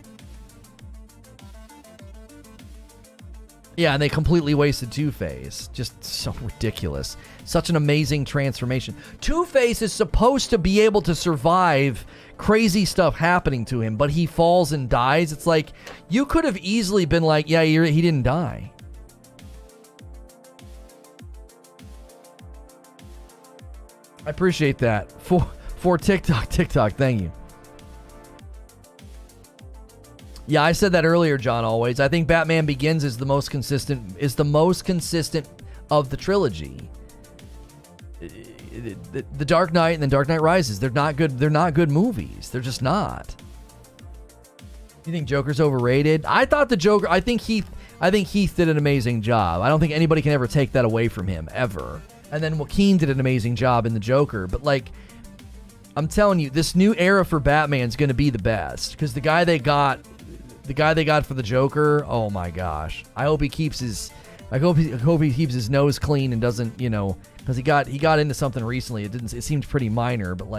Yeah, and they completely wasted Two-Face. Just so ridiculous. Such an amazing transformation. Two-Face is supposed to be able to survive crazy stuff happening to him, but he falls and dies. It's like, you could have easily been like, yeah, he didn't die. I appreciate that. For TikTok, thank you. Yeah, I said that earlier, John, always. I think Batman Begins is the most consistent of the trilogy. The Dark Knight and then Dark Knight Rises, they're not good movies. They're just not. You think Joker's overrated? I think Heath did an amazing job. I don't think anybody can ever take that away from him, ever. And then Joaquin did an amazing job in the Joker, but I'm telling you, this new era for Batman's going to be the best, because the guy they got for the Joker, oh my gosh. I hope he keeps his nose clean and doesn't, because he got into something recently. It seemed pretty minor, but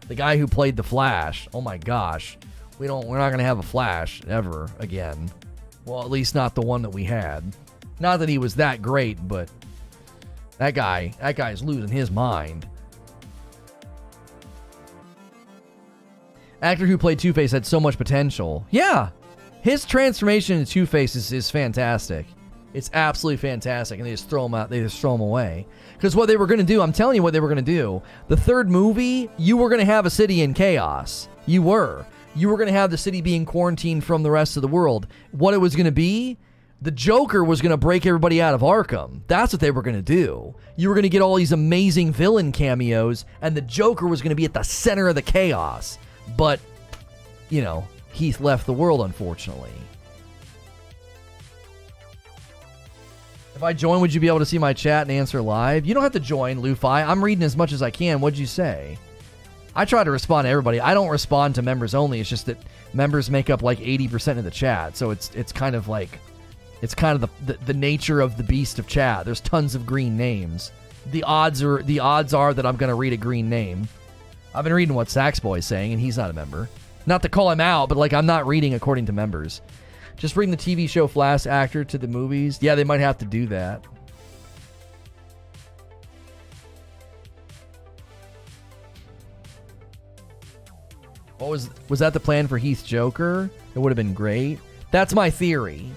the guy who played the Flash, oh my gosh. We're not going to have a Flash ever again. Well, at least not the one that we had. Not that he was that great, but that guy's losing his mind. Actor who played Two-Face had so much potential. Yeah. His transformation into Two-Face is fantastic. It's absolutely fantastic, and they just throw him out. They just throw him away. Because what they were going to do, I'm telling you what they were going to do. The third movie, you were going to have a city in chaos. You were. You were going to have the city being quarantined from the rest of the world. What it was going to be, the Joker was going to break everybody out of Arkham. That's what they were going to do. You were going to get all these amazing villain cameos, and the Joker was going to be at the center of the chaos. But, Heath left the world, unfortunately. If I join, would you be able to see my chat and answer live? You don't have to join, Lufi. I'm reading as much as I can. What'd you say? I try to respond to everybody. I don't respond to members only. It's just that members make up 80% of the chat. So it's kind of the nature of the beast of chat. There's tons of green names. The odds are that I'm going to read a green name. I've been reading what Saxboy's saying, and he's not a member. Not to call him out, but I'm not reading according to members. Just bring the TV show Flash actor to the movies. Yeah, they might have to do that. Was that the plan for Heath Joker? It would have been great. That's my theory.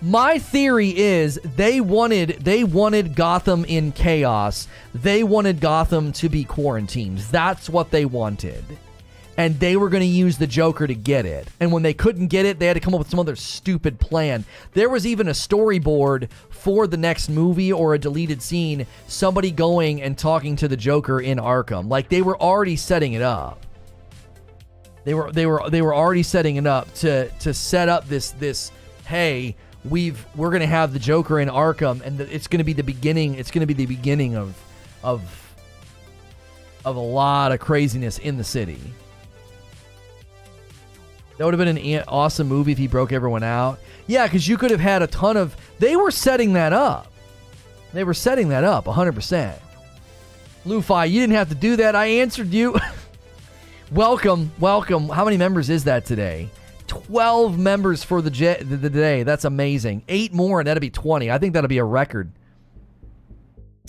My theory is they wanted Gotham in chaos. They wanted Gotham to be quarantined. That's what they wanted. And they were going to use the Joker to get it. And when they couldn't get it, they had to come up with some other stupid plan. There was even a storyboard for the next movie or a deleted scene, somebody going and talking to the Joker in Arkham. They were already setting it up. They were already setting it up to set up this hey, we're going to have the Joker in Arkham, and it's going to be the beginning. It's going to be the beginning of a lot of craziness in the city. That would have been an awesome movie if he broke everyone out. Yeah, because you could have had a ton of... They were setting that up. 100%. Lufi, you didn't have to do that. I answered you. Welcome. How many members is that today? 12 members for the day. That's amazing. 8 more, and that'll be 20. I think that'll be a record.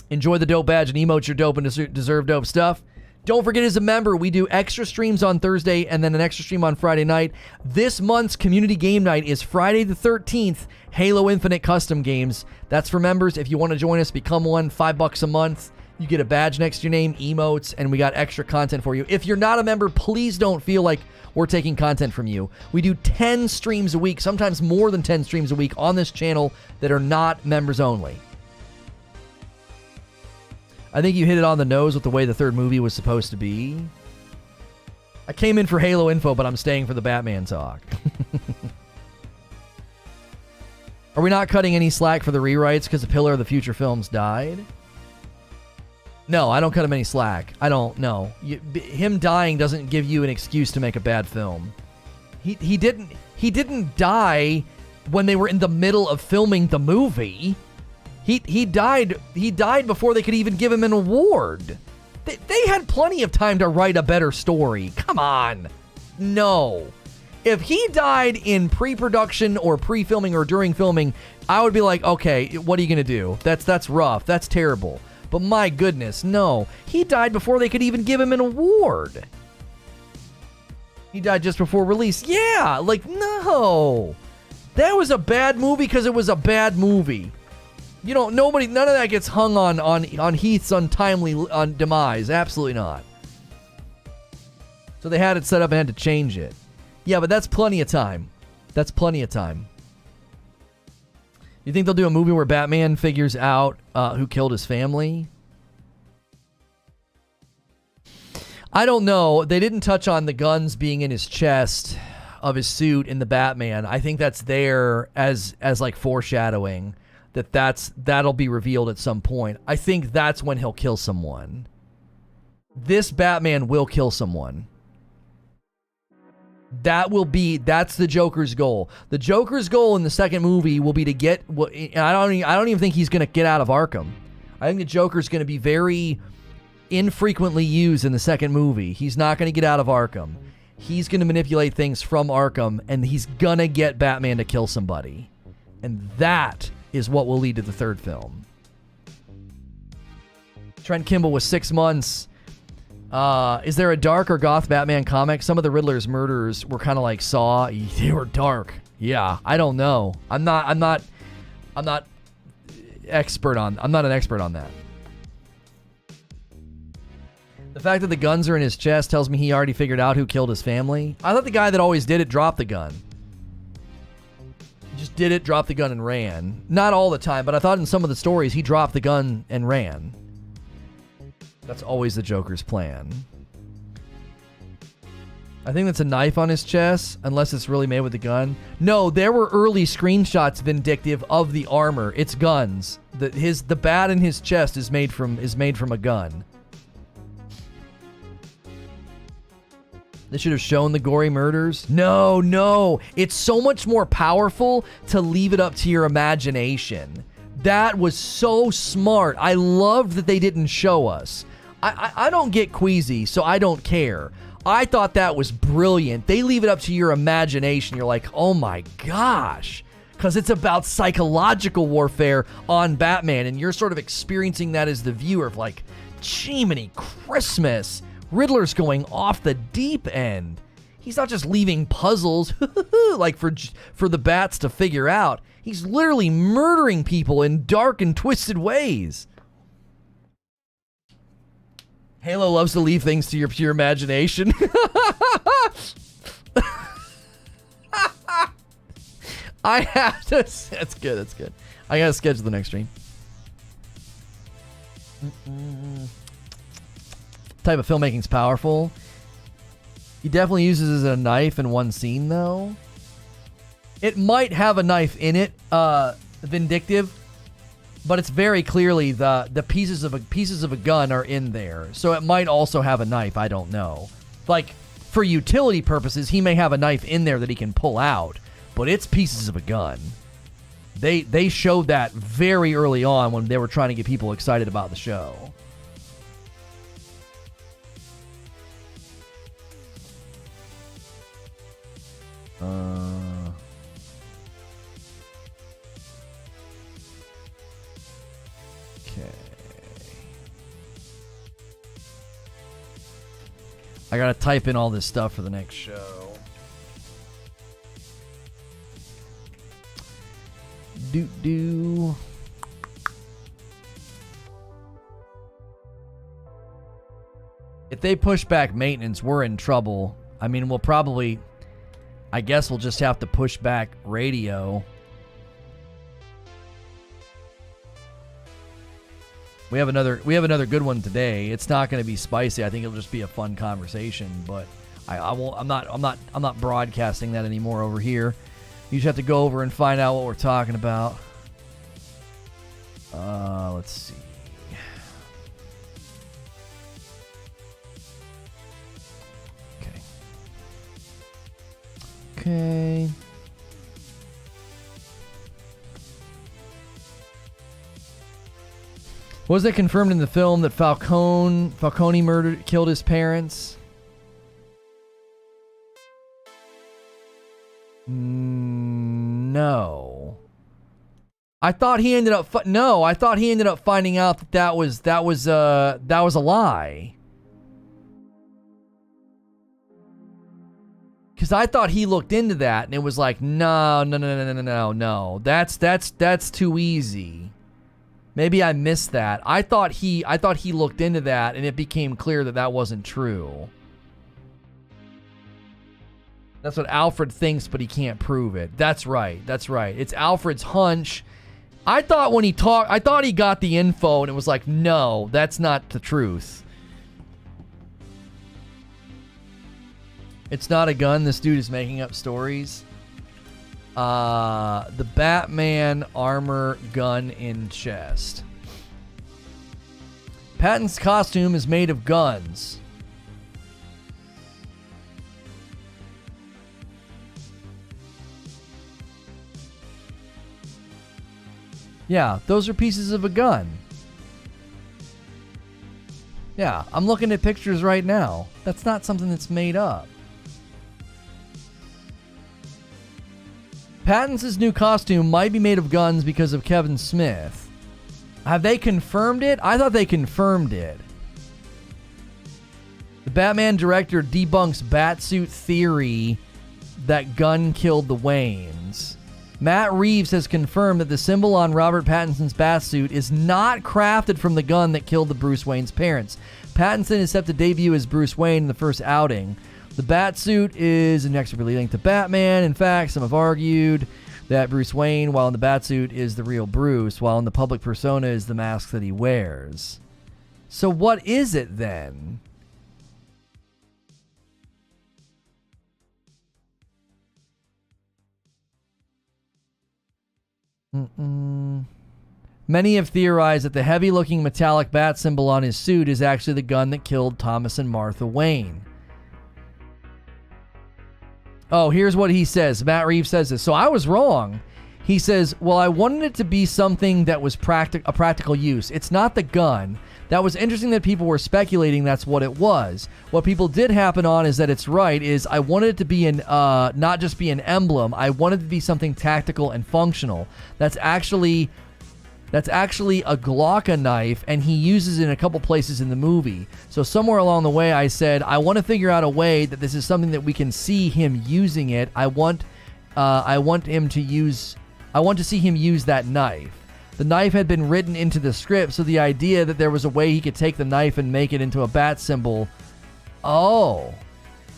Enjoy the dope badge and emote your dope and deserve dope stuff. Don't forget, as a member, we do extra streams on Thursday and then an extra stream on Friday night. This month's community game night is Friday the 13th, Halo Infinite Custom Games. That's for members. If you want to join us, become one, $5 a month. You get a badge next to your name, emotes, and we got extra content for you. If you're not a member, please don't feel like we're taking content from you. We do 10 streams a week, sometimes more than 10 streams a week on this channel that are not members only. I think you hit it on the nose with the way the third movie was supposed to be. I came in for Halo info, but I'm staying for the Batman talk. Are we not cutting any slack for the rewrites because the pillar of the future films died? No, I don't cut him any slack. I don't know. Him dying doesn't give you an excuse to make a bad film. He didn't die when they were in the middle of filming the movie. He died before they could even give him an award. They had plenty of time to write a better story. Come on. no. If he died in pre-production or pre-filming or during filming, I would be like, okay, what are you going to do? That's rough. That's terrible. But my goodness, no. He died before they could even give him an award. He died just before release. Yeah, like, no. That was a bad movie because it was a bad movie. You know, none of that gets hung on Heath's untimely demise. Absolutely not. So they had it set up and had to change it. Yeah, but that's plenty of time. That's plenty of time. You think they'll do a movie where Batman figures out who killed his family? I don't know. They didn't touch on the guns being in his chest of his suit in the Batman. I think that's there as like foreshadowing that'll be revealed at some point. I think that's when he'll kill someone. This Batman will kill someone. That's the Joker's goal. The Joker's goal in the second movie will be to get I don't even think he's going to get out of Arkham. I think the Joker's going to be very infrequently used in the second movie. He's not going to get out of Arkham. He's going to manipulate things from Arkham, and he's going to get Batman to kill somebody. And that is what will lead to the third film. Trent Kimball was 6 months. Is there a dark or goth Batman comic? Some of the Riddler's murders were kind of like Saw. They were dark. Yeah, I don't know. I'm not an expert on that. The fact that the guns are in his chest tells me he already figured out who killed his family. I thought the guy that always did it dropped the gun. He just did it, dropped the gun, and ran. Not all the time, but I thought in some of the stories he dropped the gun and ran. That's always the Joker's plan. I think that's a knife on his chest, unless it's really made with the gun. No, there were early screenshots vindictive of the armor. It's guns. The bat in his chest is made from a gun. They should have shown the gory murders. No. It's so much more powerful to leave it up to your imagination. That was so smart. I loved that they didn't show us. I don't get queasy, so I don't care. I thought that was brilliant. They leave it up to your imagination. You're like, oh my gosh. Because it's about psychological warfare on Batman, and you're sort of experiencing that as the viewer of like, Jiminy Christmas. Riddler's going off the deep end. He's not just leaving puzzles like for the bats to figure out. He's literally murdering people in dark and twisted ways. Halo loves to leave things to your pure imagination. I have to... That's good. I gotta schedule the next stream. Type of filmmaking's powerful. He definitely uses it as a knife in one scene, though. It might have a knife in it, vindictive, but it's very clearly the pieces of a gun are in there. So it might also have a knife. I don't know. Like for utility purposes, he may have a knife in there that he can pull out, but it's pieces of a gun. They showed that very early on when they were trying to get people excited about the show. Okay. I gotta type in all this stuff for the next show. Do. If they push back maintenance, we're in trouble. I mean, I guess we'll just have to push back radio. We have another good one today. It's not going to be spicy. I think it'll just be a fun conversation, but I'm not broadcasting that anymore over here. You just have to go over and find out what we're talking about. Let's see. Okay. Was it confirmed in the film that Falcone killed his parents? No. I thought he ended up I thought he ended up finding out that was a lie. Cuz I thought he looked into that and it was like, no. That's too easy. Maybe I missed that. I thought he looked into that and it became clear that that wasn't true. That's what Alfred thinks, but he can't prove it. That's right. It's Alfred's hunch. I thought when he talked, I thought he got the info and it was like, no, that's not the truth. It's not a gun. This dude is making up stories. The Batman armor gun in chest. Patton's costume is made of guns. Yeah, those are pieces of a gun. Yeah, I'm looking at pictures right now. That's not something that's made up. Pattinson's new costume might be made of guns because of Kevin Smith. Have they confirmed it? I thought they confirmed it. The Batman director debunks Batsuit theory that gun killed the Waynes. Matt Reeves has confirmed that the symbol on Robert Pattinson's Batsuit is not crafted from the gun that killed the Bruce Wayne's parents. Pattinson is set to debut as Bruce Wayne in the first outing. The Batsuit is inexorably linked to Batman. In fact, some have argued that Bruce Wayne, while in the Batsuit, is the real Bruce, while in the public persona is the mask that he wears. So what is it then? Many have theorized that the heavy-looking metallic bat symbol on his suit is actually the gun that killed Thomas and Martha Wayne. Oh, here's what he says. Matt Reeves says this. So I was wrong. He says, well, I wanted it to be something that was a practical use. It's not the gun. That was interesting that people were speculating that's what it was. What people did happen on is that it's right, is I wanted it to be not just be an emblem. I wanted it to be something tactical and functional. That's actually a Glocka knife, and he uses it in a couple places in the movie. So somewhere along the way, I said, I want to figure out a way that this is something that we can see him using it. I want to see him use that knife. The knife had been written into the script, so the idea that there was a way he could take the knife and make it into a bat symbol. Oh,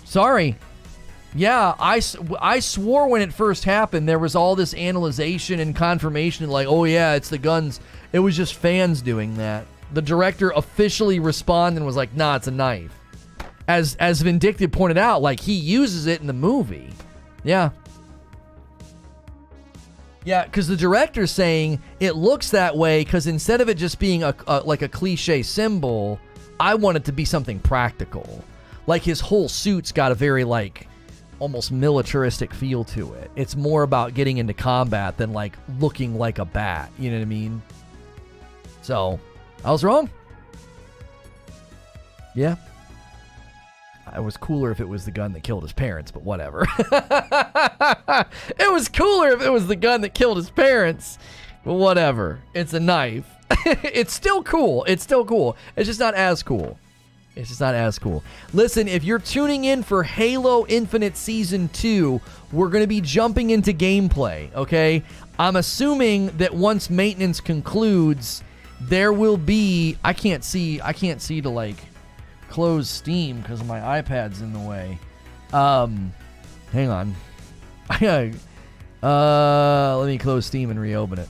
sorry. Yeah, I swore when it first happened there was all this analyzation and confirmation like, oh yeah, it's the guns. It was just fans doing that. The director officially responded and was like, nah, it's a knife. As Vindictive pointed out, like, he uses it in the movie. Yeah. Yeah, because the director's saying it looks that way because instead of it just being like a cliche symbol, I want it to be something practical. Like, his whole suit's got a very, like, almost militaristic feel to it. It's more about getting into combat than, like, looking like a bat. You know what I mean? So, I was wrong. Yeah. It was cooler if it was the gun that killed his parents, but whatever. It was cooler if it was the gun that killed his parents, but whatever. It's a knife. It's still cool. It's still cool. It's just not as cool. It's just not as cool. Listen, if you're tuning in for Halo Infinite Season 2, we're going to be jumping into gameplay, okay? I'm assuming that once maintenance concludes, there will be... I can't see to, like, close Steam because my iPad's in the way. Hang on. Let me close Steam and reopen it.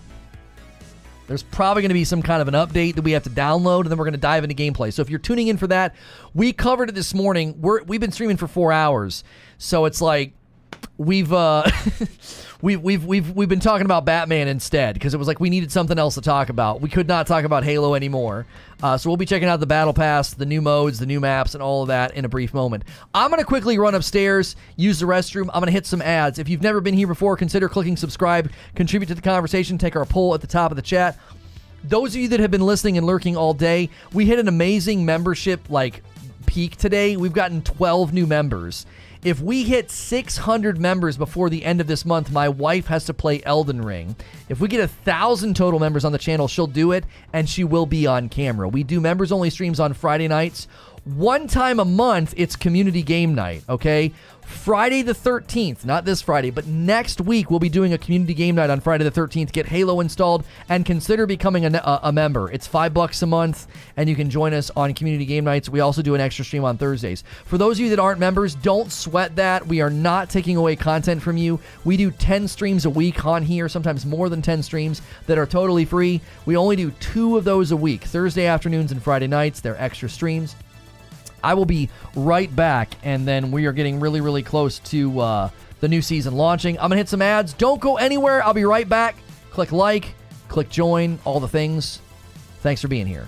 There's probably going to be some kind of an update that we have to download, and then we're going to dive into gameplay. So if you're tuning in for that, we covered it this morning. We've been streaming for 4 hours, so it's like we've been talking about Batman instead because it was like we needed something else to talk about. We could not talk about Halo anymore. So we'll be checking out the Battle Pass, the new modes, the new maps, and all of that in a brief moment. I'm going to quickly run upstairs, use the restroom. I'm going to hit some ads. If you've never been here before, consider clicking subscribe, contribute to the conversation, take our poll at the top of the chat. Those of you that have been listening and lurking all day, we hit an amazing membership like peak today. We've gotten 12 new members. If we hit 600 members before the end of this month, my wife has to play Elden Ring. If we get 1,000 total members on the channel, she'll do it, and she will be on camera. We do members-only streams on Friday nights. One time a month, it's community game night, okay? Friday the 13th, not this Friday, but next week, we'll be doing a community game night on Friday the 13th. Get Halo installed and consider becoming a member. It's $5 a month, and you can join us on community game nights. We also do an extra stream on Thursdays. For those of you that aren't members, don't sweat that. We are not taking away content from you. We do 10 streams a week on here, sometimes more than 10 streams that are totally free. We only do 2 of those a week, Thursday afternoons and Friday nights. They're extra streams. I will be right back, and then we are getting really, really close to the new season launching. I'm going to hit some ads. Don't go anywhere. I'll be right back. Click like, click join, all the things. Thanks for being here.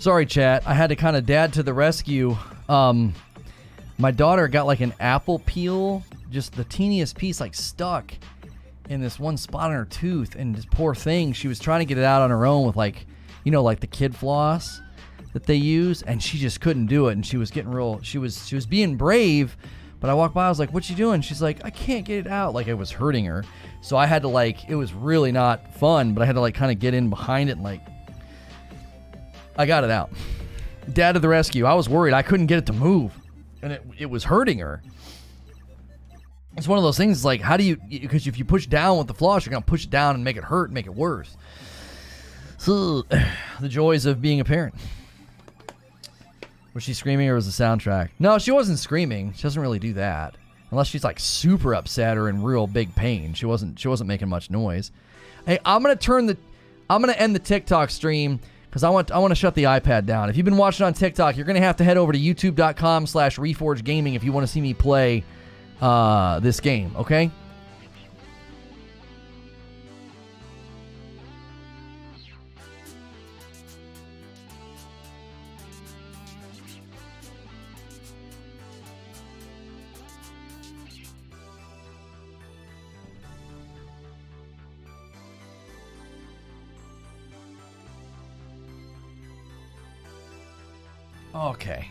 Sorry, chat. I had to kind of dad to the rescue. My daughter got like an apple peel, just the teeniest piece, like stuck in this one spot on her tooth, and this poor thing, she was trying to get it out on her own with like, you know, like the kid floss that they use, and she just couldn't do it, and she was getting real, she was being brave, but I walked by, I was like, what you doing? She's like, I can't get it out, like it was hurting her. So I had to like, it was really not fun, but I had to like kind of get in behind it and like, I got it out. Dad to the rescue. I was worried I couldn't get it to move, and it was hurting her. It's one of those things, like, how do you, because if you push down with the floss, you're going to push it down and make it hurt and make it worse. So, the joys of being a parent. Was she screaming or was the soundtrack? No, she wasn't screaming. She doesn't really do that. Unless she's, like, super upset or in real big pain. She wasn't making much noise. Hey, I'm going to end the TikTok stream because I want to shut the iPad down. If you've been watching on TikTok, you're going to have to head over to youtube.com/Reforge Gaming if you want to see me play this game, okay? Okay.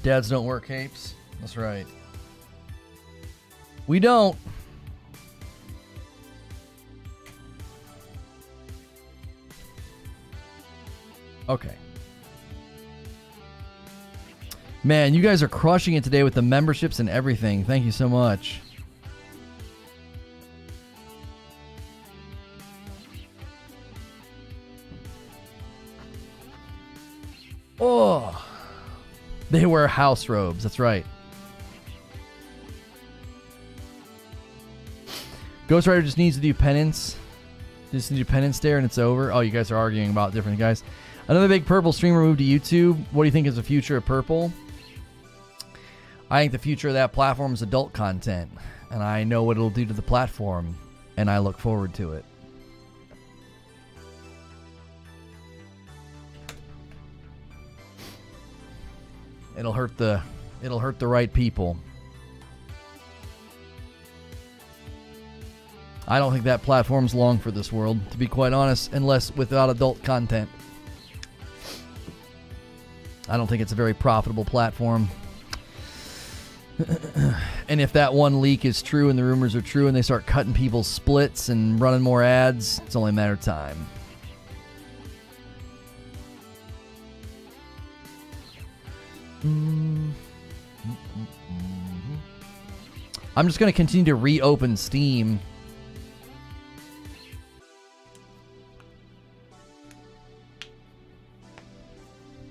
Dads don't wear capes. That's right. We don't. Okay. Man, you guys are crushing it today with the memberships and everything. Thank you so much. Oh, they wear house robes. That's right. Ghost Rider just needs to do penance. Just need to do penance there and it's over. Oh, you guys are arguing about different guys. Another big purple streamer moved to YouTube. What do you think is the future of purple? I think the future of that platform is adult content, and I know what it'll do to the platform, and I look forward to it. It'll hurt the right people. I don't think that platform's long for this world, to be quite honest, unless without adult content. I don't think it's a very profitable platform. And if that one leak is true and the rumors are true and they start cutting people's splits and running more ads, it's only a matter of time. I'm just going to continue to reopen Steam.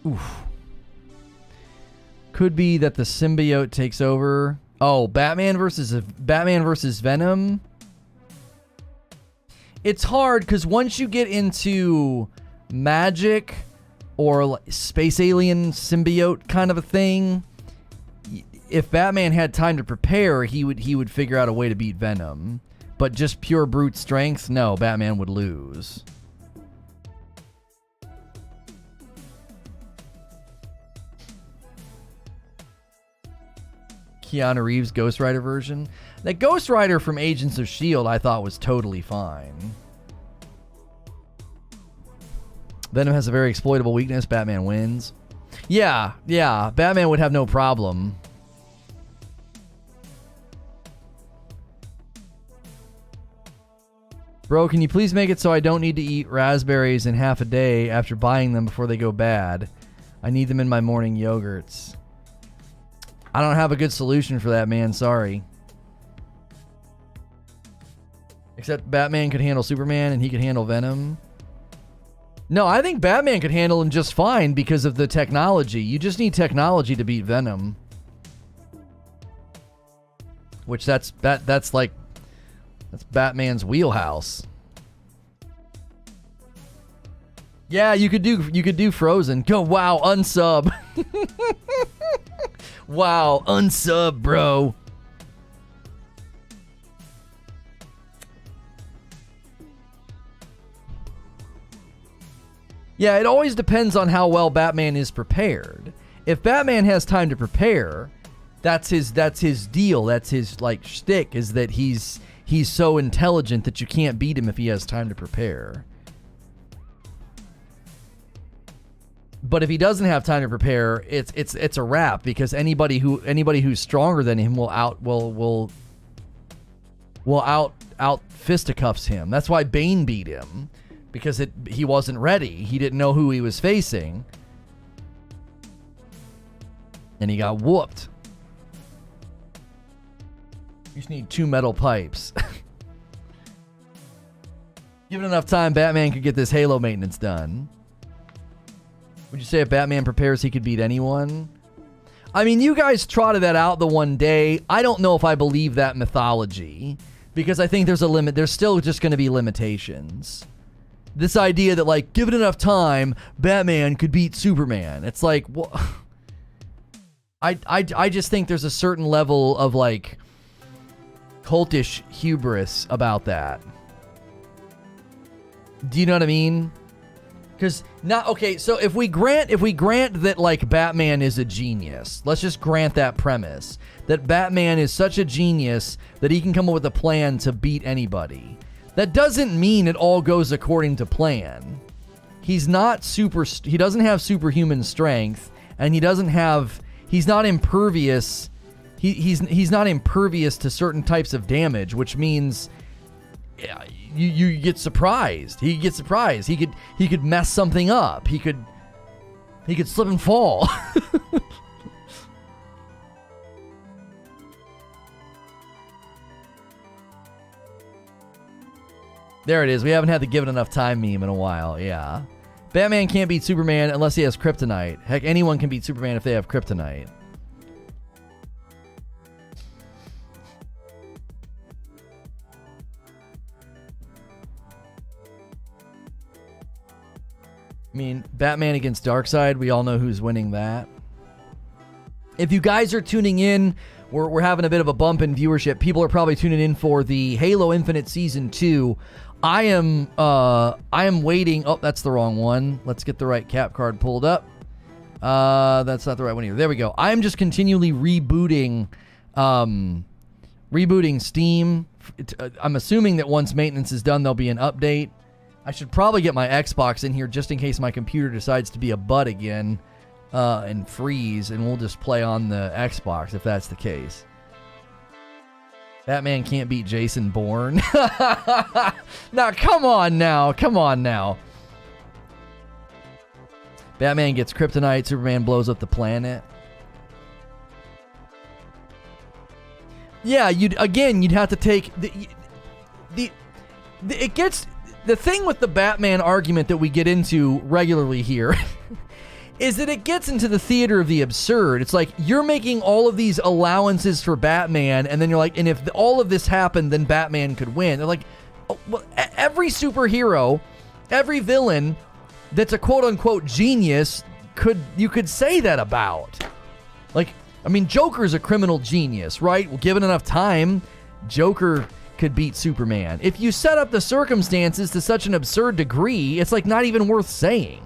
Oof. Could be that the symbiote takes over. Oh, Batman versus Venom. It's hard because once you get into magic or like space alien symbiote kind of a thing, if Batman had time to prepare, he would figure out a way to beat Venom. But just pure brute strength, no, Batman would lose. Keanu Reeves Ghost Rider version. The Ghost Rider from Agents of S.H.I.E.L.D. I thought was totally fine. Venom has a very exploitable weakness. Batman wins. Yeah. Batman would have no problem. Bro, can you please make it so I don't need to eat raspberries in half a day after buying them before they go bad? I need them in my morning yogurts. I don't have a good solution for that, man. Sorry. Except Batman could handle Superman and he could handle Venom. No, I think Batman could handle him just fine because of the technology. You just need technology to beat Venom. Which that's Batman's wheelhouse. Yeah, you could do Frozen. Go, wow, unsub. Wow, unsub, bro. Yeah, it always depends on how well Batman is prepared. If Batman has time to prepare, that's his deal. That's his like shtick, is that he's so intelligent that you can't beat him if he has time to prepare. But if he doesn't have time to prepare, it's a wrap, because anybody who's stronger than him will out fisticuffs him. That's why Bane beat him, because he wasn't ready. He didn't know who he was facing, and he got whooped. You just need 2 metal pipes. Given enough time, Batman could get this Halo maintenance done. Would you say if Batman prepares, he could beat anyone? I mean, you guys trotted that out the one day. I don't know if I believe that mythology, because I think there's a limit. There's still just going to be limitations. This idea that, like, given enough time, Batman could beat Superman. It's like, well, I just think there's a certain level of, like, cultish hubris about that. Do you know what I mean? Because so if we grant that, like, Batman is a genius, let's just grant that premise, that Batman is such a genius that he can come up with a plan to beat anybody. That doesn't mean it all goes according to plan. He doesn't have superhuman strength, and he's not impervious. He's not impervious to certain types of damage, which means you get surprised. He gets surprised. He could mess something up. He could slip and fall. There it is. We haven't had the given enough time meme in a while. Yeah. Batman can't beat Superman unless he has kryptonite. Heck, anyone can beat Superman if they have kryptonite. I mean, Batman against Darkseid, we all know who's winning that. If you guys are tuning in, we're having a bit of a bump in viewership. People are probably tuning in for the Halo Infinite Season 2. I am waiting. Oh, that's the wrong one. Let's get the right cap card pulled up. That's not the right one either. There we go. I'm just continually rebooting Steam. I'm assuming that once maintenance is done, there'll be an update. I should probably get my Xbox in here just in case my computer decides to be a butt again and freeze, and we'll just play on the Xbox if that's the case. Batman can't beat Jason Bourne. Now, come on now. Batman gets kryptonite, Superman blows up the planet. Yeah, you'd have to take the thing with the Batman argument that we get into regularly here is that it gets into the theater of the absurd. It's like, you're making all of these allowances for Batman, and then you're like, and if all of this happened, then Batman could win. They're like, oh, well, every superhero, every villain that's a quote-unquote genius, you could say that about. Like, I mean, Joker's a criminal genius, right? Well, given enough time, Joker could beat Superman. If you set up the circumstances to such an absurd degree, it's like not even worth saying.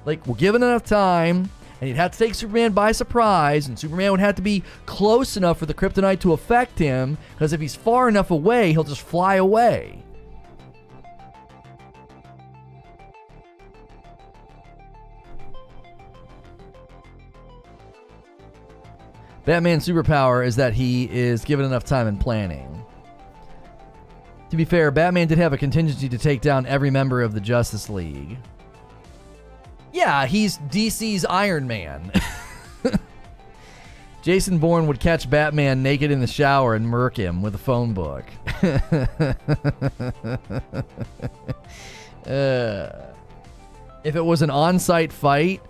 Like, well, given enough time, and you'd have to take Superman by surprise, and Superman would have to be close enough for the kryptonite to affect him, because if he's far enough away, he'll just fly away. Batman's superpower is that he is given enough time and planning. To be fair, Batman did have a contingency to take down every member of the Justice League. Yeah, he's DC's Iron Man. Jason Bourne would catch Batman naked in the shower and murk him with a phone book. If it was an on-site fight,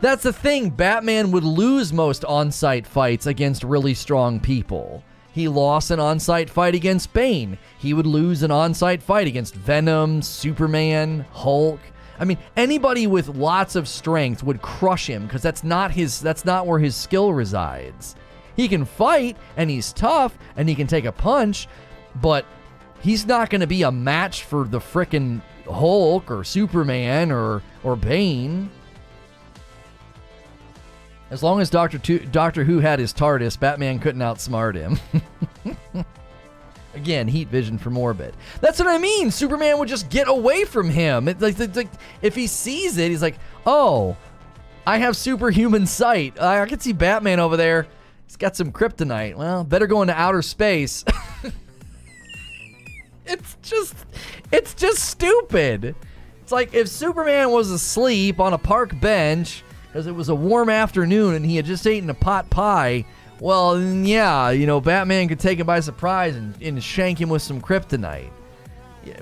that's the thing. Batman would lose most on-site fights against really strong people. He lost an on-site fight against Bane. He would lose an on-site fight against Venom, Superman, Hulk. I mean, anybody with lots of strength would crush him because that's not where his skill resides. He can fight, and he's tough, and he can take a punch, but he's not going to be a match for the frickin' Hulk or Superman or Bane. As long as Doctor Who had his TARDIS, Batman couldn't outsmart him. Again, heat vision from orbit. That's what I mean. Superman would just get away from him. It's like if he sees it, he's like, oh, I have superhuman sight. I can see Batman over there. He's got some kryptonite. Well, better go into outer space. It's just stupid. It's like if Superman was asleep on a park bench because it was a warm afternoon and he had just eaten a pot pie, well, yeah, Batman could take him by surprise and shank him with some kryptonite. Yeah,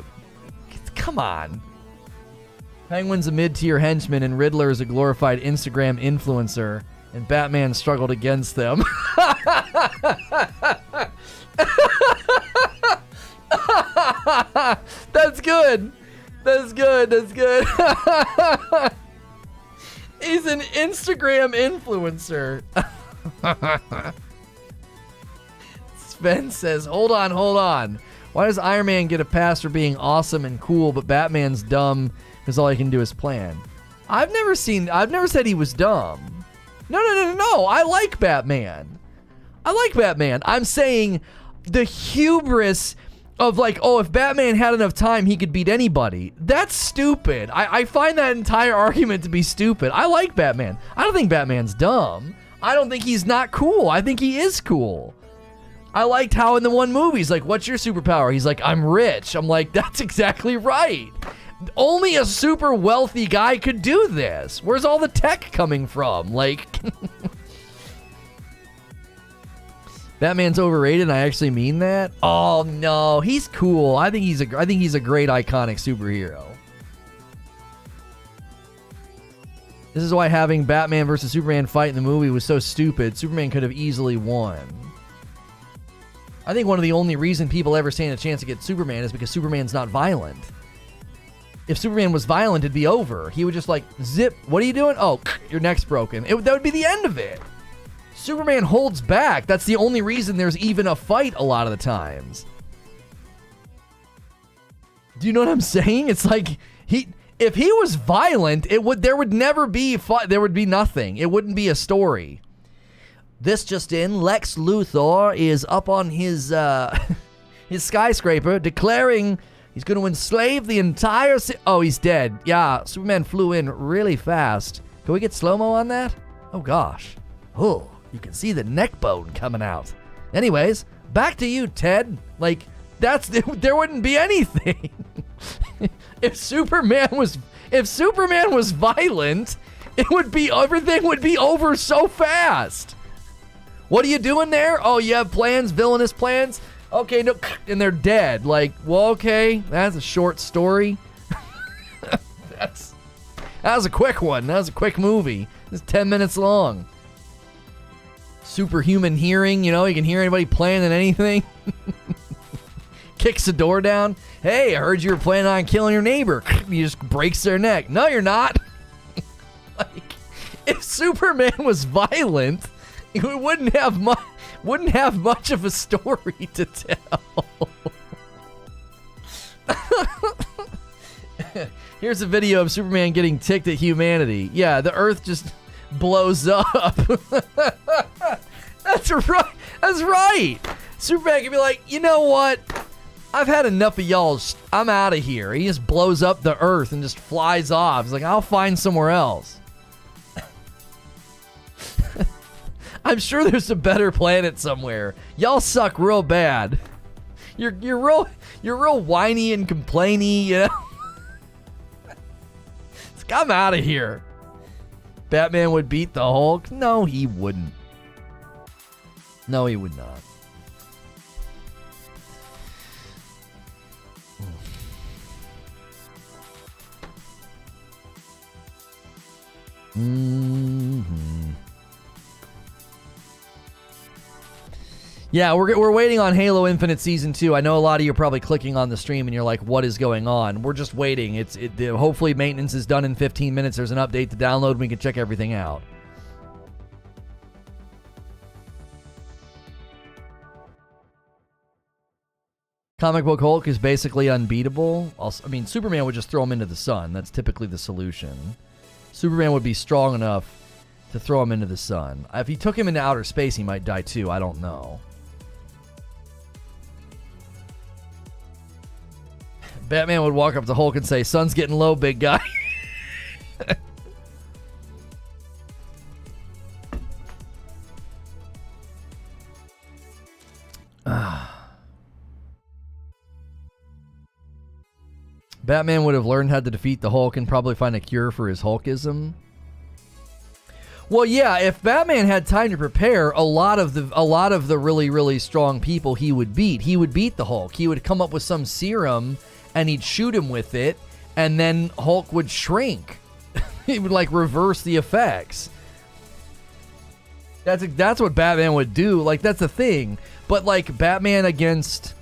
come on. Penguin's a mid-tier henchman and Riddler is a glorified Instagram influencer, and Batman struggled against them. That's good. That's good. He's an Instagram influencer. Sven says, hold on. Why does Iron Man get a pass for being awesome and cool, but Batman's dumb because all he can do is plan? I've never said he was dumb. No. I like Batman. I'm saying the hubris of like, oh, if Batman had enough time, he could beat anybody. That's stupid. I find that entire argument to be stupid. I like Batman. I don't think Batman's dumb. I don't think he's not cool. I think he is cool. I liked how in the one movie, he's like, what's your superpower? He's like, I'm rich. I'm like, that's exactly right. Only a super wealthy guy could do this. Where's all the tech coming from? Like... Batman's overrated, and I actually mean that. Oh no, he's cool. I think he's a great iconic superhero. This is why having Batman versus Superman fight in the movie was so stupid. Superman could have easily won. I think one of the only reason people ever stand a chance against Superman is because Superman's not violent. If Superman was violent, it'd be over. He would just like, zip, what are you doing? Oh, your neck's broken. That would be the end of it. Superman holds back. That's the only reason there's even a fight a lot of the times. Do you know what I'm saying? It's like if he was violent, there would never be fight. There would be nothing. It wouldn't be a story. This just in: Lex Luthor is up on his his skyscraper, declaring he's going to enslave the entire city. Oh, he's dead. Yeah, Superman flew in really fast. Can we get slow-mo on that? Oh gosh. Oh. You can see the neck bone coming out. Anyways, back to you, Ted. Like, there wouldn't be anything. If Superman was violent, everything would be over so fast. What are you doing there? Oh, you have plans, villainous plans? Okay, no, and they're dead. Like, well, okay, that's a short story. That was a quick one. That was a quick movie. It's 10 minutes long. Superhuman hearing, you can hear anybody planning anything. Kicks the door down. Hey, I heard you were planning on killing your neighbor. He just breaks their neck. No, you're not. Like, if Superman was violent, it wouldn't have much of a story to tell. Here's a video of Superman getting ticked at humanity. Yeah, the Earth just blows up. That's right. Superman can be like, you know what? I've had enough of y'all. I'm out of here. He just blows up the Earth and just flies off. He's like, I'll find somewhere else. I'm sure there's a better planet somewhere. Y'all suck real bad. You're real whiny and complainy, It's like, I'm out of here. Batman would beat the Hulk? No, he wouldn't. No, he would not. Yeah, we're waiting on Halo Infinite Season 2. I know a lot of you are probably clicking on the stream and you're like, what is going on? We're just waiting. Hopefully maintenance is done in 15 minutes. There's an update to download and we can check everything out. Comic book Hulk is basically unbeatable. Also, I mean, Superman would just throw him into the sun. That's typically the solution. Superman would be strong enough to throw him into the sun. If he took him into outer space, he might die too. I don't know. Batman would walk up to Hulk and say, "Sun's getting low, big guy." Batman would have learned how to defeat the Hulk and probably find a cure for his Hulkism. Well, yeah, if Batman had time to prepare, a lot of the really, really strong people he would beat the Hulk. He would come up with some serum and he'd shoot him with it, and then Hulk would shrink. He would like reverse the effects. That's what Batman would do. Like, that's the thing. But like Batman against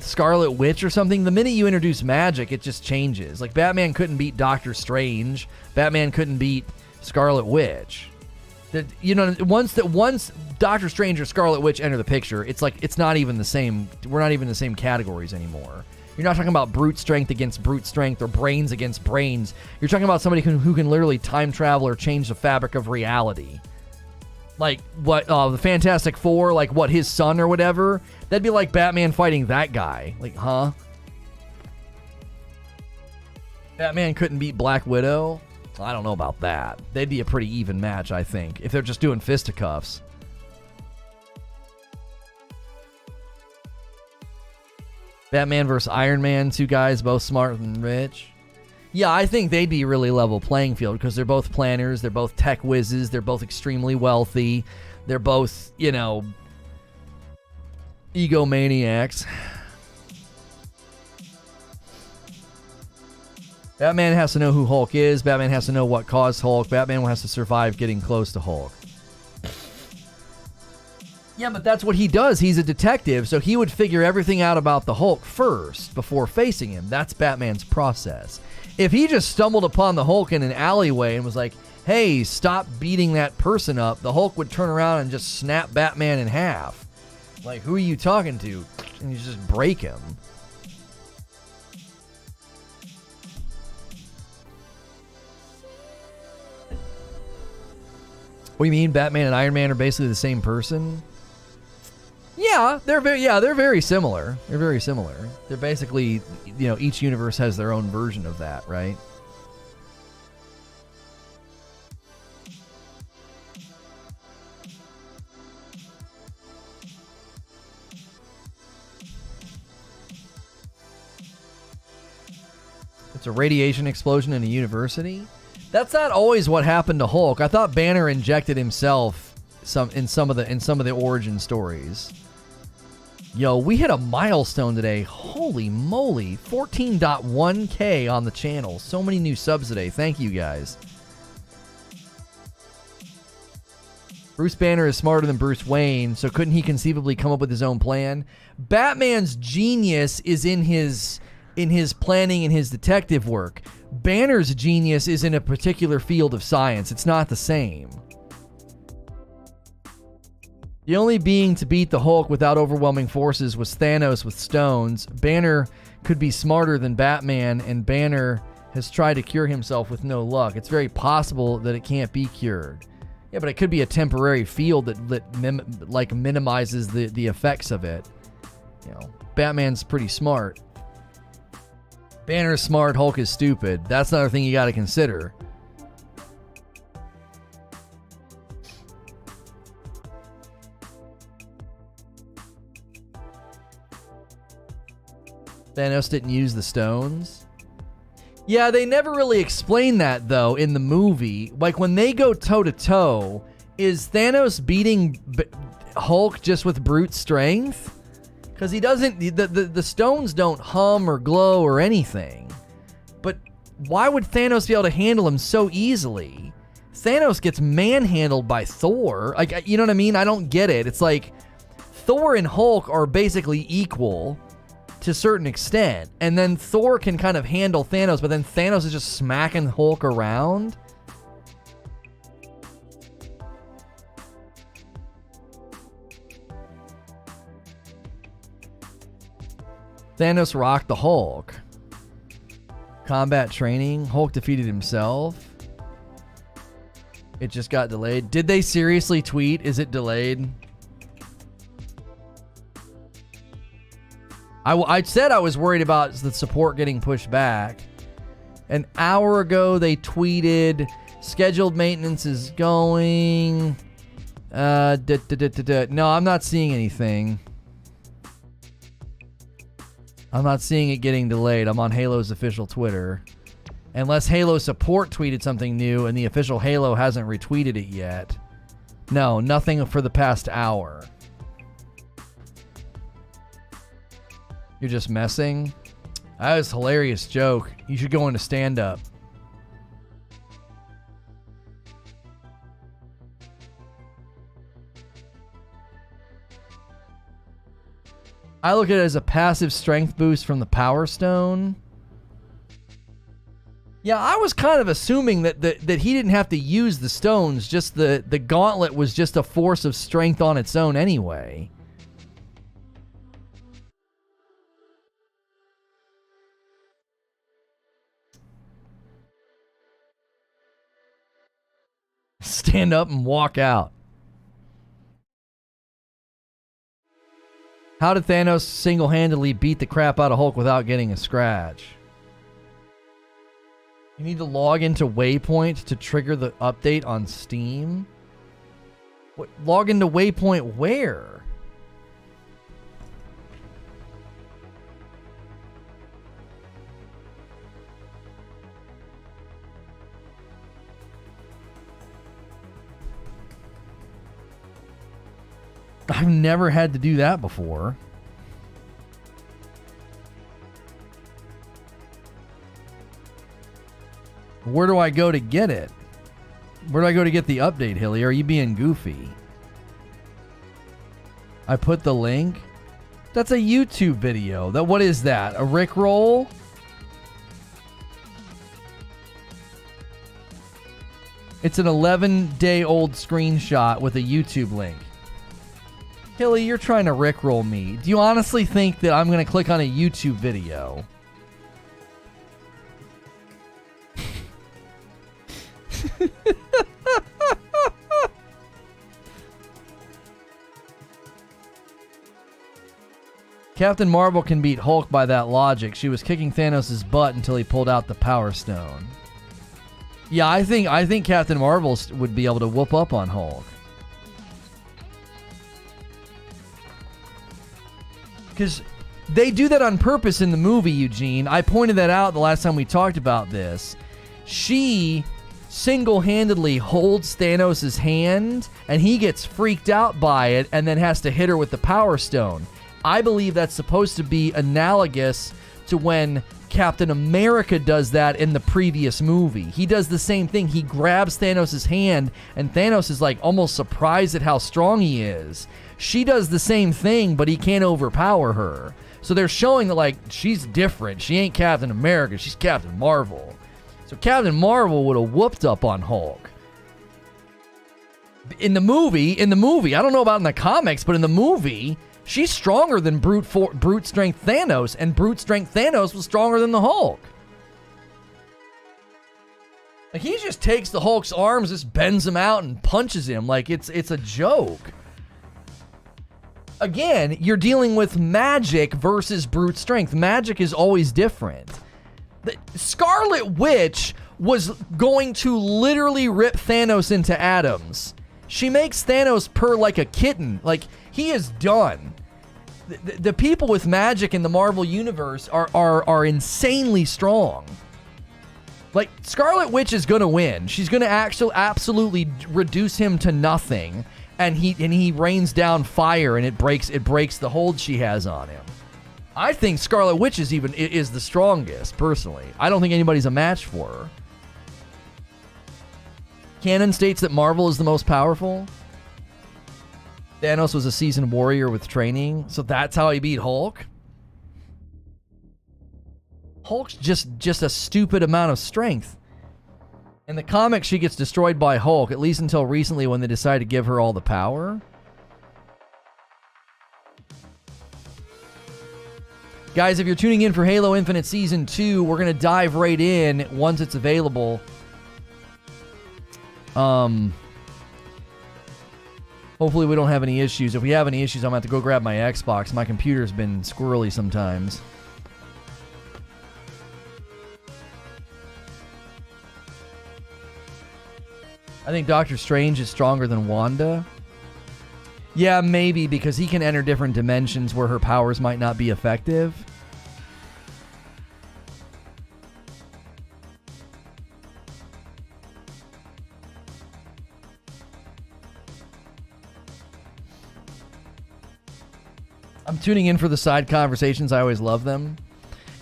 Scarlet Witch or something, the minute you introduce magic, it just changes. Like, Batman couldn't beat Doctor Strange. Batman couldn't beat Scarlet Witch. Once Doctor Strange or Scarlet Witch enter the picture, it's like it's not even the same. We're not even in the same categories anymore. You're not talking about brute strength against brute strength or brains against brains. You're talking about somebody who can literally time travel or change the fabric of reality. Like what the Fantastic Four, like what, his son or whatever. That'd be like Batman fighting that guy. Like, huh? Batman couldn't beat Black Widow. I don't know about that. They'd be a pretty even match, I think, if they're just doing fisticuffs. Batman versus Iron Man, two guys both smart and rich. Yeah, I think they'd be a really level playing field because they're both planners, they're both tech whizzes, they're both extremely wealthy, they're both, egomaniacs. Batman has to know who Hulk is. Batman has to know what caused Hulk. Batman has to survive getting close to Hulk. Yeah, but that's what he does. He's a detective, so he would figure everything out about the Hulk first before facing him. That's Batman's process. If he just stumbled upon the Hulk in an alleyway and was like, "Hey, stop beating that person up," the Hulk would turn around and just snap Batman in half. Like, who are you talking to? And you just break him. What do you mean Batman and Iron Man are basically the same person? Yeah, they're very similar. They're very similar. They're basically, each universe has their own version of that, right? It's a radiation explosion in a university. That's not always what happened to Hulk. I thought Banner injected himself in some of the origin stories. Yo, we hit a milestone today. Holy moly. 14.1K on the channel. So many new subs today. Thank you, guys. Bruce Banner is smarter than Bruce Wayne, so couldn't he conceivably come up with his own plan? Batman's genius is in his planning and his detective work. Banner's genius is in a particular field of science. It's not the same. The only being to beat the Hulk without overwhelming forces was Thanos with stones. Banner could be smarter than Batman, and Banner has tried to cure himself with no luck. It's very possible that it can't be cured. Yeah, but it could be a temporary field that minimizes the effects of it. Batman's pretty smart. Banner's smart, Hulk is stupid. That's another thing you got to consider. Thanos didn't use the stones. Yeah, they never really explain that, though, in the movie. Like, when they go toe-to-toe, is Thanos beating Hulk just with brute strength? Because he doesn't... The stones don't hum or glow or anything. But why would Thanos be able to handle him so easily? Thanos gets manhandled by Thor. Like, you know what I mean? I don't get it. It's like Thor and Hulk are basically equal to a certain extent. And then Thor can kind of handle Thanos, but then Thanos is just smacking Hulk around. Thanos rocked the Hulk. Combat training. Hulk defeated himself. It just got delayed. Did they seriously tweet? Is it delayed? I said I was worried about the support getting pushed back. An hour ago, they tweeted, scheduled maintenance is going. No, I'm not seeing anything. I'm not seeing it getting delayed. I'm on Halo's official Twitter. Unless Halo support tweeted something new and the official Halo hasn't retweeted it yet. No, nothing for the past hour. You're just messing? That was a hilarious joke. You should go into stand-up. I look at it as a passive strength boost from the Power Stone. Yeah, I was kind of assuming that he didn't have to use the stones, just the gauntlet was just a force of strength on its own anyway. Stand up and walk out. How did Thanos single-handedly beat the crap out of Hulk without getting a scratch? You need to log into Waypoint to trigger the update on Steam? What? Log into Waypoint where? I've never had to do that before. Where do I go to get it? Where do I go to get the update, Hilly? Are you being goofy? I put the link. That's a YouTube video. What is that? A Rickroll? It's an 11-day-old screenshot with a YouTube link. Hilly, you're trying to Rickroll me. Do you honestly think that I'm going to click on a YouTube video? Captain Marvel can beat Hulk by that logic. She was kicking Thanos' butt until he pulled out the Power Stone. Yeah, I think Captain Marvel would be able to whoop up on Hulk. Because they do that on purpose in the movie, Eugene. I pointed that out the last time we talked about this. She single-handedly holds Thanos' hand, and he gets freaked out by it and then has to hit her with the Power Stone. I believe that's supposed to be analogous to when Captain America does that in the previous movie. He does the same thing. He grabs Thanos' hand, and Thanos is like almost surprised at how strong he is. She does the same thing, but he can't overpower her. So they're showing that, like, she's different. She ain't Captain America. She's Captain Marvel. So Captain Marvel would have whooped up on Hulk. In the movie, I don't know about in the comics, but in the movie, she's stronger than brute strength Thanos, and brute strength Thanos was stronger than the Hulk. Like, he just takes the Hulk's arms, just bends him out and punches him like it's a joke. Again, you're dealing with magic versus brute strength. Magic is always different. The Scarlet Witch was going to literally rip Thanos into atoms. She makes Thanos purr like a kitten. Like, he is done. The people with magic in the Marvel Universe are insanely strong. Like, Scarlet Witch is going to win. She's going to absolutely reduce him to nothing. And he rains down fire, and it breaks the hold she has on him. I think Scarlet Witch is the strongest, personally. I don't think anybody's a match for her. Canon states that Marvel is the most powerful. Thanos was a seasoned warrior with training, so that's how he beat Hulk. Hulk's just a stupid amount of strength. In the comics, she gets destroyed by Hulk, at least until recently when they decided to give her all the power. Guys, if you're tuning in for Halo Infinite Season 2, we're going to dive right in once it's available. Hopefully we don't have any issues. If we have any issues, I'm going to have to go grab my Xbox. My computer's been squirrely sometimes. I think Doctor Strange is stronger than Wanda. Yeah, maybe, because he can enter different dimensions where her powers might not be effective. I'm tuning in for the side conversations. I always love them.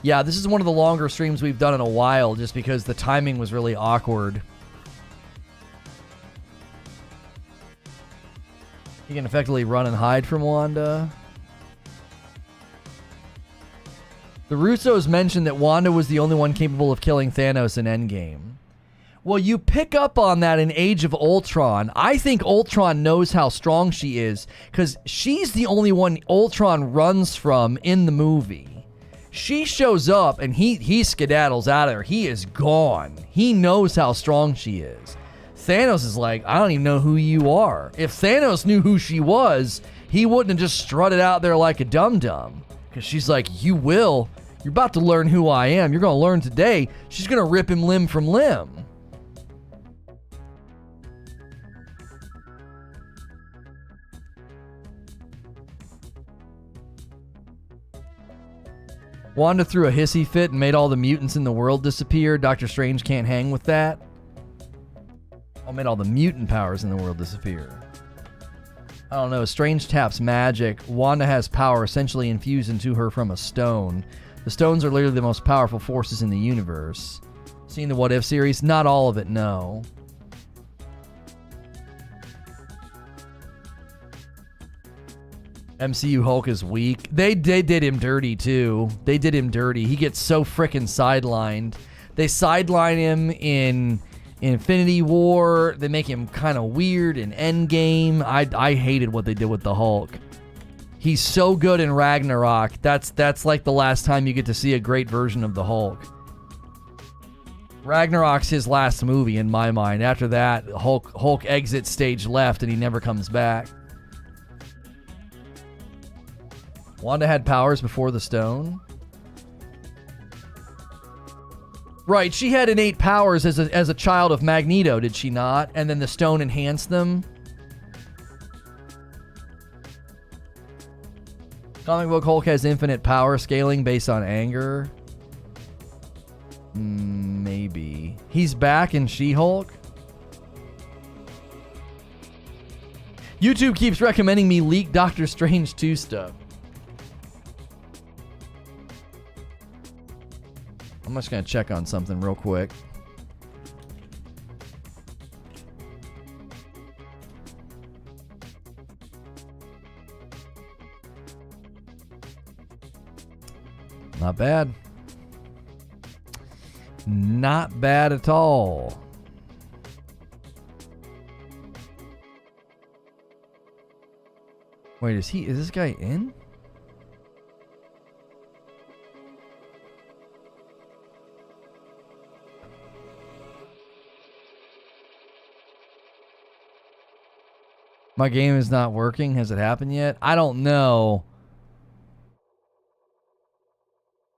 Yeah, this is one of the longer streams we've done in a while just because the timing was really awkward. He can effectively run and hide from Wanda. The Russos mentioned that Wanda was the only one capable of killing Thanos in Endgame. Well, you pick up on that in Age of Ultron. I think Ultron knows how strong she is because she's the only one Ultron runs from in the movie. She shows up and he skedaddles out of there. He is gone. He knows how strong she is. Thanos is like, I don't even know who you are. If Thanos knew who she was, he wouldn't have just strutted out there like a dum-dum. Because she's like, you will. You're about to learn who I am. You're going to learn today. She's going to rip him limb from limb. Wanda threw a hissy fit and made all the mutants in the world disappear. Doctor Strange can't hang with that. Oh, made all the mutant powers in the world disappear. I don't know. Strange taps magic. Wanda has power essentially infused into her from a stone. The stones are literally the most powerful forces in the universe. Seen the What If series? Not all of it, no. MCU Hulk is weak. They did him dirty, too. They did him dirty. He gets so frickin' sidelined. They sideline him in Infinity War. They make him kind of weird in Endgame. I hated what they did with the Hulk. He's so good in Ragnarok. That's like the last time you get to see a great version of the Hulk. Ragnarok's his last movie in my mind. After that, Hulk exits stage left and he never comes back. Wanda had powers before the stone. Right, she had innate powers as a child of Magneto, did she not? And then the stone enhanced them. Comic book Hulk has infinite power scaling based on anger. Maybe. He's back in She-Hulk? YouTube keeps recommending me leak Doctor Strange 2 stuff. I'm just going to check on something real quick. Not bad. Not bad at all. Wait, is this guy in? My game is not working. Has it happened yet? I don't know.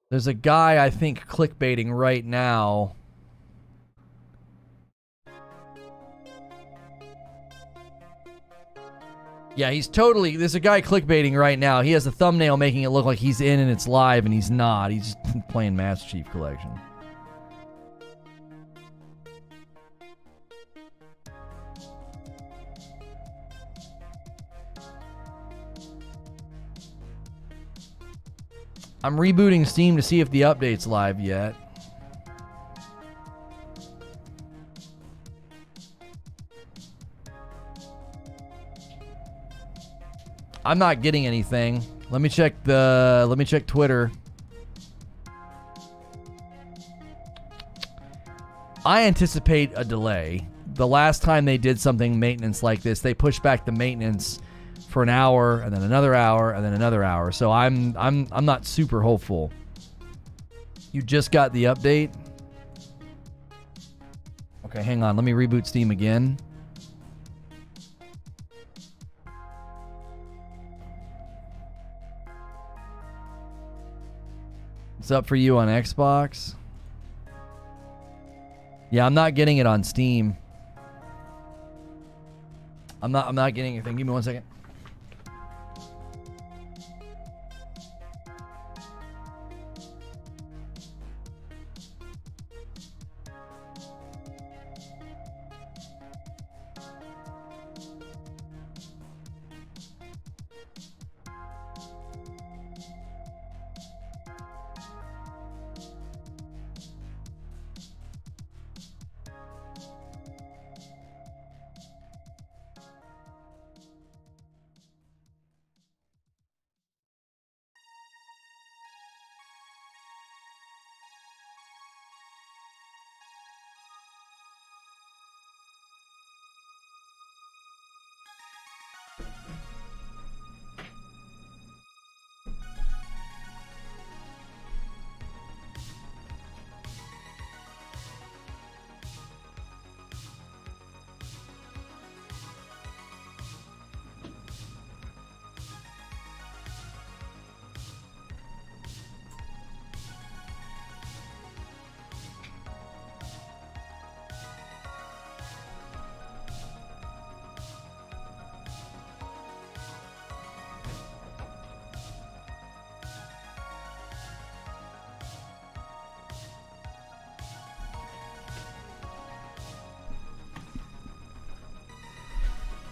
There's a guy, I think, clickbaiting right now. Yeah, he's totally... There's a guy clickbaiting right now. He has a thumbnail making it look like he's in and it's live, and he's not. He's just playing Master Chief Collection. I'm rebooting Steam to see if the update's live yet. I'm not getting anything. Let me check Twitter. I anticipate a delay. The last time they did something maintenance like this, they pushed back the maintenance for an hour and then another hour and then another hour. So I'm not super hopeful. You just got the update? Okay, hang on. Let me reboot Steam again. It's up for you on Xbox. Yeah, I'm not getting it on Steam. I'm not getting anything. Give me 1 second.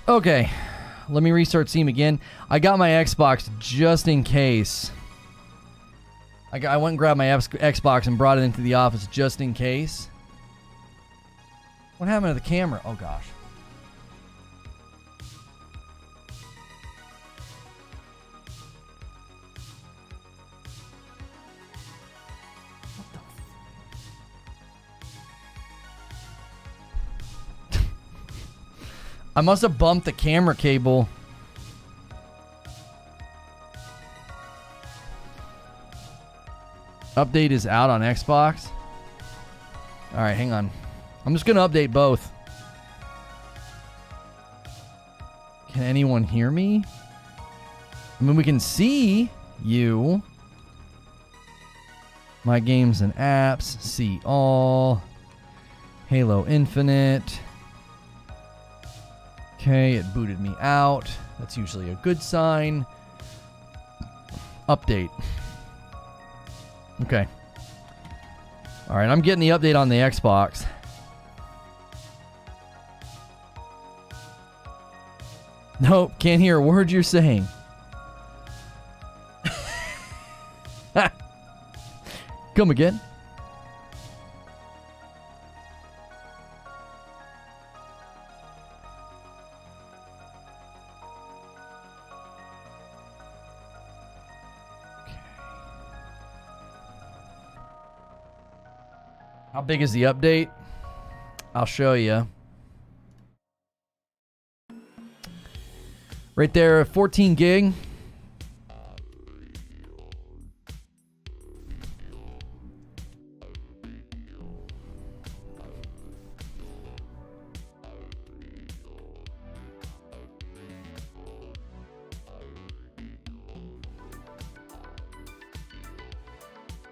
Okay, let me restart Steam again. I got my Xbox just in case. I went and grabbed my Xbox and brought it into the office just in case. What happened to the camera? Oh, gosh. I must have bumped the camera cable. Update is out on Xbox. All right, hang on. I'm just going to update both. Can anyone hear me? I mean, we can see you. My games and apps. See all. Halo Infinite. Okay, it booted me out. That's usually a good sign. Update. Okay. All right, I'm getting the update on the Xbox. Nope, can't hear a word you're saying. Come again. How big is the update? I'll show you. Right there, 14 gig.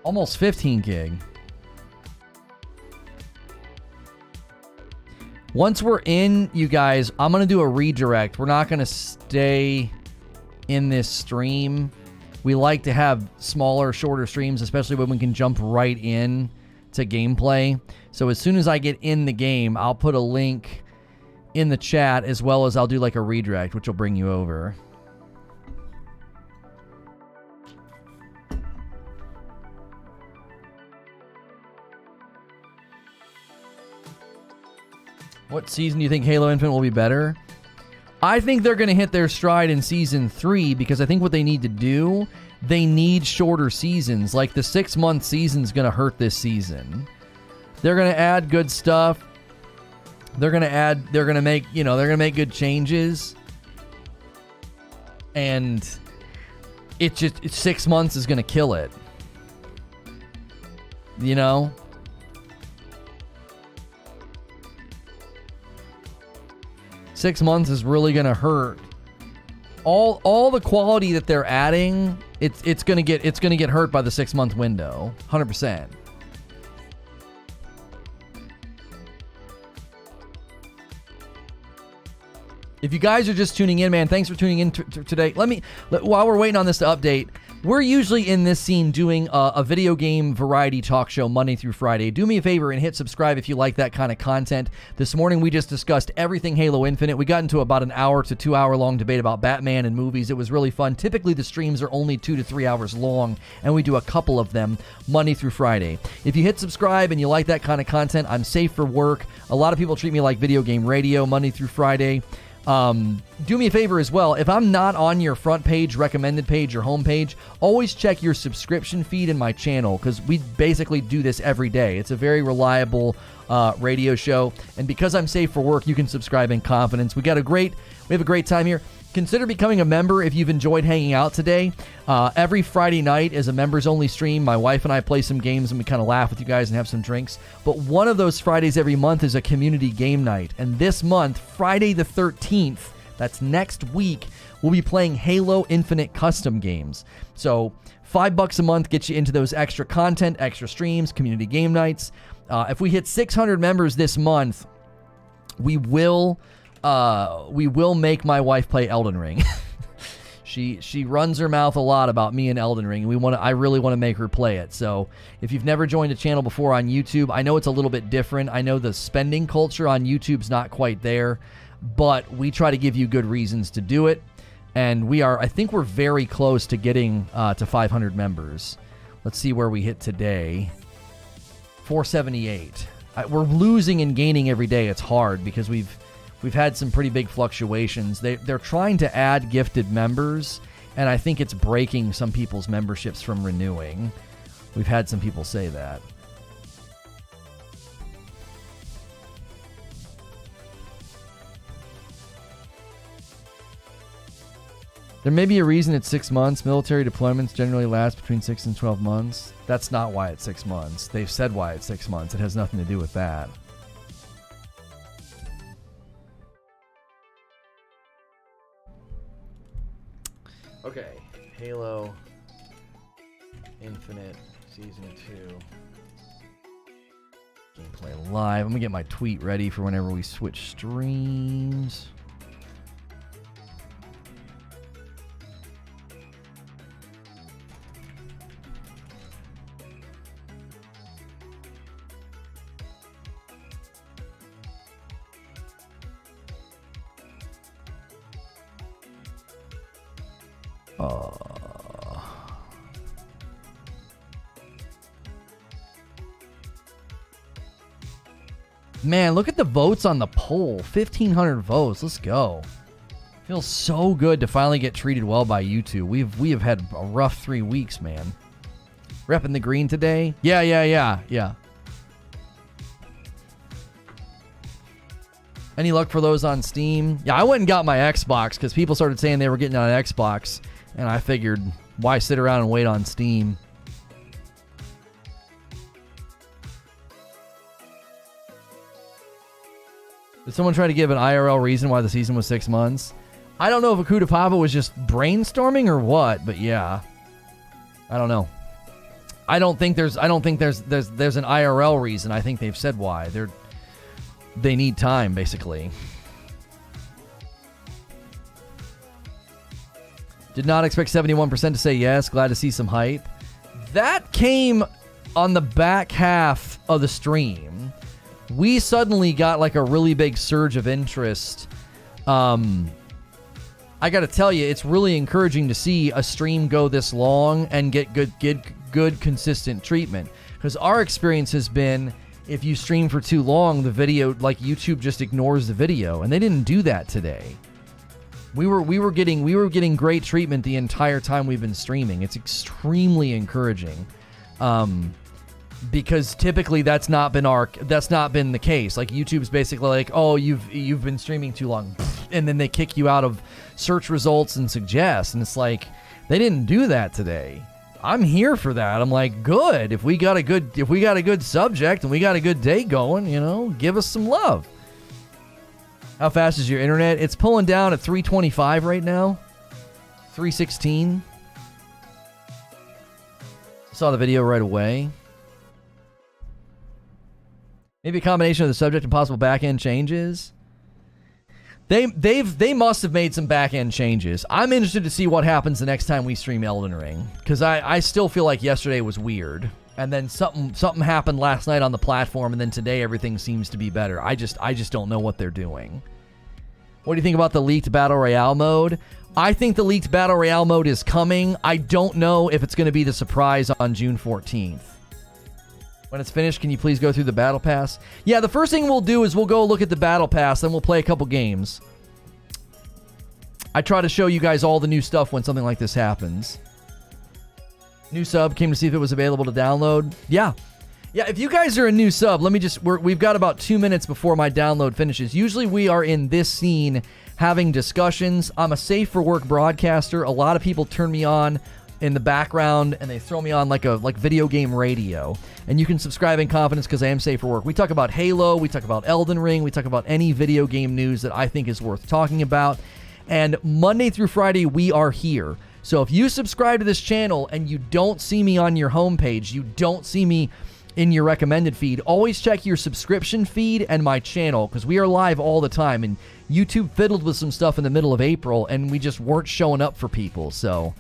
Almost 15 gig. Once we're in, you guys, I'm going to do a redirect. We're not going to stay in this stream. We like to have smaller, shorter streams, especially when we can jump right in to gameplay. So as soon as I get in the game, I'll put a link in the chat, as well as I'll do like a redirect, which will bring you over. What season do you think Halo Infinite will be better? I think they're going to hit their stride in season 3 because I think what they need to do, they need shorter seasons. Like the 6-month season's going to hurt this season. They're going to add good stuff. They're going to make good changes. And it's 6 months is going to kill it. You know? Six months is really going to hurt. All the quality that they're adding, it's going to get hurt by the 6-month window. 100%. If you guys are just tuning in, man, thanks for tuning in today. While we're waiting on this to update, we're usually in this scene doing a video game variety talk show Monday through Friday. Do me a favor and hit subscribe if you like that kind of content. This morning, we just discussed everything Halo Infinite. We got into about an hour to 2 hour long debate about Batman and movies. It was really fun. Typically, the streams are only 2 to 3 hours long, and we do a couple of them Monday through Friday. If you hit subscribe and you like that kind of content, I'm safe for work. A lot of people treat me like video game radio Monday through Friday. Do me a favor as well. If I'm not on your front page, recommended page, or home page, always check your subscription feed in my channel because we basically do this every day. It's a very reliable radio show, and because I'm safe for work, you can subscribe in confidence. We have a great time here. Consider becoming a member if you've enjoyed hanging out today. Every Friday night is a members-only stream. My wife and I play some games, and we kind of laugh with you guys and have some drinks. But one of those Fridays every month is a community game night. And this month, Friday the 13th, that's next week, we'll be playing Halo Infinite custom games. So $5 a month gets you into those extra content, extra streams, community game nights. If we hit 600 members this month, we will make my wife play Elden Ring. She runs her mouth a lot about me and Elden Ring. I really want to make her play it. So if you've never joined a channel before on YouTube, I know it's a little bit different. I know the spending culture on YouTube's not quite there, but we try to give you good reasons to do it. And I think we're very close to getting to 500 members. Let's see where we hit today. 478. We're losing and gaining every day. It's hard because we've had some pretty big fluctuations. They're trying to add gifted members, and I think it's breaking some people's memberships from renewing. We've had some people say that. There may be a reason it's 6 months. Military deployments generally last between 6 and 12 months. That's not why it's 6 months. They've said why it's 6 months. It has nothing to do with that. Okay, Halo Infinite Season 2 gameplay live. I'm gonna get my tweet ready for whenever we switch streams. Man, look at the votes on the poll. 1,500 votes. Let's go. Feels so good to finally get treated well by YouTube. We have had a rough 3 weeks, man. Repping the green today? Yeah. Any luck for those on Steam? Yeah, I went and got my Xbox because people started saying they were getting on Xbox, and I figured, why sit around and wait on Steam? Did someone try to give an IRL reason why the season was 6 months? I don't know if Akuta Papa was just brainstorming or what, but yeah. I don't know. I don't think there's an IRL reason. I think they've said why. They need time, basically. Did not expect 71% to say yes. Glad to see some hype. That came on the back half of the stream. We suddenly got like a really big surge of interest. I got to tell you, it's really encouraging to see a stream go this long and get good consistent treatment. Because our experience has been, if you stream for too long, the video, like YouTube just ignores the video. And they didn't do that today. We were getting great treatment the entire time we've been streaming. It's extremely encouraging. Because typically that's not been the case. Like YouTube's basically like, "Oh, you've been streaming too long." And then they kick you out of search results and suggest, and it's like they didn't do that today. I'm here for that. I'm like, good. If we got a good subject and we got a good day going, give us some love. How fast is your internet? It's pulling down at 325 right now. 316. Saw the video right away. Maybe a combination of the subject and possible back-end changes. They must have made some back-end changes. I'm interested to see what happens the next time we stream Elden Ring, because I still feel like yesterday was weird, and then something happened last night on the platform, and then today everything seems to be better. I just don't know what they're doing. What do you think about the leaked Battle Royale mode? I think the leaked Battle Royale mode is coming. I don't know if it's going to be the surprise on June 14th. When it's finished, can you please go through the Battle Pass? Yeah, the first thing we'll do is we'll go look at the Battle Pass, then we'll play a couple games. I try to show you guys all the new stuff when something like this happens. New sub, came to see if it was available to download. Yeah, if you guys are a new sub, we've got about 2 minutes before my download finishes. Usually we are in this scene having discussions. I'm a safe for work broadcaster. A lot of people turn me on in the background and they throw me on like video game radio, and you can subscribe in confidence because I am safe for work. We talk about Halo, we talk about Elden Ring, we talk about any video game news that I think is worth talking about, and Monday through Friday we are here. So if you subscribe to this channel and you don't see me on your homepage, you don't see me in your recommended feed, always check your subscription feed and my channel, because we are live all the time, and YouTube fiddled with some stuff in the middle of April and we just weren't showing up for people. So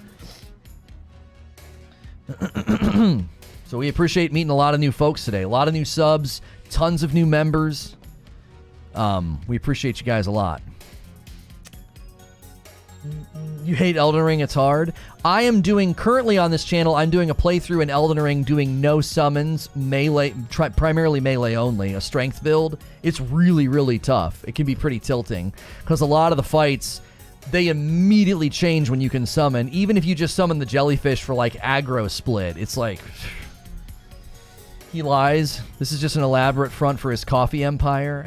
so we appreciate meeting a lot of new folks today. A lot of new subs, tons of new members. We appreciate you guys a lot. You hate Elden Ring, it's hard. I am doing, currently on this channel, I'm doing a playthrough in Elden Ring, doing no summons, melee, primarily melee only, a strength build. It's really, really tough. It can be pretty tilting, because a lot of the fights, they immediately change when you can summon. Even if you just summon the jellyfish for like aggro split, it's like, he lies. This is just an elaborate front for his coffee empire.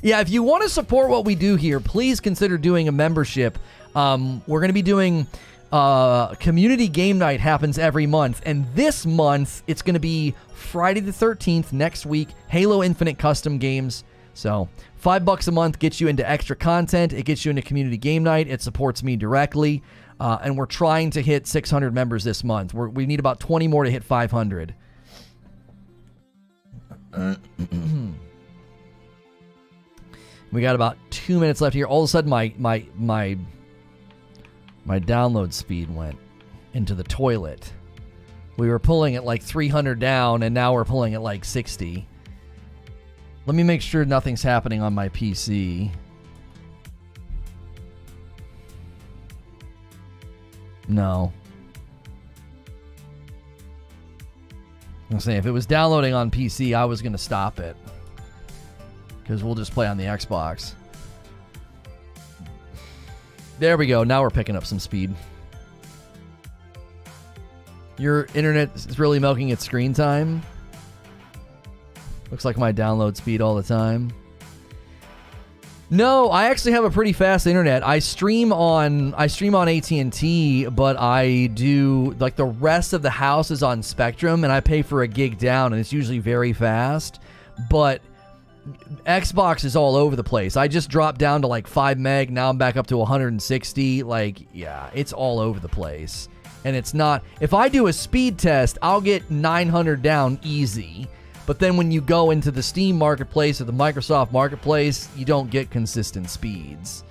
Yeah, if you want to support what we do here, please consider doing a membership. We're going to be doing community game night, happens every month, and this month it's going to be Friday the 13th next week. Halo Infinite custom games. So $5 a month gets you into extra content. It gets you into community game night. It supports me directly, and we're trying to hit 600 members this month. We need about 20 more to hit 500. We got about 2 minutes left here. All of a sudden, my download speed went into the toilet. We were pulling at like 300 down, and now we're pulling at like 60. Let me make sure nothing's happening on my PC. No. I'm saying if it was downloading on PC, I was going to stop it, because we'll just play on the Xbox. There we go. Now we're picking up some speed. Your internet is really milking its screen time. Looks like my download speed all the time. No, I actually have a pretty fast internet. I stream on AT&T, but I do, like, the rest of the house is on Spectrum, and I pay for a gig down, and it's usually very fast. But Xbox is all over the place. I just dropped down to like 5 meg. Now I'm back up to 160. Like, yeah, it's all over the place. And it's not, if I do a speed test, I'll get 900 down easy. But then when you go into the Steam Marketplace or the Microsoft Marketplace, you don't get consistent speeds.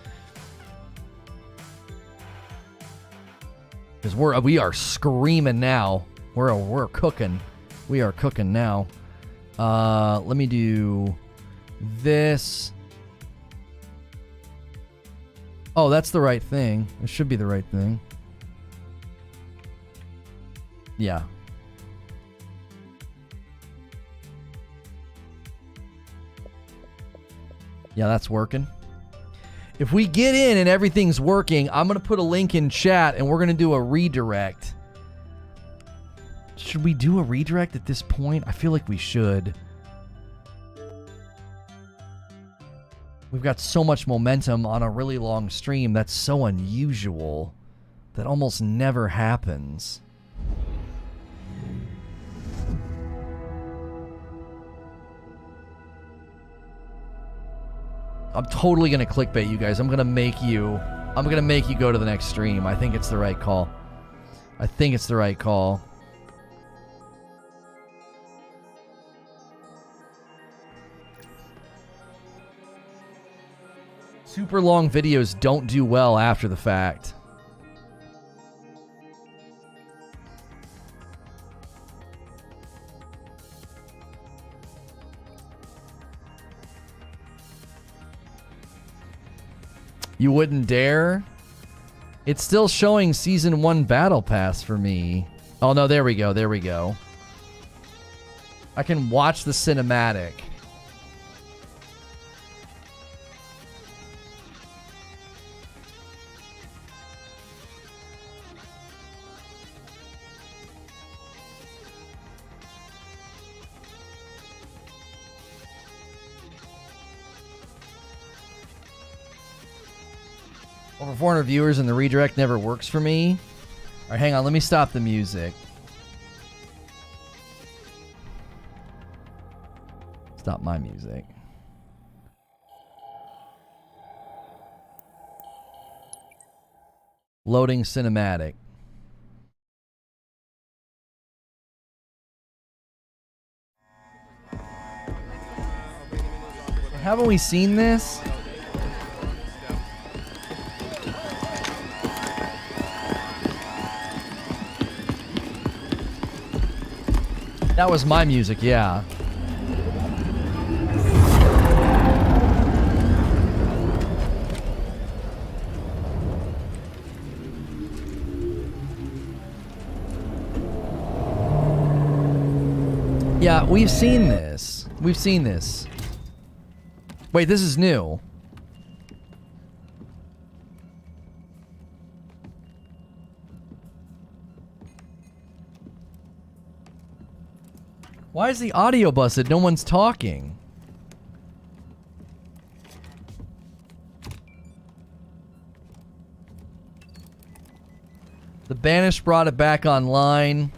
Because we are screaming now. We're cooking. We are cooking now. Let me do this. Oh, that's the right thing. It should be the right thing. Yeah. Yeah, that's working. If we get in and everything's working, I'm going to put a link in chat and we're going to do a redirect. Should we do a redirect at this point? I feel like we should. We've got so much momentum on a really long stream. That's so unusual. That almost never happens. I'm totally gonna clickbait you guys. I'm gonna make you go to the next stream. I think it's the right call. I think it's the right call. Super long videos don't do well after the fact. You wouldn't dare? It's still showing Season 1 Battle Pass for me. Oh no, there we go, there we go. I can watch the cinematic. Over 400 viewers and the redirect never works for me. All right, hang on. Let me stop the music. Stop my music. Loading cinematic. Haven't we seen this? That was my music, yeah. Yeah, we've seen this. We've seen this. Wait, this is new. Why is the audio busted? No one's talking. The Banished brought it back online.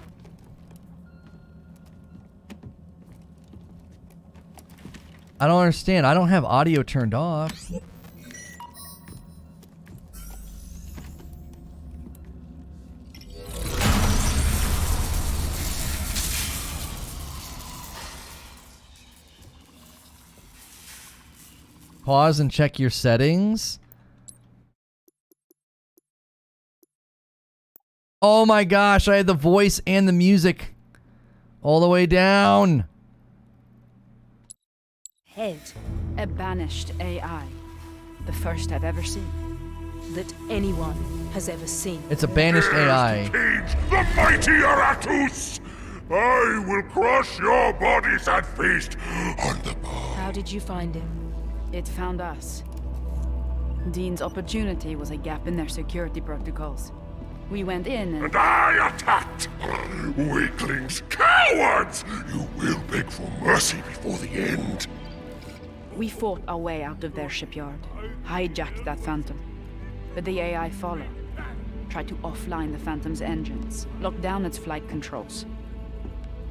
I don't understand. I don't have audio turned off. Pause and check your settings. Oh my gosh, I had the voice and the music all the way down. Head, a banished AI. The first I've ever seen. That anyone has ever seen. It's a banished AI. Cage, the mighty Aratus! I will crush your bodies and feast on the bone. How did you find him? It found us. Dean's opportunity was a gap in their security protocols. We went in and I attacked! Weaklings, cowards! You will beg for mercy before the end. we fought our way out of their shipyard, hijacked that Phantom. But the AI followed, tried to offline the Phantom's engines, locked down its flight controls.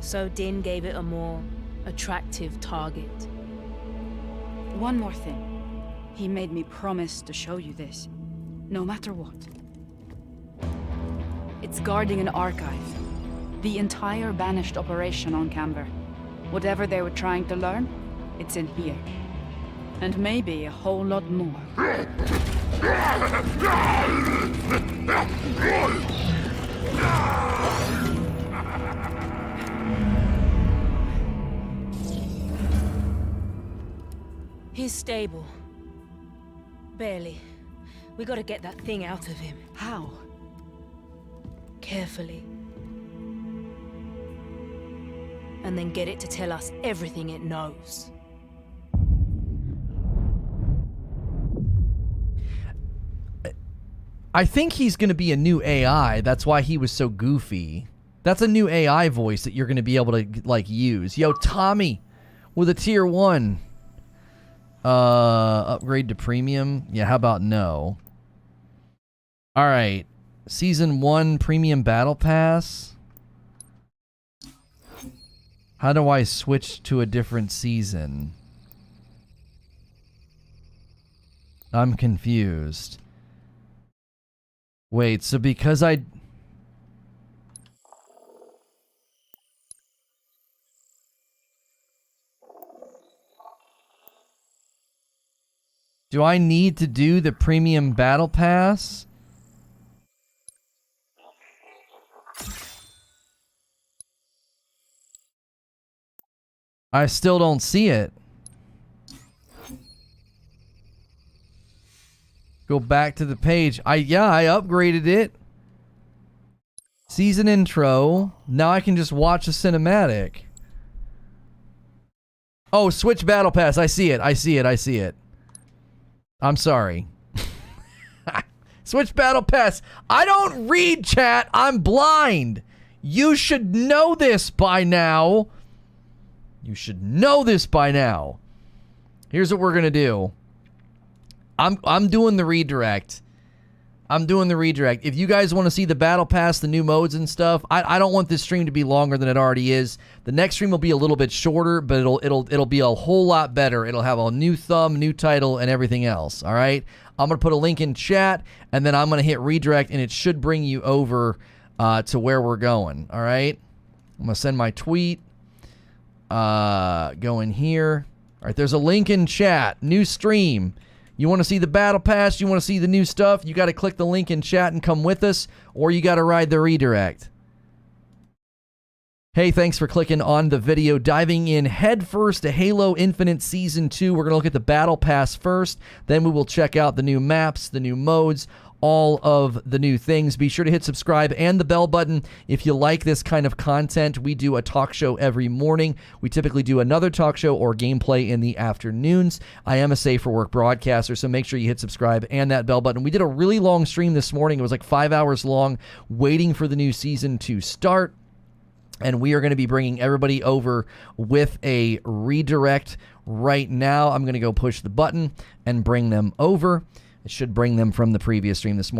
So Din gave it a more attractive target. One more thing. He made me promise to show you this, no matter what. It's guarding an archive. The entire Banished operation on Camber. Whatever they were trying to learn, it's in here. And maybe a whole lot more. He's stable. Barely. We gotta get that thing out of him. How? Carefully. And then get it to tell us everything it knows. I think he's going to be a new AI. That's why he was so goofy. That's a new AI voice that you're going to be able to, like, use. Yo, Tommy with a tier 1. Upgrade to premium. Yeah, how about no? All right. Season 1 premium battle pass. How do I switch to a different season? I'm confused. Wait, so because I... Do I need to do the premium battle pass? I still don't see it. Go back to the page. I upgraded it. Season intro. Now I can just watch the cinematic. Oh, switch battle pass. I see it. I see it. I'm sorry. Switch battle pass. I don't read chat. I'm blind. You should know this by now. Here's what we're gonna do. I'm doing the redirect. If you guys want to see the battle pass, the new modes and stuff, I don't want this stream to be longer than it already is. The next stream will be a little bit shorter, but it'll be a whole lot better. It'll have a new thumb, new title, and everything else. All right. I'm gonna put a link in chat, and then I'm gonna hit redirect, and it should bring you over to where we're going. All right. I'm gonna send my tweet. Go in here. All right. There's a link in chat. New stream. You want to see the battle pass? You want to see the new stuff? You got to click the link in chat and come with us, or you got to ride the redirect. Hey, thanks for clicking on the video. Diving in headfirst to Halo Infinite Season 2. We're going to look at the battle pass first. Then we will check out the new maps, the new modes, all of the new things. Be sure to hit subscribe and the bell button if you like this kind of content. We do a talk show every morning. We typically do another talk show or gameplay in the afternoons. I am a Safe for Work broadcaster, so make sure you hit subscribe and that bell button. We did a really long stream this morning. It was like 5 hours long, waiting for the new season to start. And we are going to be bringing everybody over with a redirect right now. I'm going to go push the button and bring them over. It should bring them from the previous stream this morning.